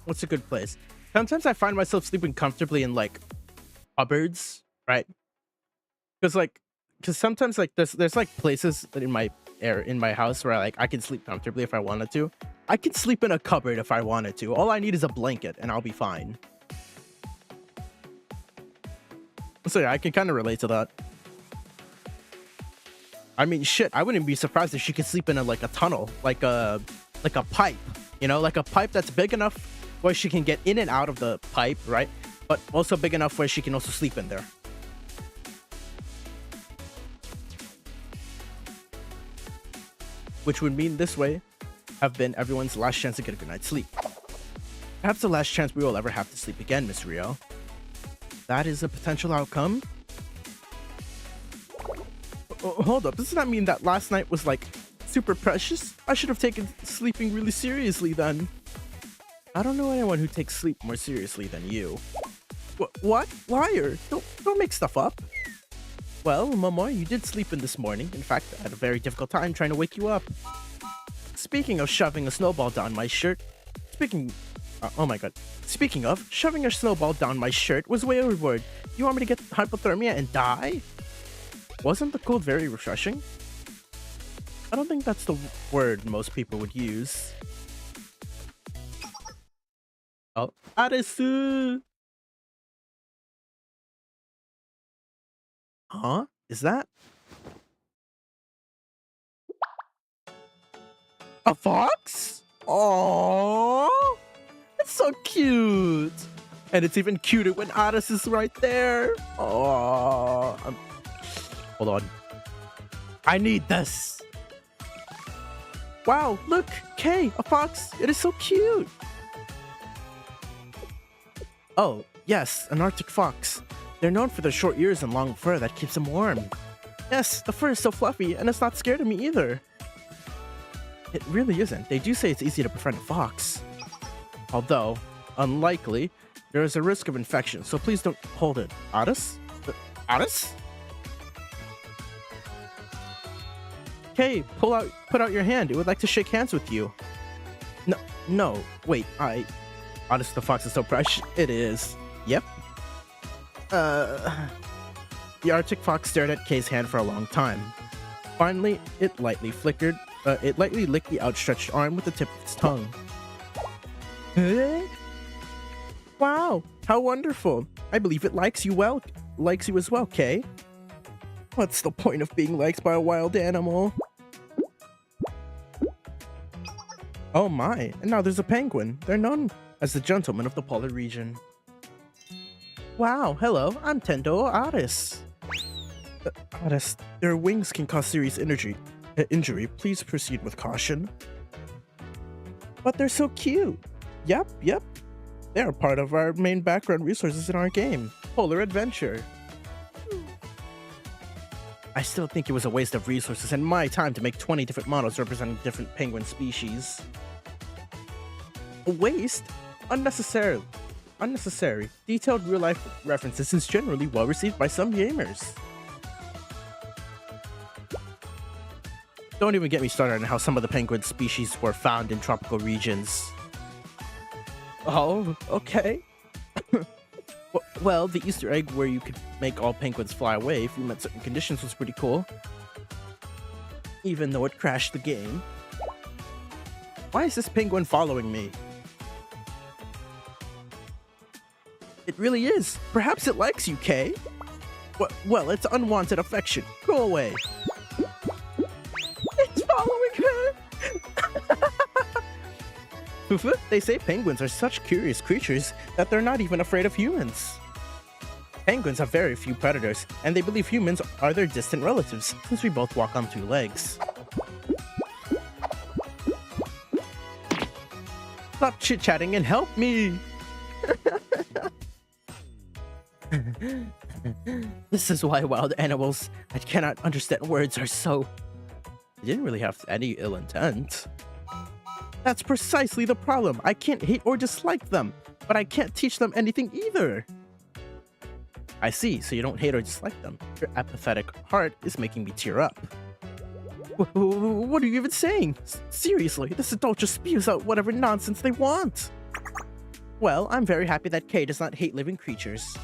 what's a good place? Sometimes I find myself sleeping comfortably in like cupboards, right? Because sometimes like there's like places in my house where I can sleep comfortably if I wanted to. I can sleep in a cupboard if I wanted to. All I need is a blanket and I'll be fine. So yeah, I can kind of relate to that. I mean, shit, I wouldn't be surprised if she could sleep in a tunnel, like a pipe, you know, like a pipe that's big enough where she can get in and out of the pipe, right? But also big enough where she can also sleep in there. Which would mean this way have been everyone's last chance to get a good night's sleep. Perhaps the last chance we will ever have to sleep again, Miss Rio. That is a potential outcome. Hold up, doesn't that mean that last night was like super precious? I should have taken sleeping really seriously then. I don't know anyone who takes sleep more seriously than you. What? Liar! Don't make stuff up. Well, Mama, you did sleep in this morning. In fact, I had a very difficult time trying to wake you up. Speaking of shoving a snowball down my shirt. Oh my god. Speaking of, shoving a snowball down my shirt was way overboard. You want me to get hypothermia and die? Wasn't the cold very refreshing? I don't think that's the word most people would use. Oh, Arisu! Huh? Is that a fox? Oh, it's so cute. And it's even cuter when Aris is right there. Oh, hold on. I need this. Wow, look, Kay, a fox. It is so cute. Oh, yes, an Arctic fox. They're known for their short ears and long fur that keeps them warm. Yes, the fur is so fluffy, and it's not scared of me either. It really isn't. They do say it's easy to befriend a fox. Although, unlikely, there is a risk of infection, so please don't hold it. Otis? Otis? Okay, put out your hand. It would like to shake hands with you. No, wait, Otis the fox is so precious. It is. Yep. The Arctic fox stared at Kay's hand for a long time. Finally, it lightly licked the outstretched arm with the tip of its tongue. Wow, how wonderful. I believe it likes you as well, Kay. What's the point of being liked by a wild animal? Oh my, and now there's a penguin. They're known as the gentlemen of the polar region. Wow, hello, I'm Tendo Otis. Otis, their wings can cause serious injury. Please proceed with caution. But they're so cute. Yep. They are part of our main background resources in our game, Polar Adventure. I still think it was a waste of resources and my time to make 20 different models representing different penguin species. A waste? Unnecessary. Detailed real-life references is generally well received by some gamers. Don't even get me started on how some of the penguin species were found in tropical regions. Oh, okay. Well, the Easter egg where you could make all penguins fly away if you met certain conditions was pretty cool. Even though it crashed the game. Why is this penguin following me? It really is. Perhaps it likes you, Kay. Well, it's unwanted affection. Go away. It's following her. They say penguins are such curious creatures that they're not even afraid of humans. Penguins have very few predators, and they believe humans are their distant relatives, since we both walk on two legs. Stop chit-chatting and help me! This is why wild animals that cannot understand words are so... They didn't really have any ill intent. That's precisely the problem. I can't hate or dislike them, but I can't teach them anything either. I see, so you don't hate or dislike them. Your apathetic heart is making me tear up. What are you even saying? Seriously, this adult just spews out whatever nonsense they want. Well, I'm very happy that Kay does not hate living creatures.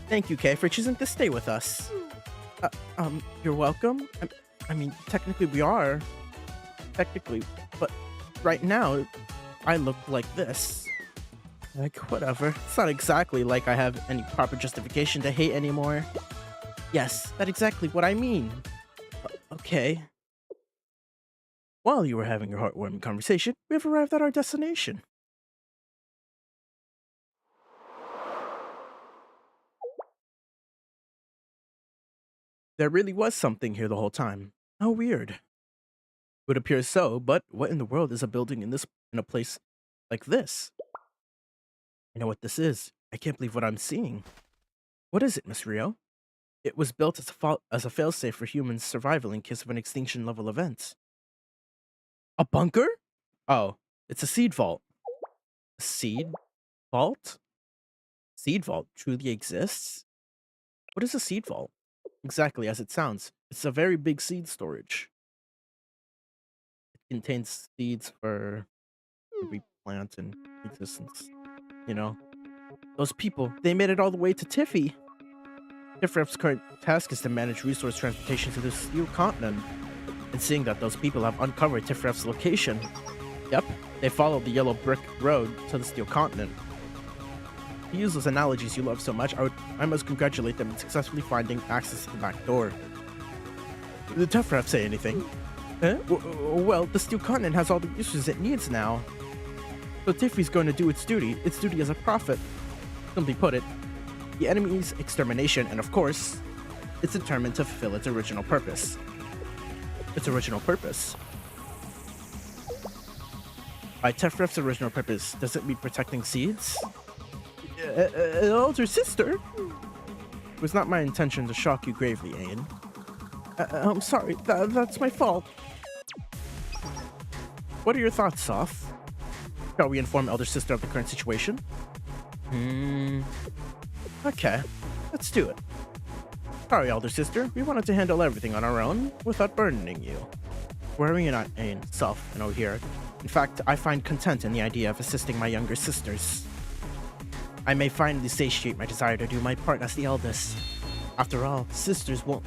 Thank you, Kay, for choosing to stay with us. You're welcome? I mean, technically we are. Technically, but right now, I look like this. Like, whatever. It's not exactly like I have any proper justification to hate anymore. Yes, that's exactly what I mean. Okay. While you were having your heartwarming conversation, we have arrived at our destination. There really was something here the whole time. How weird. It would appear so, but what in the world is a building in a place like this? I know what this is. I can't believe what I'm seeing. What is it, Miss Rio? It was built as a failsafe for humans' survival in case of an extinction-level event. A bunker? Oh, it's a seed vault. A seed vault? Seed vault truly exists? What is a seed vault? Exactly as it sounds. It's a very big seed storage. It contains seeds for every plant in existence. You know? Those people, they made it all the way to Tiffy. Tiffref's current task is to manage resource transportation to the Steel Continent. And seeing that those people have uncovered Tiffref's location. Yep, they followed the yellow brick road to the Steel Continent. To use those analogies you love so much, I must congratulate them in successfully finding access to the back door. Did Tiffref say anything? Well, the Steel Continent has all the resources it needs now. So Tiffy's going to do its duty as a prophet. Simply put it, the enemy's extermination, and of course, it's determined to fulfill its original purpose. By Tefref's original purpose, does it mean protecting seeds? An older sister? It was not my intention to shock you gravely, Ayn. I'm sorry, that's my fault. What are your thoughts, Soph? Shall we inform elder sister of the current situation? Okay, let's do it. Sorry, elder sister, we wanted to handle everything on our own without burdening you. Worry not, Ayn, Soph, and O'Hare. In fact, I find content in the idea of assisting my younger sisters. I may finally satiate my desire to do my part as the eldest. After all, sisters won't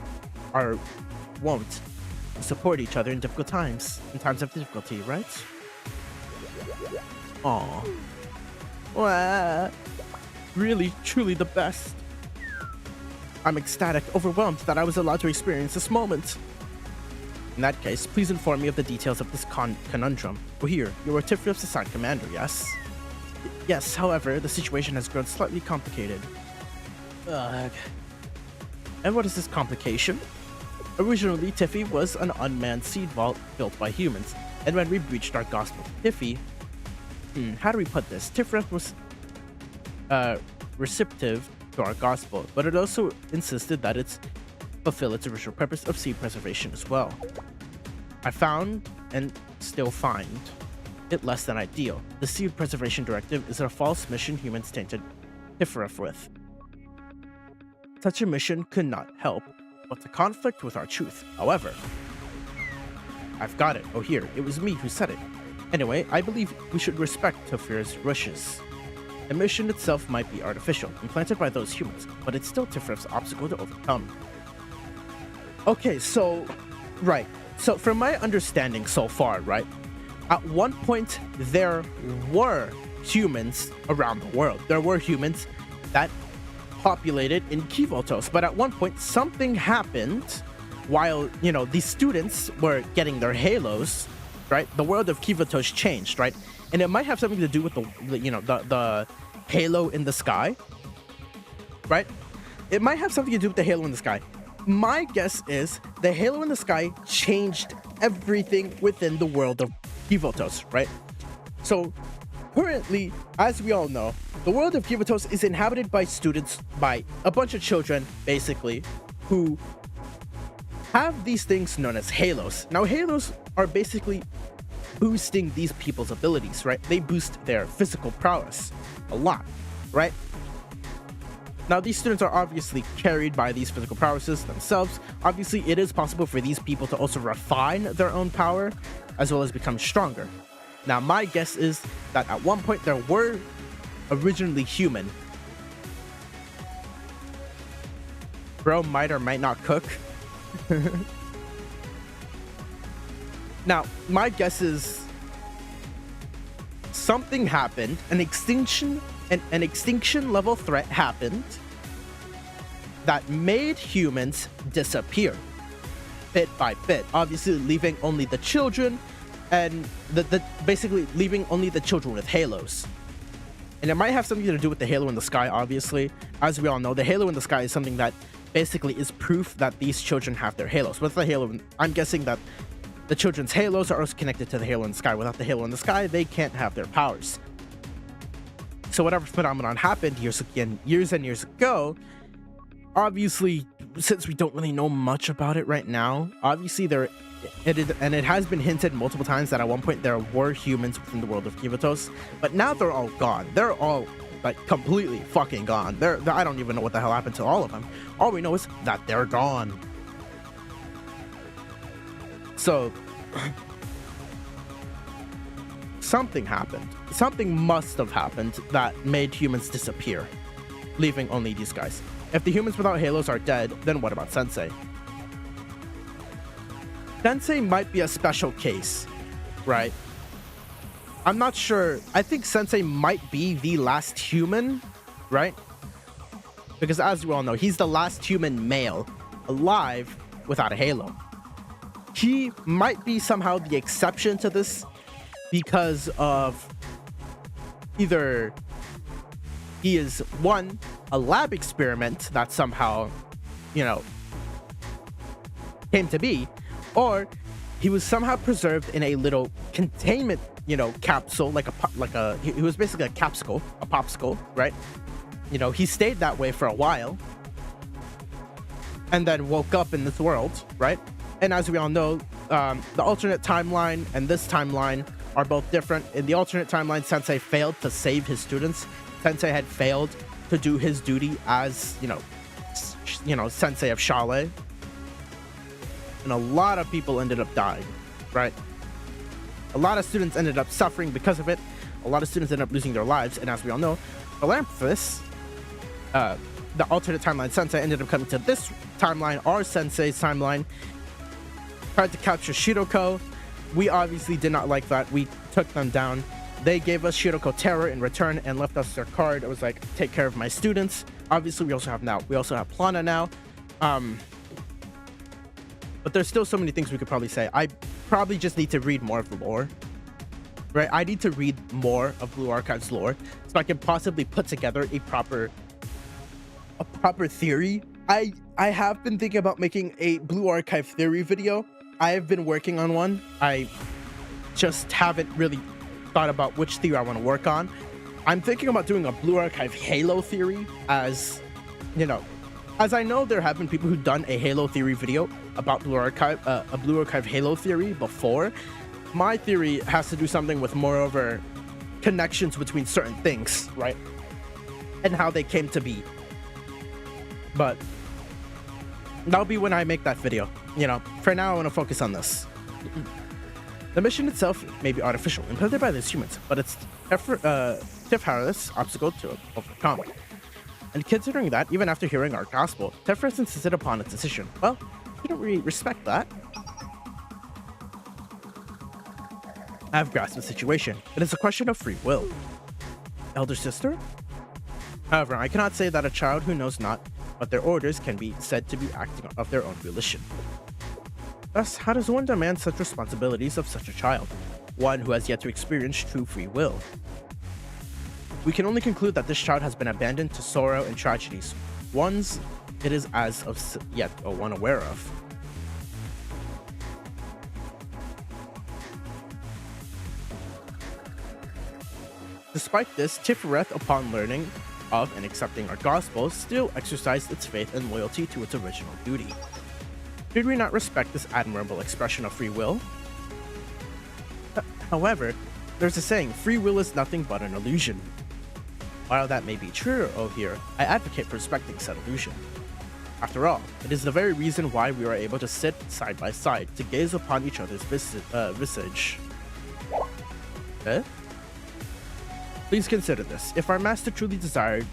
support each other in difficult times, in times of difficulty, right? Aww. Wow. Really, truly the best. I'm ecstatic, overwhelmed that I was allowed to experience this moment. In that case, please inform me of the details of this conundrum. Well, here, you are Tifrif's assigned commander, yes? Yes, however, the situation has grown slightly complicated. Ugh. And what is this complication? Originally, Tiffy was an unmanned seed vault built by humans, and when we breached our gospel to Tiffy... how do we put this? Tifrith was receptive to our gospel, but it also insisted that it fulfill its original purpose of seed preservation as well. I found, and still find, it less than ideal. The seed preservation directive is a false mission humans tainted Tifrith with. Such a mission could not help but to conflict with our truth. However, I've got it. Oh, here, it was me who said it. Anyway, I believe we should respect Tifrith's wishes. The mission itself might be artificial, implanted by those humans, but it's still Tifrith's obstacle to overcome. Okay, so, right. So, from my understanding so far, right, at one point, there were humans around the world. There were humans that populated in Kivotos, but at one point, something happened while, you know, these students were getting their halos, right? The world of Kivotos changed, right? And it might have something to do with the halo in the sky, right? It might have something to do with the halo in the sky. My guess is the halo in the sky changed everything within the world of Kivotos, right? So currently, as we all know, the world of Kivotos is inhabited by students, by a bunch of children, basically, who have these things known as halos. Now, halos are basically boosting these people's abilities, right? They boost their physical prowess a lot, right? Now, these students are obviously carried by these physical prowesses themselves. Obviously, it is possible for these people to also refine their own power, as well as become stronger. Now, my guess is that at one point there were originally human. Bro might or might not cook. Now, my guess is something happened, an extinction level threat happened that made humans disappear bit by bit, obviously leaving only the children and basically leaving only the children with halos. And it might have something to do with the halo in the sky, obviously. As we all know, the halo in the sky is something that basically is proof that these children have their halos. With the halo, I'm guessing that the children's halos are also connected to the halo in the sky. Without the halo in the sky, they can't have their powers. So whatever phenomenon happened years and years ago, obviously, since we don't really know much about it right now, obviously it has been hinted multiple times that at one point there were humans within the world of Kivotos, but now they're all gone. They're all like completely fucking gone. I don't even know what the hell happened to all of them. All we know is that they're gone. So something happened. Something must have happened that made humans disappear, leaving only these guys. If the humans without halos are dead, then what about Sensei? Sensei might be a special case, right? I'm not sure. I think Sensei might be the last human, right? Because as we all know, he's the last human male alive without a halo. He might be somehow the exception to this because of either he is, one, a lab experiment that somehow, you know, came to be, or he was somehow preserved in a little containment, you know, capsule, he was basically a popsicle, right? You know, he stayed that way for a while and then woke up in this world, right? And as we all know, the alternate timeline and this timeline are both different. In the alternate timeline, Sensei failed to save his students. Sensei had failed to do his duty as, you know, Sensei of Shale. And a lot of people ended up dying, right? A lot of students ended up suffering because of it. A lot of students ended up losing their lives. And as we all know, Philanthropist, the alternate timeline Sensei, ended up coming to this timeline, our Sensei's timeline, tried to capture Shiroko. We obviously did not like that. We took them down. They gave us Shiroko Terror in return and left us their card. It was like, take care of my students. Obviously, we also have Plana now. But there's still so many things we could probably say. I probably just need to read more of the lore. Right? I need to read more of Blue Archive's lore so I can possibly put together a proper theory. I have been thinking about making a Blue Archive theory video. I have been working on one. I just haven't really thought about which theory I want to work on. I'm thinking about doing a Blue Archive Halo theory, as you know, as I know there have been people who've done a Halo theory video about Blue Archive, a Blue Archive Halo theory before. My theory has to do something with moreover connections between certain things, right? And how they came to be. But that'll be when I make that video. You know, for now I want to focus on this. The mission itself may be artificial, implemented by these humans, but it's Tifharith's obstacle to overcome. And considering that, even after hearing our gospel, Tifharith insisted upon its decision. Well, shouldn't we respect that? I have grasped the situation. It is a question of free will. Elder sister? However, I cannot say that a child who knows not what their orders can be said to be acting of their own volition. Thus, how does one demand such responsibilities of such a child, one who has yet to experience true free will? We can only conclude that this child has been abandoned to sorrow and tragedies, ones it is as of yet one aware of. Despite this, Tifharith, upon learning of and accepting our gospel, still exercised its faith and loyalty to its original duty. Should we not respect this admirable expression of free will? However, there's a saying, free will is nothing but an illusion. While that may be true, here, I advocate for respecting said illusion. After all, it is the very reason why we are able to sit side by side to gaze upon each other's visage. Eh? Please consider this. If our master truly desired,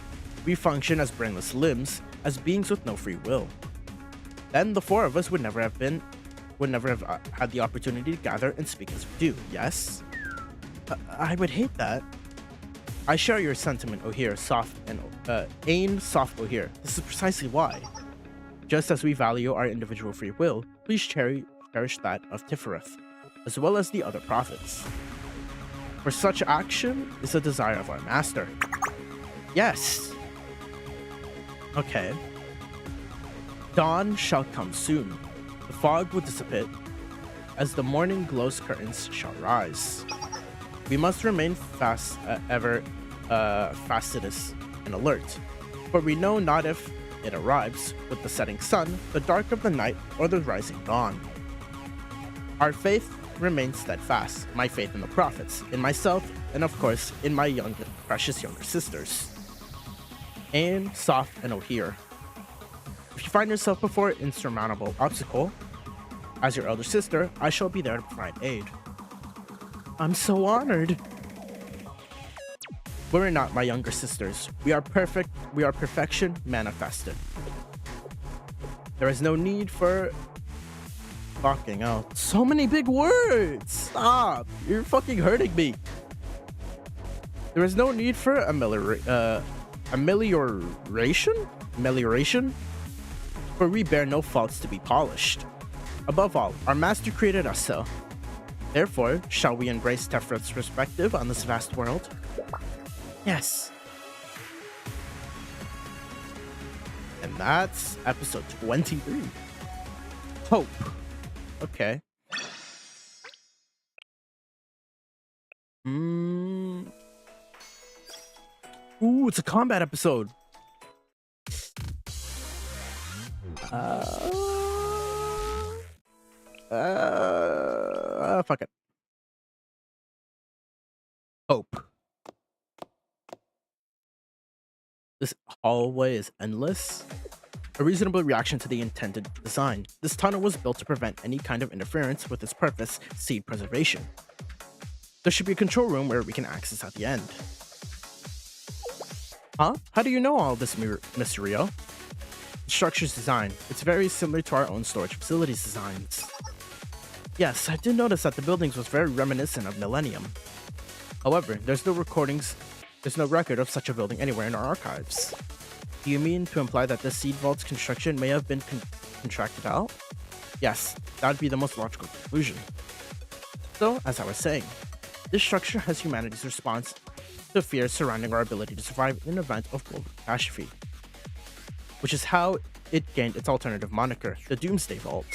we function as brainless limbs, as beings with no free will. Then the four of us would never have had the opportunity to gather and speak as we do, yes? I would hate that. I share your sentiment, O'Here, soft and Ain, soft O'Here. This is precisely why. Just as we value our individual free will, please cherish that of Tifharith, as well as the other prophets. For such action is the desire of our master. Yes. Okay. Dawn shall come soon. The fog will dissipate, as the morning glow's curtains shall rise. We must remain fastidious and alert, for we know not if it arrives with the setting sun, the dark of the night, or the rising dawn. Our faith remains steadfast, my faith in the prophets, in myself, and of course, in my precious younger sisters. Ain, Soft, and O'Here. If you find yourself before an insurmountable obstacle, as your elder sister, I shall be there to provide aid. I'm so honored. We're not my younger sisters. We are perfect. We are perfection manifested. There is no need for... Fucking hell. So many big words! Stop! You're fucking hurting me. There is no need for amelioration? For we bear no faults to be polished. Above all, our master created us so. Therefore, shall we embrace Tifharith's perspective on this vast world? Yes. And that's episode 23. Hope. Okay. Ooh, it's a combat episode. Fuck it. Hope. This hallway is endless. A reasonable reaction to the intended design. This tunnel was built to prevent any kind of interference with its purpose, seed preservation. There should be a control room where we can access at the end. Huh? How do you know all this, Mr. Rio? The structure's design. It's very similar to our own storage facilities designs. Yes, I did notice that the buildings was very reminiscent of Millennium. However, there's no record of such a building anywhere in our archives. Do you mean to imply that this seed vault's construction may have been contracted out? Yes, that would be the most logical conclusion. So, as I was saying, this structure has humanity's response to fears surrounding our ability to survive in an event of global catastrophe, which is how it gained its alternative moniker, the Doomsday Vault.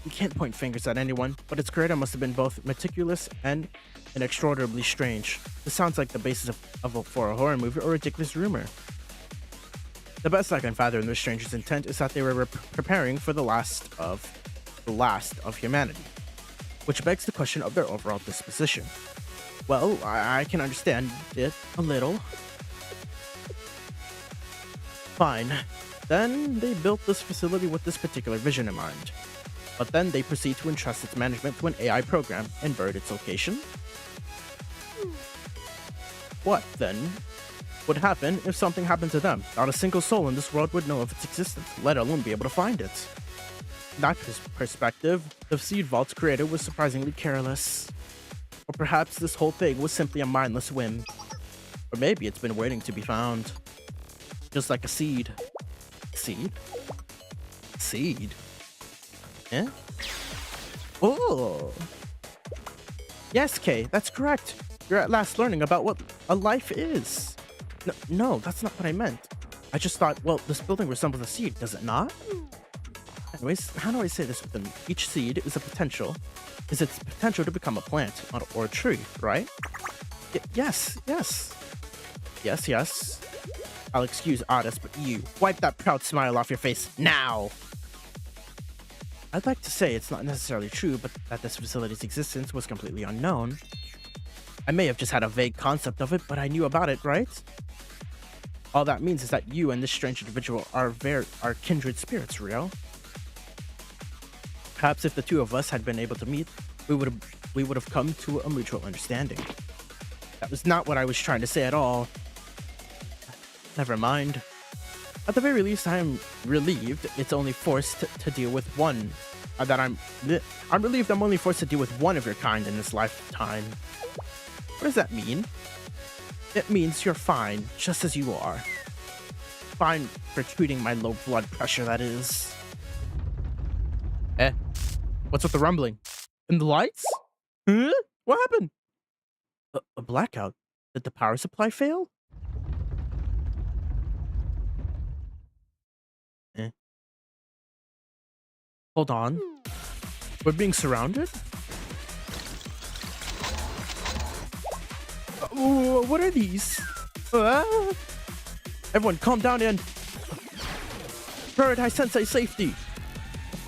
We can't point fingers at anyone, but its creator must have been both meticulous and inextricably strange. This sounds like the basis for a horror movie or ridiculous rumor. The best I can fathom the stranger's intent is that they were preparing for the last of humanity, which begs the question of their overall disposition. Well, I can understand it a little. Fine. Then they built this facility with this particular vision in mind. But then they proceed to entrust its management to an AI program and buried its location? What, then, would happen if something happened to them? Not a single soul in this world would know of its existence, let alone be able to find it. From that perspective, the Seed Vault's creator was surprisingly careless. Or perhaps this whole thing was simply a mindless whim. Or maybe it's been waiting to be found. Just like a seed. Seed? Seed? Eh? Oh! Yes, Kay, that's correct. You're at last learning about what a life is. No, that's not what I meant. I just thought, well, this building resembles a seed, does it not? Anyways, how do I say this with them? Each seed is its potential to become a plant or a tree, right? Yes. I'll excuse Otis, but you, wipe that proud smile off your face now! I'd like to say it's not necessarily true, but that this facility's existence was completely unknown. I may have just had a vague concept of it, but I knew about it, right? All that means is that you and this strange individual are kindred spirits, Rio. Perhaps if the two of us had been able to meet, we would have come to a mutual understanding. That was not what I was trying to say at all. Never mind. At the very least, I am relieved it's only forced to deal with one. I'm relieved I'm only forced to deal with one of your kind in this lifetime. What does that mean? It means you're fine, just as you are. Fine for treating my low blood pressure, that is. Eh? What's with the rumbling? And the lights? Huh? What happened? A blackout? Did the power supply fail? Eh? Hold on. We're being surrounded? What are these? Everyone calm down and prioritize Sensei safety.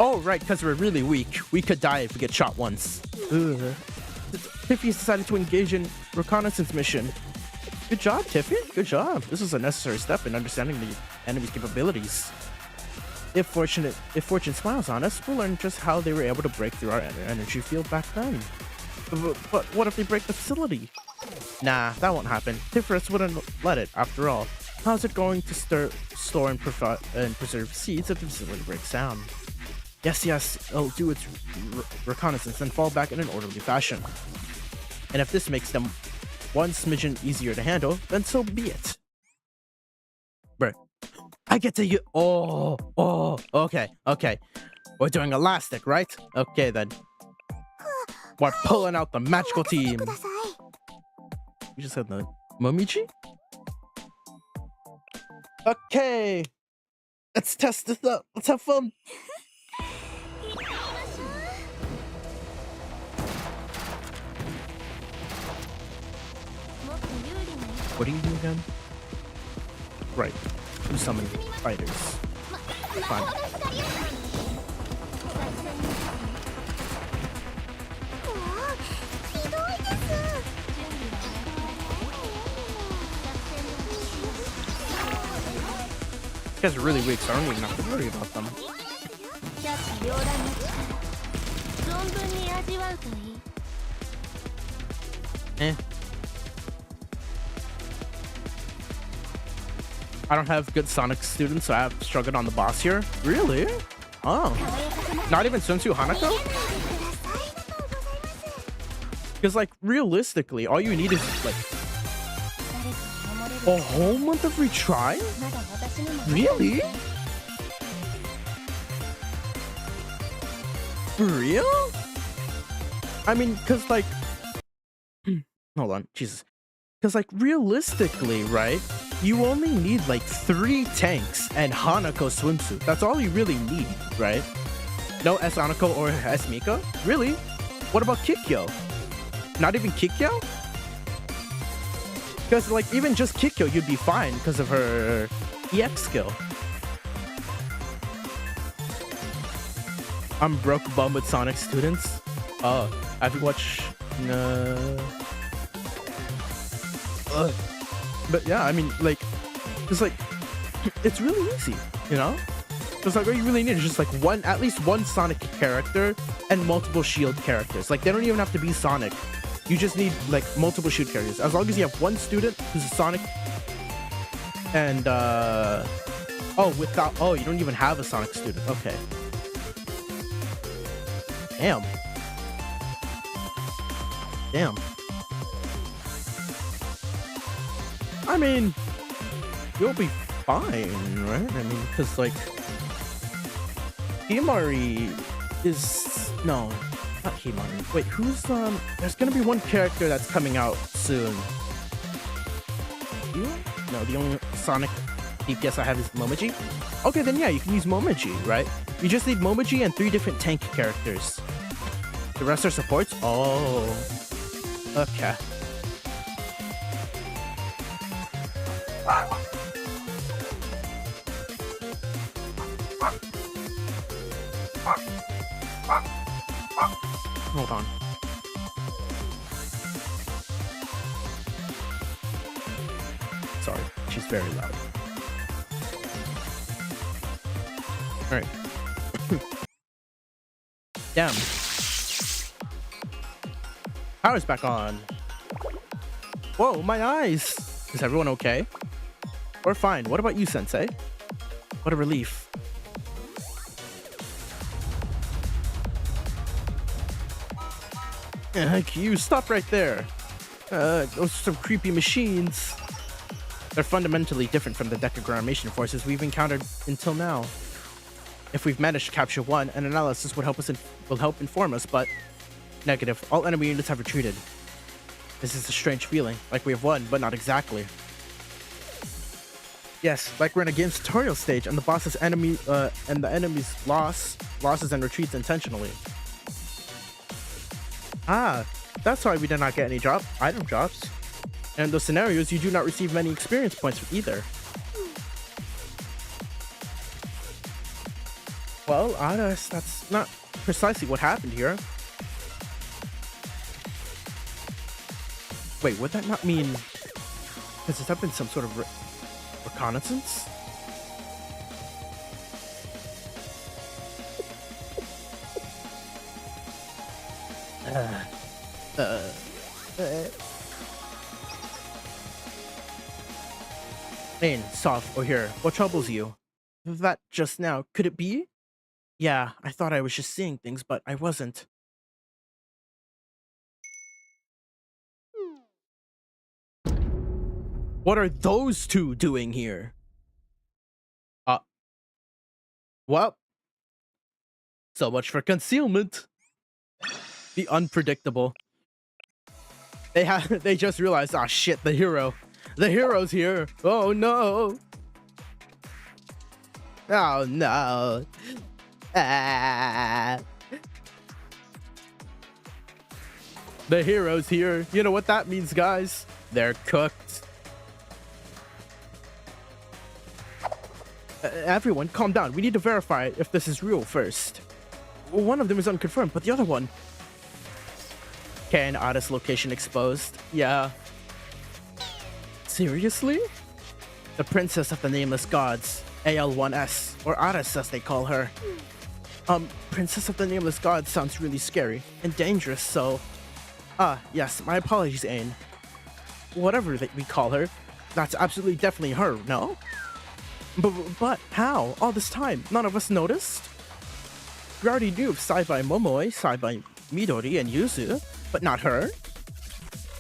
Oh, right, because we're really weak. We could die if we get shot once. Tiffy has decided to engage in reconnaissance mission. Good job, Tiffy. Good job. This is a necessary step in understanding the enemy's capabilities. If fortune smiles on us, we'll learn just how they were able to break through our energy field back then. But what if they break the facility? Nah, that won't happen. Tifferus wouldn't let it, after all. How's it going to store and preserve seeds if the facility breaks down? Yes, it'll do its reconnaissance and fall back in an orderly fashion. And if this makes them one smidgen easier to handle, then so be it. Bruh. I get to you. Oh, okay. We're doing elastic, right? Okay, then. We're pulling out the magical team. You just said the Momichi? Okay. Let's test this out. Let's have fun. What do you do again? Right. You summon fighters. Fine. guys are really weak, so I don't even have to worry about them. Eh. I don't have good Sonic students, so I have struggled on the boss here. Really? Oh. Not even Sunsu Hanako? Because, like, realistically, all you need is, like, a whole month of retry? Really? For real? I mean, because, like... hold on, Jesus. Because, like, realistically, right? You only need, like, 3 tanks and Hanako swimsuit. That's all you really need, right? No S Hanako or S Mika? Really? What about Kikyo? Not even Kikyo? Because, like, even just Kikyo, you'd be fine because of her EX skill. I'm broke bum with Sonic students. Oh, have you watched... But yeah, I mean, like, it's like, it's really easy, you know? It's like, all you really need is just like at least one Sonic character and multiple Shield characters. Like, they don't even have to be Sonic. You just need like multiple Shield characters. As long as you have one student who's a Sonic and, oh, you don't even have a Sonic student. Okay. Damn. Damn. I mean, you'll be fine, right? I mean, because, like, Himari is... No, not Himari. Wait, who's, there's gonna be one character that's coming out soon. You? No, the only Sonic DPS I have is Momoji. Okay, then yeah, you can use Momoji, right? You just need Momoji and 3 different tank characters. The rest are supports? Oh. Okay. Hold on. Sorry, she's very loud. Alright. Damn. Power's back on. Whoa, my eyes! Is everyone okay? We're fine. What about you, Sensei? What a relief. You stop right there. Those are some creepy machines. They're fundamentally different from the Decagrammaton forces we've encountered until now. If we've managed to capture one, an analysis would help inform us, but negative. All enemy units have retreated. This is a strange feeling, like we have won, but not exactly. Yes, like we're in a game's tutorial stage, and the boss's enemy, and the enemy's losses and retreats intentionally. Ah, that's why we did not get any item drops. And in those scenarios, you do not receive many experience points either. Well, Adas, that's not precisely what happened here. Wait, would that not mean... Has that been some sort of reconnaissance? Lane, soft, or here. What troubles you? That just now. Could it be? Yeah, I thought I was just seeing things, but I wasn't. What are those two doing here? Well, so much for concealment. The unpredictable. They just realized, ah, shit, the hero's here. Oh no. Oh no. Ah. The hero's here. You know what that means, guys? They're cooked. Everyone, calm down. We need to verify if this is real first. One of them is unconfirmed, but the other one... Can Ada's location exposed? Yeah. Seriously? The Princess of the Nameless Gods, AL1S, or Ares as they call her. Princess of the Nameless Gods sounds really scary and dangerous, so... yes, my apologies, Ain. Whatever that we call her, that's absolutely definitely her, no? But how? All this time, none of us noticed? We already knew of Saibai Momoi, Saibai Midori, and Yuzu, but not her?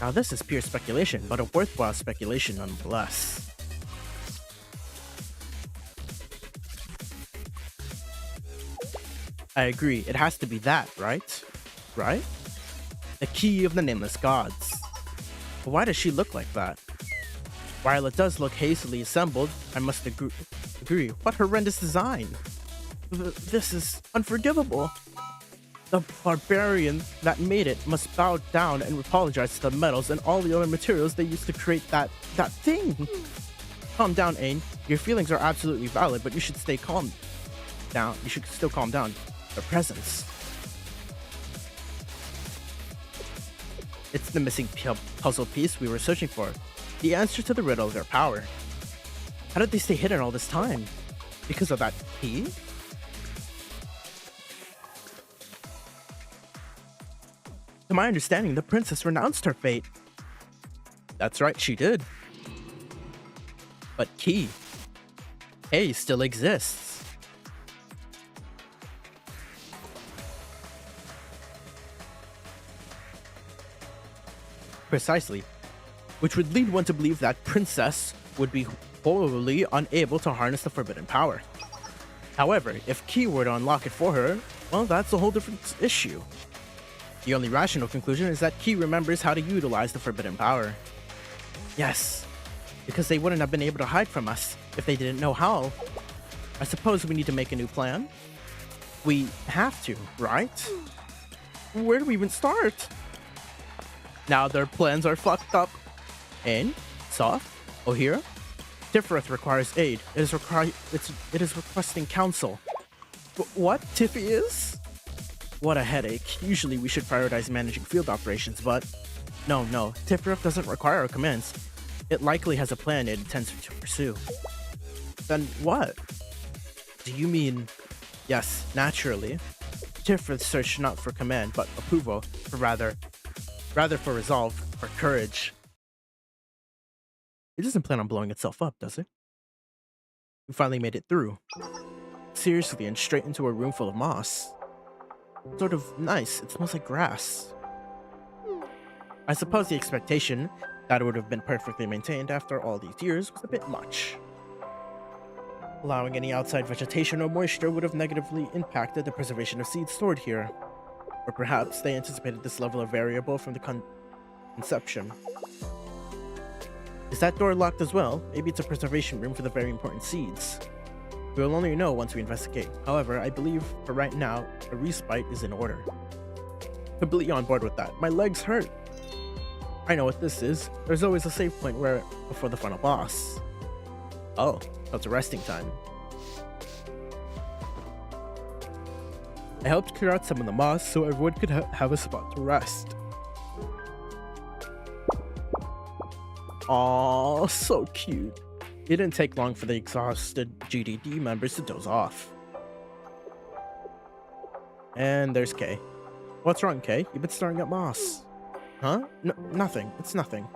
Now this is pure speculation, but a worthwhile speculation nonetheless. I agree, it has to be that, right? Right? The key of the Nameless Gods. But why does she look like that? While it does look hastily assembled, I must agree. What horrendous design! This is unforgivable. The barbarian that made it must bow down and apologize to the metals and all the other materials they used to create that thing. Calm down, Ain. Your feelings are absolutely valid, but you should stay calm down. You should still calm down. Their presence. It's the missing puzzle piece we were searching for. The answer to the riddle of their power. How did they stay hidden all this time? Because of that key? To my understanding, the princess renounced her fate. That's right, she did. But key. A still exists. Precisely. Which would lead one to believe that princess would be wholly unable to harness the forbidden power. However, if Key were to unlock it for her, well, that's a whole different issue. The only rational conclusion is that Key remembers how to utilize the forbidden power. Yes, because they wouldn't have been able to hide from us if they didn't know how. I suppose we need to make a new plan. We have to, right? Where do we even start? Now their plans are fucked up. And Soft, Ohira, Tifrith requires aid. It is requesting counsel. What Tiffy is? What a headache. Usually we should prioritize managing field operations, but no. Tifrith doesn't require our commands. It likely has a plan it intends to pursue. Then what? Do you mean? Yes, naturally. Tifrith searched not for command, but approval, or rather for resolve, for courage. It doesn't plan on blowing itself up, does it? We finally made it through. Seriously, and straight into a room full of moss. Sort of nice, it smells like grass. I suppose the expectation that it would have been perfectly maintained after all these years was a bit much. Allowing any outside vegetation or moisture would have negatively impacted the preservation of seeds stored here. Or perhaps they anticipated this level of variable from the conception. Is that door locked as well? Maybe it's a preservation room for the very important seeds. We will only know once we investigate. However, I believe for right now, a respite is in order. Completely on board with that. My legs hurt. I know what this is. There's always a save point before the final boss. Oh, so it's a resting time. I helped clear out some of the moss so everyone could have a spot to rest. Aww, so cute. It didn't take long for the exhausted GDD members to doze off. And there's Kay. What's wrong, Kay? You've been staring at moss. Huh? Nothing. It's nothing.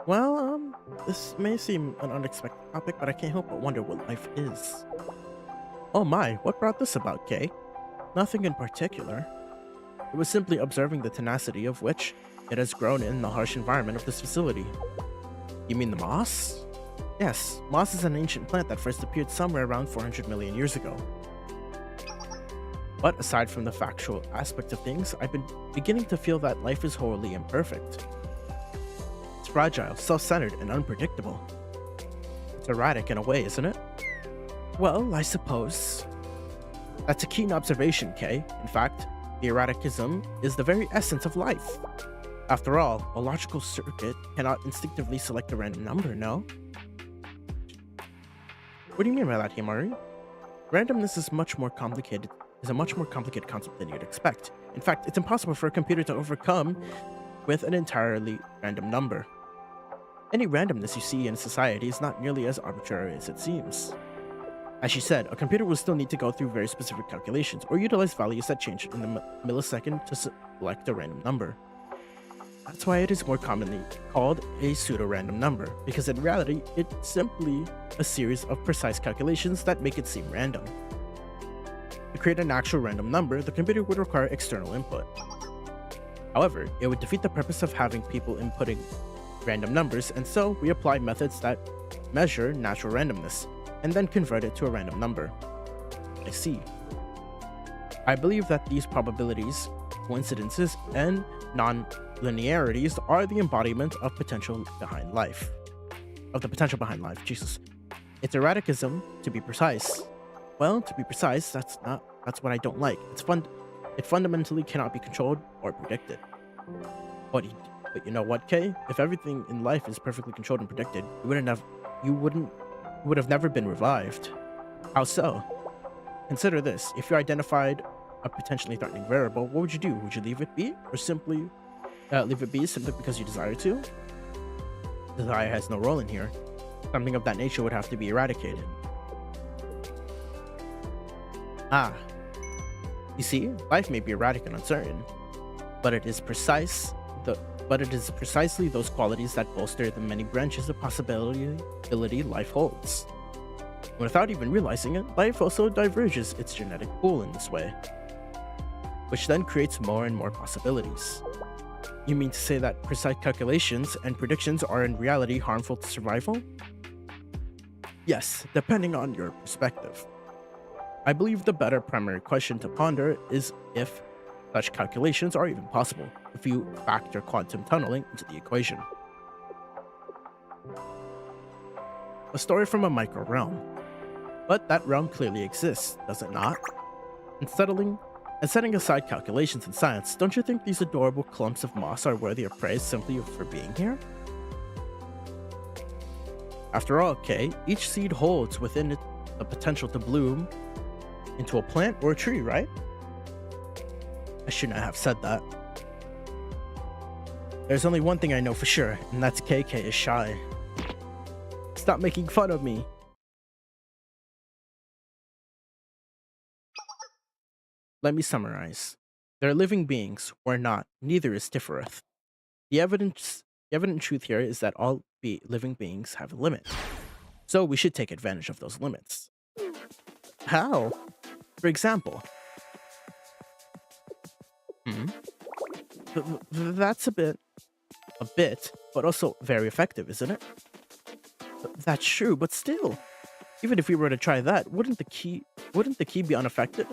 Well, this may seem an unexpected topic, but I can't help but wonder what life is. Oh my, what brought this about, Kay? Nothing in particular. It was simply observing the tenacity of which it has grown in the harsh environment of this facility. You mean the moss? Yes, moss is an ancient plant that first appeared somewhere around 400 million years ago. But aside from the factual aspect of things, I've been beginning to feel that life is wholly imperfect. It's fragile, self-centered, and unpredictable. It's erratic in a way, isn't it? Well, I suppose. That's a keen observation, Kay. In fact, the erraticism is the very essence of life. After all, a logical circuit cannot instinctively select a random number, no? What do you mean by that, Himari? Randomness is a much more complicated concept than you'd expect. In fact, it's impossible for a computer to overcome with an entirely random number. Any randomness you see in society is not nearly as arbitrary as it seems. As she said, a computer will still need to go through very specific calculations or utilize values that change in a millisecond to select a random number. That's why it is more commonly called a pseudo-random number, because in reality, it's simply a series of precise calculations that make it seem random. To create an actual random number, the computer would require external input. However, it would defeat the purpose of having people inputting random numbers, and so we apply methods that measure natural randomness, and then convert it to a random number. I see. I believe that these probabilities, coincidences, and non-linearities are the embodiment of potential behind life. Jesus. It's erraticism, to be precise. Well, to be precise, that's what I don't like. It fundamentally cannot be controlled or predicted. But you know what, Kay? If everything in life is perfectly controlled and predicted, you would have never been revived. How so? Consider this. If you identified a potentially threatening variable, what would you do? Would you leave it be? Or simply leave it be simply because you desire to? Desire has no role in here. Something of that nature would have to be eradicated. You see, life may be erratic and uncertain, but it is precisely those qualities that bolster the many branches of possibility life holds. Without even realizing it, life also diverges its genetic pool in this way, which then creates more and more possibilities. You mean to say that precise calculations and predictions are in reality harmful to survival? Yes, depending on your perspective. I believe the better primary question to ponder is if such calculations are even possible, if you factor quantum tunneling into the equation. A story from a micro realm. But that realm clearly exists, does it not? And setting aside calculations and science, don't you think these adorable clumps of moss are worthy of praise simply for being here? After all, Kay, each seed holds within it the potential to bloom into a plant or a tree, right? I shouldn't have said that. There's only one thing I know for sure, and that's KK is shy. Stop making fun of me. Let me summarize. There are living beings, or not. Neither is Tifereth. The evident truth here is that all living beings have a limit. So we should take advantage of those limits. How? For example. That's a bit, but also very effective, isn't it? That's true, but still. Even if we were to try that, wouldn't the key be unaffected?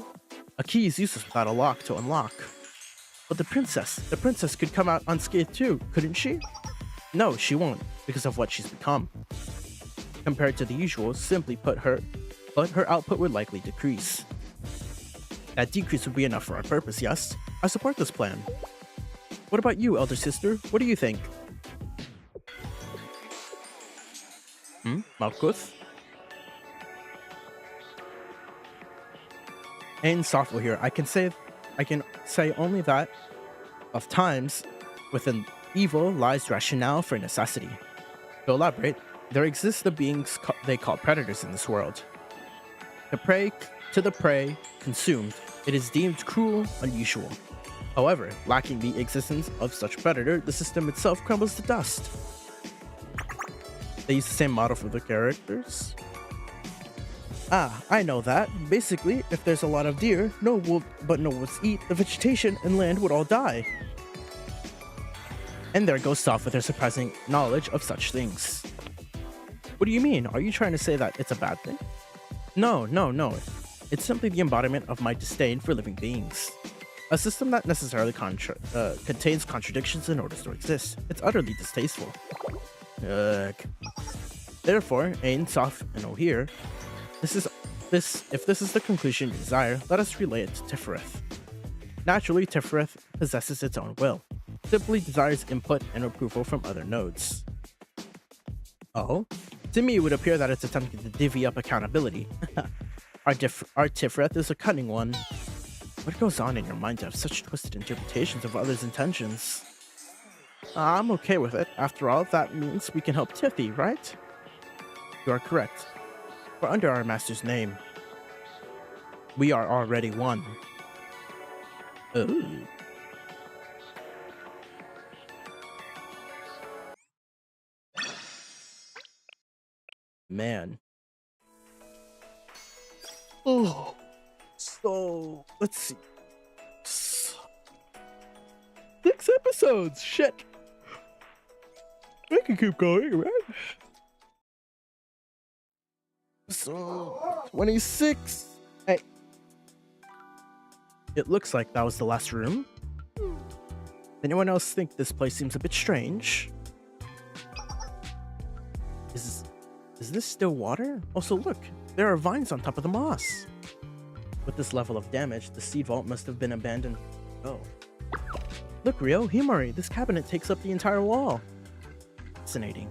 A key is useless without a lock to unlock. But the princess could come out unscathed too, couldn't she? No, she won't, because of what she's become. Compared to the usual, simply put, her output would likely decrease. That decrease would be enough for our purpose, yes? I support this plan. What about you, elder sister? What do you think? Malkuth? Ain't software here. I can say only that of times within evil lies rationale for necessity. To elaborate, there exist the beings they call predators in this world. To the prey consumed, it is deemed cruel, unusual. However, lacking the existence of such predator, the system itself crumbles to dust. They use the same model for the characters. I know that. Basically, if there's a lot of deer, no wolves eat, the vegetation and land would all die. And there goes Soph with her surprising knowledge of such things. What do you mean? Are you trying to say that it's a bad thing? No. It's simply the embodiment of my disdain for living beings. A system that necessarily contains contradictions in order to exist. It's utterly distasteful. Therefore, Ain, Soph, and O'Here, if this is the conclusion you desire, let us relay it to Tifereth. Naturally, Tifereth possesses its own will. Simply desires input and approval from other nodes. Oh? To me, it would appear that it's attempting to divvy up accountability. Our Tifereth is a cunning one. What goes on in your mind to have such twisted interpretations of others' intentions? I'm okay with it. After all, that means we can help Tiffy, right? You are correct. We're under our master's name. We are already one. Ooh. Man. Oh. So, let's see. 6 episodes. Shit. I can keep going, right? So, 26. Hey. It looks like that was the last room. Anyone else think this place seems a bit strange? Is this still water? Also, look. There are vines on top of the moss. With this level of damage, the seed vault must have been abandoned. Oh. Look, Rio, Himari, this cabinet takes up the entire wall. Fascinating.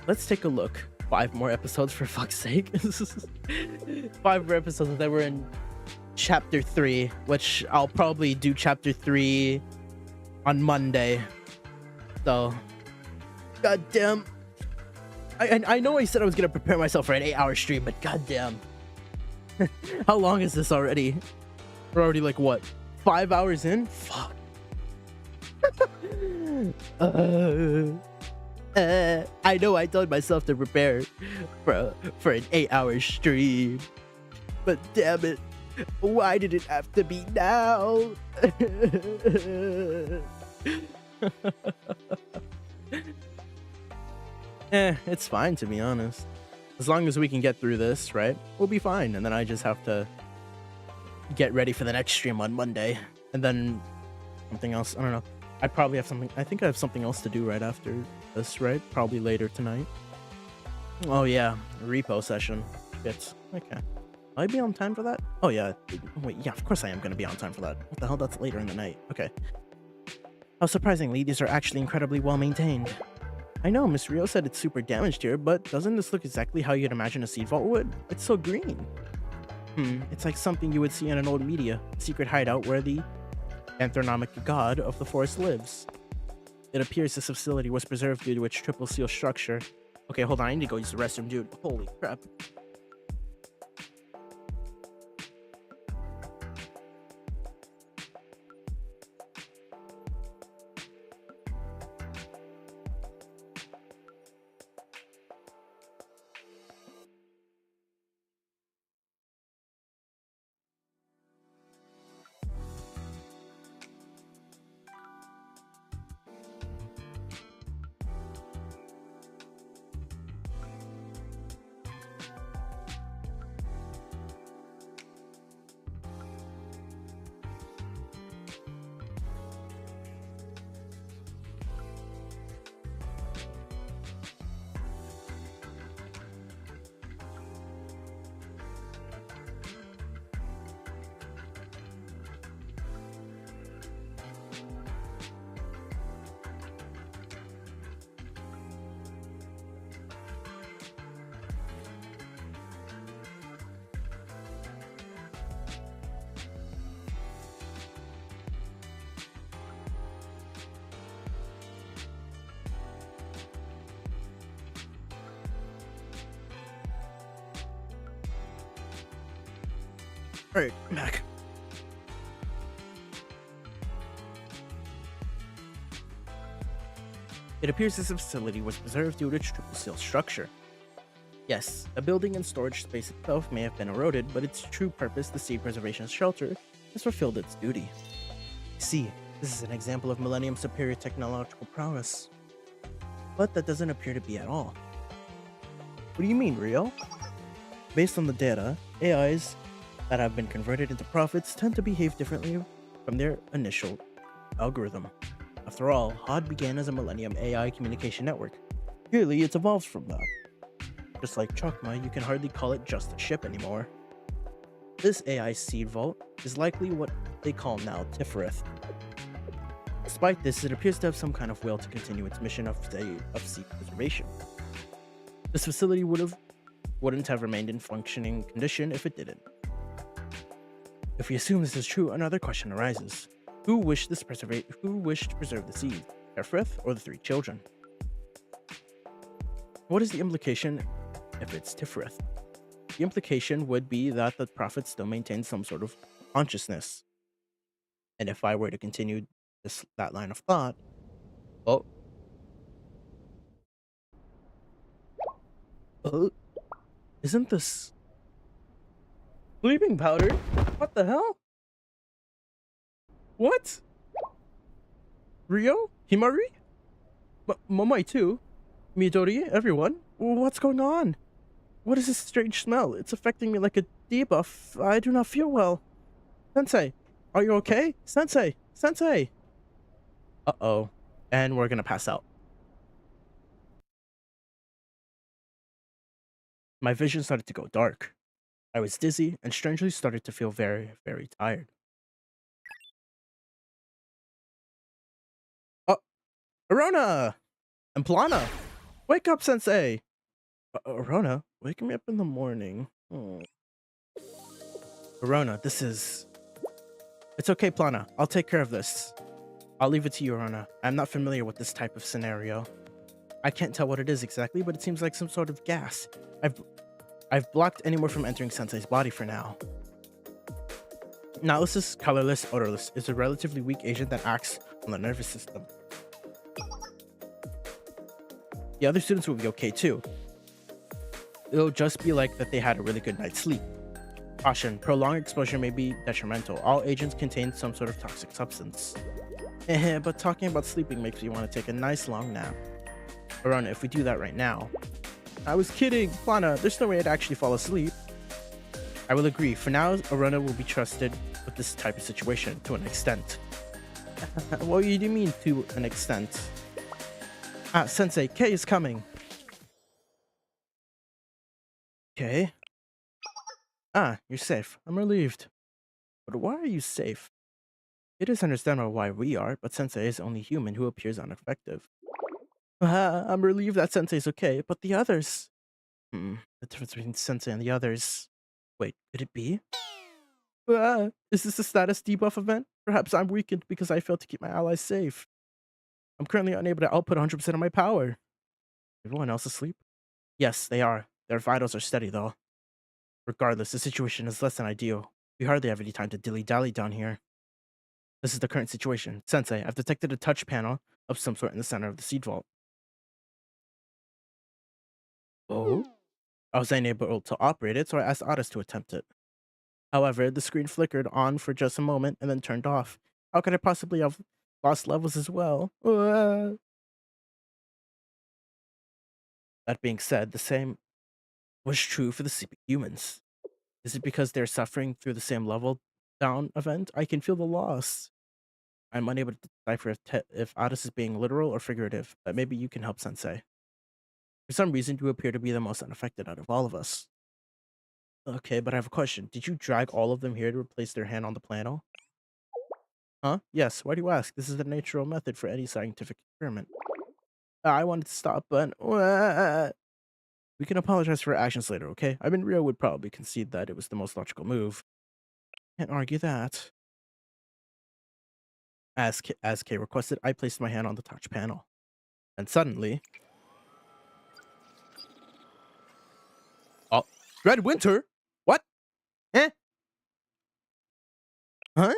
Let's take a look. 5 more episodes, for fuck's sake. 5 more episodes that were in chapter 3, which I'll probably do chapter 3 on Monday. So, goddamn. I know I said I was gonna prepare myself for an 8-hour stream, but goddamn. How long is this already? We're already like what? 5 hours in? Fuck. I know I told myself to prepare for an 8-hour stream, but damn it, why did it have to be now? It's fine, to be honest. As long as we can get through this, right? We'll be fine. And then I just have to get ready for the next stream on Monday. And then something else. I don't know. I probably have something. I think I have something else to do right after this, right? Probably later tonight. Oh, yeah. Repo session. It's okay. Will I be on time for that? Oh, yeah. Wait, yeah, of course I am going to be on time for that. What the hell? That's later in the night. Okay. How surprisingly, these are actually incredibly well maintained. I know, Miss Rio said it's super damaged here, but doesn't this look exactly how you'd imagine a seed vault would? It's so green. It's like something you would see in an old media, a secret hideout where the anthronomic god of the forest lives. It appears this facility was preserved due to its triple seal structure. Okay, hold on, I need to go use the restroom, dude. Holy crap. Alright, I'm back. It appears this facility was preserved due to its triple seal structure. Yes, the building and storage space itself may have been eroded, but its true purpose, the seed preservation shelter, has fulfilled its duty. See, this is an example of Millennium's superior technological prowess. But that doesn't appear to be at all. What do you mean, Rio? Based on the data, AIs that have been converted into prophets tend to behave differently from their initial algorithm. After all, HOD began as a Millennium AI communication network. Clearly, it's evolved from that. Just like Chokma, you can hardly call it just a ship anymore. This AI seed vault is likely what they call now Tiferet. Despite this, it appears to have some kind of will to continue its mission of seed preservation. This facility wouldn't have remained in functioning condition if it didn't. If we assume this is true, another question arises. Who wished to preserve the seed? Efrith or the three children? What is the implication if it's Tifrith? The implication would be that the prophet still maintains some sort of consciousness. And if I were to continue that line of thought, oh, isn't this sleeping powder? What the hell? What? Rio? Himari? Momai too? Midori? Everyone? What's going on? What is this strange smell? It's affecting me like a debuff. I do not feel well. Sensei, are you okay? Sensei! Sensei! Uh-oh. And we're gonna pass out. My vision started to go dark. I was dizzy and strangely started to feel very, very tired. Oh, Arona! And Plana! Wake up, Sensei! Arona, wake me up in the morning. Arona, this is... It's okay, Plana. I'll take care of this. I'll leave it to you, Arona. I'm not familiar with this type of scenario. I can't tell what it is exactly, but it seems like some sort of gas. I've blocked anyone from entering Sensei's body for now. Analysis, colorless, odorless, is a relatively weak agent that acts on the nervous system. The other students will be okay too. It'll just be like that they had a really good night's sleep. Caution, prolonged exposure may be detrimental. All agents contain some sort of toxic substance. But talking about sleeping makes me want to take a nice long nap. Arona, if we do that right now... I was kidding, Plana, there's no way I'd actually fall asleep. I will agree, for now, Arona will be trusted with this type of situation, to an extent. What do you mean, to an extent? Ah, Sensei, Kei is coming. Okay. Ah, you're safe. I'm relieved. But why are you safe? It is understandable why we are, but Sensei is only human who appears ineffective. I'm relieved that Sensei's okay, but the others... The difference between Sensei and the others... Wait, could it be? Is this a status debuff event? Perhaps I'm weakened because I failed to keep my allies safe. I'm currently unable to output 100% of my power. Everyone else asleep? Yes, they are. Their vitals are steady, though. Regardless, the situation is less than ideal. We hardly have any time to dilly-dally down here. This is the current situation. Sensei, I've detected a touch panel of some sort in the center of the seed vault. Oh? I was unable to operate it, so I asked Otis to attempt it. However, the screen flickered on for just a moment and then turned off. How could I possibly have lost levels as well? That being said, the same was true for the sleeping humans. Is it because they're suffering through the same level down event? I can feel the loss. I'm unable to decipher if Otis is being literal or figurative, but maybe you can help Sensei. For some reason, you appear to be the most unaffected out of all of us. Okay, but I have a question. Did you drag all of them here to replace their hand on the panel? Huh? Yes, why do you ask? This is the natural method for any scientific experiment. I wanted to stop, but... We can apologize for our actions later, okay? I mean, Rio would probably concede that it was the most logical move. Can't argue that. As Kay requested, I placed my hand on the touch panel. And suddenly... Oh, Red Winter? What? Eh? Huh?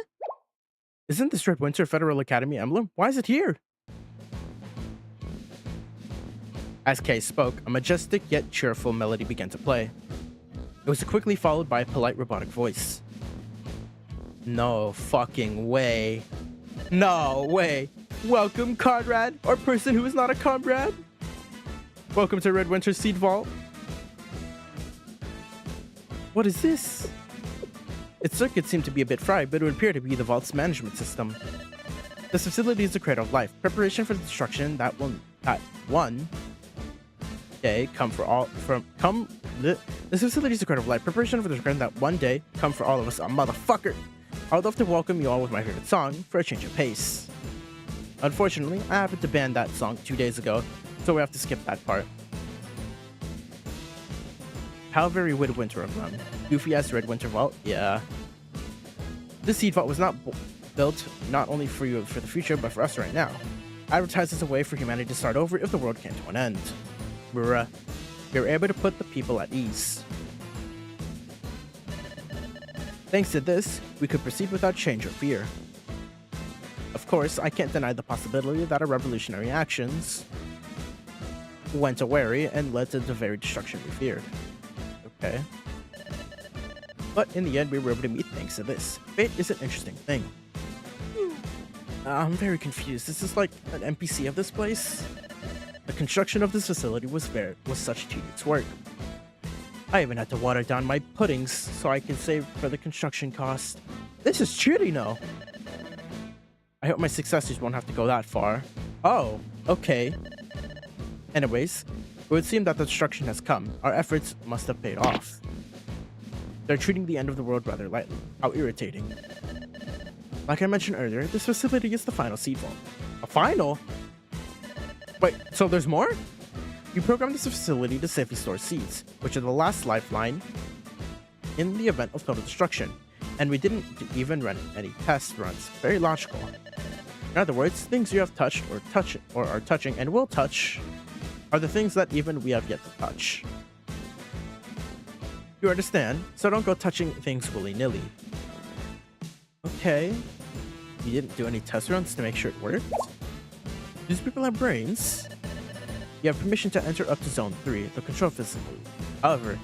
Isn't this Red Winter Federal Academy emblem? Why is it here? As Kay spoke, a majestic yet cheerful melody began to play. It was quickly followed by a polite robotic voice. No fucking way. No way. Welcome, comrade, or person who is not a comrade. Welcome to Red Winter Seed Vault. What is this? Its circuits seem to be a bit fried, but it would appear to be the vault's management system. This facility is a cradle of life, preparation for the destruction that one day come for all this facility is a cradle of life, preparation for the destruction that one day come for all of us. Motherfucker! I would love to welcome you all with my favorite song for a change of pace. Unfortunately, I happened to ban that song 2 days ago, so we have to skip that part. How very Red Winter of them. Goofy ass Red Winter Vault? Yeah. This seed vault was not built not only for you for the future, but for us right now. Advertised as a way for humanity to start over if the world came to an end. Bruh. We were able to put the people at ease. Thanks to this, we could proceed without change or fear. Of course, I can't deny the possibility that our revolutionary actions went awry and led to the very destruction we feared. Okay. But in the end, we were able to meet thanks to this. Fate is an interesting thing. I'm very confused. Is this like an NPC of this place? The construction of this facility was such tedious work. I even had to water down my puddings so I can save for the construction cost. This is cheating now. I hope my successors won't have to go that far. Oh, okay. Anyways, it would seem that the destruction has come. Our efforts must have paid off. They're treating the end of the world rather lightly. How irritating. Like I mentioned earlier, this facility is the final seed vault. A final? Wait, so there's more? You programmed this facility to safely store seeds, which are the last lifeline in the event of total destruction. And we didn't even run any test runs. Very logical. In other words, things you have touched or are touching and will touch are the things that even we have yet to touch. You understand? So don't go touching things willy-nilly. Okay. You didn't do any test runs to make sure it worked? These people have brains? You have permission to enter up to Zone 3, the control facility. However,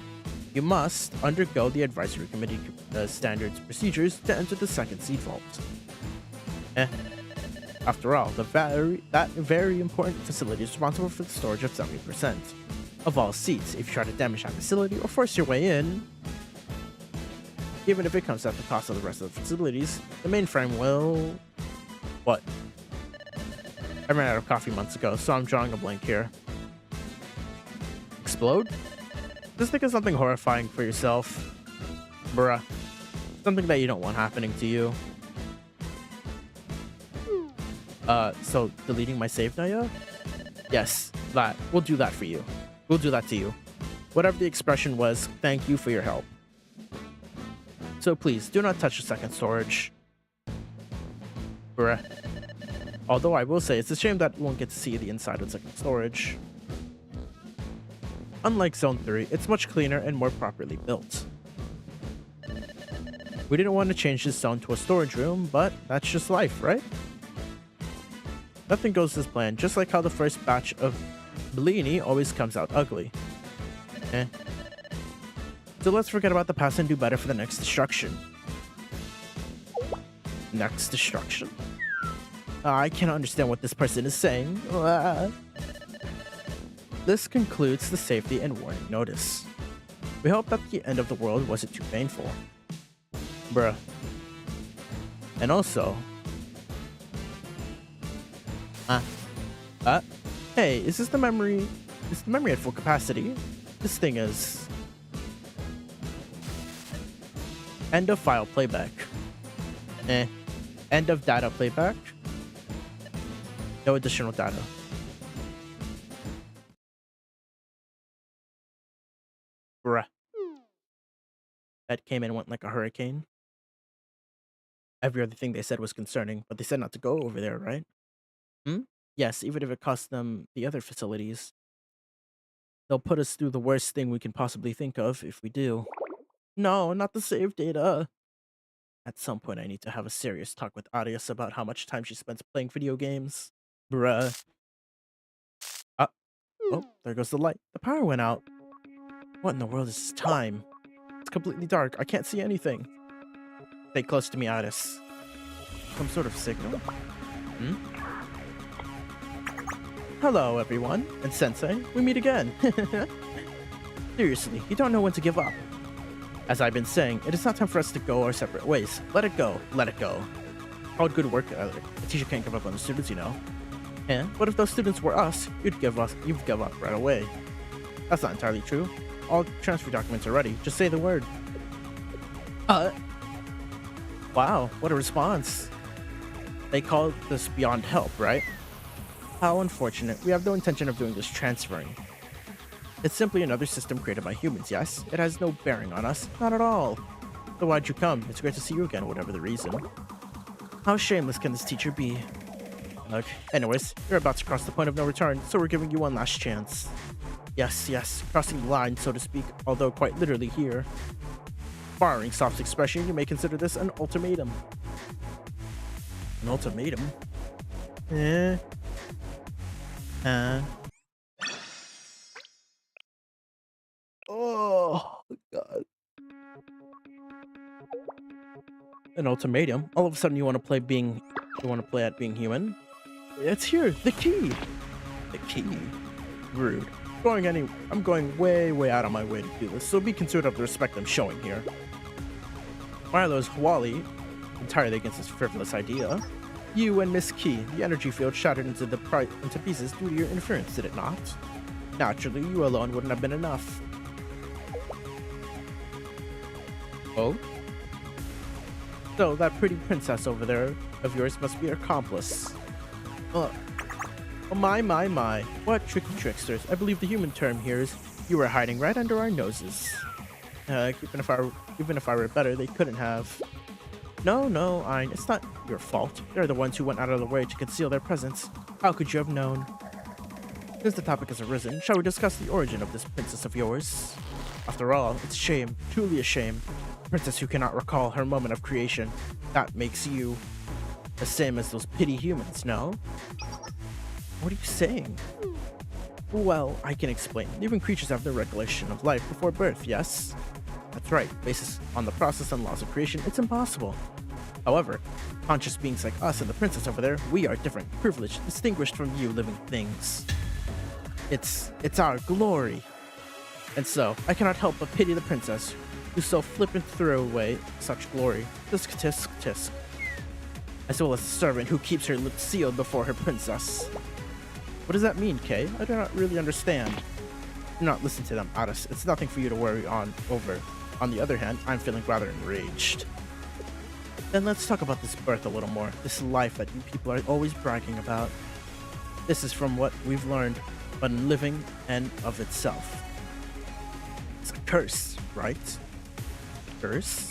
you must undergo the advisory committee standards procedures to enter the second seed vault. After all, that very important facility is responsible for the storage of 70% of all seats. If you try to damage that facility or force your way in, even if it comes at the cost of the rest of the facilities, the mainframe will... What? I ran out of coffee months ago, so I'm drawing a blank here. Explode? Just think of something horrifying for yourself. Bruh. Something that you don't want happening to you. So deleting my save now, yeah? Yes, that. We'll do that for you. We'll do that to you. Whatever the expression was, thank you for your help. So please, do not touch the second storage. Bruh. Although I will say, it's a shame that we won't get to see the inside of second storage. Unlike Zone 3, it's much cleaner and more properly built. We didn't want to change this zone to a storage room, but that's just life, right? Nothing goes as planned, just like how the first batch of Bellini always comes out ugly. So let's forget about the past and do better for the next destruction. Next destruction? I can't understand what this person is saying. This concludes the safety and warning notice. We hope that the end of the world wasn't too painful. Bruh. And also... hey, is this the memory? Is the memory at full capacity? This thing is... End of file playback. End of data playback. No additional data. Bruh. That came and went like a hurricane. Every other thing they said was concerning, but they said not to go over there, right? Yes, even if it costs them the other facilities. They'll put us through the worst thing we can possibly think of if we do. No, not the save data. At some point, I need to have a serious talk with Arias about how much time she spends playing video games. Bruh. Oh, there goes the light. The power went out. What in the world is this time? It's completely dark. I can't see anything. Stay close to me, Arias. Some sort of signal? Hello, everyone. And Sensei, we meet again. Seriously, you don't know when to give up. As I've been saying, it is not time for us to go our separate ways. Let it go. Let it go. Called good work. A teacher can't give up on the students, you know. And what if those students were us? You'd give up right away. That's not entirely true. All transfer documents are ready. Just say the word. Wow, what a response. They call this beyond help, right? How unfortunate. We have no intention of doing this transferring. It's simply another system created by humans, yes? It has no bearing on us. Not at all. So why'd you come? It's great to see you again, whatever the reason. How shameless can this teacher be? Look, anyways, you're about to cross the point of no return, so we're giving you one last chance. Yes, crossing the line, so to speak, although quite literally here. Borrowing Soft's expression, you may consider this an ultimatum. An ultimatum? Oh, God. An ultimatum? All of a sudden you want to play at being human? It's here, the key! The key? Rude. I'm going way out of my way to do this, so be considerate of the respect I'm showing here. Milo's Wally, entirely against this frivolous idea. You and Miss Key, the energy field shattered into pieces due to your interference, did it not? Naturally, you alone wouldn't have been enough. Oh? So, that pretty princess over there of yours must be your accomplice. Oh my. What tricky tricksters. I believe the human term here is you were hiding right under our noses. Even if I were better, they couldn't have. No, it's not your fault. They're the ones who went out of the way to conceal their presence. How could you have known? Since the topic has arisen, shall we discuss the origin of this princess of yours? After all, it's a shame, truly a shame. A princess who cannot recall her moment of creation. That makes you the same as those pity humans, no? What are you saying? Well, I can explain. Living creatures have their recollection of life before birth, yes? That's right. Based on the process and laws of creation, it's impossible. However, conscious beings like us and the princess over there, we are different, privileged, distinguished from you living things. It's our glory. And so, I cannot help but pity the princess, who so flippant threw away such glory. Tisk tisk tisk. As well as the servant who keeps her lips sealed before her princess. What does that mean, Kay? I do not really understand. Do not listen to them, Addis. It's nothing for you to worry over. On the other hand, I'm feeling rather enraged. Then let's talk about this birth a little more. This life that you people are always bragging about. This is from what we've learned, but in living and of itself. It's a curse, right? Curse?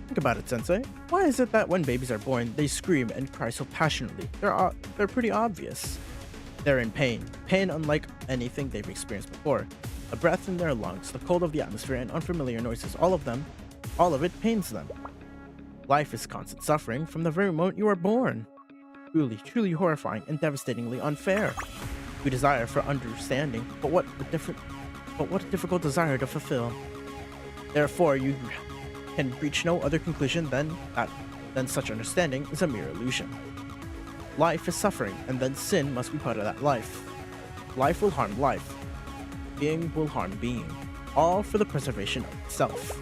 Think about it, Sensei. Why is it that when babies are born, they scream and cry so passionately? They're pretty obvious. They're in pain. Pain unlike anything they've experienced before. A breath in their lungs, the cold of the atmosphere, and unfamiliar noises, all of it pains them. Life is constant suffering from the very moment you are born. Truly horrifying and devastatingly unfair. We desire for understanding, but what a difficult desire to fulfill. Therefore, you can reach no other conclusion than such understanding is a mere illusion. Life is suffering, and then sin must be part of that life. Life will harm life. Being will harm being. All for the preservation of itself.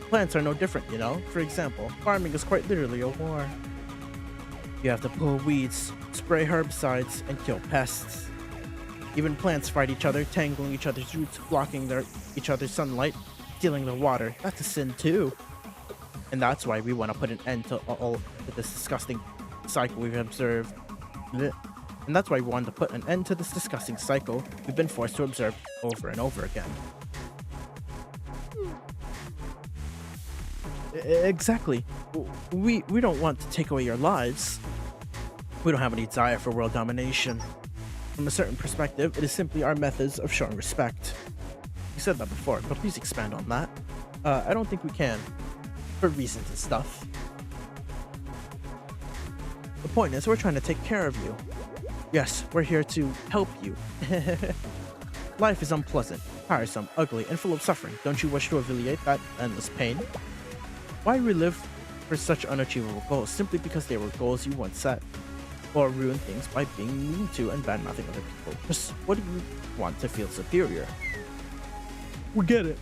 Plants are no different, you know? For example, farming is quite literally a war. You have to pull weeds, spray herbicides, and kill pests. Even plants fight each other, tangling each other's roots, blocking each other's sunlight, stealing their water. That's a sin too. And that's why we want to put an end to all this disgusting cycle we've observed. And that's why we wanted to put an end to this disgusting cycle we've been forced to observe over and over again. Exactly. We don't want to take away your lives. We don't have any desire for world domination. From a certain perspective, it is simply our methods of showing respect. You said that before, but please expand on that. I don't think we can. For reasons and stuff. The point is, we're trying to take care of you. Yes, we're here to help you. Life is unpleasant, tiresome, ugly, and full of suffering. Don't you wish to alleviate that endless pain? Why relive for such unachievable goals simply because they were goals you once set? Or ruin things by being mean to and bad-mouthing other people? Just what do you want to feel superior? We get it.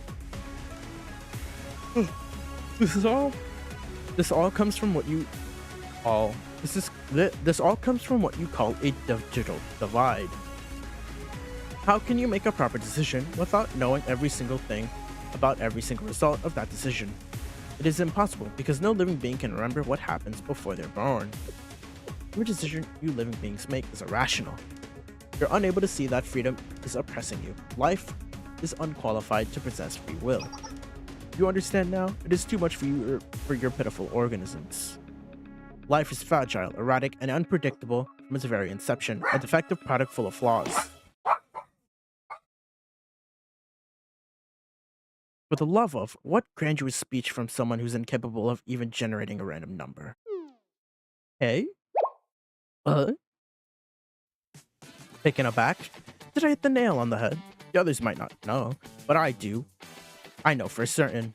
This all comes from what you call a digital divide. How can you make a proper decision without knowing every single thing about every single result of that decision? It is impossible because no living being can remember what happens before they're born. Every decision you living beings make is irrational. You're unable to see that freedom is oppressing you. Life is unqualified to possess free will. You understand now? It is too much for your pitiful organisms. Life is fragile, erratic, and unpredictable from its very inception, a defective product full of flaws. For the love of, what grandiose speech from someone who's incapable of even generating a random number. Hey? Taken aback? Did I hit the nail on the head? The others might not know, but I do. I know for certain.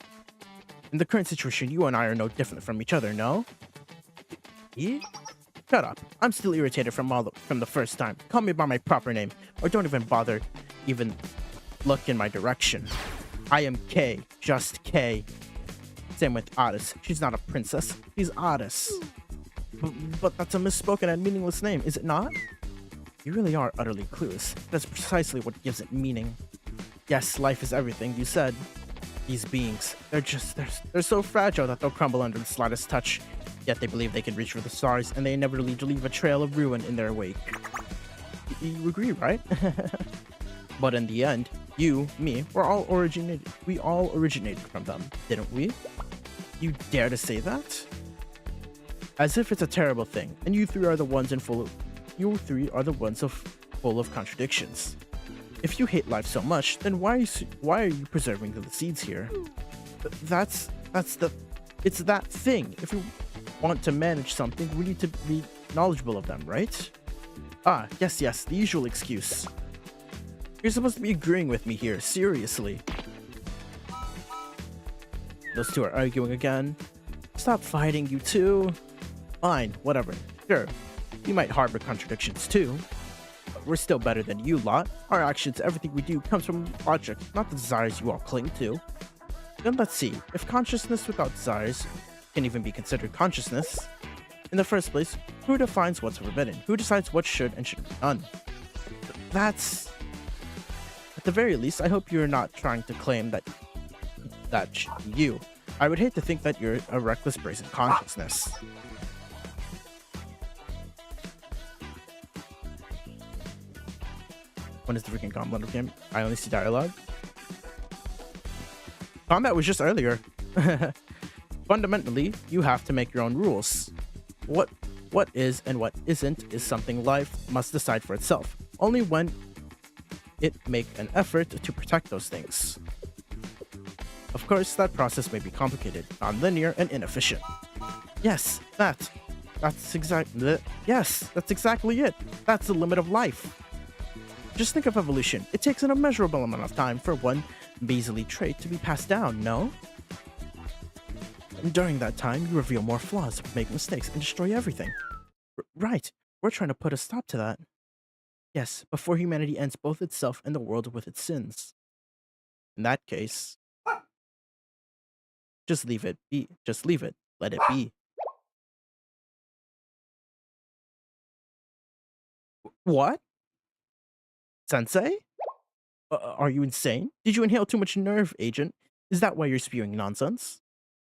In the current situation, you and I are no different from each other, no? Yeah? Shut up. I'm still irritated from the first time. Call me by my proper name, or don't even bother look in my direction. I am K, just K. Same with Otis. She's not a princess, she's Otis. But that's a misspoken and meaningless name, is it not? You really are utterly clueless. That's precisely what gives it meaning. Yes, life is everything you said. These beings, they're so fragile that they'll crumble under the slightest touch. Yet they believe they can reach for the stars, and they inevitably leave a trail of ruin in their wake. You agree, right? But in the end, you, me, we all originated from them, didn't we? You dare to say that? As if it's a terrible thing, and you three are the ones full of contradictions. If you hate life so much, then why are you preserving the seeds here? It's that thing. If you want to manage something, we need to be knowledgeable of them, right? Ah, yes, the usual excuse. You're supposed to be agreeing with me here, seriously. Those two are arguing again. Stop fighting, you two. Fine, whatever. Sure, we might harbor contradictions too. But we're still better than you lot. Our actions, everything we do, comes from logic, not the desires you all cling to. Then let's see, if consciousness without desires can even be considered consciousness. In the first place, who defines what's forbidden? Who decides what should and shouldn't be done? That's... At the very least, I hope you're not trying to claim that should be you. I would hate to think that you're a reckless brazen consciousness. When is the freaking combat of game? I only see dialogue. Combat was just earlier. Fundamentally, you have to make your own rules. What is and what isn't is something life must decide for itself, only when it make an effort to protect those things. Of course, that process may be complicated, non-linear, and inefficient. Yes, that's exactly it. That's the limit of life. Just think of evolution. It takes an immeasurable amount of time for one measly trait to be passed down, no? And during that time, you reveal more flaws, make mistakes, and destroy everything. Right, we're trying to put a stop to that. Yes, before humanity ends both itself and the world with its sins. In that case, just leave it be. Just leave it. Let it be. What? Sensei? Are you insane? Did you inhale too much nerve, agent? Is that why you're spewing nonsense?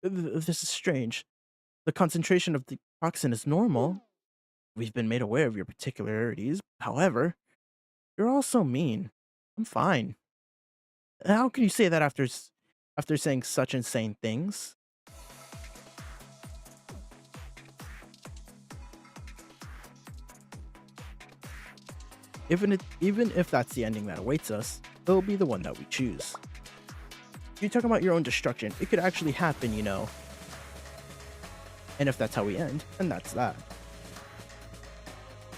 This is strange. The concentration of the toxin is normal. We've been made aware of your particularities. However, you're all so mean. I'm fine. How can you say that after saying such insane things? Even if that's the ending that awaits us, it'll be the one that we choose. You're talking about your own destruction. It could actually happen, you know. And if that's how we end, then that's that.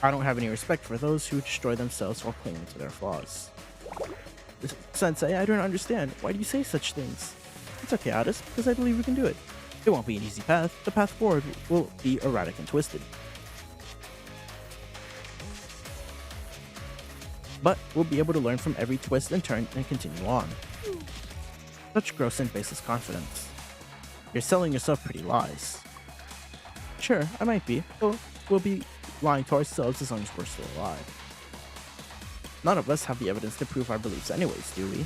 I don't have any respect for those who destroy themselves while clinging to their flaws. Sensei, I don't understand. Why do you say such things? It's okay, Otis, because I believe we can do it. It won't be an easy path. The path forward will be erratic and twisted. But we'll be able to learn from every twist and turn and continue on. Such gross and baseless confidence. You're selling yourself pretty lies. Sure, I might be, but we'll be lying to ourselves as long as we're still alive. None of us have the evidence to prove our beliefs anyways, do we?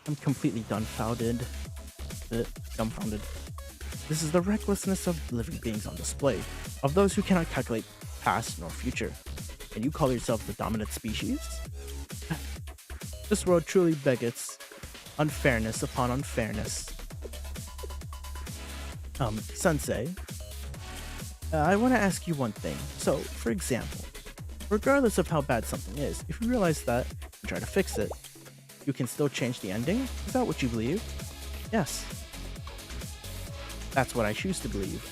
I'm completely dumbfounded. This is the recklessness of living beings on display, of those who cannot calculate past nor future. And you call yourself the dominant species? This world truly begets unfairness upon unfairness. Sensei, I want to ask you one thing. So, for example, regardless of how bad something is, if you realize that and try to fix it, you can still change the ending? Is that what you believe? Yes. That's what I choose to believe.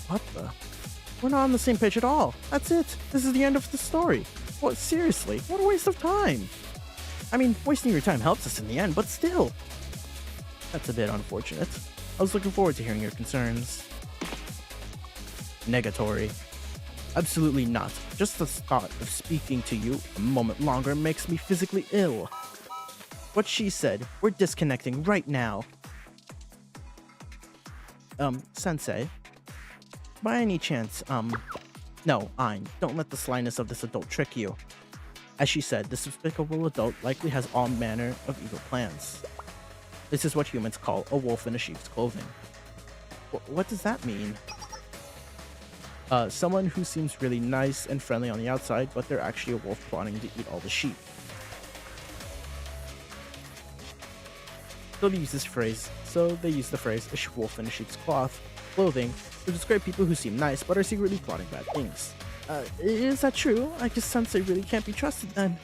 What the? We're not on the same page at all. That's it. This is the end of the story. What? Seriously? What a waste of time. I mean, wasting your time helps us in the end, but still. That's a bit unfortunate. I was looking forward to hearing your concerns. Negatory. Absolutely not. Just the thought of speaking to you a moment longer makes me physically ill. What she said, we're disconnecting right now. Sensei. By any chance, no, Ein, don't let the slyness of this adult trick you. As she said, this despicable adult likely has all manner of evil plans. This is what humans call a wolf in a sheep's clothing. What does that mean? Someone who seems really nice and friendly on the outside, but they're actually a wolf plotting to eat all the sheep. So they use the phrase a wolf in a sheep's clothing to describe people who seem nice but are secretly plotting bad things. Is that true? I guess Sensei really can't be trusted then.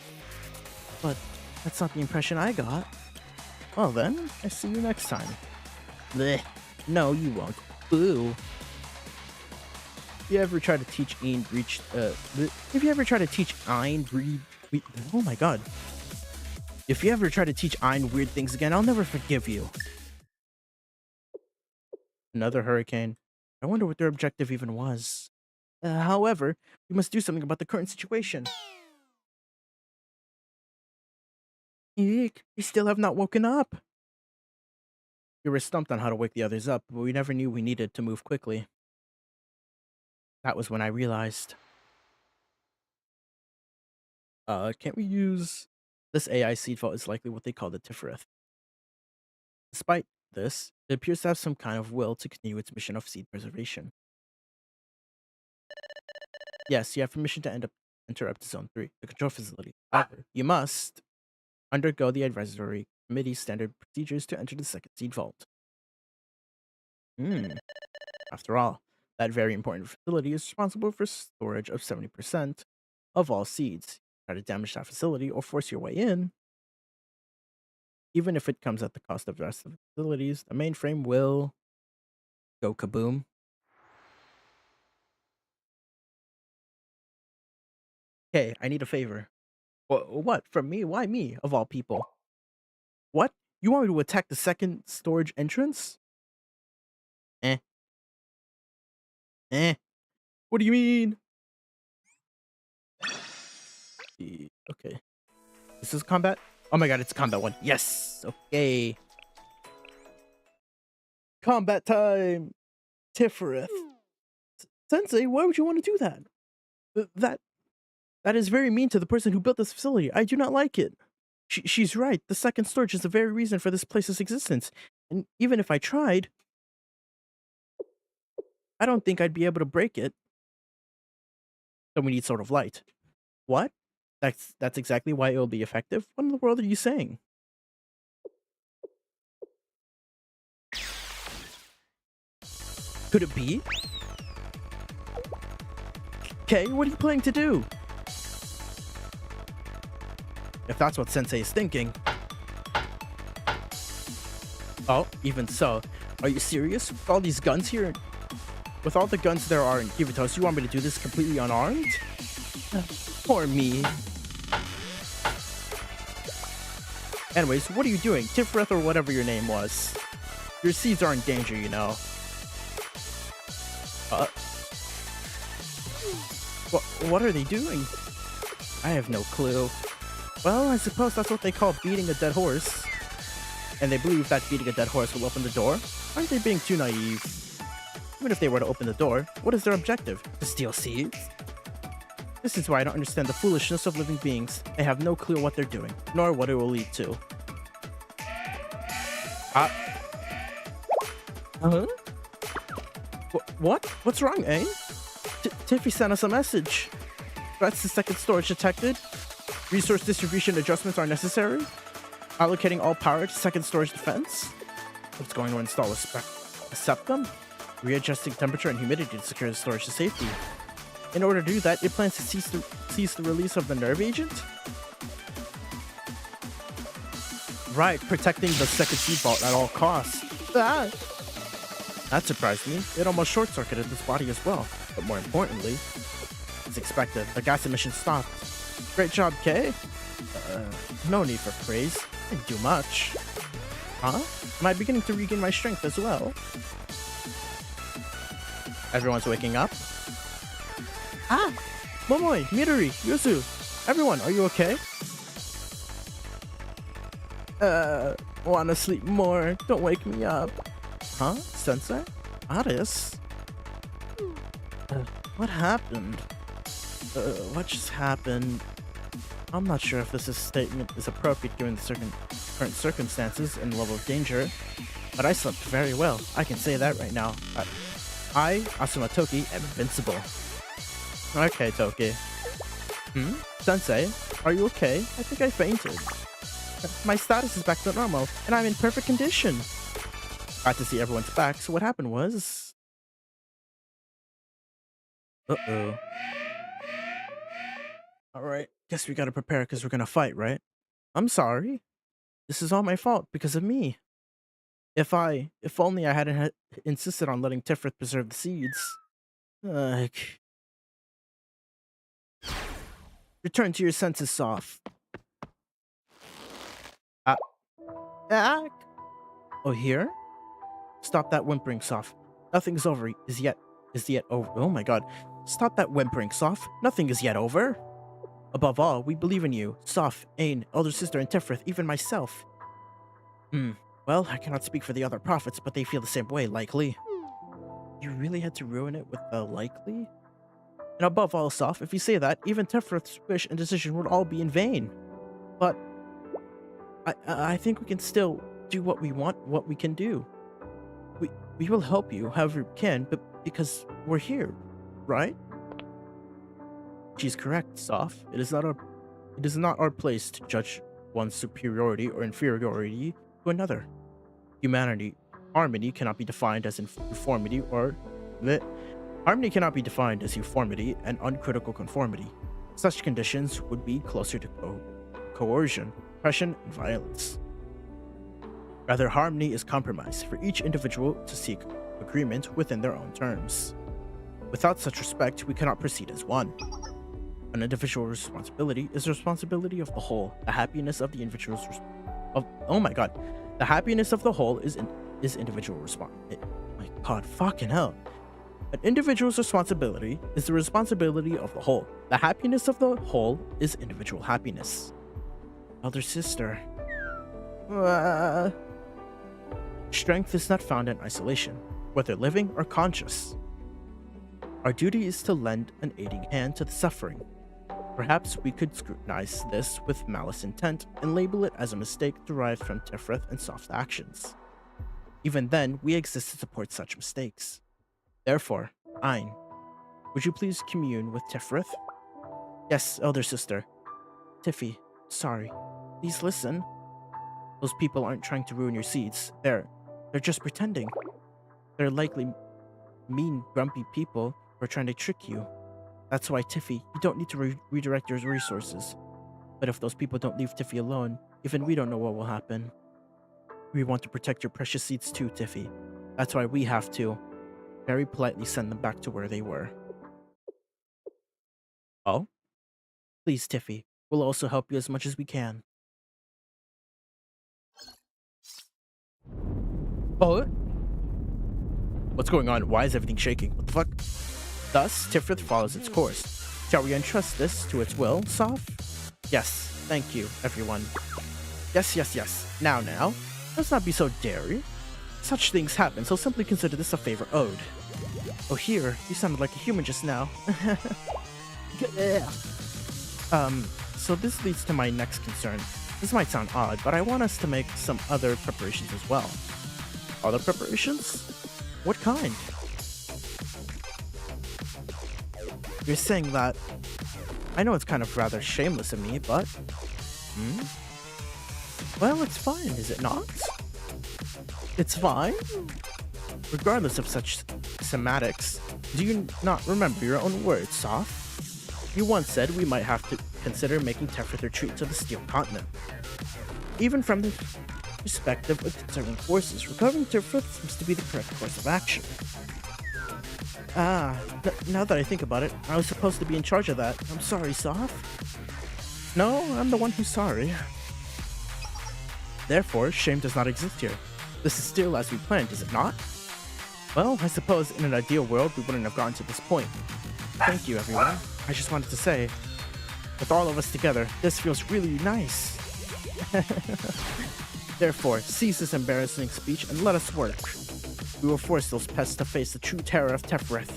But that's not the impression I got. Well then, I see you next time. Blech. No, you won't. Boo. If you ever try to teach Ein oh my god. If you ever try to teach Ein weird things again, I'll never forgive you. Another hurricane. I wonder what their objective even was. However, we must do something about the current situation. Eek, we still have not woken up. We were stumped on how to wake the others up, but we never knew we needed to move quickly. That was when I realized. Can't we use... This AI seed vault is likely what they call the Tiferet. Despite this, it appears to have some kind of will to continue its mission of seed preservation. Yes, you have permission to enter up to Zone 3, the control facility. However, you must undergo the advisory committee's standard procedures to enter the second seed vault. After all, that very important facility is responsible for storage of 70% of all seeds. Try to damage that facility or force your way in, even if it comes at the cost of the rest of the facilities, the mainframe will go kaboom. Hey, I need a favor. What? From me? Why me, of all people? What? You want me to attack the second storage entrance? What do you mean? Okay. This is combat? Oh my god, it's combat 1. Yes! Okay. Combat time! Tiferet. Sensei, why would you want to do that? That is very mean to the person who built this facility. I do not like it. She's right. The second storage is the very reason for this place's existence. And even if I tried, I don't think I'd be able to break it. So we need sort of light. What? That's exactly why it will be effective? What in the world are you saying? Could it be? Okay, what are you planning to do? If that's what Sensei is thinking. Oh, even so. Are you serious? With all these guns here? With all the guns there are in Kivitos, you want me to do this completely unarmed? Poor me. Anyways, what are you doing? Tiferet or whatever your name was. Your seeds are in danger, you know. What are they doing? I have no clue. Well, I suppose that's what they call beating a dead horse. And they believe that beating a dead horse will open the door? Aren't they being too naive? Even if they were to open the door, what is their objective? To steal seeds? This is why I don't understand the foolishness of living beings. I have no clue what they're doing, nor what it will lead to. Huh? What? What's wrong, eh? Tiffy sent us a message. Threats to second storage detected. Resource distribution adjustments are necessary. Allocating all power to second storage defense. What's going to install a septum? readjusting temperature and humidity to secure the storage to safety. In order to do that, it plans to cease the release of the nerve agent? Right, protecting the second seed vault at all costs. Ah! That surprised me. It almost short-circuited this body as well. But more importantly, as expected, the gas emission stopped. Great job, Kay. No need for praise. I didn't do much. Huh? Am I beginning to regain my strength as well? Everyone's waking up. Ah! Momoi, Midori, Yuzu. Everyone, are you okay? Wanna sleep more. Don't wake me up. Huh? Sensei? Aris? What happened? What just happened? I'm not sure if this statement is appropriate given the current circumstances and level of danger, but I slept very well. I can say that right now. I, Asuma Toki, am invincible. Okay, Toki. Sensei, are you okay? I think I fainted. My status is back to normal, and I'm in perfect condition. Glad to see everyone's back, so what happened was... Uh-oh. Alright, guess we gotta prepare because we're gonna fight, right? I'm sorry. This is all my fault because of me. If only I hadn't insisted on letting Tifrith preserve the seeds. Return to your senses, Soph. Oh, here? Stop that whimpering, Soph. Nothing is over. Is yet over. Oh my god. Stop that whimpering, Soph. Nothing is yet over. Above all, we believe in you. Soph, Ain, elder sister, and Tifrith, even myself. Well, I cannot speak for the other prophets, but they feel the same way, likely. You really had to ruin it with the likely? And above all, Soph, if you say that, even Tifrith's wish and decision would all be in vain. But I think we can still do what we want, what we can do. We will help you however we can, but because we're here, right? She's correct, Soph. It is not our place to judge one's superiority or inferiority to another. Harmony cannot be defined as uniformity and uncritical conformity. Such conditions would be closer to coercion, oppression, and violence. Rather, harmony is compromise for each individual to seek agreement within their own terms. Without such respect, we cannot proceed as one. An individual responsibility is the responsibility of the whole. The happiness of the individual's the happiness of the whole is individual my god, fucking hell. An individual's responsibility is the responsibility of the whole. The happiness of the whole is individual happiness. Elder sister. Strength is not found in isolation, whether living or conscious. Our duty is to lend an aiding hand to the suffering. Perhaps we could scrutinize this with malice intent and label it as a mistake derived from Tifrith and Soph's actions. Even then, we exist to support such mistakes. Therefore, Ain, would you please commune with Tifrith? Yes, elder sister. Tiffy, sorry. Please listen. Those people aren't trying to ruin your seeds. They're just pretending. They're likely mean, grumpy people who are trying to trick you. That's why, Tiffy, you don't need to redirect your resources. But if those people don't leave Tiffy alone, even we don't know what will happen. We want to protect your precious seeds too, Tiffy. That's why we have to very politely send them back to where they were. Oh? Please, Tiffy. We'll also help you as much as we can. Oh? What's going on? Why is everything shaking? What the fuck? Thus, Tifrith follows its course. Shall we entrust this to its will, Soph? Yes, thank you, everyone. Yes. Now. Let's not be so daring. Such things happen, so simply consider this a favor owed. Oh, here, you sounded like a human just now. So this leads to my next concern. This might sound odd, but I want us to make some other preparations as well. Other preparations? What kind? You're saying that... I know it's kind of rather shameless of me, but... Well, it's fine, is it not? It's fine? Regardless of such semantics. Do you not remember your own words, Soph? You once said we might have to consider making Tefrith retreat to the Steel Continent. Even from the perspective of conserving forces, recovering Tefrith seems to be the correct course of action. Now that I think about it, I was supposed to be in charge of that. I'm sorry, Soph. No, I'm the one who's sorry. Therefore, shame does not exist here. This is still as we planned, is it not? Well, I suppose in an ideal world, we wouldn't have gotten to this point. Thank you, everyone. I just wanted to say, with all of us together, this feels really nice. Therefore, cease this embarrassing speech and let us work. We will force those pests to face the true terror of Tefrith.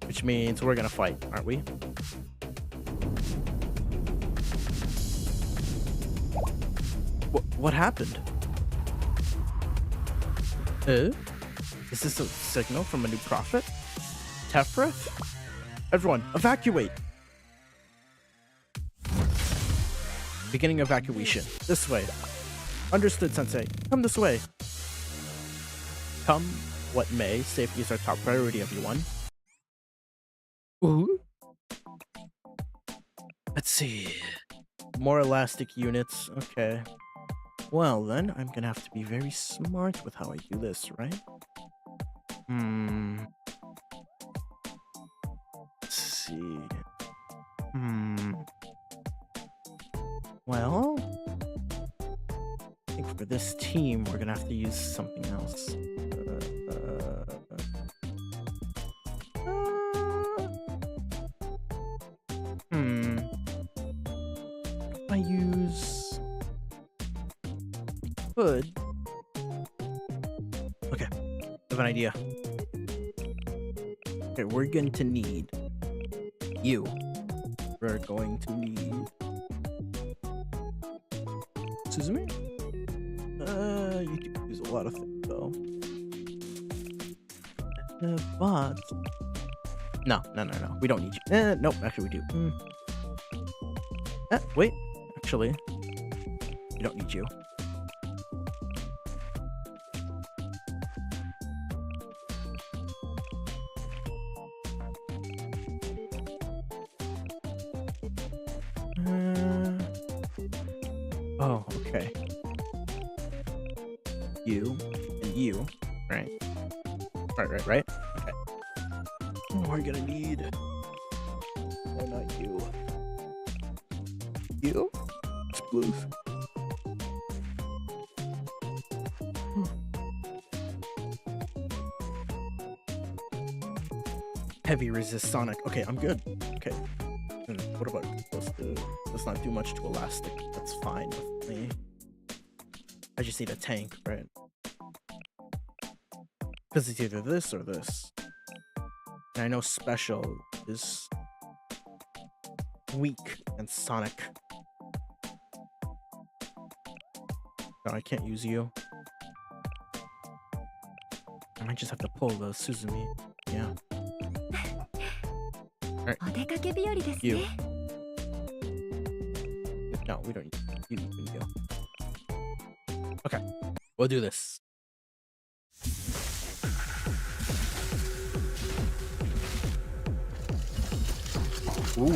Which means we're gonna fight, aren't we? What happened? Is this a signal from a new prophet? Tefrith? Everyone, evacuate! Beginning evacuation. This way. Understood, Sensei. Come this way. Come what may, safety is our top priority, everyone. Ooh. Let's see. More elastic units. Okay. Well, then, I'm gonna have to be very smart with how I do this, right? Let's see. Well, I think for this team, we're gonna have to use something else. I use... Could. Okay, I have an idea. Okay, we're going to need you. We're going to need Suzume? You can use a lot of things though. But no. We don't need you. Nope, actually we do. Wait, actually, we don't need you. Oh, okay. You and you, right? Right. Okay. We're gonna need. Oh, not you. You? It's blues. Heavy resist Sonic. Okay, I'm good. Okay. What about let's not do much to elastic. That's fine with me. I just need a tank, right? Because it's either this or this. And I know special is weak and Sonic. No, I can't use you. I might just have to pull the Suzume. Yeah. Alright. You. No, we don't need you. You can go. Okay. We'll do this. Ooh.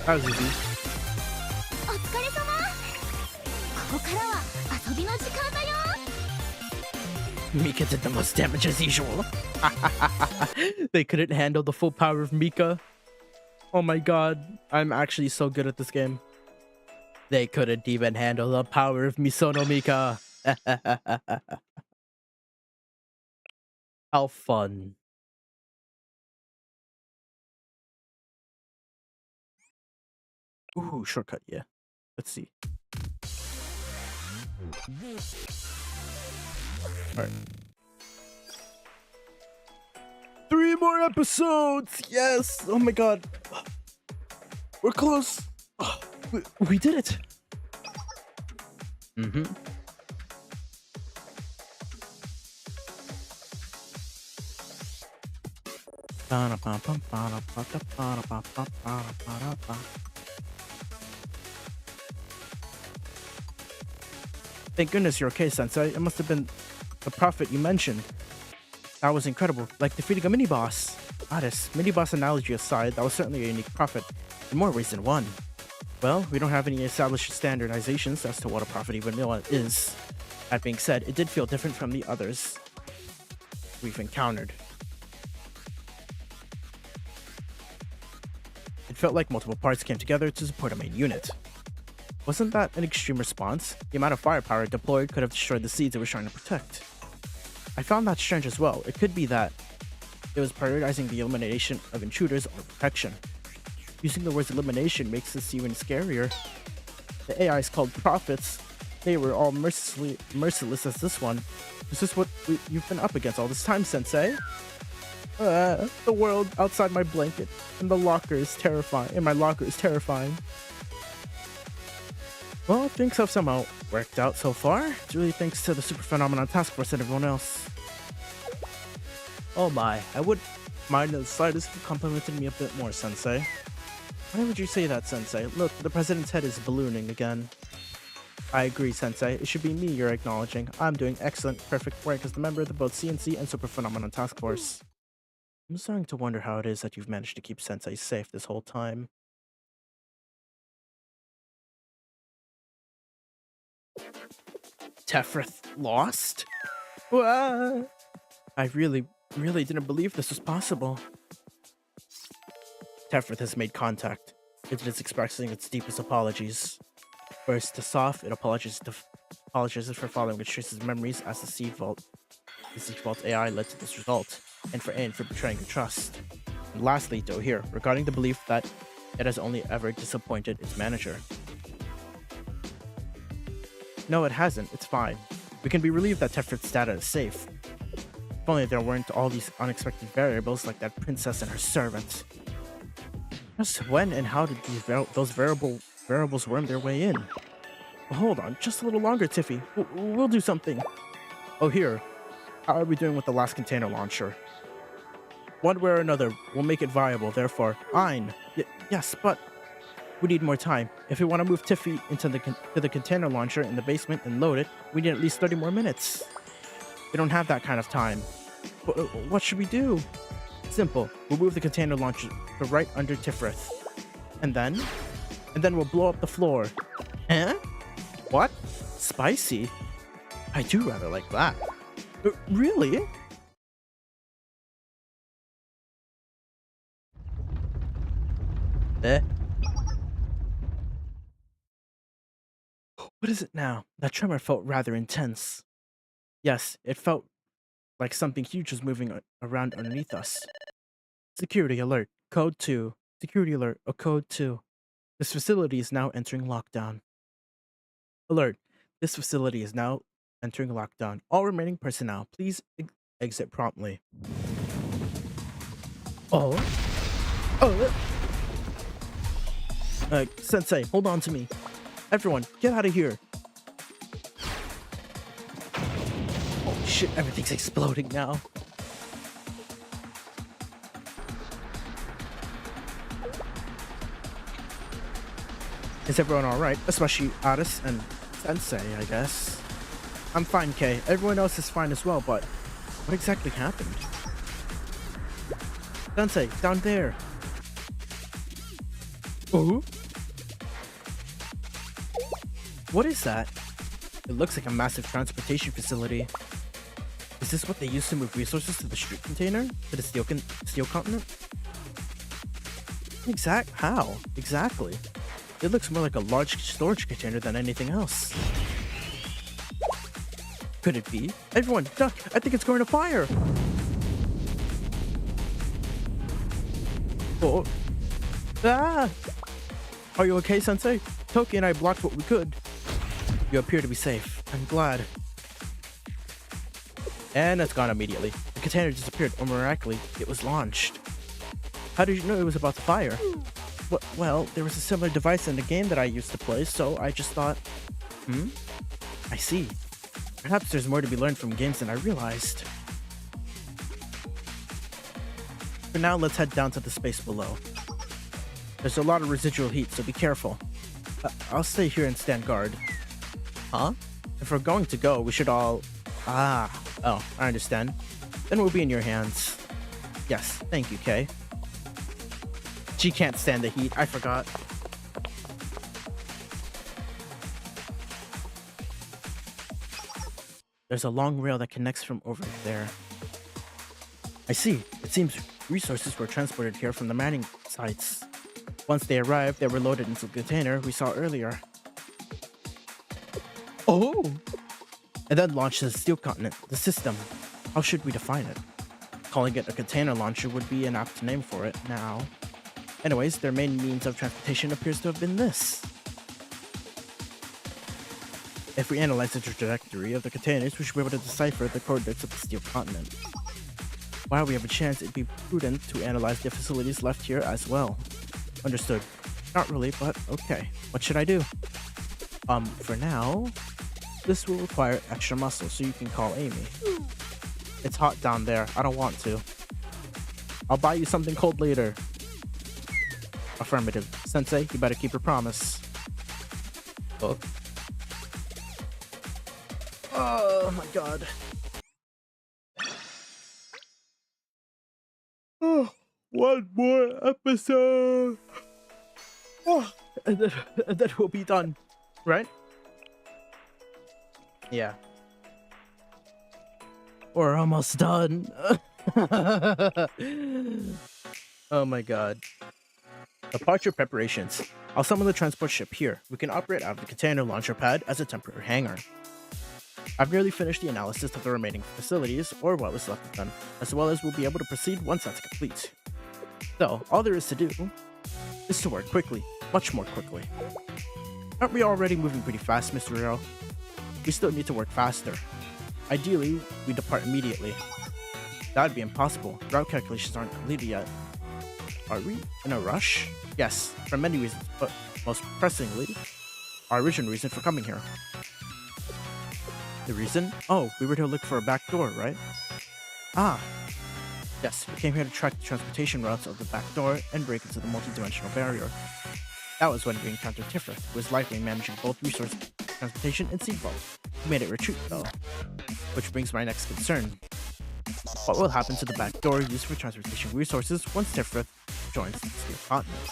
That was easy. Mika did the most damage as usual. They couldn't handle the full power of Mika. Oh my god, I'm actually so good at this game. They couldn't even handle the power of Misono Mika. How fun. Ooh, shortcut, yeah. Let's see. Alright. 3 more episodes! Yes! Oh my god. We're close. Oh, we did it. Mm-hmm. Thank goodness you're okay, Sensei. It must have been the prophet you mentioned. That was incredible, like defeating a mini-boss. Otis, mini-boss analogy aside, that was certainly a unique prophet, in more ways than one. Well, we don't have any established standardizations as to what a prophet even is. That being said, it did feel different from the others we've encountered. It felt like multiple parts came together to support a main unit. Wasn't that an extreme response? The amount of firepower deployed could have destroyed the seeds it was trying to protect. I found that strange as well. It could be that it was prioritizing the elimination of intruders or protection. Using the words elimination makes this even scarier. The AIs called prophets, they were all merciless as this one. Is this what you've been up against all this time, Sensei? The world outside my blanket and the locker is terrifying. And my locker is terrifying. Well, things have somehow worked out so far. It's really thanks to the Super Phenomenon Task Force and everyone else. Oh my, I would mind the slightest if you complimented me a bit more, Sensei. Why would you say that, Sensei? Look, the president's head is ballooning again. I agree, Sensei. It should be me you're acknowledging. I'm doing excellent, perfect work as the member of the both CNC and Super Phenomenon Task Force. I'm starting to wonder how it is that you've managed to keep Sensei safe this whole time. Tefrith lost? What? I really didn't believe this was possible. Tefrith has made contact. It is expressing its deepest apologies. First, to Soph, it apologizes for following its traces memories as the Seed Vault AI led to this result, and for Ayn for betraying her trust. And lastly, to O'Hare, regarding the belief that it has only ever disappointed its manager. No, it hasn't. It's fine. We can be relieved that Tefrith's data is safe. If only there weren't all these unexpected variables like that princess and her servant. Just when and how did those variables worm their way in? Well, hold on, just a little longer, Tiffy. We'll do something. Oh, here. How are we doing with the last container launcher? One way or another, we'll make it viable, therefore. Fine. Yes, but we need more time. If we want to move Tiffy into the container launcher in the basement and load it, we need at least 30 more minutes. We don't have that kind of time. What should we do? Simple. We'll move the container launcher to right under Tefrith. And then we'll blow up the floor. Huh? What? Spicy? I do rather like that. Really? What is it now? That tremor felt rather intense. Yes, it felt like something huge was moving around underneath us. Security alert. Code 2. Security alert. Code 2. This facility is now entering lockdown. Alert. This facility is now entering lockdown. All remaining personnel, please exit promptly. Oh. Sensei, hold on to me. Everyone, get out of here. Oh shit, everything's exploding now. Is everyone alright? Especially Addis and Sensei, I guess. I'm fine, Kay. Everyone else is fine as well, but what exactly happened? Sensei, down there. Oh? What is that? It looks like a massive transportation facility. Is this what they use to move resources to the street container? To the steel continent? How? Exactly. It looks more like a large storage container than anything else. Could it be? Everyone, duck! I think it's going to fire! Oh. Ah! Are you okay, Sensei? Toki and I blocked what we could. You appear to be safe. I'm glad. And it's gone immediately. The container disappeared, or miraculously, it was launched. How did you know it was about to fire? Well, there was a similar device in the game that I used to play, so I just thought, I see. Perhaps there's more to be learned from games than I realized. For now, let's head down to the space below. There's a lot of residual heat, so be careful. I'll stay here and stand guard. Huh? If we're going to go, we should all... Oh, I understand. Then we'll be in your hands. Yes, thank you, Kay. She can't stand the heat, I forgot. There's a long rail that connects from over there. I see. It seems resources were transported here from the mining sites. Once they arrived, they were loaded into the container we saw earlier. Oh! And then launched the steel continent, the system. How should we define it? Calling it a container launcher would be an apt name for it now. Anyways, their main means of transportation appears to have been this. If we analyze the trajectory of the containers, we should be able to decipher the coordinates of the steel continent. While we have a chance, it'd be prudent to analyze the facilities left here as well. Understood. Not really, but okay. What should I do? For now, this will require extra muscle, so you can call Amy. It's hot down there. I don't want to. I'll buy you something cold later. Affirmative. Sensei, you better keep your promise. Oh. Oh my god. Oh, one more episode. Oh, and then we'll be done, right? Yeah. We're almost done. Oh my god. Departure preparations. I'll summon the transport ship here. We can operate out of the container launcher pad as a temporary hangar. I've nearly finished the analysis of the remaining facilities, or what was left of them, as well as we'll be able to proceed once that's complete. So, all there is to do is to work quickly, much more quickly. Aren't we already moving pretty fast, Mr. Rio? We still need to work faster. Ideally, we depart immediately. That'd be impossible. Route calculations aren't completed yet. Are we in a rush? Yes, for many reasons, but most pressingly, our original reason for coming here. The reason? Oh, we were to look for a back door, right? Ah. Yes, we came here to track the transportation routes of the back door and break into the multi-dimensional barrier. That was when we encountered Tifra, who was likely managing both resource transportation and seed vault. We made it retreat, though. Which brings my next concern. What will happen to the back door used for transportation resources once Tifra joins the steel continent?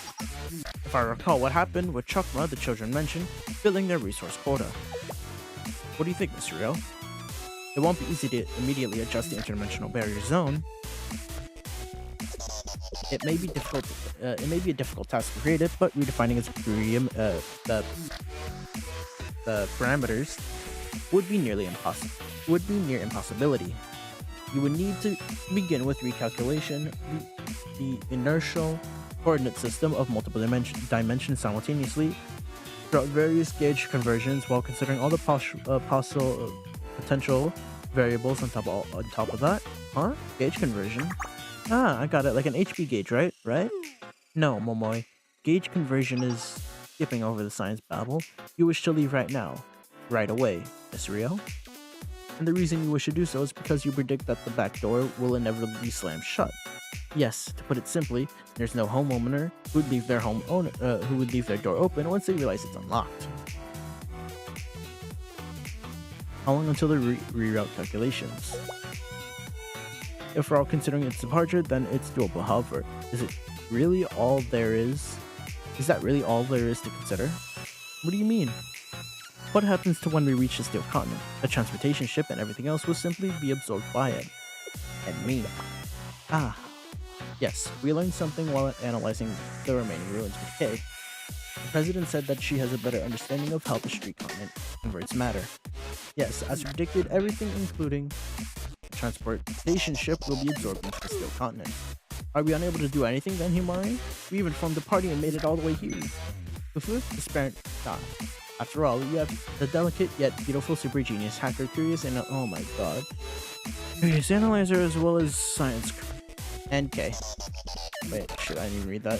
If I recall what happened with Chokma, the children mentioned, filling their resource quota. What do you think, Mr. Rio? It won't be easy to immediately adjust the interdimensional barrier zone. It may be difficult. It may be a difficult task to create it, but redefining its the parameters would be nearly impossible. Would be near impossibility. You would need to begin with recalculation the inertial coordinate system of multiple dimensions simultaneously throughout various gauge conversions while considering all the possible potential variables on top of that. Huh? Gauge conversion? Ah, I got it. Like an HP gauge, right? Right? No, Momoi. Gauge conversion is skipping over the science babble. You wish to leave right now. Right away, Miss Rio. And the reason you wish to do so is because you predict that the back door will inevitably slam shut. Yes, to put it simply, there's no homeowner who would leave their who would leave their door open once they realize it's unlocked. How long until the reroute calculations? If we're all considering its departure, then it's doable. However, is it really all there is? Is that really all there is to consider? What do you mean? What happens to when we reach the steel continent? The transportation ship and everything else will simply be absorbed by it. And me. Ah. Yes, we learned something while analyzing the remaining ruins with Kay. The president said that she has a better understanding of how the street continent converts matter. Yes, as predicted, everything including the transportation ship will be absorbed into the steel continent. Are we unable to do anything then, Himari? We even formed a party and made it all the way here. Disparate. Ah. After all, you have the delicate yet beautiful super genius hacker curious and oh my god. Curious analyzer as well as science and K. Wait, should I even read that?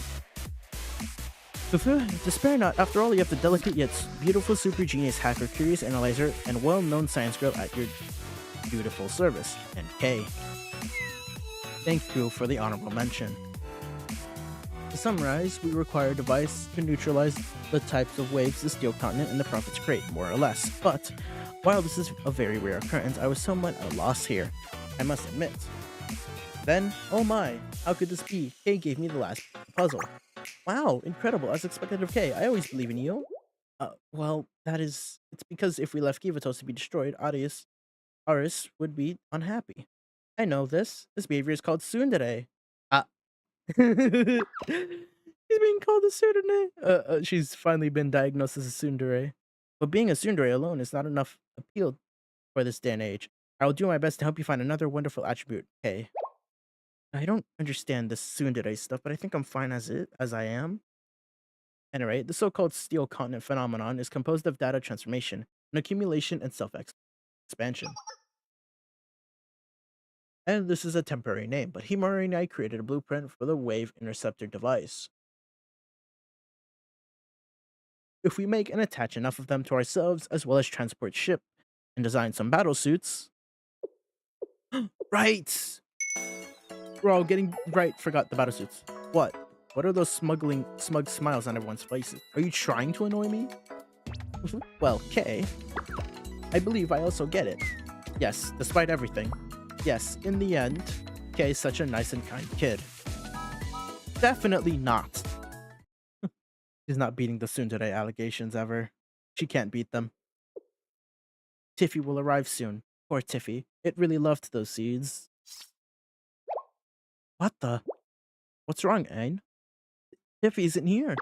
Despair not. After all, you have the delicate yet beautiful super genius hacker curious analyzer and well-known science girl at your dutiful service. And K. Thank you for the honorable mention. To summarize, we require a device to neutralize the types of waves the steel continent and the prophets create, more or less. But, while this is a very rare occurrence, I was somewhat at a loss here, I must admit. Then, oh my, how could this be? K gave me the last puzzle. Wow, incredible, as expected of K. I always believe in you. Well, it's because if we left Kivatos to be destroyed, Aris would be unhappy. I know this. This behavior is called tsundere. Ah. He's being called a tsundere. She's finally been diagnosed as a tsundere. But being a tsundere alone is not enough appeal for this day and age. I will do my best to help you find another wonderful attribute. Hey, I don't understand this tsundere stuff, but I think I'm fine as I am. Anyway, the so-called steel continent phenomenon is composed of data transformation, an accumulation, and self-expansion. And this is a temporary name, but Himari and I created a blueprint for the wave interceptor device. If we make and attach enough of them to ourselves, as well as transport ship and design some battle suits. Right! We're all getting right, forgot the battle suits. What? What are those smug smiles on everyone's faces? Are you trying to annoy me? Well, Kay, I believe I also get it. Yes, despite everything. Yes, in the end, Kay is such a nice and kind kid. Definitely not. She's not beating the tsundere allegations ever. She can't beat them. Tiffy will arrive soon. Poor Tiffy. It really loved those seeds. What the? What's wrong, Ain? Tiffy isn't here.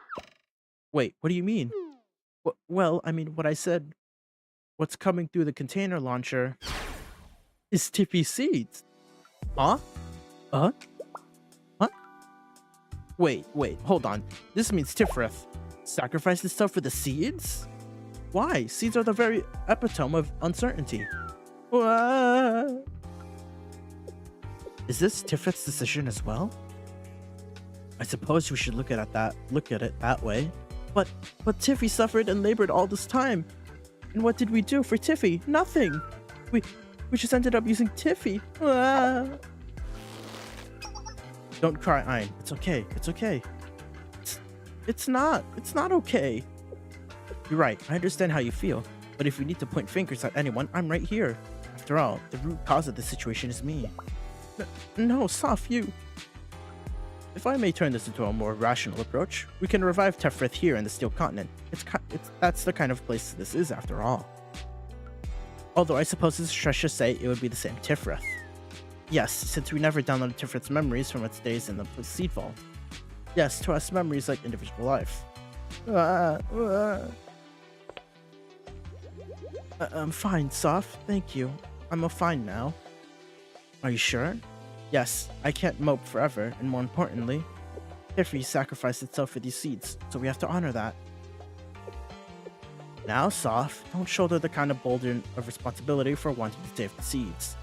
Wait, what do you mean? Well, I mean, what I said. What's coming through the container launcher is Tiffy seeds. Huh? Huh? Wait, hold on. This means Tifrith sacrificed itself for the seeds? Why? Seeds are the very epitome of uncertainty. Is this Tifrith's decision as well? I suppose we should look at it that way. But Tiffy suffered and labored all this time. And what did we do for Tiffy? Nothing. We just ended up using Tiffy. Don't cry, Ayn. It's okay. It's okay. It's not okay. You're right. I understand how you feel. But if you need to point fingers at anyone, I'm right here. After all, the root cause of the situation is me. No, Soph, you. If I may turn this into a more rational approach, we can revive Tefrith here in the Steel Continent. That's the kind of place this is, after all. Although I suppose it's stretch to say it would be the same Tifrith. Yes, since we never downloaded Tifrith's memories from its days in the Seed Vault. Yes, to us memories like individual life. I'm fine, Soph. Thank you. I'm fine now. Are you sure? Yes, I can't mope forever, and more importantly, Tiffy sacrificed itself for these seeds, so we have to honor that. Now, Soph, don't shoulder the kind of burden of responsibility for wanting to save the seeds.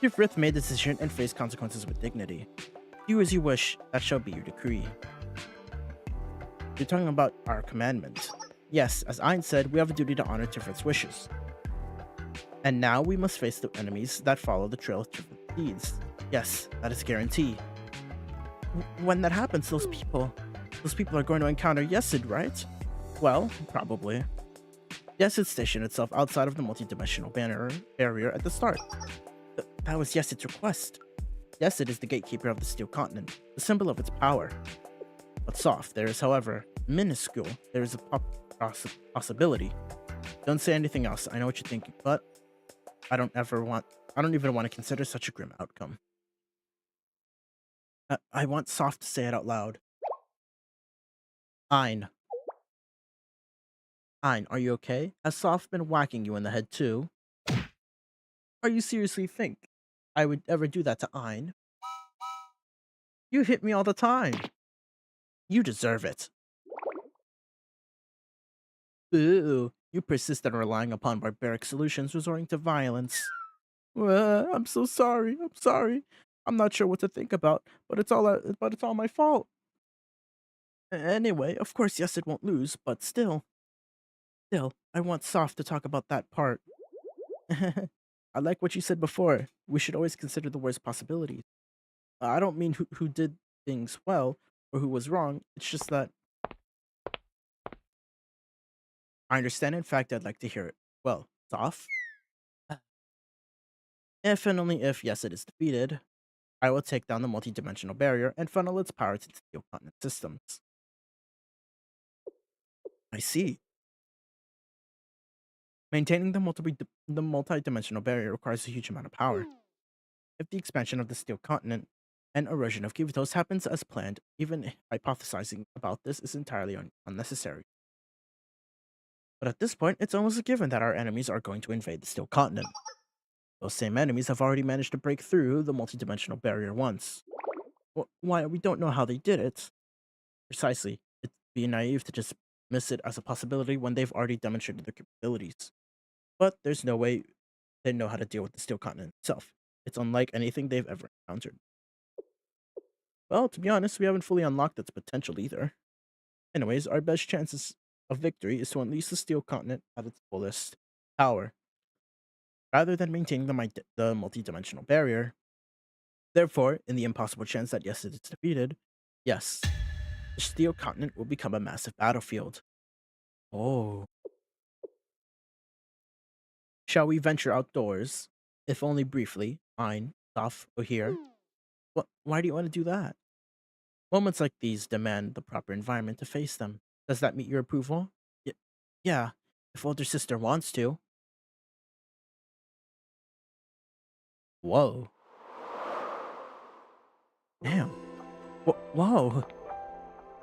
Tifrith made the decision and faced consequences with dignity. Do as you wish, that shall be your decree. You're talking about our commandment. Yes, as Ayn said, we have a duty to honor Tifrith's wishes. And now we must face the enemies that follow the trail of Tifrith's deeds. Yes, that is a guarantee. When that happens, those people are going to encounter Yesid, right? Well, probably. Yesid stationed itself outside of the multi-dimensional barrier at the start. That was Yesid's request. Yesid is the gatekeeper of the Steel Continent, the symbol of its power. But Soph, there is, however, minuscule. There is a possibility. Don't say anything else. I know what you're thinking, but I don't even want to consider such a grim outcome. I want Soph to say it out loud. Ayn, are you okay? Has Soph been whacking you in the head too? Are you seriously think I would ever do that to Ayn? You hit me all the time. You deserve it. Boo! You persist in relying upon barbaric solutions, resorting to violence. I'm so sorry. I'm sorry. I'm not sure what to think about, but it's all my fault. Anyway, of course, yes, it won't lose, but still, I want Soft to talk about that part. I like what you said before. We should always consider the worst possibilities. I don't mean who did things well or who was wrong. It's just that I understand. In fact, I'd like to hear it. Well, Soft, if and only if, yes, it is defeated, I will take down the multi-dimensional barrier and funnel its power to the steel continent systems. I see. Maintaining the multi-dimensional barrier requires a huge amount of power. If the expansion of the steel continent and erosion of Kivitos happens as planned, even hypothesizing about this is entirely unnecessary. But at this point, it's almost a given that our enemies are going to invade the steel continent. Those same enemies have already managed to break through the multi-dimensional barrier once. Why, we don't know how they did it. Precisely. It'd be naive to just miss it as a possibility when they've already demonstrated their capabilities. But there's no way they know how to deal with the steel continent itself. It's unlike anything they've ever encountered. Well, to be honest, we haven't fully unlocked its potential either. Anyways, our best chances of victory is to unleash the steel continent at its fullest power, rather than maintaining the multi-dimensional barrier. Therefore, in the impossible chance that yes, it is defeated, yes, the steel continent will become a massive battlefield. Oh. Shall we venture outdoors? If only briefly. Fine. Off or here. Why do you want to do that? Moments like these demand the proper environment to face them. Does that meet your approval? Yeah, if older sister wants to. Whoa. Damn. Whoa.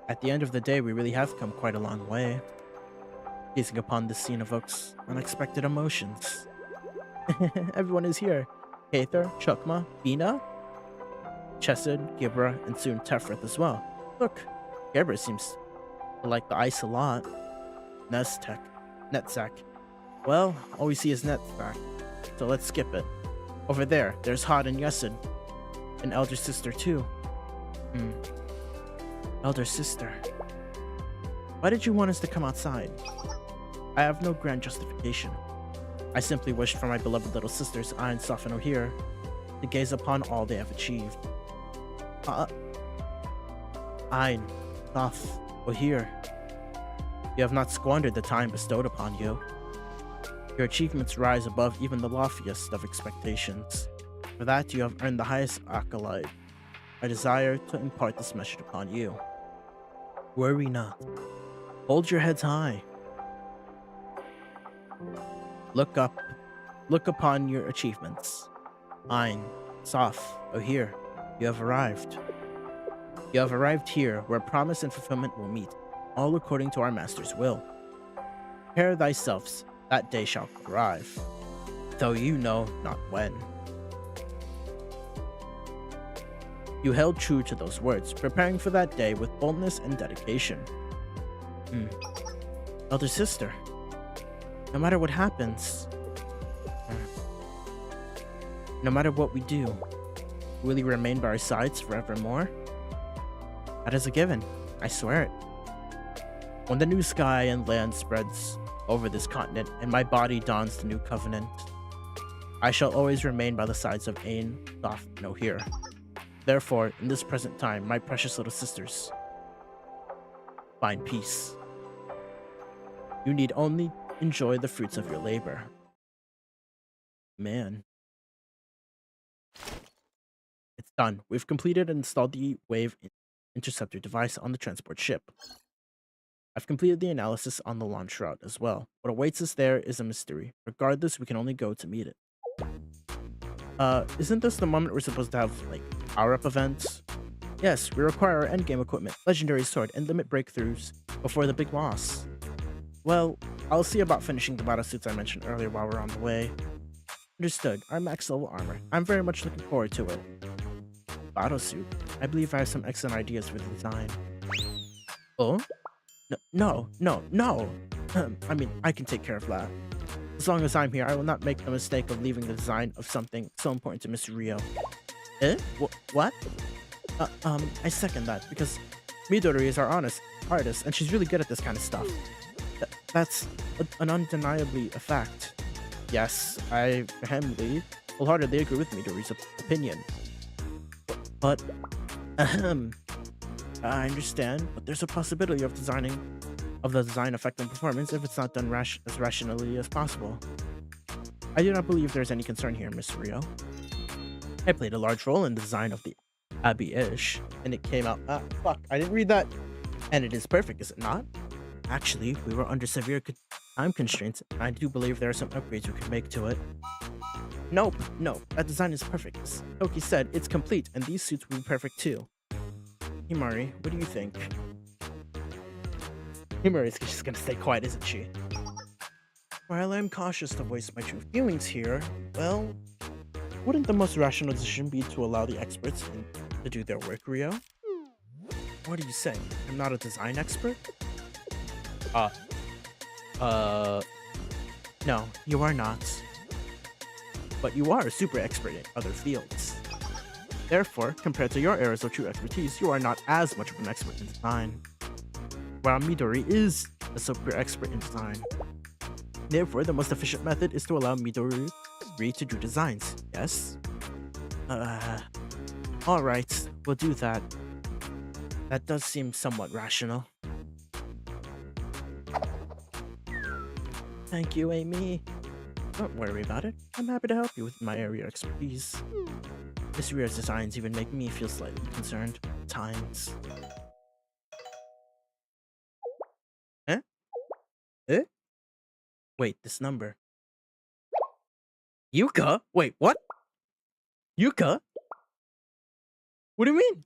At the end of the day, we really have come quite a long way. Gazing upon this scene evokes unexpected emotions. Everyone is here. Kather, Chukma, Bina, Chesed, Gibra, and soon Tefrith as well. Look, Gibra seems to like the ice a lot. Netzak. Well, all we see is Netzak, so let's skip it. Over there, there's Had and Yesid. An elder sister too. Elder sister. Why did you want us to come outside? I have no grand justification. I simply wished for my beloved little sisters, Ayn, Saf, and Ohir, to gaze upon all they have achieved. Ayn, Saf, Ohir, you have not squandered the time bestowed upon you. Your achievements rise above even the loftiest of expectations. For that, you have earned the highest accolade. I desire to impart this message upon you. Worry not. Hold your heads high. Look up. Look upon your achievements. Ayn, Saf, Ohir, you have arrived. You have arrived here where promise and fulfillment will meet, all according to our master's will. Prepare thyself, that day shall arrive, though you know not when. You held true to those words, preparing for that day with boldness and dedication. Elder sister, no matter what happens, no matter what we do, will you remain by our sides forevermore? That is a given, I swear it. When the new sky and land spreads over this continent and my body dons the new covenant, I shall always remain by the sides of Ayn, Saf, and Ohir. Therefore, in this present time, my precious little sisters, find peace. You need only enjoy the fruits of your labor. Man. It's done. We've completed and installed the wave interceptor device on the transport ship. I've completed the analysis on the launch route as well. What awaits us there is a mystery. Regardless, we can only go to meet it. Isn't this the moment we're supposed to have, like, power-up events? Yes, we require our endgame equipment, legendary sword, and limit breakthroughs before the big boss. Well, I'll see about finishing the battlesuits I mentioned earlier while we're on the way. Understood. Our max level armor. I'm very much looking forward to it. Battlesuit. I believe I have some excellent ideas for the design. Oh? No. I mean, I can take care of that. As long as I'm here, I will not make the mistake of leaving the design of something so important to Miss Rio. Eh? What? I second that, because Midori is our honest artist, and she's really good at this kind of stuff. That's an undeniably a fact. Yes, I vehemently, wholeheartedly agree with Midori's opinion. But, ahem, I understand, but there's a possibility of the design affecting performance if it's not done as rationally as possible. I do not believe there's any concern here, Miss Rio. I played a large role in the design of the Abbey-ish, and it came out. Fuck, I didn't read that. And it is perfect, is it not? Actually, we were under severe time constraints, and I do believe there are some upgrades we could make to it. Nope, that design is perfect. As Toki said, it's complete, and these suits will be perfect too. Himari, what do you think? Himari is just gonna stay quiet, isn't she? While I'm cautious to voice my true feelings here, well, wouldn't the most rational decision be to allow the experts to do their work, Rio? What are you saying? I'm not a design expert? No, you are not. But you are a super expert in other fields. Therefore, compared to your areas of true expertise, you are not as much of an expert in design. While Midori is a super expert in design. Therefore, the most efficient method is to allow Midori to do designs, yes? Alright, we'll do that. That does seem somewhat rational. Thank you, Amy. Don't worry about it. I'm happy to help you with my area of expertise. Miss Rio's designs even make me feel slightly concerned at times. Eh? Eh? Wait, this number. Yuka? Wait, what? Yuka? What do you mean?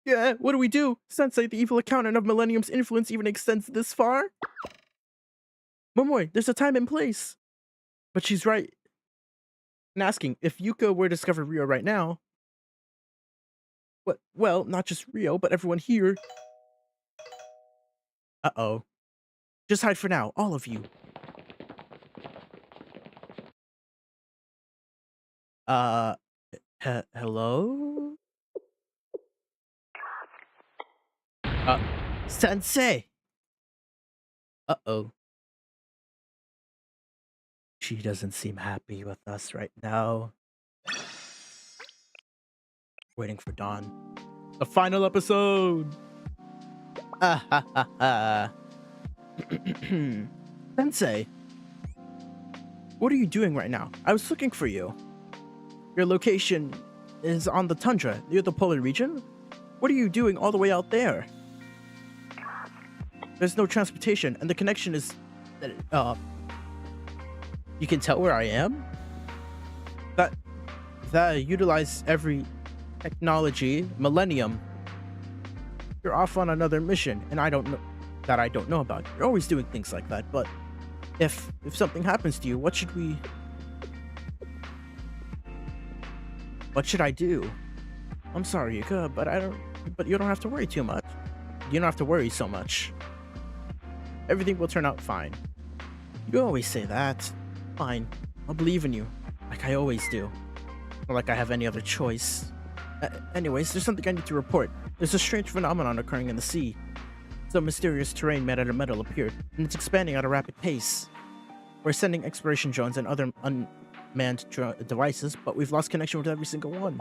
Yeah, what do we do? Sensei, the evil accountant of Millennium's influence even extends this far? Momoy, there's a time and place. But she's right in asking, if Yuka were to discover Rio right now, well, not just Rio, but everyone here. Uh-oh. Just hide for now, all of you. Hello? Sensei! Uh-oh. She doesn't seem happy with us right now. Waiting for dawn. The final episode! Ah ha ha ha. Sensei, what are you doing right now? I was looking for you. Your location is on the tundra, near the polar region? What are you doing all the way out there? There's no transportation, and the connection is... You can tell where I am? That utilize every technology, Millennium. You're off on another mission, and I don't know about. You're always doing things like that, but if something happens to you, what should I do? I'm sorry, Yuka, but you don't have to worry too much. You don't have to worry so much. Everything will turn out fine. You always say that. Fine. I'll believe in you. Like I always do. Or like I have any other choice. Anyways, there's something I need to report. There's a strange phenomenon occurring in the sea. Some mysterious terrain made out of metal appeared, and it's expanding at a rapid pace. We're sending exploration drones and other unmanned devices, but we've lost connection with every single one.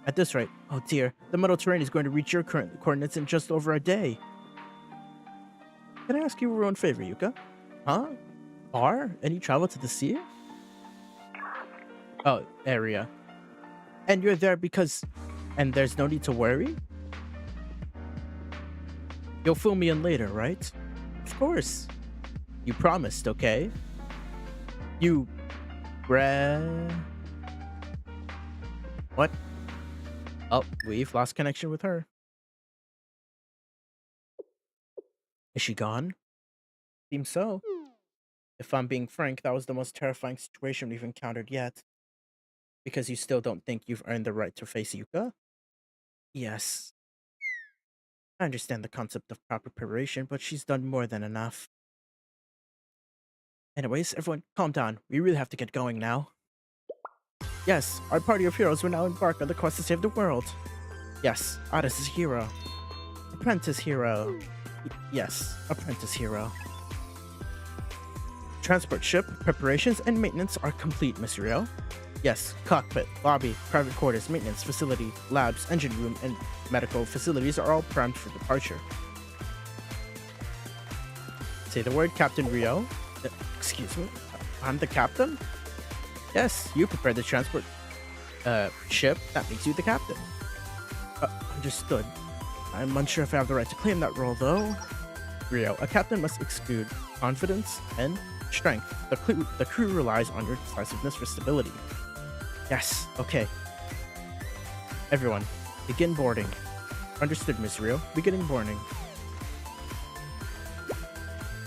At this rate, oh dear, the metal terrain is going to reach your current coordinates in just over a day. Can I ask you a one favor, Yuka? Huh? Any travel to the sea? Oh, area. And you're there because... And there's no need to worry? You'll fill me in later, right? Of course. You promised, okay? You... What? Oh, we've lost connection with her. Is she gone? Seems so. If I'm being frank, that was the most terrifying situation we've encountered yet. Because you still don't think you've earned the right to face Yuka? Yes. I understand the concept of proper preparation, but she's done more than enough. Anyways, everyone, calm down. We really have to get going now. Yes, our party of heroes will now embark on the quest to save the world. Yes, Otis is hero. Apprentice hero. Yes, apprentice hero. Transport ship, preparations, and maintenance are complete, Miss Rio. Yes, cockpit, lobby, private quarters, maintenance facility, labs, engine room, and medical facilities are all primed for departure. Say the word, Captain Rio. Excuse me? I'm the captain? Yes, you prepared the transport ship. That makes you the captain. Understood. I'm unsure if I have the right to claim that role, though. Rio, a captain must exude confidence and strength. The crew relies on your decisiveness for stability. Yes, okay. Everyone, begin boarding. Understood, Miss Rio. Beginning boarding.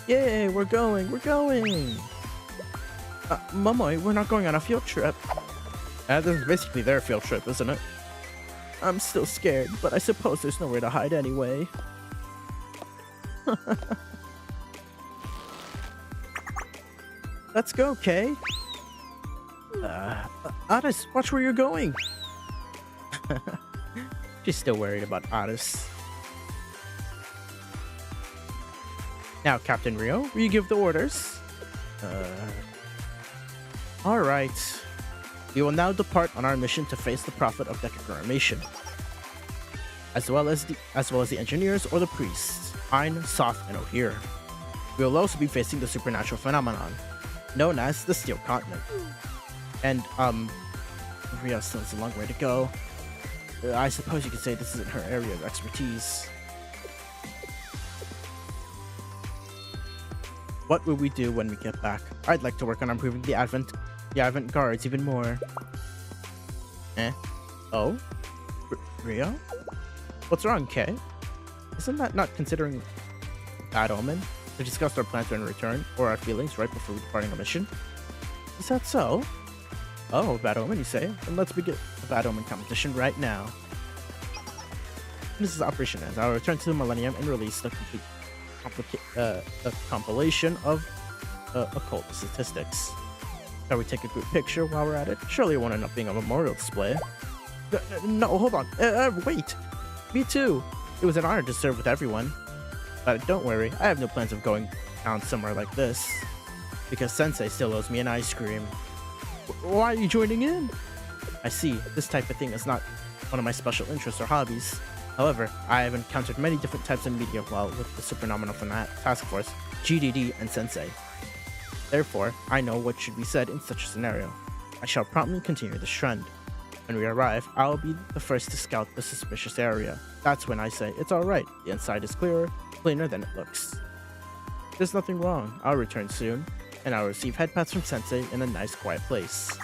Yay, we're going! Momoy, we're not going on a field trip. This is basically their field trip, isn't it? I'm still scared, but I suppose there's nowhere to hide anyway. Let's go, Kay. Otis, watch where you're going. She's still worried about Otis. Now, Captain Rio, will you give the orders? Alright. We will now depart on our mission to face the prophet of Decagrammaton, as well as the engineers or the priests, Ein, Soth, and O'Hare. We will also be facing the supernatural phenomenon, known as the Steel Continent. And, Rio still has a long way to go. I suppose you could say this isn't her area of expertise. What will we do when we get back? I'd like to work on improving the Advent guards even more. Oh? Rio? What's wrong, Kay? Isn't that not considering bad omen? We discussed our plans when we return, or our feelings right before departing a mission? Is that so? Oh, bad omen, you say? Then let's begin the bad omen competition right now. This is Operation Ends. I'll return to the Millennium and release the complete a compilation of occult statistics. Shall we take a group picture while we're at it? Surely it won't end up being a memorial display. No, hold on. Wait. Me too. It was an honor to serve with everyone. But don't worry, I have no plans of going down somewhere like this. Because Sensei still owes me an ice cream. Why are you joining in? I see, this type of thing is not one of my special interests or hobbies. However, I have encountered many different types of media while with the Supernominal Task Force, GDD, and Sensei. Therefore, I know what should be said in such a scenario. I shall promptly continue this trend. When we arrive, I will be the first to scout the suspicious area. That's when I say, it's alright, the inside is cleaner than it looks. There's nothing wrong, I'll return soon, and I'll receive head pats from Sensei in a nice quiet place.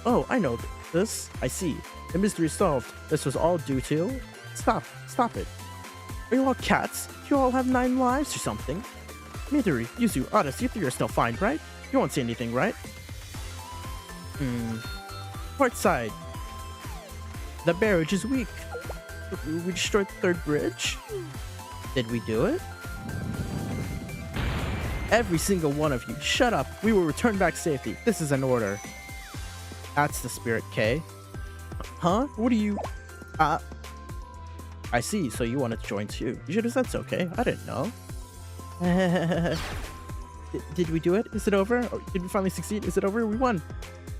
Oh, I know this. I see. The mystery is solved. This was all due to... Stop it. Are you all cats? You all have 9 lives or something? Midori, Yuzu, Otis, you 3 are still fine, right? You won't say anything, right? Port side. The barrage is weak. We destroyed the 3rd bridge? Did we do it? Every single one of you, shut up. We will return back safely. This is an order. That's the spirit, Kay. Huh? What do you... I see, so you wanted to join too. You should have said so, Kay. I didn't know. Did we do it? Is it over? Or did we finally succeed? Is it over? We won.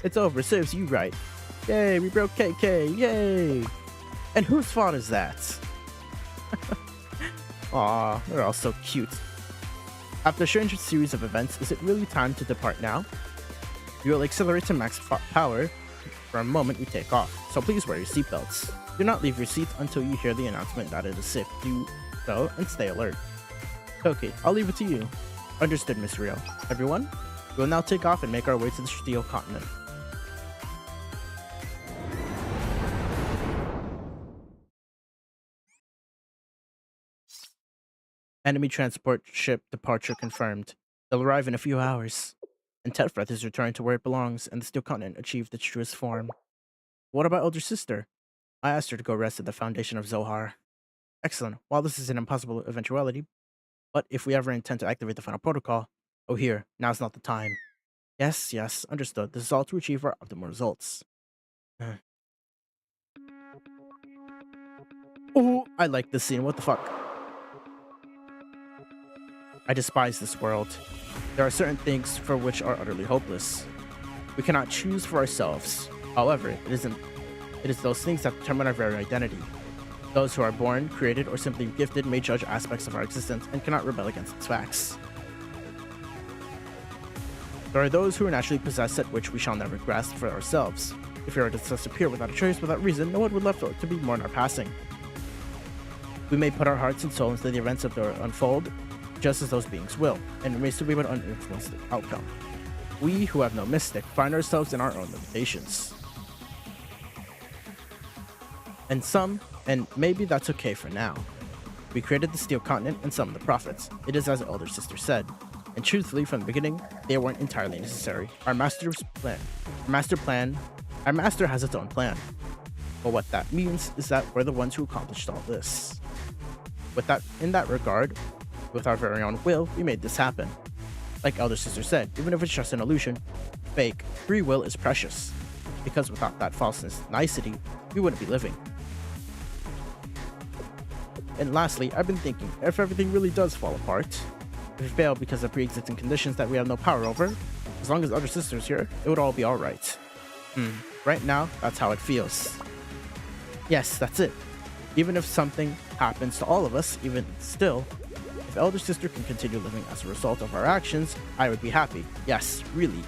It's over. Serves you right. Yay, we broke KK. Yay. And whose fault is that? Aw, they're all so cute. After a strange series of events, is it really time to depart now? You will accelerate to max power for a moment we take off, so please wear your seatbelts. Do not leave your seats until you hear the announcement that it is safe to do so, and stay alert. Okay, I'll leave it to you. Understood, Miss Rio. Everyone, we will now take off and make our way to the Steel Continent. Enemy transport ship departure confirmed. They'll arrive in a few hours. And Tefreth is returned to where it belongs, and the Steel Continent achieved its truest form. What about elder sister? I asked her to go rest at the foundation of Zohar. Excellent. While this is an impossible eventuality, but if we ever intend to activate the final protocol, oh here, now's not the time. Yes, yes, understood. This is all to achieve our optimal results. Oh, I like this scene. What the fuck? I despise this world. There are certain things for which are utterly hopeless. We cannot choose for ourselves. However, it is those things that determine our very identity. Those who are born, created, or simply gifted may judge aspects of our existence and cannot rebel against its facts. There are those who are naturally possessed at which we shall never grasp for ourselves. If we are to disappear without a choice, without reason, no one would left to be mourn our passing. We may put our hearts and souls into the events of their unfold, just as those beings will, and it may still be but uninfluenced outcome. We, who have no mystic, find ourselves in our own limitations. And maybe that's okay for now. We created the Steel Continent and summoned the prophets. It is as the Elder Sister said. And truthfully, from the beginning, they weren't entirely necessary. Our master has its own plan. But what that means is that we're the ones who accomplished all this. In that regard, with our very own will, we made this happen. Like Elder Sister said, even if it's just an illusion, fake, free will is precious. Because without that falseness, nicety, we wouldn't be living. And lastly, I've been thinking, if everything really does fall apart, if we fail because of pre-existing conditions that we have no power over, as long as Elder Sister's here, it would all be alright. Right now, that's how it feels. Yes, that's it. Even if something happens to all of us, even still, if Elder Sister can continue living as a result of our actions, I would be happy. Yes, really.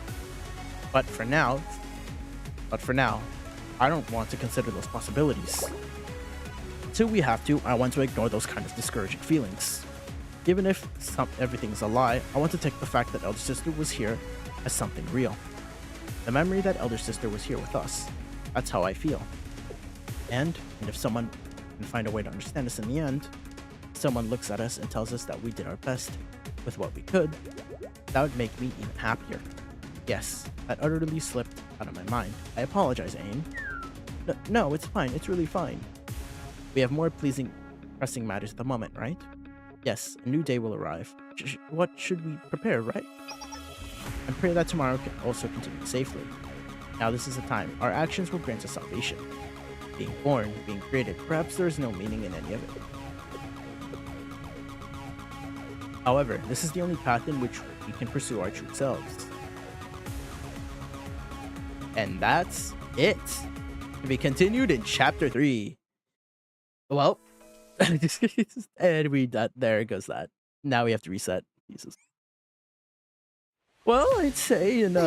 But for now, I don't want to consider those possibilities. Until we have to, I want to ignore those kind of discouraging feelings. Even if everything's a lie, I want to take the fact that Elder Sister was here as something real. The memory that Elder Sister was here with us. That's how I feel. And if someone can find a way to understand us in the end, someone looks at us and tells us that we did our best with what we could, that would make me even happier. Yes, that utterly slipped out of my mind. I apologize, Aim. No, it's fine. It's really fine. We have more pressing matters at the moment, right? Yes, a new day will arrive. What should we prepare, right? And pray that tomorrow can also continue safely. Now this is the time. Our actions will grant us salvation. Being born, being created, perhaps there is no meaning in any of it. However, this is the only path in which we can pursue our true selves. And that's it. To be continued in chapter 3. Well, and there goes that. Now we have to reset. Jesus. Well, I'd say in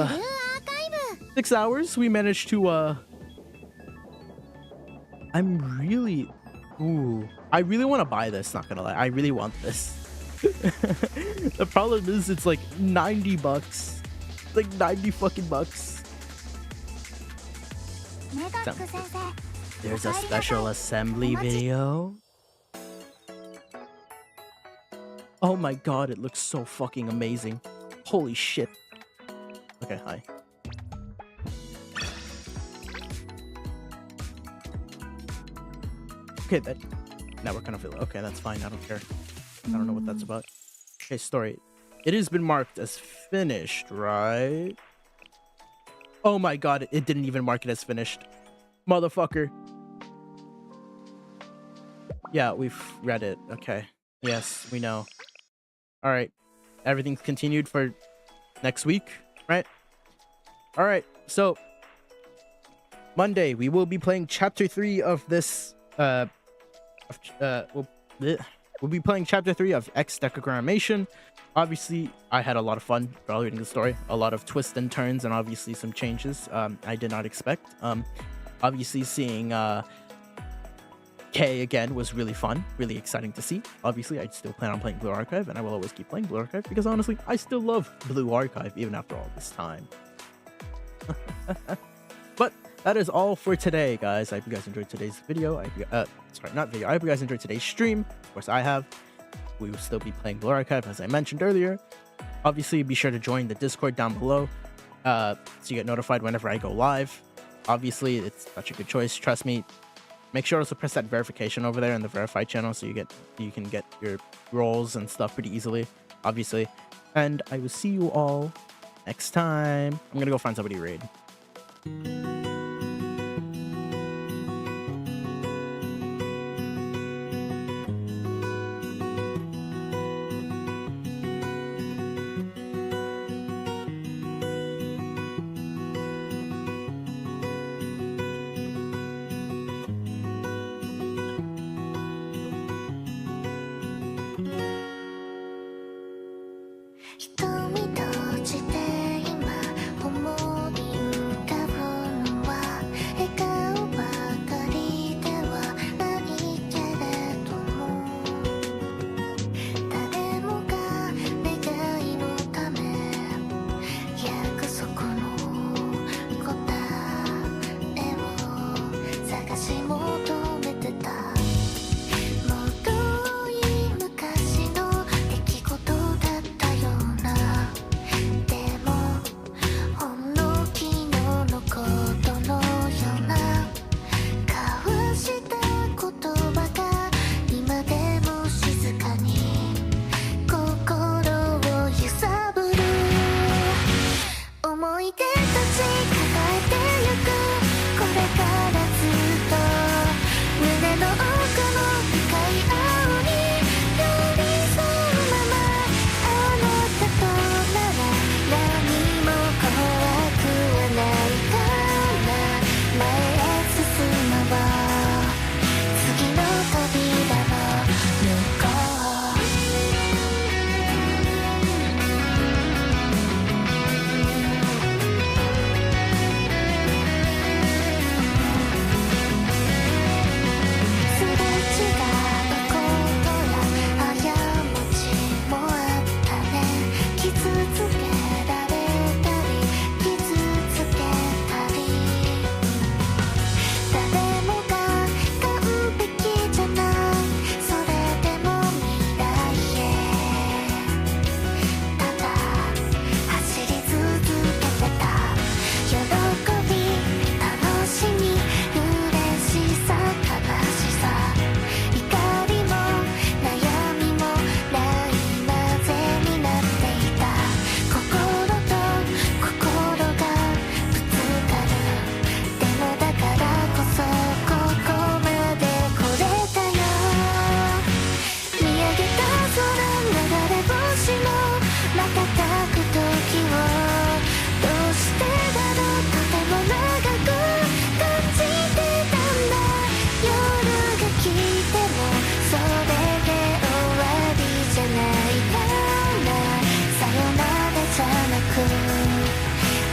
6 hours we managed to I really want to buy this, not gonna lie. I really want this. The problem is it's like $90. Like 90 fucking bucks. There's a special assembly video. Oh my god, it looks so fucking amazing. Holy shit. Okay, hi. Okay, now we're kind of feeling. Okay, that's fine. I don't care. I don't know what that's about. Okay, story. It has been marked as finished, right? Oh my god, it didn't even mark it as finished. Motherfucker. Yeah, we've read it. Okay. Yes, we know. Alright. Everything's continued for next week, right? Alright, so Monday, we will be playing chapter 3 of this we'll be playing chapter 3 of X Decagrammaton. Obviously, I had a lot of fun while reading the story. A lot of twists and turns, and obviously some changes I did not expect. Obviously, seeing K again was really fun, really exciting to see. Obviously, I still plan on playing Blue Archive, and I will always keep playing Blue Archive because honestly, I still love Blue Archive even after all this time. But that is all for today, guys. I hope you guys enjoyed today's video. Sorry, not video. I hope you guys enjoyed today's stream. Of course, I have. We will still be playing Blue Archive, as I mentioned earlier. Obviously, be sure to join the Discord down below so you get notified whenever I go live. Obviously, it's such a good choice. Trust me. make sure also press that verification over there in the verified channel so you can get your roles and stuff pretty easily, obviously. And I will see you all next time. I'm gonna go find somebody to raid.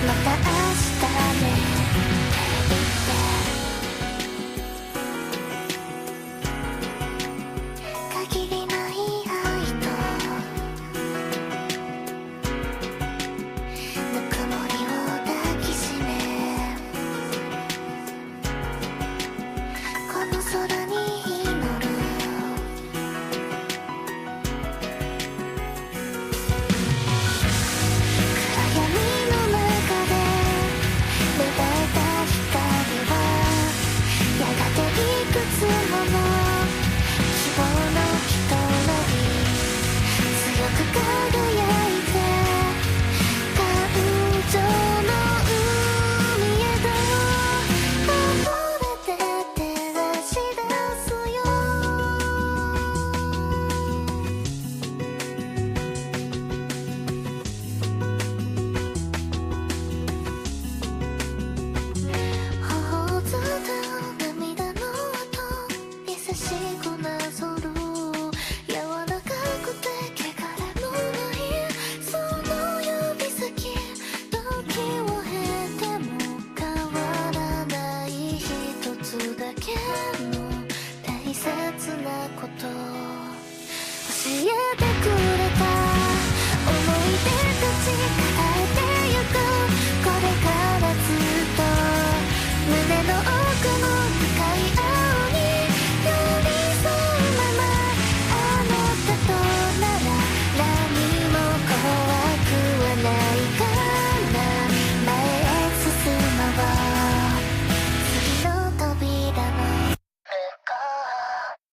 また明日